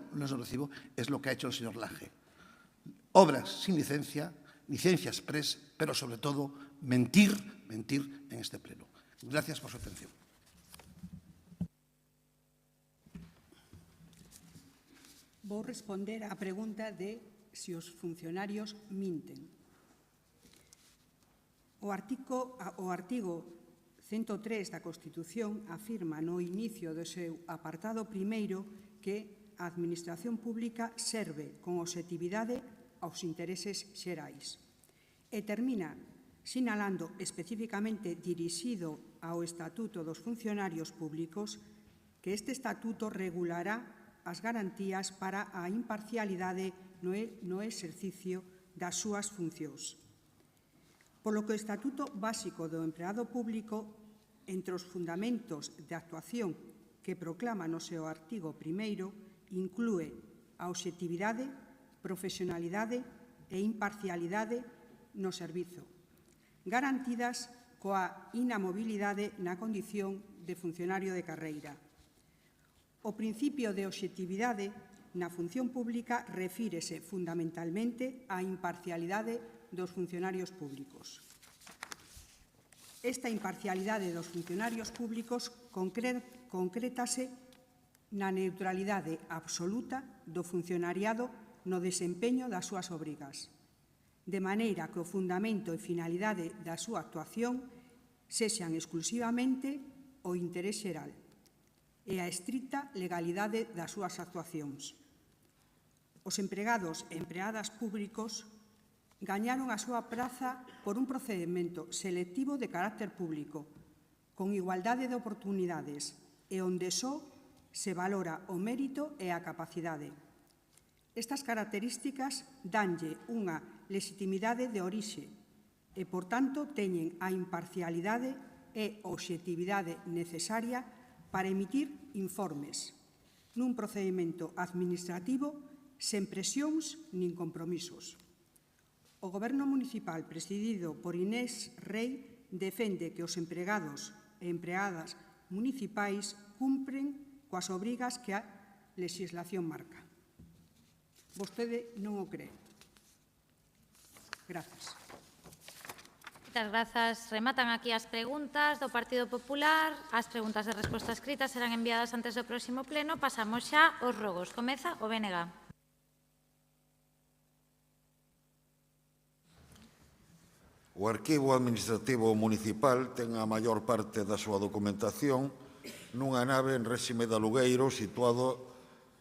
es lo que ha hecho el señor Laje. Obras sin licencia, licencia express, pero sobre todo mentir en este pleno. Gracias por su atención. Vou responder á pregunta de se os funcionarios minten. O artigo 103 da Constitución afirma no inicio do seu apartado primeiro que a Administración Pública serve con obxectividade aos intereses xerais e termina sinalando especificamente dirixido ao Estatuto dos Funcionarios Públicos que este Estatuto regulará as garantías para a imparcialidade no exercicio das súas funcións. Polo que o Estatuto Básico do Empregado Público, entre os fundamentos de actuación que proclama no seu artigo primeiro, inclúe a obxectividade, profesionalidade e imparcialidade no servizo, garantidas coa inamobilidade na condición de funcionario de carreira. O principio de obxectividade na función pública refírese fundamentalmente á imparcialidade dos funcionarios públicos. Esta imparcialidade dos funcionarios públicos concrétase na neutralidade absoluta do funcionariado no desempeño das súas obrigas, de maneira que o fundamento e finalidade da súa actuación sexan exclusivamente o interés xeral e a estricta legalidade das súas actuacións. Os empregados e empregadas públicos gañaron a súa praza por un procedimento selectivo de carácter público, con igualdade de oportunidades e onde só se valora o mérito e a capacidade. Estas características danlle unha legitimidade de orixe e, por tanto, teñen a imparcialidade e obxectividade necesaria para emitir informes nun procedimento administrativo sen presións nin compromisos. O Goberno municipal, presidido por Inés Rei, defende que os empregados e empregadas municipais cumpren coas obrigas que a legislación marca. Vostede non o cree. Grazas. Moitas grazas. Rematan aquí as preguntas do Partido Popular. As preguntas de resposta escrita serán enviadas antes do próximo pleno. Pasamos xa aos rogos. Comeza o BNG. O Arquivo Administrativo Municipal ten a maior parte da súa documentación nunha nave en réxime de alugueiro situado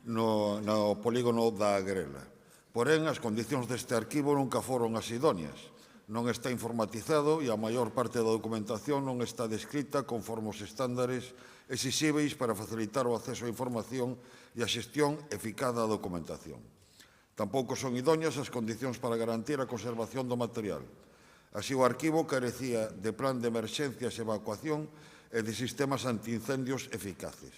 no polígono da Agrela. Porén, as condicións deste arquivo nunca foron as idóneas. Non está informatizado e a maior parte da documentación non está descrita conforme os estándares exixíveis para facilitar o acceso á información e a xestión eficaz da documentación. Tampouco son idóneas as condicións para garantir a conservación do material. Así, o arquivo carecía de plan de emerxencias e evacuación e de sistemas antiincendios eficaces.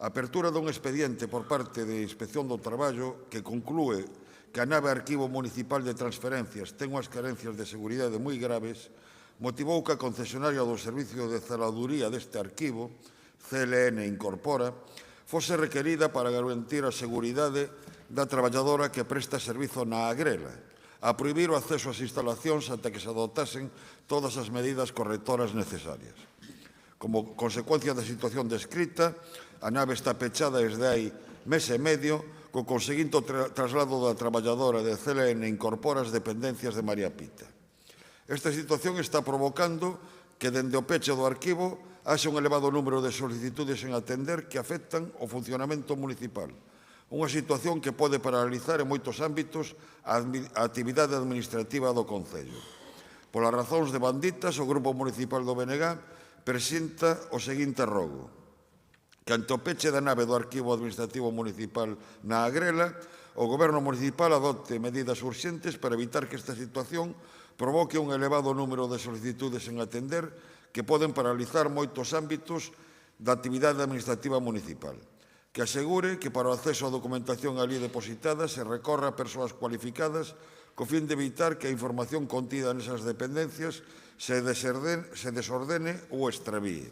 A apertura dun expediente por parte de Inspección do Traballo que conclúe que a nave Arquivo Municipal de Transferencias ten unhas carencias de seguridade moi graves, motivou que a concesionaria do Servicio de Celaduría deste arquivo, CLN Incorpora, fose requerida para garantir a seguridade da traballadora que presta servizo na Agrela, a prohibir o acceso ás instalacións ata que se adoptasen todas as medidas correctoras necesarias. Como consecuencia da situación descrita, a nave está pechada desde hai mes e medio, co conseguinte traslado da traballadora de CLN Incorpora as dependencias de María Pita. Esta situación está provocando que, dende o peche do arquivo, haxe un elevado número de solicitudes en atender que afectan o funcionamento municipal. Unha situación que pode paralizar en moitos ámbitos a actividade administrativa do Concello. Polas razóns de banditas, o Grupo Municipal do BNG presenta o seguinte rogo: que ante o peche da nave do Arquivo Administrativo Municipal na Agrela, o Goberno Municipal adopte medidas urxentes para evitar que esta situación provoque un elevado número de solicitudes en atender que poden paralizar moitos ámbitos da actividade administrativa municipal. Que asegure que para o acceso á documentación ali depositada se recorra a persoas cualificadas co fin de evitar que a información contida nesas dependencias se desordene ou extravíe.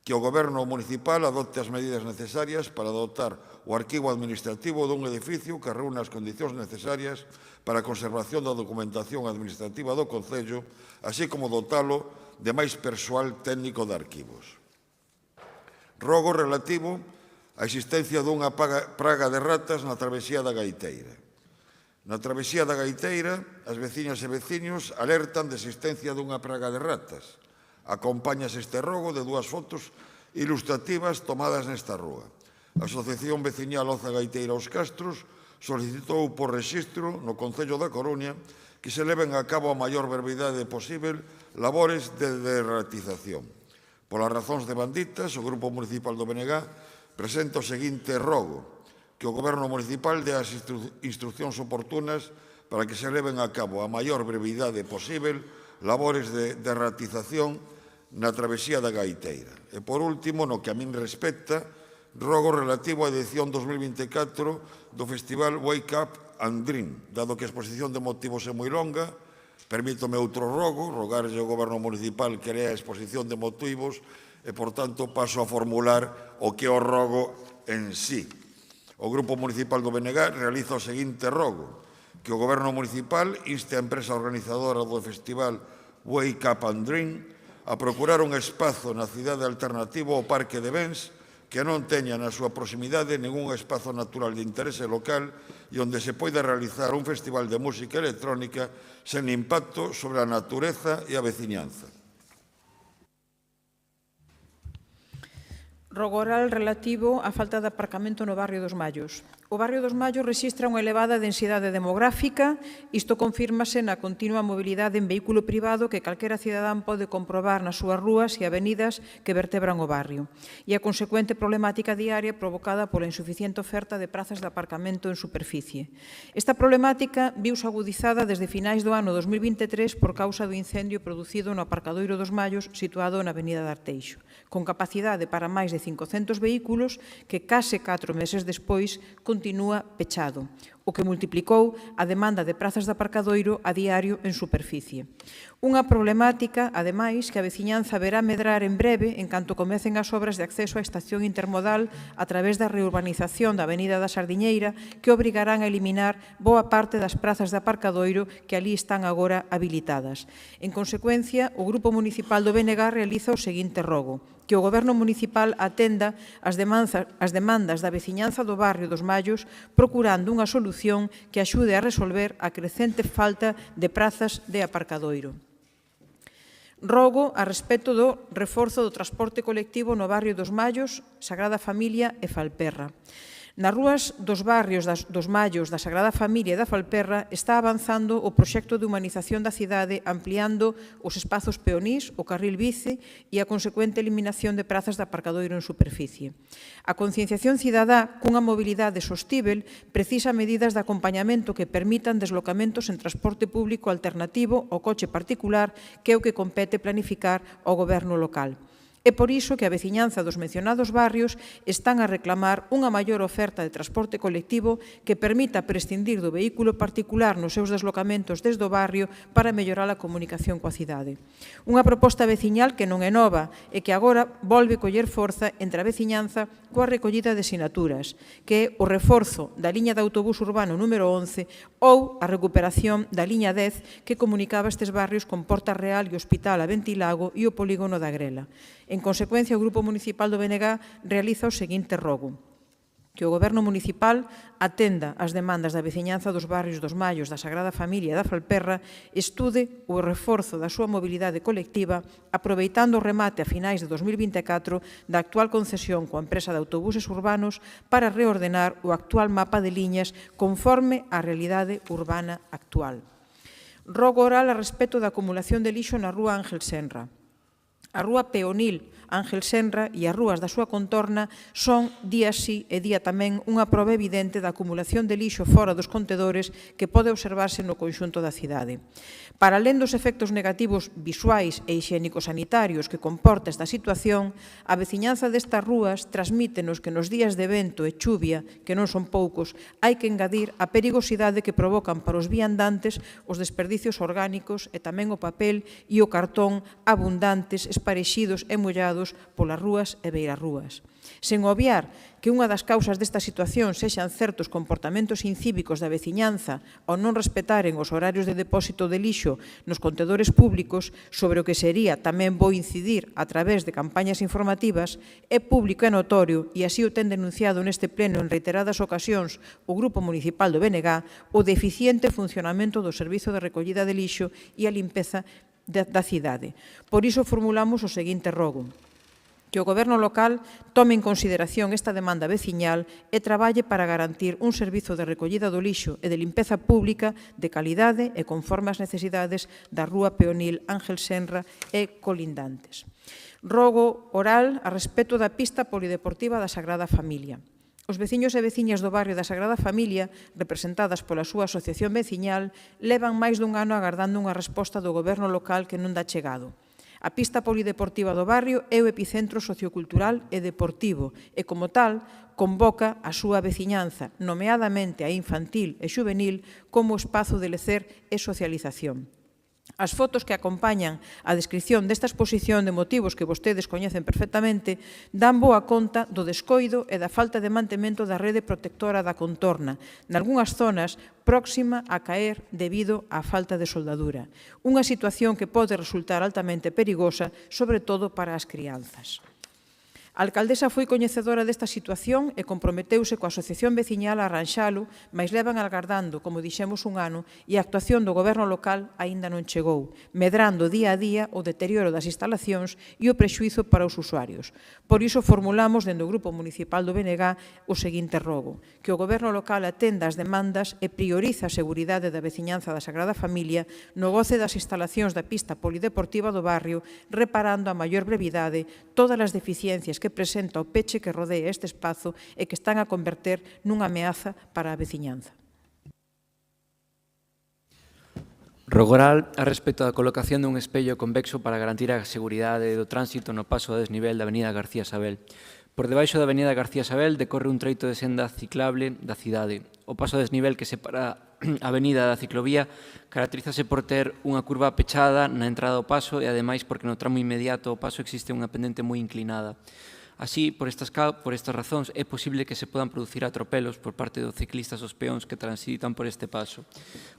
Que o Goberno municipal adopte as medidas necesarias para dotar o arquivo administrativo dun edificio que reúna as condicións necesarias para a conservación da documentación administrativa do Concello, así como dotalo de máis persoal técnico de arquivos. Rogo relativo á existencia dunha praga de ratas na travesía da Gaiteira. Na travesía da Gaiteira, as veciñas e veciños alertan de existencia dunha praga de ratas. Acompáñase este rogo de dúas fotos ilustrativas tomadas nesta rúa. A Asociación Veciñal Oza Gaiteira aos Castros solicitou por rexistro no Concello da Coruña que se leven a cabo a maior brevidade posible labores de derratización. Polas razóns de banditas, o Grupo Municipal do BNG presenta o seguinte rogo: que o Goberno Municipal dé as instruccións oportunas para que se leven a cabo a maior brevidade posible labores de derratización na travesía da Gaiteira. E, por último, no que a min respecta, rogo relativo á edición 2024 do Festival Wake Up and Dream. Dado que a exposición de motivos é moi longa, permítome outro rogo, rogarlle ao Goberno Municipal que lea a exposición de motivos e, por tanto, paso a formular o que é o rogo en sí. O Grupo Municipal do BNG realiza o seguinte rogo: que o Goberno Municipal inste a empresa organizadora do Festival Wake Up and Dream a procurar un espazo na cidade alternativo ao Parque de Bens que non teña na súa proximidade ningún espazo natural de interese local e onde se poida realizar un festival de música electrónica sen impacto sobre a natureza e a veciñanza. Rogo oral relativo á falta de aparcamento no barrio dos Mallos. O barrio dos Mallos rexistra unha elevada densidade demográfica. Isto confírmase na continua mobilidade en vehículo privado que calquera cidadán pode comprobar nas súas rúas e avenidas que vertebran o barrio, e a consecuente problemática diaria provocada pola insuficiente oferta de prazas de aparcamento en superficie. Esta problemática viuse agudizada desde finais do ano 2023 por causa do incendio producido no aparcadoiro dos Mallos situado na avenida de Arteixo, con capacidade para máis de 500 vehículos que case 4 meses despois continúa pechado, o que multiplicou a demanda de prazas de aparcadoiro a diario en superficie. Unha problemática, ademais, que a veciñanza verá medrar en breve en canto comecen as obras de acceso á estación intermodal a través da reurbanización da Avenida da Sardiñeira, que obrigarán a eliminar boa parte das prazas de aparcadoiro que ali están agora habilitadas. En consecuencia, o Grupo Municipal do BNG realiza o seguinte rogo: que o Goberno Municipal atenda as demandas da veciñanza do barrio dos Mallos, procurando unha solución que axude a resolver a crecente falta de prazas de aparcadoiro. Rogo a respecto do reforzo do transporte colectivo no barrio dos Mallos, Sagrada Familia e Falperra. Nas rúas dos barrios dos Mallos, da Sagrada Familia e da Falperra está avanzando o proxecto de humanización da cidade, ampliando os espazos peonís, o carril bici e a consecuente eliminación de prazas de aparcadoiro en superficie. A concienciación cidadá cunha mobilidade sostíbel precisa medidas de acompañamento que permitan deslocamentos en transporte público alternativo ao coche particular, que é o que compete planificar ao goberno local. É por iso que a veciñanza dos mencionados barrios están a reclamar unha maior oferta de transporte colectivo que permita prescindir do vehículo particular nos seus deslocamentos desde o barrio para mellorar a comunicación coa cidade. Unha proposta veciñal que non é nova e que agora volve coller forza entre a veciñanza coa recollida de sinaturas, que é o reforzo da liña de autobús urbano número 11 ou a recuperación da liña 10 que comunicaba estes barrios con Porta Real e Hospital a Ventilago e o polígono da Grela. En consecuencia, o Grupo Municipal do BNG realiza o seguinte rogo: que o Goberno Municipal atenda as demandas da veciñanza dos barrios dos Mallos, da Sagrada Familia e da Falperra, estude o reforzo da súa mobilidade colectiva, aproveitando o remate a finais de 2024 da actual concesión coa empresa de autobuses urbanos para reordenar o actual mapa de liñas conforme á realidade urbana actual. Rogo oral a respecto da acumulación de lixo na rúa Ángel Senra. A rúa peonil Ángel Senra e as rúas da súa contorna son, día sí e día tamén, unha proba evidente da acumulación de lixo fora dos contedores que pode observarse no conxunto da cidade. Para alén dos efectos negativos visuais e hixiénico-sanitarios que comporta esta situación, a veciñanza destas rúas transmítenos que nos días de vento e chuvia, que non son poucos, hai que engadir a perigosidade que provocan para os viandantes os desperdicios orgánicos e tamén o papel e o cartón abundantes, esparexidos e mollados polas rúas e beirarrúas. Sen obviar que unha das causas desta situación sexan certos comportamentos incívicos da veciñanza ao non respetaren os horarios de depósito de lixo nos contedores públicos, sobre o que sería tamén bo incidir a través de campañas informativas, é público e notorio, e así o ten denunciado neste pleno en reiteradas ocasións o Grupo Municipal do BNG, o deficiente funcionamento do servizo de recollida de lixo e a limpeza da cidade. Por iso formulamos o seguinte rogo: que o Goberno local tome en consideración esta demanda veciñal e traballe para garantir un servizo de recollida do lixo e de limpeza pública de calidade e conforme ás necesidades da rúa peonil Ángel Senra e colindantes. Rogo oral a respecto da pista polideportiva da Sagrada Familia. Os veciños e veciñas do barrio da Sagrada Familia, representadas pola súa asociación veciñal, levan máis dun ano agardando unha resposta do Goberno local que non dá chegado. A pista polideportiva do barrio é o epicentro sociocultural e deportivo e, como tal, convoca a súa veciñanza, nomeadamente a infantil e xuvenil, como espazo de lecer e socialización. As fotos que acompañan a descripción desta exposición de motivos que vostedes coñecen perfectamente dan boa conta do descoido e da falta de mantemento da rede protectora da contorna, nalgúnas zonas próxima a caer debido á falta de soldadura. Unha situación que pode resultar altamente perigosa, sobre todo para as crianzas. A alcaldesa foi coñecedora desta situación e comprometeuse coa asociación veciñal a arranxalo, mas levan agardando, como dixemos, un ano e a actuación do goberno local aínda non chegou, medrando día a día o deterioro das instalacións e o prexuízo para os usuarios. Por iso formulamos dende o Grupo Municipal do BNG o seguinte rogo, que o goberno local atenda as demandas e prioriza a seguridade da veciñanza da Sagrada Familia no goce das instalacións da pista polideportiva do barrio, reparando a maior brevidade todas as deficiencias que presenta o peche que rodea este espazo e que están a converter nunha ameaza para a veciñanza. Rogoral a respecto da colocación dun espello convexo para garantir a seguridade do tránsito no paso a desnivel da avenida García Sabel. Por debaixo da avenida García Sabel decorre un treito de senda ciclable da cidade. O paso a desnivel que separa a avenida da ciclovía caracterízase por ter unha curva pechada na entrada ao paso e ademais porque no tramo inmediato ao paso existe unha pendente moi inclinada. Así, por estas razóns, é posible que se podan producir atropelos por parte dos ciclistas os peóns que transitan por este paso.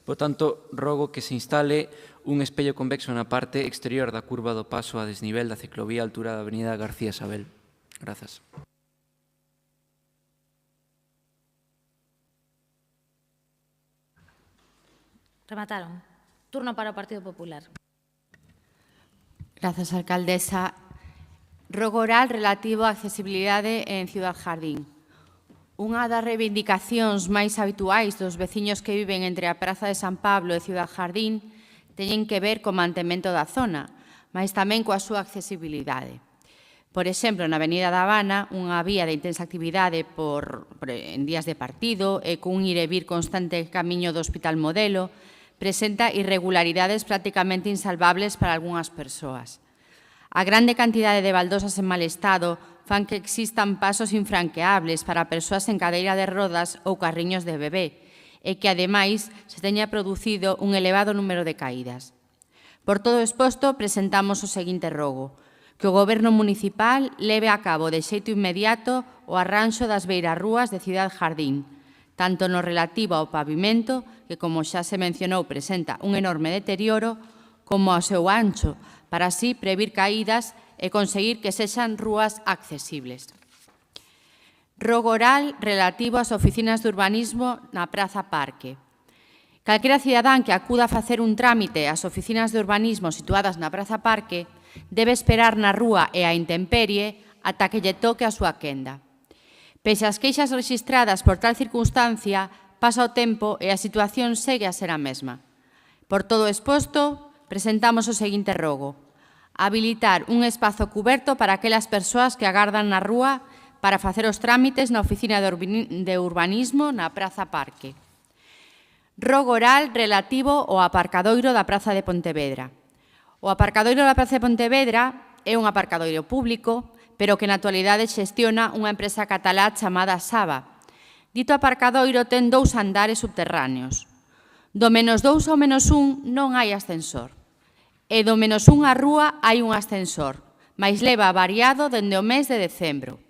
Por tanto, rogo que se instale un espello convexo na parte exterior da curva do paso a desnivel da ciclovía a altura da avenida García Sabel. Grazas. Remataron. Turno para o Partido Popular. Grazas, alcaldesa. Rogo oral relativo á accesibilidade en Ciudad Jardín. Unha das reivindicacións máis habituais dos veciños que viven entre a Praza de San Pablo e Ciudad Jardín teñen que ver co mantemento da zona, mas tamén coa súa accesibilidade. Por exemplo, na Avenida da Habana, unha vía de intensa actividade en días de partido e cun ir e vir constante camiño do Hospital Modelo, presenta irregularidades prácticamente insalvables para algunhas persoas. A grande cantidade de baldosas en mal estado fan que existan pasos infranqueables para persoas en cadeira de rodas ou carriños de bebé e que, ademais, se teña producido un elevado número de caídas. Por todo exposto, presentamos o seguinte rogo: que o Goberno municipal leve a cabo de xeito inmediato o arranxo das beirarrúas de Ciudad Jardín, tanto no relativo ao pavimento, que, como xa se mencionou, presenta un enorme deterioro, como ao seu ancho, para así previr caídas e conseguir que sexan rúas accesibles. Rogo oral relativo ás oficinas de urbanismo na Praza Parque. Calquera cidadán que acuda a facer un trámite ás oficinas de urbanismo situadas na Praza Parque debe esperar na rúa e a intemperie ata que lle toque a súa quenda. Pese ás queixas rexistradas por tal circunstancia, pasa o tempo e a situación segue a ser a mesma. Por todo exposto, presentamos o seguinte rogo: habilitar un espazo cuberto para aquelas persoas que agardan na rúa para facer os trámites na oficina de urbanismo na Praza Parque. Rogo oral relativo ao aparcadoiro da Praza de Pontevedra. O aparcadoiro da Praza de Pontevedra é un aparcadoiro público, pero que na actualidade xestiona unha empresa catalá chamada Saba. Dito aparcadoiro ten 2 andares subterráneos. Do -2 ao -1 non hai ascensor. E do -1 á rúa hai un ascensor, mais leva variado dende o mes de decembro.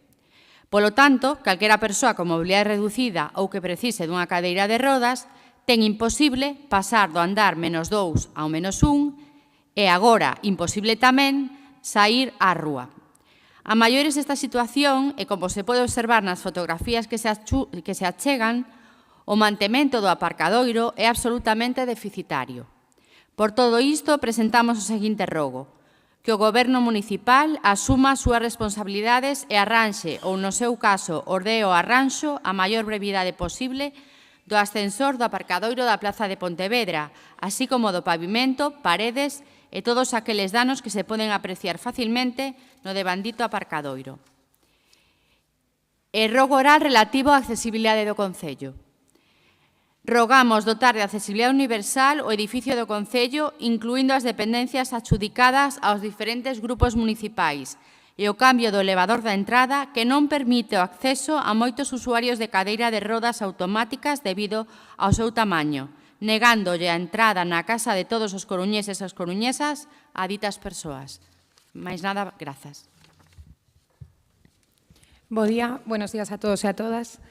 Polo tanto, calquera persoa con mobilidade reducida ou que precise dunha cadeira de rodas ten imposible pasar do andar -2 ao -1 e agora imposible tamén saír á rúa. A maiores desta situación, e como se pode observar nas fotografías que se achegan, o mantemento do aparcadoiro é absolutamente deficitario. Por todo isto, presentamos o seguinte rogo: que o Goberno municipal asuma as súas responsabilidades e arranxe, ou no seu caso, ordee o arranxo a maior brevidade posible do ascensor do aparcadoiro da Praza de Pontevedra, así como do pavimento, paredes e todos aqueles danos que se poden apreciar facilmente no devandito aparcadoiro. E rogo oral relativo á accesibilidade do Concello. Rogamos dotar de accesibilidade universal o edificio do Concello, incluindo as dependencias adxudicadas aos diferentes grupos municipais e o cambio do elevador da entrada que non permite o acceso a moitos usuarios de cadeira de rodas automáticas debido ao seu tamaño, negándolle a entrada na casa de todos os coruñeses e as coruñesas a ditas persoas. Máis nada, grazas. Bo día, buenos días a todos e a todas.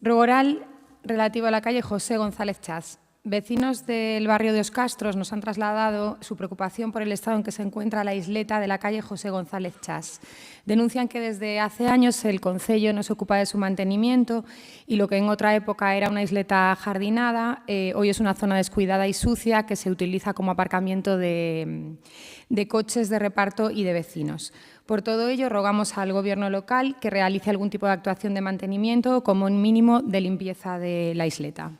Rogo oral relativo a la calle José González Chas. Vecinos del barrio de Os Castros nos han trasladado su preocupación por el estado en que se encuentra la isleta de la calle José González Chas. Denuncian que desde hace años el concello no se ocupa de su mantenimiento y lo que en otra época era una isleta jardinada, hoy es una zona descuidada y sucia que se utiliza como aparcamiento de coches de reparto y de vecinos. Por todo ello, rogamos al Gobierno local que realice algún tipo de actuación de mantenimiento o como un mínimo de limpieza de la isleta.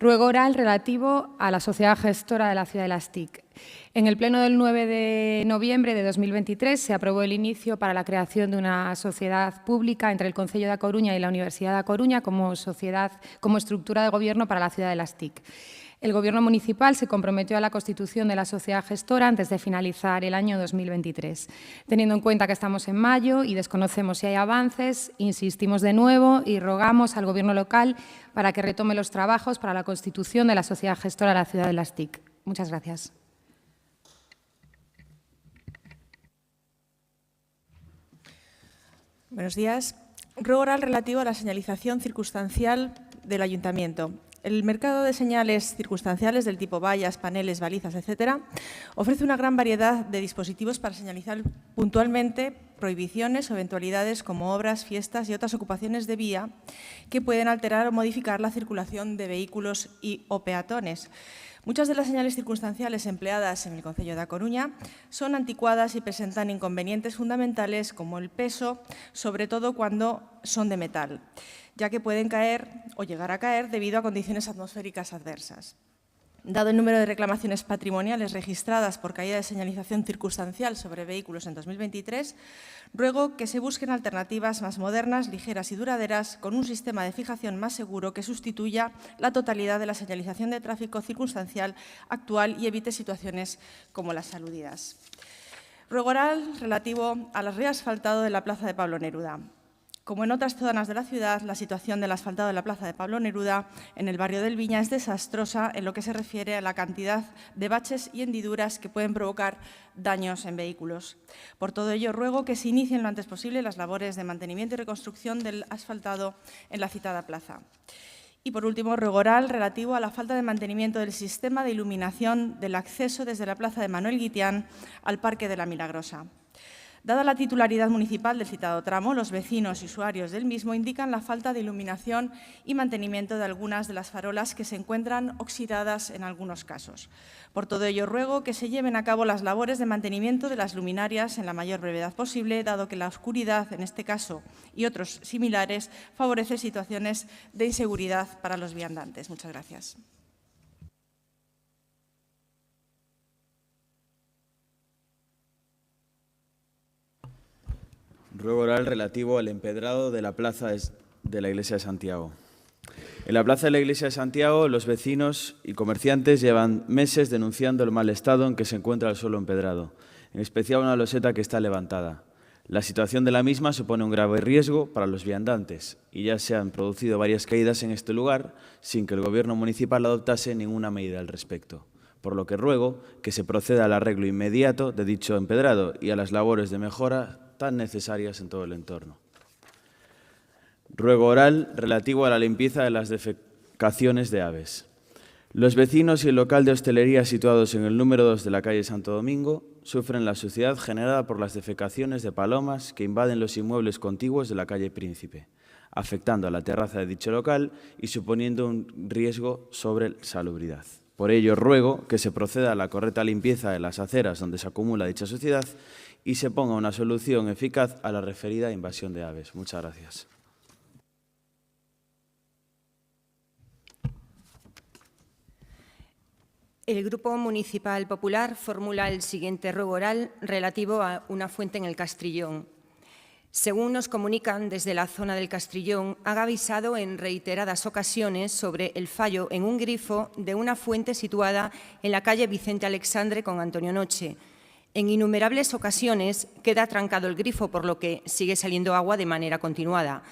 Ruego oral relativo a la sociedad gestora de la ciudad de Las TIC. En el pleno del 9 de noviembre de 2023 se aprobó el inicio para la creación de una sociedad pública entre el Concello da Coruña y la Universidad da Coruña como estructura de gobierno para la ciudad de Las TIC. El Gobierno municipal se comprometió a la constitución de la sociedad gestora antes de finalizar el año 2023. Teniendo en cuenta que estamos en mayo y desconocemos si hay avances, insistimos de nuevo y rogamos al Gobierno local para que retome los trabajos para la constitución de la sociedad gestora de la ciudad de Las TIC. Muchas gracias. Buenos días. Ruego oral relativo a la señalización circunstancial del Ayuntamiento. El mercado de señales circunstanciales del tipo vallas, paneles, balizas, etcétera, ofrece una gran variedad de dispositivos para señalizar puntualmente prohibiciones o eventualidades como obras, fiestas y otras ocupaciones de vía que pueden alterar o modificar la circulación de vehículos o peatones. Muchas de las señales circunstanciales empleadas en el Concello da Coruña son anticuadas y presentan inconvenientes fundamentales como el peso, sobre todo cuando son de metal, ya que pueden caer o llegar a caer debido a condiciones atmosféricas adversas. Dado el número de reclamaciones patrimoniales registradas por caída de señalización circunstancial sobre vehículos en 2023, ruego que se busquen alternativas más modernas, ligeras y duraderas con un sistema de fijación más seguro que sustituya la totalidad de la señalización de tráfico circunstancial actual y evite situaciones como las aludidas. Ruego oral relativo al reasfaltado de la plaza de Pablo Neruda. Como en otras zonas de la ciudad, la situación del asfaltado de la plaza de Pablo Neruda en el barrio del Viña es desastrosa en lo que se refiere a la cantidad de baches y hendiduras que pueden provocar daños en vehículos. Por todo ello, ruego que se inicien lo antes posible las labores de mantenimiento y reconstrucción del asfaltado en la citada plaza. Y, por último, ruego oral relativo a la falta de mantenimiento del sistema de iluminación del acceso desde la plaza de Manuel Guitián al Parque de la Milagrosa. Dada la titularidad municipal del citado tramo, los vecinos y usuarios del mismo indican la falta de iluminación y mantenimiento de algunas de las farolas que se encuentran oxidadas en algunos casos. Por todo ello, ruego que se lleven a cabo las labores de mantenimiento de las luminarias en la mayor brevedad posible, dado que la oscuridad, en este caso, y otros similares, favorece situaciones de inseguridad para los viandantes. Muchas gracias. Ruego oral relativo al empedrado de la plaza de la Iglesia de Santiago. En la plaza de la Iglesia de Santiago, los vecinos y comerciantes llevan meses denunciando el mal estado en que se encuentra el suelo empedrado, en especial una loseta que está levantada. La situación de la misma supone un grave riesgo para los viandantes y ya se han producido varias caídas en este lugar sin que el Gobierno municipal adoptase ninguna medida al respecto. Por lo que ruego que se proceda al arreglo inmediato de dicho empedrado y a las labores de mejora tan necesarias en todo el entorno. Ruego oral relativo a la limpieza de las defecaciones de aves. Los vecinos y el local de hostelería situados en el número 2 de la calle Santo Domingo sufren la suciedad generada por las defecaciones de palomas que invaden los inmuebles contiguos de la calle Príncipe, afectando a la terraza de dicho local y suponiendo un riesgo sobre la salubridad. Por ello, ruego que se proceda a la correcta limpieza de las aceras donde se acumula dicha suciedad y se ponga una solución eficaz a la referida invasión de aves. Muchas gracias. El Grupo Municipal Popular formula el siguiente ruego oral relativo a una fuente en el Castrillón. Según nos comunican desde la zona del Castrillón, han avisado en reiteradas ocasiones sobre el fallo en un grifo de una fuente situada en la calle Vicente Alexandre con Antonio Noche. En innumerables ocasiones queda trancado el grifo, por lo que sigue saliendo agua de manera continuada.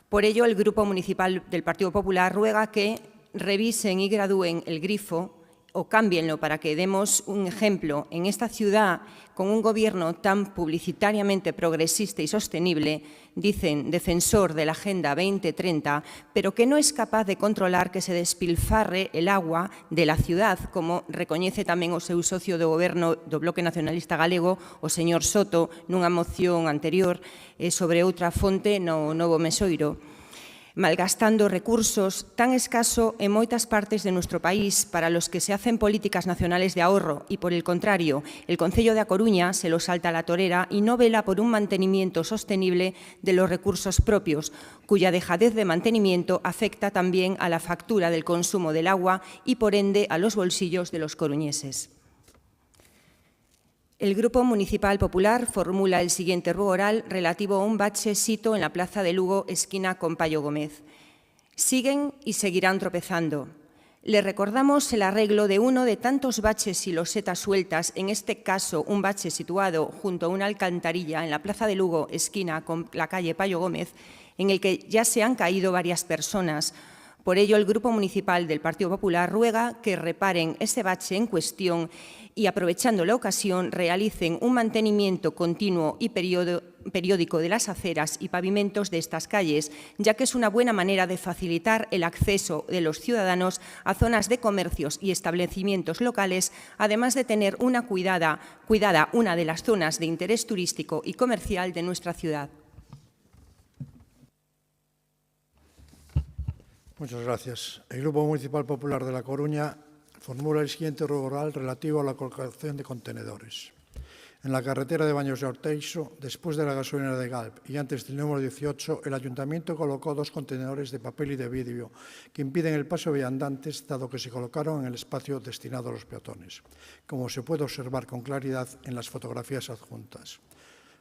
Por ello, el Grupo Municipal del Partido Popular ruega que revisen y gradúen el grifo o cámbienlo para que demos un ejemplo en esta ciudad con un gobierno tan publicitariamente progresista y sostenible, dicen defensor de la Agenda 2030, pero que no es capaz de controlar que se despilfarre el agua de la ciudad, como recoñece tamén o seu socio do goberno do Bloque Nacionalista Galego, o señor Soto, nunha moción anterior sobre outra fonte no Novo Mesoiro, malgastando recursos tan escaso en moitas partes de nuestro país para los que se hacen políticas nacionales de ahorro y, por el contrario, el Concello de A Coruña se lo salta a la torera y no vela por un mantenimiento sostenible de los recursos propios, cuya dejadez de mantenimiento afecta también a la factura del consumo del agua y, por ende, a los bolsillos de los coruñeses. El Grupo Municipal Popular formula el siguiente ruego oral relativo a un bache sito en la Plaza de Lugo, esquina con Payo Gómez. Siguen y seguirán tropezando. Le recordamos el arreglo de uno de tantos baches y losetas sueltas, en este caso un bache situado junto a una alcantarilla en la Plaza de Lugo, esquina con la calle Payo Gómez, en el que ya se han caído varias personas. Por ello, el Grupo Municipal del Partido Popular ruega que reparen ese bache en cuestión y, aprovechando la ocasión, realicen un mantenimiento continuo y periódico de las aceras y pavimentos de estas calles, ya que es una buena manera de facilitar el acceso de los ciudadanos a zonas de comercios y establecimientos locales, además de tener una cuidada una de las zonas de interés turístico y comercial de nuestra ciudad. Muchas gracias. El Grupo Municipal Popular de La Coruña formula el siguiente ruego oral relativo a la colocación de contenedores. En la carretera de Baños de Orteixo, después de la gasolinera de Galp y antes del número 18, el Ayuntamiento colocó 2 contenedores de papel y de vidrio que impiden el paso de viandantes, dado que se colocaron en el espacio destinado a los peatones, como se puede observar con claridad en las fotografías adjuntas.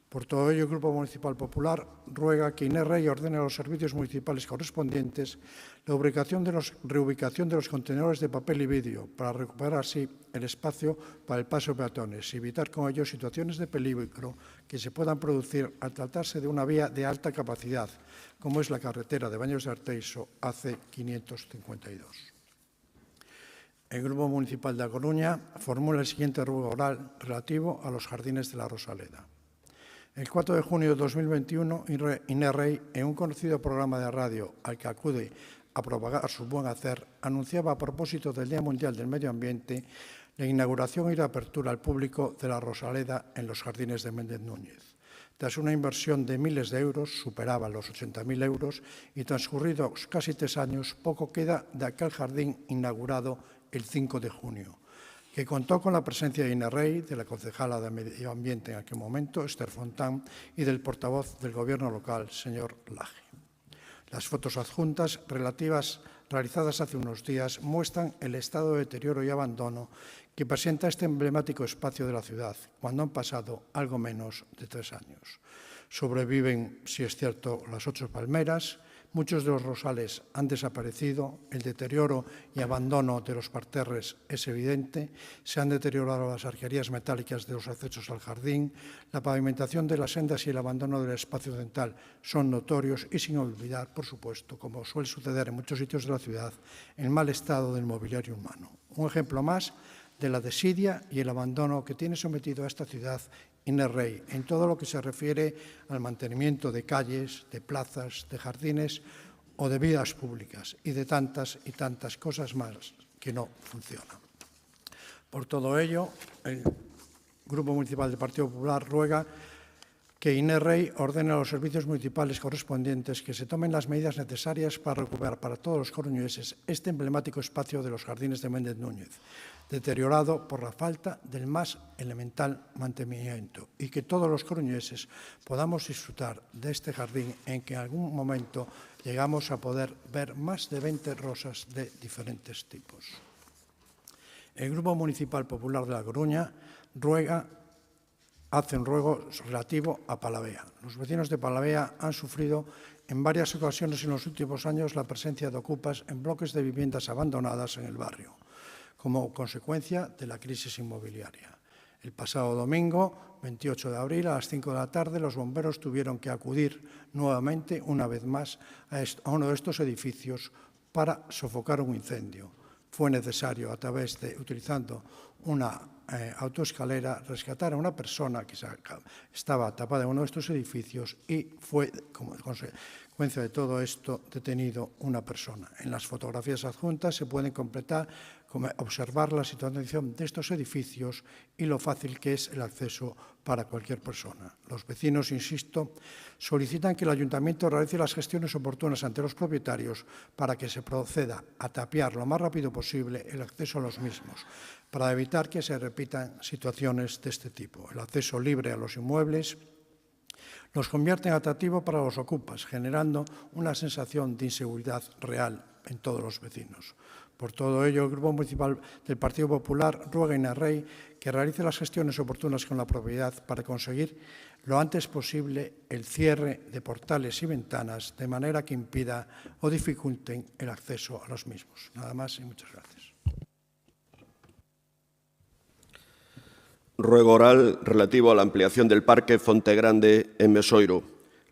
Por todo ello, el Grupo Municipal Popular ruega que Inés Rey ordene a los servicios municipales correspondientes la reubicación de los contenedores de papel y vidrio para recuperar así el espacio para el paso de peatones y evitar con ello situaciones de peligro que se puedan producir al tratarse de una vía de alta capacidad, como es la carretera de Baños de Orteixo AC 552. El Grupo Municipal de A Coruña formula el siguiente ruego oral relativo a los jardines de la Rosaleda. El 4 de junio de 2021, Inés Rey, en un conocido programa de radio al que acude a propagar su buen hacer, anunciaba a propósito del Día Mundial del Medio Ambiente la inauguración y la apertura al público de la Rosaleda en los jardines de Méndez Núñez. Tras una inversión de miles de euros, superaba los 80.000 euros, y transcurridos casi 3 años, poco queda de aquel jardín inaugurado el 5 de junio. Que contó con la presencia de Inés Rey, de la concejala de Medio Ambiente en aquel momento, Esther Fontán, y del portavoz del Gobierno local, señor Laje. Las fotos adjuntas realizadas hace unos días muestran el estado de deterioro y abandono que presenta este emblemático espacio de la ciudad, cuando han pasado algo menos de 3 años. Sobreviven, si es cierto, las 8 palmeras. Muchos de los rosales han desaparecido, el deterioro y abandono de los parterres es evidente, se han deteriorado las arquerías metálicas de los accesos al jardín, la pavimentación de las sendas y el abandono del espacio central son notorios y sin olvidar, por supuesto, como suele suceder en muchos sitios de la ciudad, el mal estado del mobiliario humano. Un ejemplo más de la desidia y el abandono que tiene sometido a esta ciudad Inés Rey, en todo lo que se refiere al mantenimiento de calles, de plazas, de jardines o de vías públicas y de tantas y tantas cosas más que no funcionan. Por todo ello, el Grupo Municipal del Partido Popular ruega que Inés Rey ordene a los servicios municipales correspondientes que se tomen las medidas necesarias para recuperar para todos los coruñeses este emblemático espacio de los jardines de Méndez Núñez, deteriorado por la falta del más elemental mantenimiento, y que todos los coruñeses podamos disfrutar de este jardín en que en algún momento llegamos a poder ver más de 20 rosas de diferentes tipos. El Grupo Municipal Popular de La Coruña hace un ruego relativo a Palavea. Los vecinos de Palavea han sufrido en varias ocasiones en los últimos años la presencia de ocupas en bloques de viviendas abandonadas en el barrio, como consecuencia de la crisis inmobiliaria. El pasado domingo, 28 de abril, a las 5 de la tarde, los bomberos tuvieron que acudir nuevamente, una vez más, a uno de estos edificios para sofocar un incendio. fue necesario, utilizando una autoescalera, rescatar a una persona que estaba atrapada en uno de estos edificios y fue, como consecuencia de todo esto, detenido una persona. En las fotografías adjuntas se pueden observar la situación de estos edificios y lo fácil que es el acceso para cualquier persona. Los vecinos, insisto, solicitan que el Ayuntamiento realice las gestiones oportunas ante los propietarios para que se proceda a tapiar lo más rápido posible el acceso a los mismos, para evitar que se repitan situaciones de este tipo. El acceso libre a los inmuebles los convierte en atractivo para los ocupas, generando una sensación de inseguridad real en todos los vecinos. Por todo ello, el Grupo Municipal del Partido Popular ruega a Inarrey que realice las gestiones oportunas con la propiedad para conseguir lo antes posible el cierre de portales y ventanas de manera que impida o dificulten el acceso a los mismos. Nada más y muchas gracias. Ruego oral relativo a la ampliación del Parque Fontegrande en Mesoiro.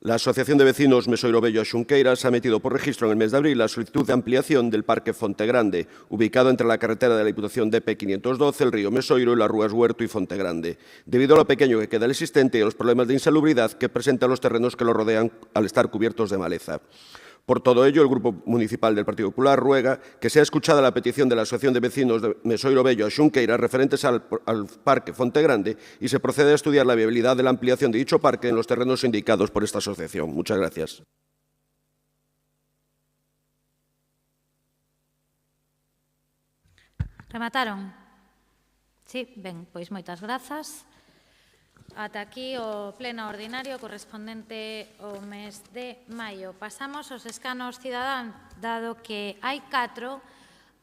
La Asociación de Vecinos Mesoiro Bello a Xunqueiras ha metido por registro en el mes de abril la solicitud de ampliación del Parque Fontegrande, ubicado entre la carretera de la Diputación DP 512, el río Mesoiro y las rúas Huerto y Fontegrande, debido a lo pequeño que queda el existente y a los problemas de insalubridad que presentan los terrenos que lo rodean al estar cubiertos de maleza. Por todo ello, el Grupo Municipal del Partido Popular ruega que sea escuchada la petición de la Asociación de Vecinos de Mesoiro Bello a Xunqueiras referentes al Parque Fontegrande y se procede a estudiar la viabilidad de la ampliación de dicho parque en los terrenos indicados por esta asociación. Muchas gracias. Remataron? Sí, ben, pois moitas grazas. Ata aquí o pleno ordinario correspondente ao mes de maio. Pasamos aos escanos cidadán, dado que hai 4,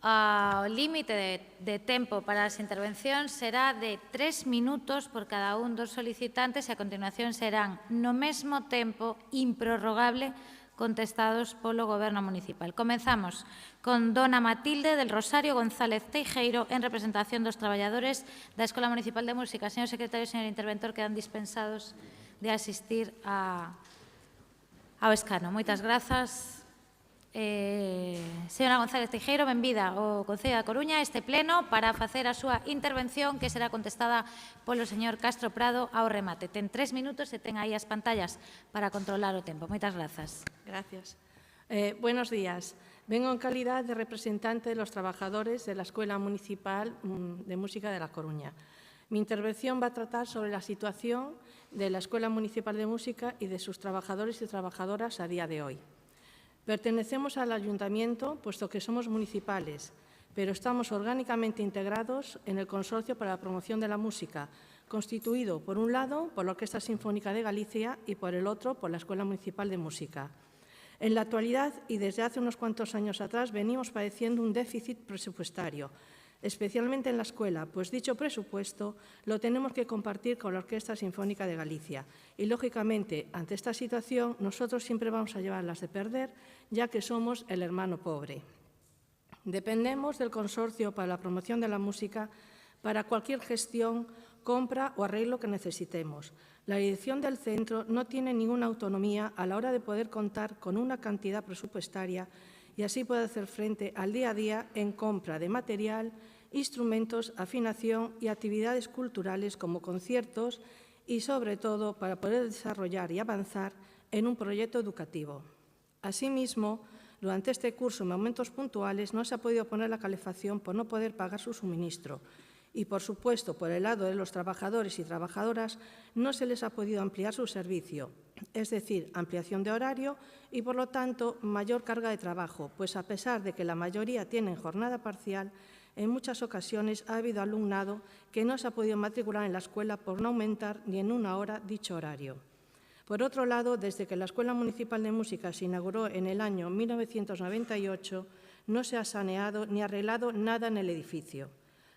o límite de tempo para as intervencións será de 3 minutos por cada un dos solicitantes e a continuación serán no mesmo tempo improrrogable contestados polo Goberno Municipal. Comenzamos con dona Matilde del Rosario González Teijeiro en representación dos traballadores da Escola Municipal de Música. Señor secretario, señor interventor, quedan dispensados de asistir ao escano. Moitas grazas. Señora González Teijeiro, benvida ao Concello da Coruña a este pleno para facer a súa intervención que será contestada polo señor Castro Prado ao remate. Ten 3 minutos e ten aí as pantallas para controlar o tempo. Moitas grazas. Gracias. Buenos días. Vengo en calidad de representante de los trabajadores de la Escuela Municipal de Música de La Coruña. Mi intervención va a tratar sobre la situación de la Escuela Municipal de Música y de sus trabajadores y trabajadoras a día de hoy. Pertenecemos al Ayuntamiento, puesto que somos municipales, pero estamos orgánicamente integrados en el Consorcio para la Promoción de la Música, constituido, por un lado, por la Orquesta Sinfónica de Galicia y, por el otro, por la Escuela Municipal de Música. En la actualidad, y desde hace unos cuantos años atrás, venimos padeciendo un déficit presupuestario, especialmente en la escuela, pues dicho presupuesto lo tenemos que compartir con la Orquesta Sinfónica de Galicia. Y, lógicamente, ante esta situación, nosotros siempre vamos a llevarlas de perder, ya que somos el hermano pobre. Dependemos del Consorcio para la Promoción de la Música para cualquier gestión, compra o arreglo que necesitemos. La dirección del centro no tiene ninguna autonomía a la hora de poder contar con una cantidad presupuestaria y así puede hacer frente al día a día en compra de material, instrumentos, afinación y actividades culturales como conciertos y, sobre todo, para poder desarrollar y avanzar en un proyecto educativo. Asimismo, durante este curso, en momentos puntuales, no se ha podido poner la calefacción por no poder pagar su suministro. Y, por supuesto, por el lado de los trabajadores y trabajadoras, no se les ha podido ampliar su servicio, es decir, ampliación de horario y, por lo tanto, mayor carga de trabajo, pues a pesar de que la mayoría tienen jornada parcial, en muchas ocasiones ha habido alumnado que no se ha podido matricular en la escuela por no aumentar ni en una hora dicho horario. Por otro lado, desde que la Escuela Municipal de Música se inauguró en el año 1998, no se ha saneado ni arreglado nada en el edificio.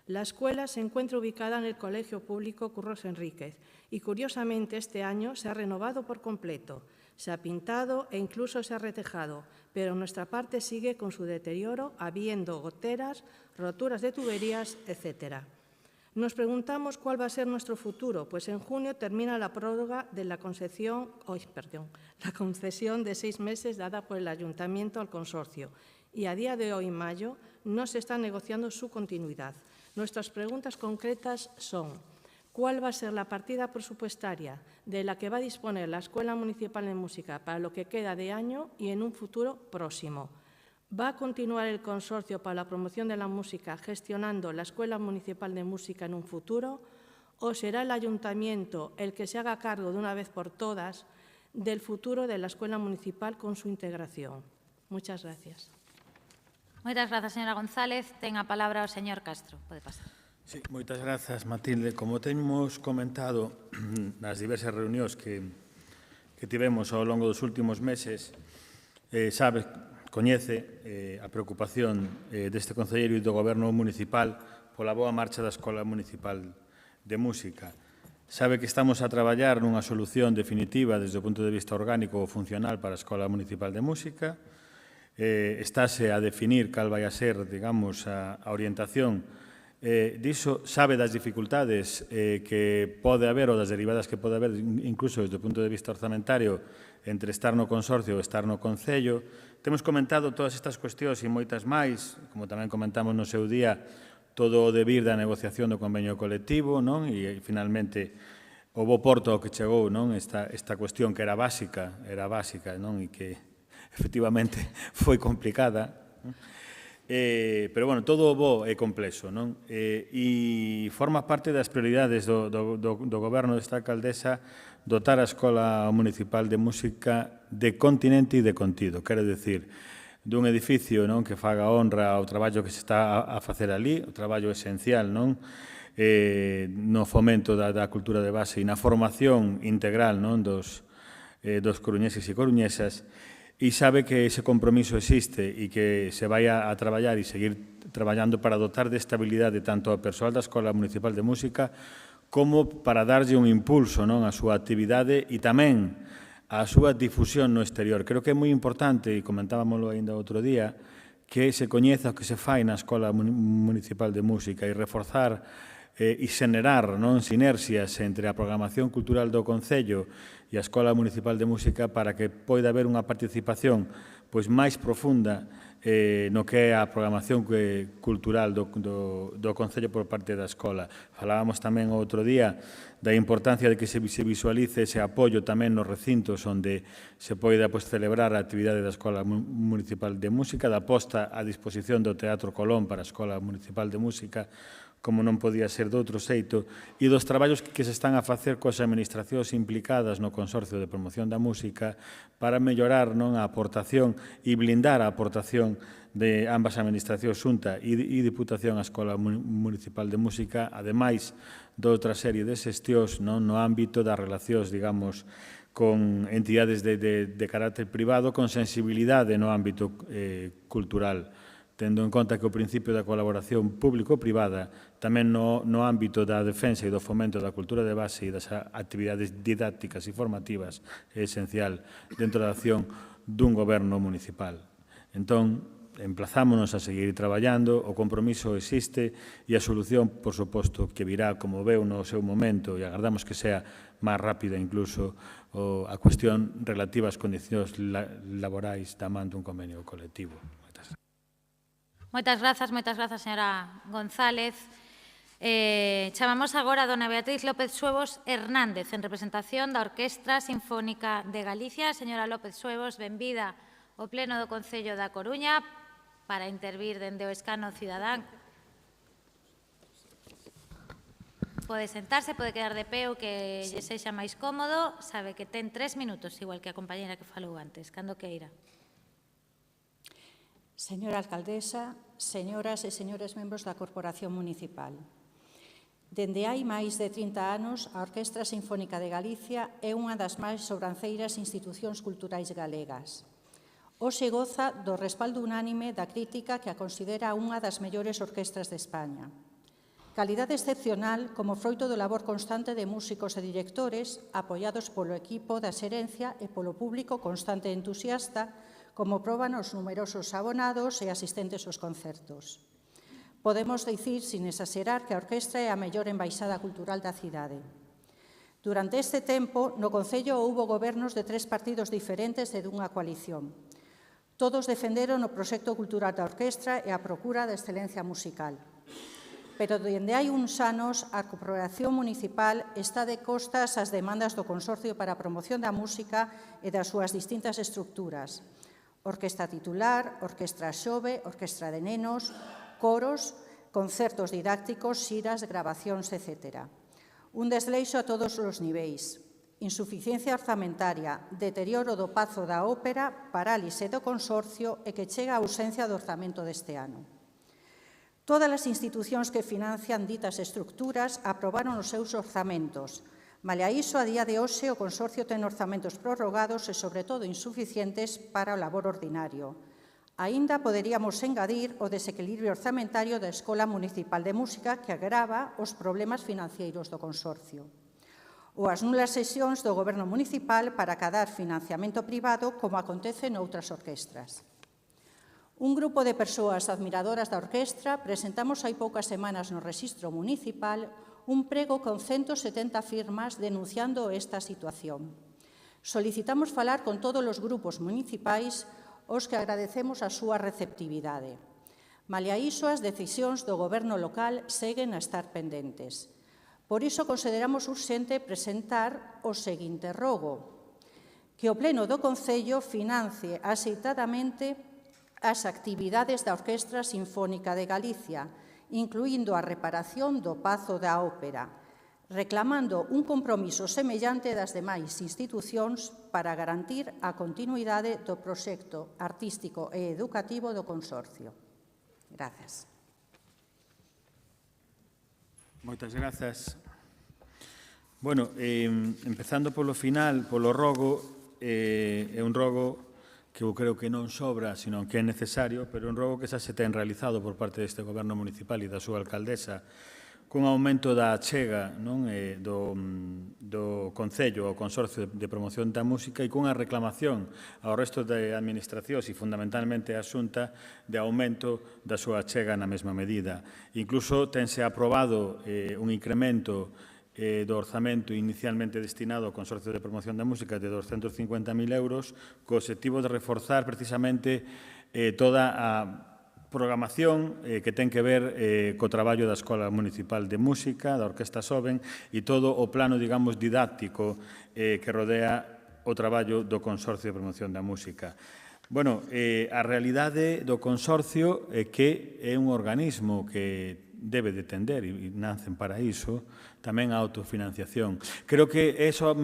La escuela se encuentra ubicada en el Colegio Público Curros Enríquez y, curiosamente, este año se ha renovado por completo. Se ha pintado e incluso se ha retejado, pero nuestra parte sigue con su deterioro, habiendo goteras, roturas de tuberías, etc. Nos preguntamos cuál va a ser nuestro futuro, pues en junio termina la prórroga de la concesión de 6 meses dada por el Ayuntamiento al consorcio y a día de hoy, mayo, no se está negociando su continuidad. Nuestras preguntas concretas son: ¿cuál va a ser la partida presupuestaria de la que va a disponer la Escuela Municipal de Música para lo que queda de año y en un futuro próximo? ¿Va a continuar el Consorcio para la Promoción de la Música gestionando la Escuela Municipal de Música en un futuro? ¿O será el Ayuntamiento el que se haga cargo de una vez por todas del futuro de la Escuela Municipal con su integración? Muchas gracias. Moitas grazas, señora González. Ten a palabra o señor Castro. Pode pasar. Sí, moitas grazas, Matilde. Como temos comentado nas diversas reunións que tivemos ao longo dos últimos meses, coñece a preocupación deste Concelleiro e do Goberno Municipal pola boa marcha da Escola Municipal de Música. Sabe que estamos a traballar nunha solución definitiva desde o punto de vista orgánico ou funcional para a Escola Municipal de Música. Estáse a definir cal vai a ser, digamos, a orientación diso. Sabe das dificultades que pode haber ou das derivadas que pode haber, incluso desde o punto de vista orzamentario, entre estar no consorcio ou estar no Concello. Temos comentado todas estas cuestións e moitas máis, como tamén comentamos no seu día, todo o debir da negociación do convenio colectivo, non? E finalmente o bo porto ao que chegou, non? Esta cuestión que era básica, non? E que efectivamente foi complicada. Pero, bueno, todo o bo é complexo, non? E forma parte das prioridades do goberno desta alcaldesa dotar a Escola Municipal de Música de continente e de contido. Quero dicir, dun edificio que faga honra ao traballo que se está a facer ali, o traballo esencial no fomento da cultura de base e na formación integral dos coruñeses e coruñesas, e sabe que ese compromiso existe e que se vai a traballar e seguir traballando para dotar de estabilidade tanto ao persoal da Escola Municipal de Música como para darlle un impulso á súa actividade e tamén a súa difusión no exterior. Creo que é moi importante, e comentábamoslo ainda outro día, que se coñeza o que se fai na Escola Municipal de Música e reforzar e xenerar sinerxias entre a programación cultural do Concello e a Escola Municipal de Música para que poida haber unha participación máis profunda no que é a programación cultural do Concello por parte da Escola. Falábamos tamén outro día da importancia de que se visualice ese apoio tamén nos recintos onde se poida celebrar a actividade da Escola Municipal de Música, da posta a disposición do Teatro Colón para a Escola Municipal de Música, como non podía ser de outro xeito, e dos traballos que se están a facer coas administracións implicadas no Consorcio de Promoción da Música para mellorar a aportación e blindar a aportación de ambas administracións, Xunta e Diputación á Escola Municipal de Música, ademais de outra serie de xestións no ámbito das relacións, digamos, con entidades de carácter privado, con sensibilidade no ámbito cultural, tendo en conta que o principio da colaboración público-privada tamén no ámbito da defensa e do fomento da cultura de base e das actividades didácticas e formativas é esencial dentro da acción dun goberno municipal. Entón, emplazámonos a seguir traballando, o compromiso existe e a solución, por suposto, que virá como veu no seu momento e agardamos que sea máis rápida incluso a cuestión relativa ás condicións laborais da man dun convenio colectivo. Moitas grazas, señora González. Chamamos agora a dona Beatriz López Suevos Hernández, en representación da Orquestra Sinfónica de Galicia. Señora López Suevos, benvida ao Pleno do Concello da Coruña para intervir dende o escano cidadán. Pode sentarse, pode quedar de pé o que lle sexa máis cómodo. Sabe que ten 3 minutos, igual que a compañera que falou antes, cando queira. Señora alcaldesa, señoras e señores membros da Corporación Municipal. Dende hai máis de 30 anos, a Orquestra Sinfónica de Galicia é unha das máis sobranceiras institucións culturais galegas. Hoxe goza do respaldo unánime da crítica que a considera unha das mellores orquestras de España. Calidade excepcional como froito do labor constante de músicos e directores apoiados polo equipo da xerencia e polo público constante e entusiasta, como proban os numerosos abonados e asistentes aos concertos. Podemos dicir, sin exagerar, que a orquestra é a mellor embaixada cultural da cidade. Durante este tempo, no Concello houbo gobernos de 3 partidos diferentes e dunha coalición. Todos defenderon o proxecto cultural da orquestra e a procura da excelencia musical. Pero dende hai uns anos, a corporación municipal está de costas ás demandas do Consorcio para a Promoción da Música e das súas distintas estructuras. Orquestra titular, orquestra xove, orquestra de nenos, coros, concertos didácticos, xiras, grabacións, etc. Un desleixo a todos os niveis. Insuficiencia orzamentaria, deterioro do pazo da ópera, parálise do consorcio e que chega a ausencia do orzamento deste ano. Todas as institucións que financian ditas estructuras aprobaron os seus orzamentos. Malia iso, a día de hoxe, o consorcio ten orzamentos prorrogados e, sobre todo, insuficientes para o labor ordinario. Aínda poderíamos engadir o desequilibrio orzamentario da Escola Municipal de Música que agrava os problemas financeiros do consorcio. Ou as nulas sesións do Goberno municipal para acadar financiamento privado, como acontece noutras orquestras. Un grupo de persoas admiradoras da orquestra presentamos hai poucas semanas no Rexistro Municipal un prego con 170 firmas denunciando esta situación. Solicitamos falar con todos os grupos municipais aos que agradecemos a súa receptividade. Malia iso, as decisións do Goberno local seguen a estar pendentes. Por iso, consideramos urxente presentar o seguinte rogo: que o Pleno do Concello financie axeitadamente as actividades da Orquestra Sinfónica de Galicia, incluindo a reparación do Pazo da Ópera, reclamando un compromiso semellante das demais institucións para garantir a continuidade do proxecto artístico e educativo do Consorcio. Grazas. Moitas grazas. Bueno, empezando polo final, polo rogo, é un rogo que eu creo que non sobra, sino que é necesario, pero un rogo que xa se ten realizado por parte deste Goberno municipal e da súa alcaldesa cun aumento da achega do Concello ao Consorcio de Promoción da Música e cunha reclamación ao resto de administracións e fundamentalmente a Xunta de aumento da súa achega na mesma medida. Incluso tense aprobado un incremento do orzamento inicialmente destinado ao Consorcio de Promoción da Música de 250.000 euros, co obxectivo de reforzar precisamente toda a programación que ten que ver co traballo da Escola Municipal de Música, da Orquesta Xoven e todo o plano, digamos, didáctico que rodea o traballo do Consorcio de Promoción da Música. Bueno, a realidade do Consorcio é que é un organismo que debe de tender, e nacen para iso, tamén a autofinanciación. Creo que é só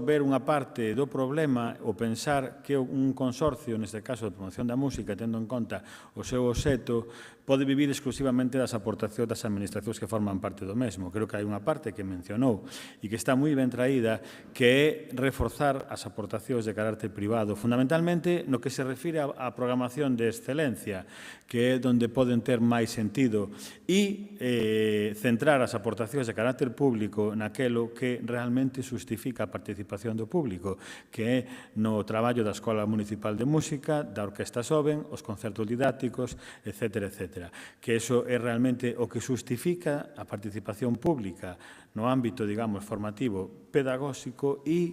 ver unha parte do problema o pensar que un consorcio, neste caso de promoción da música, tendo en conta o seu obxecto, pode vivir exclusivamente das aportacións das administracións que forman parte do mesmo. Creo que hai unha parte que mencionou e que está moi ben traída, que é reforzar as aportacións de carácter privado, fundamentalmente no que se refire á programación de excelencia, que é onde poden ter máis sentido, e centrar as aportacións de carácter público naquelo que realmente justifica a participación do público, que é no traballo da Escola Municipal de Música, da Orquesta Xoven, os concertos didácticos, etc., etc. Que iso é realmente o que justifica a participación pública no ámbito, digamos, formativo, pedagóxico e,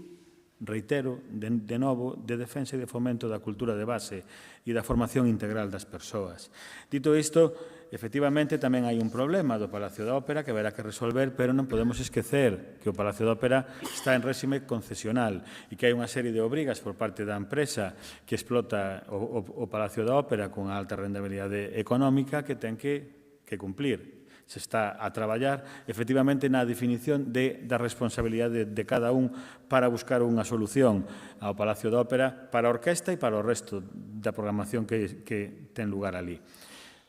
reitero, de novo, de defensa e de fomento da cultura de base e da formación integral das persoas. Dito isto, efectivamente, tamén hai un problema do Palacio da Ópera que haberá que resolver, pero non podemos esquecer que o Palacio da Ópera está en réxime concesional e que hai unha serie de obrigas por parte da empresa que explota o Palacio da Ópera con alta rendabilidade económica que ten que cumplir. Se está a traballar, efectivamente, na definición da responsabilidade de cada un para buscar unha solución ao Palacio da Ópera para a orquesta e para o resto da programación que ten lugar ali.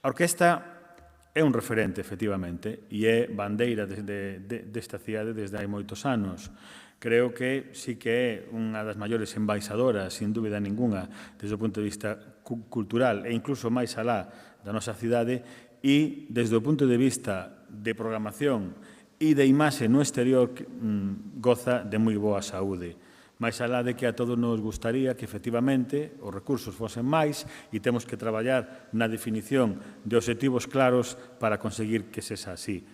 A orquesta é un referente, efectivamente, e é bandeira desta cidade desde hai moitos anos. Creo que sí que é unha das maiores embaixadoras, sin dúbida ninguna, desde o punto de vista cultural e incluso máis alá da nosa cidade, e desde o punto de vista de programación e de imaxe no exterior goza de moi boa saúde. máis alá de que a todos nos gustaría que efectivamente os recursos fosen máis e temos que traballar na definición de obxectivos claros para conseguir que sexa así.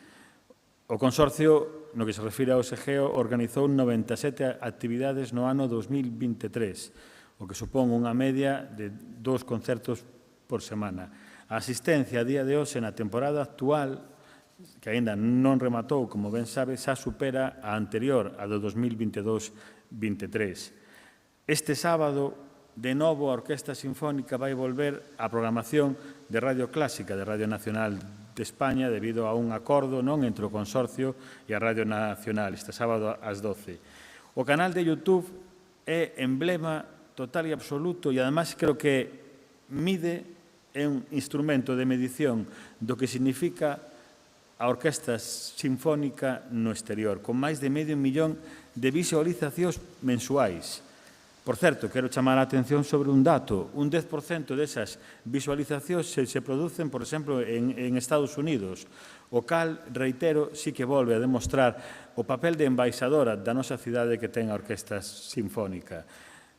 O Consorcio, no que se refire ao SEGEO, organizou 97 actividades no ano 2023, o que supón unha media de 2 concertos por semana. A asistencia a día de hoxe na temporada actual, que aínda non rematou, como ben sabe, xa supera a anterior, a do 2022-23. Este sábado, de novo, a Orquestra Sinfónica vai volver á programación de Radio Clásica, de Radio Nacional de España, debido a un acordo non entre o Consorcio e a Radio Nacional, este sábado ás 12. O canal de YouTube é emblema total e absoluto e, además, creo que é un instrumento de medición do que significa a Orquestra Sinfónica no exterior, con máis de medio millón de visualizacións mensuais. Por certo, quero chamar a atención sobre un dato. Un 10% desas visualizacións se producen, por exemplo, en Estados Unidos, o cal, reitero, sí que volve a demostrar o papel de embaixadora da nosa cidade que ten a Orquestra Sinfónica.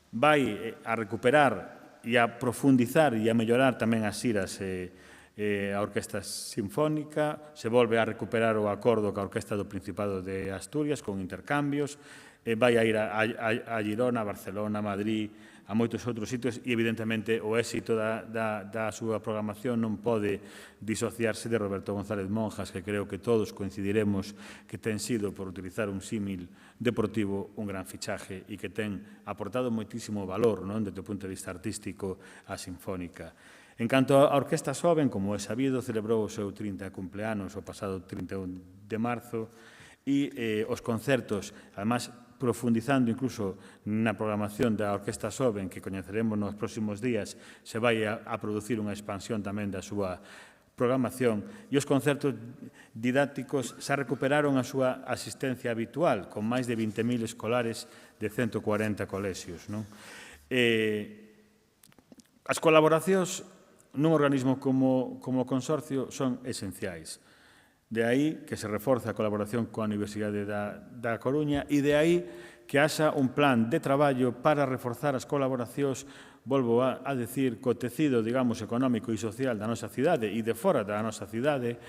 Vai a recuperar e a profundizar e a mellorar tamén as iras a Orquestra Sinfónica, se volve a recuperar o acordo ca Orquestra do Principado de Asturias con intercambios, vai a ir a Girona, Barcelona, Madrid, a moitos outros sitios e, evidentemente, o éxito da súa programación non pode disociarse de Roberto González Monjas, que creo que todos coincidiremos que ten sido, por utilizar un símil deportivo, un gran fichaje e que ten aportado moitísimo valor, non, desde o punto de vista artístico á Sinfónica. En canto a Orquestra Soben, como é sabido, celebrou o seu 30 cumpleanos o pasado 31 de marzo e os concertos, además, profundizando incluso na programación da Orquestra Soben, que coñeceremos nos próximos días, se vai a producir unha expansión tamén da súa programación, e os concertos didácticos xa recuperaron a súa asistencia habitual, con máis de 20.000 escolares de 140 colexios. As colaboracións nun organismo como o Consorcio son esenciais. De aí que se reforza a colaboración coa Universidade da Coruña e de aí que haxa un plan de traballo para reforzar as colaboracións, volvo a decir, co tecido, digamos, económico e social da nosa cidade e de fora da nosa cidade,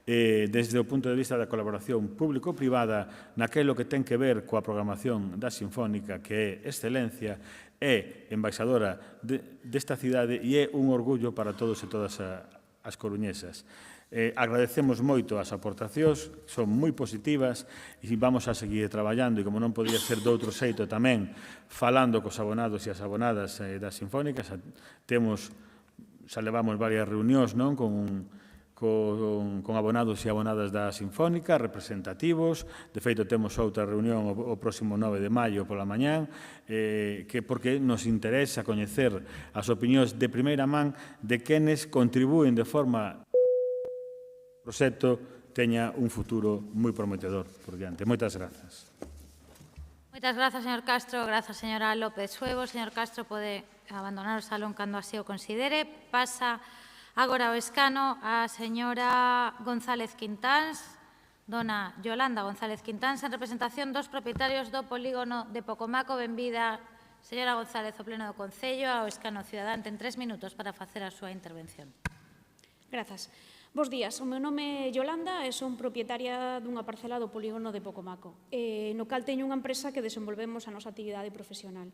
desde o punto de vista da colaboración público-privada naquelo que ten que ver coa programación da Sinfónica, que é excelencia, é embaixadora desta cidade e é un orgullo para todos e todas as coruñesas. Agradecemos moito as aportacións, son moi positivas e vamos a seguir traballando e, como non podía ser de outro xeito, tamén falando cos abonados e as abonadas das Sinfónicas. Xa levamos varias reunións con abonados e abonadas da Sinfónica, representativos. De feito, temos outra reunión o próximo 9 de maio pola mañán, porque nos interesa coñecer as opinións de primeira man de quenes contribúen de forma o proxecto teña un futuro moi prometedor por diante. Moitas grazas. Moitas grazas, señor Castro. Grazas, señora López Suevo. Señor Castro pode abandonar o salón cando así o considere. Pasa agora ao escano a señora González Quintáns, dona Yolanda González Quintáns, en representación dos propietarios do polígono de Pocomaco. Benvida, señora González, ao pleno do Concello, ao escano cidadán. Ten 3 minutos para facer a súa intervención. Grazas. Bos días, o meu nome é Yolanda e son propietaria dunha parcela do polígono de Pocomaco, no cal teño unha empresa que desenvolvemos a nosa actividade profesional.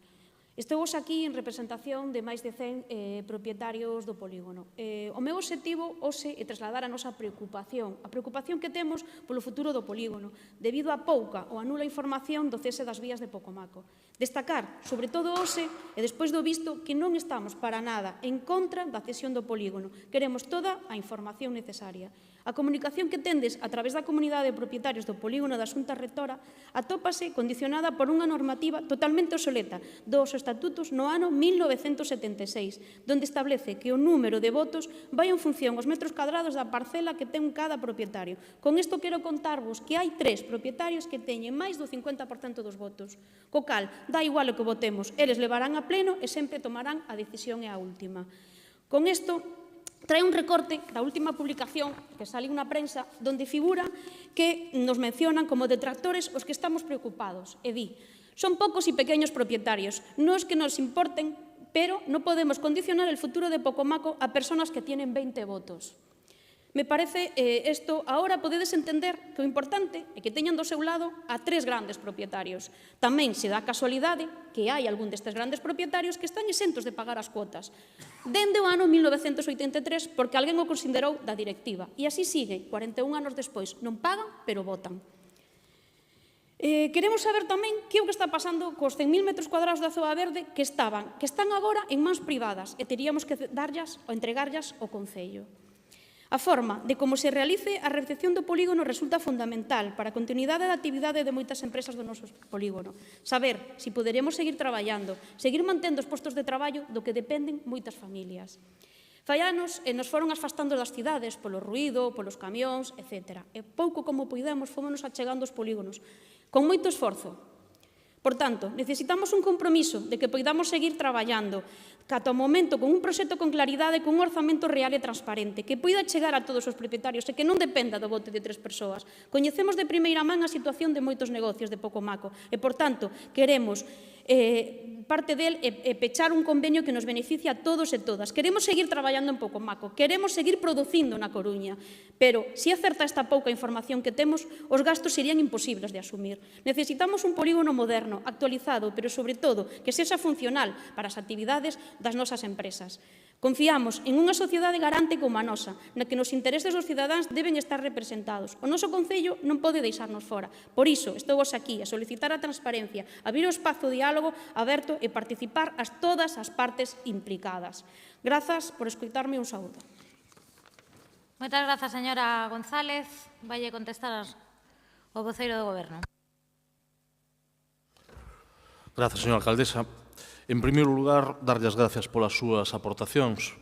Estou aquí en representación de máis de 100 propietarios do polígono. O meu obxectivo hoxe é trasladar a nosa preocupación, a preocupación que temos polo futuro do polígono, debido a pouca ou a nula información do cese das vías de Pocomaco. Destacar, sobre todo hoxe, e despois do visto, que non estamos para nada en contra da cesión do polígono. Queremos toda a información necesaria. A comunicación que tendes a través da comunidade de propietarios do polígono da Xunta Rectora atópase condicionada por unha normativa totalmente obsoleta dos estatutos no ano 1976, donde establece que o número de votos vai en función aos metros cadrados da parcela que ten cada propietario. Con isto quero contarvos que hai 3 propietarios que teñen máis do 50% dos votos, co cal dá igual o que votemos, eles levarán a pleno e sempre tomarán a decisión e a última. Con isto, trae un recorte da última publicación que saliu na prensa donde figura que nos mencionan como detractores os que estamos preocupados. E di, son poucos e pequeños propietarios, non os que nos importen, pero non podemos condicionar el futuro de Pocomaco a personas que tienen 20 votos. Me parece isto, agora podedes entender que o importante é que teñan do seu lado a 3 grandes propietarios. Tamén se dá casualidade que hai algún destes grandes propietarios que están exentos de pagar as cuotas dende o ano 1983 porque alguén o considerou da directiva. E así sigue, 41 anos despois. Non pagan, pero votan. Queremos saber tamén que é o que está pasando cos 100.000 metros cuadrados da Zoa Verde que están agora en mans privadas e teríamos que darllas ou entregarllas ao Concello. A forma de como se realice a recepción do polígono resulta fundamental para a continuidade da actividade de moitas empresas do noso polígono. Saber se poderemos seguir traballando, seguir mantendo os postos de traballo do que dependen moitas familias. Fai anos nos foron asfastando das cidades polo ruído, polos camións, etc. E pouco como puidemos fomos achegando aos polígonos, con moito esforzo. Por tanto, necesitamos un compromiso de que poidamos seguir traballando cata o momento con un proxecto con claridade, con un orzamento real e transparente, que poida chegar a todos os propietarios e que non dependa do voto de 3 persoas. Coñecemos de primeira man a situación de moitos negocios de Pocomaco e, por tanto, queremos parte del pechar un convenio que nos beneficia a todos e todas. Queremos seguir traballando en Pocomaco, queremos seguir producindo na Coruña, pero se é certa esta pouca información que temos, os gastos serían imposibles de asumir. Necesitamos un polígono moderno, actualizado, pero sobre todo que sexa funcional para as actividades das nosas empresas. Confiamos en unha sociedade garante como a nosa, na que os intereses dos cidadáns deben estar representados. O noso Concello non pode deixarnos fora. Por iso, estou aquí a solicitar a transparencia, abrir o espazo de diálogo aberto e participar todas as partes implicadas. Grazas por escoitarme, un saúdo. Moitas grazas, señora González. Valle contestar o voceiro do Goberno. Grazas, señora alcaldesa. En primeiro lugar, darlle as gracias polas súas aportacións.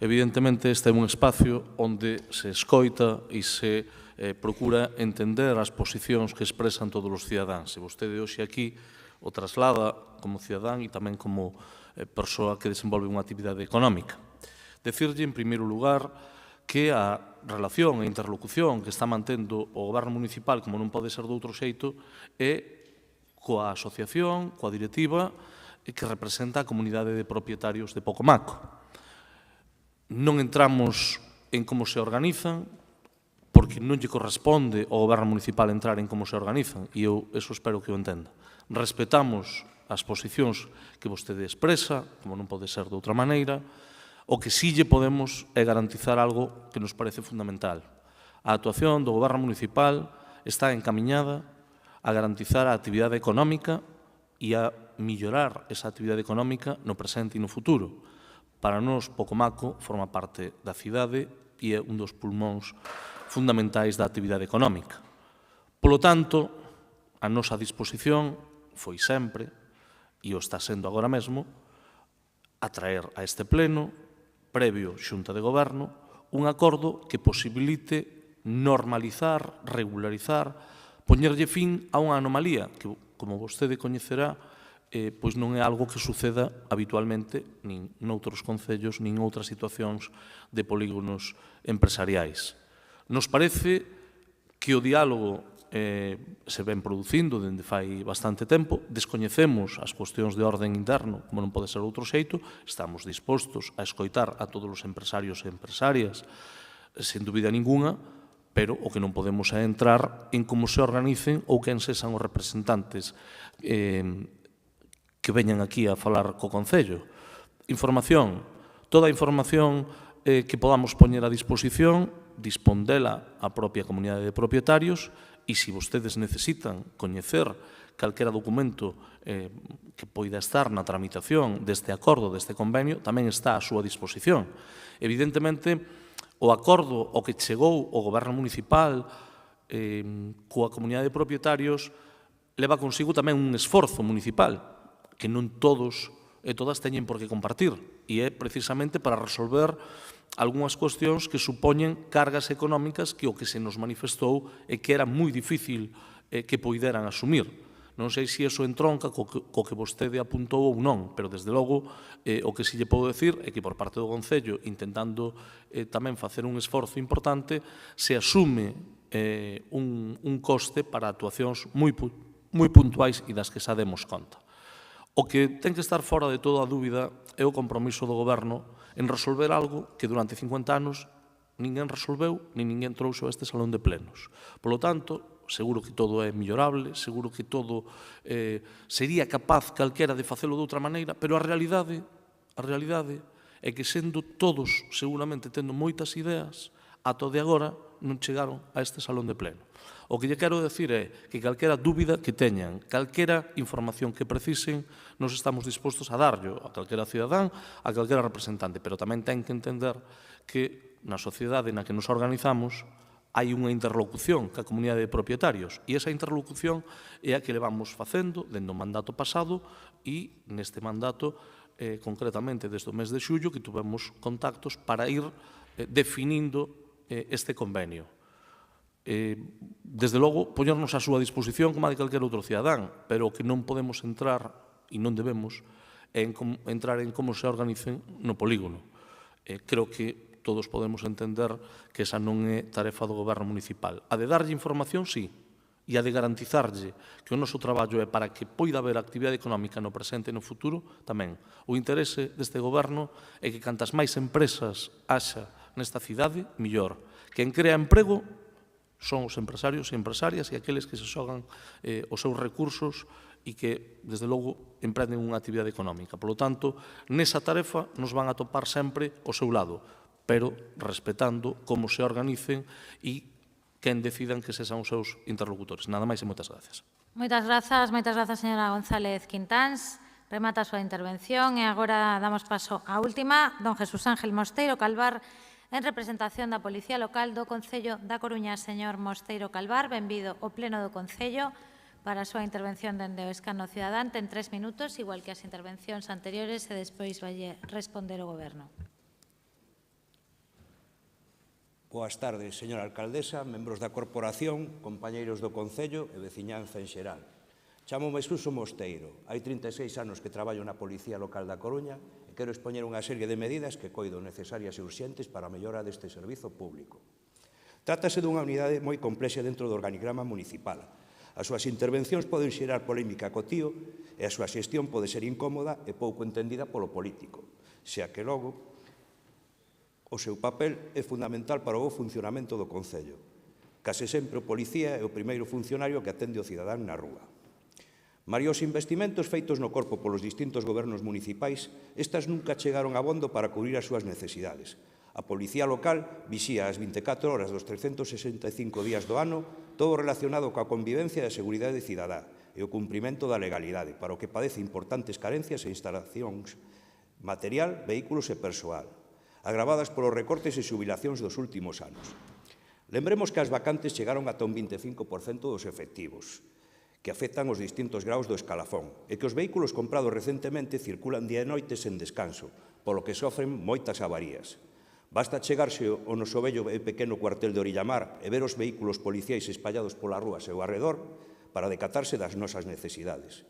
Evidentemente, este é un espacio onde se escoita e se procura entender as posicións que expresan todos os cidadáns. E vostede hoxe aquí o traslada como cidadán e tamén como persoa que desenvolve unha actividade económica. Decirlle, en primeiro lugar, que a relación e interlocución que está mantendo o Goberno municipal, como non pode ser de outro xeito, é coa asociación, coa directiva, que representa a comunidade de propietarios de Pocomaco. Non entramos en como se organizan, porque non lle corresponde ao Goberno municipal entrar en como se organizan, e eu eso espero que o entenda. Respetamos as posicións que vostede expresa, como non pode ser de outra maneira. O que sí lle podemos é garantizar algo que nos parece fundamental. A actuación do Goberno municipal está encamiñada a garantizar a actividade económica e a mellorar esa actividade económica no presente e no futuro. Para nós, Pocomaco forma parte da cidade e é un dos pulmóns fundamentais da actividade económica. Polo tanto, a nosa disposición foi sempre, e o está sendo agora mesmo, a traer a este pleno, previo Xunta de Goberno, un acordo que posibilite normalizar, regularizar, poñerlle fin a unha anomalía que, como vostede coñecerá, pois non é algo que suceda habitualmente nin noutros concellos, nin outras situacións de polígonos empresariais. Nos parece que o diálogo se ven producindo dende fai bastante tempo, descoñecemos as cuestións de orden interno, como non pode ser outro xeito, estamos dispostos a escoitar a todos os empresarios e empresarias, sen dúbida ninguna, pero o que non podemos é entrar en como se organicen ou quen sexan os representantes que veñan aquí a falar co Concello. Información, toda a información que podamos poñer a disposición, dispondela a propia comunidade de propietarios e se vostedes necesitan coñecer calquera documento que poida estar na tramitación deste acordo, deste convenio, tamén está a súa disposición. Evidentemente, o acordo ao que chegou o Goberno municipal coa comunidade de propietarios leva consigo tamén un esforzo municipal que non todos e todas teñen por que compartir e é precisamente para resolver algunhas cuestións que supoñen cargas económicas que o que se nos manifestou é que era moi difícil que poideran asumir. Non sei se iso entronca co que vostede apuntou ou non, pero desde logo o que si lle podo decir é que por parte do Concello, intentando tamén facer un esforzo importante, se asume un coste para actuacións moi puntuais e das que xa demos conta. O que ten que estar fora de toda a dúbida é o compromiso do Goberno en resolver algo que durante 50 anos ninguén resolveu, nin ninguén trouxo a este salón de plenos. Polo tanto, seguro que todo é millorable, seguro que todo sería capaz calquera de facelo de outra maneira, pero a realidade é que sendo todos seguramente tendo moitas ideas, ata o de agora non chegaron a este salón de pleno. O que lle quero decir é que calquera dúbida que teñan, calquera información que precisen, nos estamos dispostos a darllo a calquera cidadán, a calquera representante, pero tamén ten que entender que na sociedade na que nos organizamos hai unha interlocución ca comunidade de propietarios e esa interlocución é a que levamos facendo dende o mandato pasado e neste mandato concretamente desde o mes de xullo que tuvemos contactos para ir definindo este convenio. Desde logo, poñernos a súa disposición como a de calquer outro cidadán, pero o que non podemos entrar e non debemos é entrar en como se organicen no polígono. Creo que todos podemos entender que esa non é tarefa do goberno municipal. A de darlle información, sí, e a de garantizarlle que o noso traballo é para que poida haber actividade económica no presente e no futuro, tamén. O interese deste goberno é que cantas máis empresas haxa nesta cidade, millor. Quen crea emprego son os empresarios e empresarias e aqueles que se xogan os seus recursos e que, desde logo, emprenden unha actividade económica. Por lo tanto, nesa tarefa nos van a topar sempre ao seu lado, pero respetando como se organicen e quen decidan que sexan os seus interlocutores. Nada máis e moitas gracias. Moitas grazas, señora González Quintáns. Remata a súa intervención e agora damos paso á última, don Jesús Ángel Mosteiro Calvar, en representación da Policía Local do Concello da Coruña. Señor Mosteiro Calvar, benvido ao Pleno do Concello para a súa intervención dende o escano cidadán. Ten 3 minutos, igual que as intervencións anteriores, e despois vai responder o Goberno. Boas tardes, señora alcaldesa, membros da corporación, compañeiros do Concello e veciñanza en xeral. Chámome Suso Mosteiro. Hai 36 anos que traballo na Policía Local da Coruña e quero expoñer unha serie de medidas que coido necesarias e urxentes para a mellora deste servizo público. Trátase dunha unidade moi complexa dentro do organigrama municipal. As súas intervencións poden xerar polémica co tío e a súa xestión pode ser incómoda e pouco entendida polo político, xa que logo o seu papel é fundamental para o funcionamento do Concello. Case sempre o policía é o primeiro funcionario que atende o cidadán na rúa. Mario os investimentos feitos no corpo polos distintos gobernos municipais, estas nunca chegaron abondo para cubrir as súas necesidades. A Policía Local vixía as 24 horas dos 365 días do ano todo relacionado coa convivencia e a seguridade cidadá e o cumprimento da legalidade, para o que padece importantes carencias e instalacións material, vehículos e persoal, agravadas polos recortes e xubilacións dos últimos anos. Lembremos que as vacantes chegaron ata un 25% dos efectivos, que afectan os distintos graus do escalafón, e que os vehículos comprados recentemente circulan día e noite sen descanso, polo que sofren moitas avarías. Basta chegarse ao noso bello e pequeno cuartel de Orillamar e ver os vehículos policiais espallados polas rúas e ao arredor para decatarse das nosas necesidades.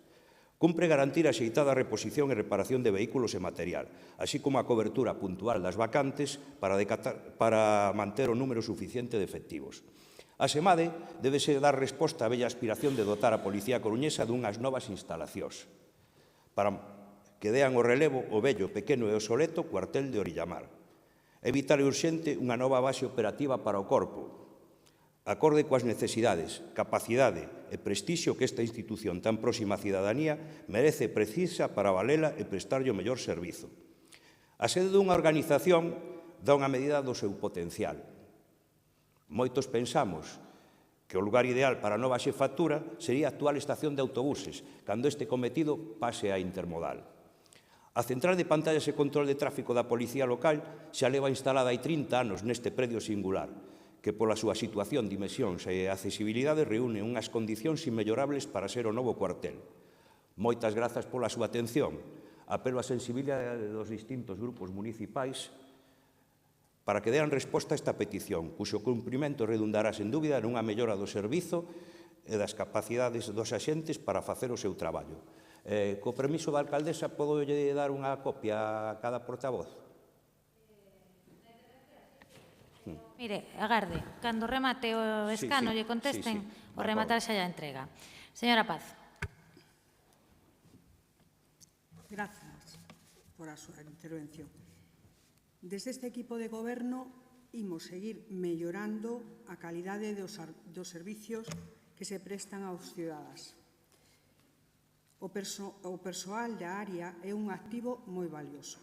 Cumpre garantir a xeitada reposición e reparación de vehículos e material, así como a cobertura puntual das vacantes para manter o número suficiente de efectivos. A SEMADE débese dar resposta á bella aspiración de dotar a Policía Coruñesa dunhas novas instalacións para que dean o relevo o bello, pequeno e obsoleto cuartel de Orillamar. É vital e urxente unha nova base operativa para o corpo, acorde coas necesidades, capacidade e prestixio que esta institución tan próxima á cidadanía merece e precisa para valela e prestarlle o mellor servizo. A sede dunha organización dá unha medida do seu potencial. Moitos pensamos que o lugar ideal para a nova xefatura sería a actual estación de autobuses, cando este cometido pase a intermodal. A central de pantallas e control de tráfico da Policía Local xa leva instalada hai 30 anos neste predio singular, que pola súa situación, dimensións e accesibilidade reúne unhas condicións inmellorables para ser o novo cuartel. Moitas grazas pola súa atención. Apelo á sensibilidade dos distintos grupos municipais para que dean resposta a esta petición, cuxo cumprimento redundará sen dúbida nunha mellora do servizo e das capacidades dos axentes para facer o seu traballo. Co permiso da alcaldesa, podo lle dar unha copia a cada portavoz? Mire, agarde, cando remate o escano lle contesten, o rematar xa lla entrega. Señora Paz. Grazas por a súa intervención. Desde este equipo de goberno imos seguir mellorando a calidade dos servicios que se prestan aos ciudadanos. O persoal da área é un activo moi valioso.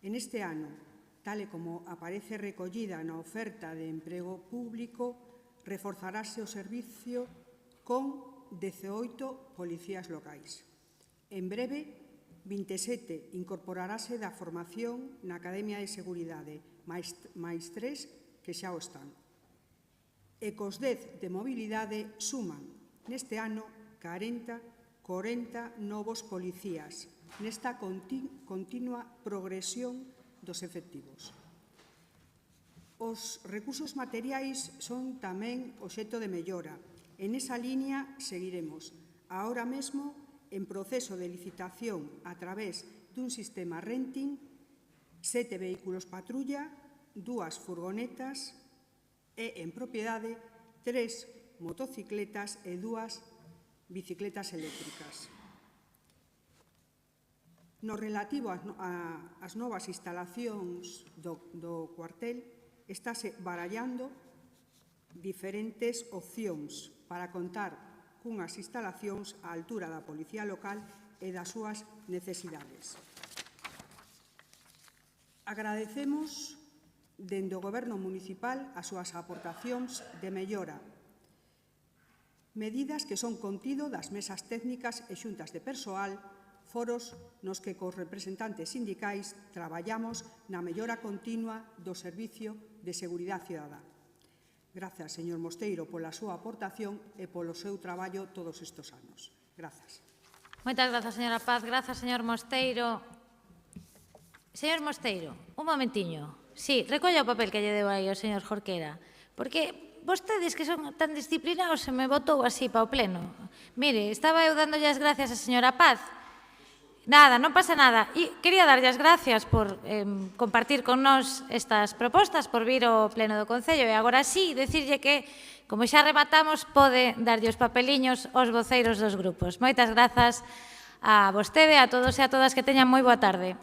En este ano, tal e como aparece recollida na oferta de emprego público, reforzarase o servicio con 18 policías locais. En breve, 27 incorporarase da formación na Academia de Seguridade, máis 3 que xa o están. E cos 10 de mobilidade suman neste ano 40 novos policías, nesta continua progresión dos efectivos. Os recursos materiais son tamén obxecto de mellora. En esa línea seguiremos. Ahora mesmo, en proceso de licitación a través dun sistema renting, 7 vehículos patrulla, 2 furgonetas e, en propiedade, 3 motocicletas e 2 bicicletas eléctricas. No relativo ás novas instalacións do cuartel, estáse barallando diferentes opcións para contar cunhas instalacións á altura da Policía Local e das súas necesidades. Agradecemos dende o Goberno Municipal as súas aportacións de mellora, medidas que son contido das mesas técnicas e xuntas de persoal, foros nos que cos representantes sindicais traballamos na mellora continua do Servicio de Seguridade Cidadá. Grazas, señor Mosteiro, pola súa aportación e polo seu traballo todos estes anos. Grazas. Moitas grazas, señora Paz. Grazas, señor Mosteiro. Señor Mosteiro, un momentiño. Sí, recolla o papel que lle deu aí o señor Jorquera, porque vostedes que son tan disciplinados se me botou así para o pleno. Mire, estaba eu dándolle as gracias a señora Paz. Nada, non pasa nada. E quería darlle as gracias por compartir con nós estas propostas, por vir ao pleno do Concello. E agora sí, decirlle que, como xa rematamos, pode darlle os papeliños aos voceiros dos grupos. Moitas grazas a vostede, a todos e a todas, que teñan moi boa tarde.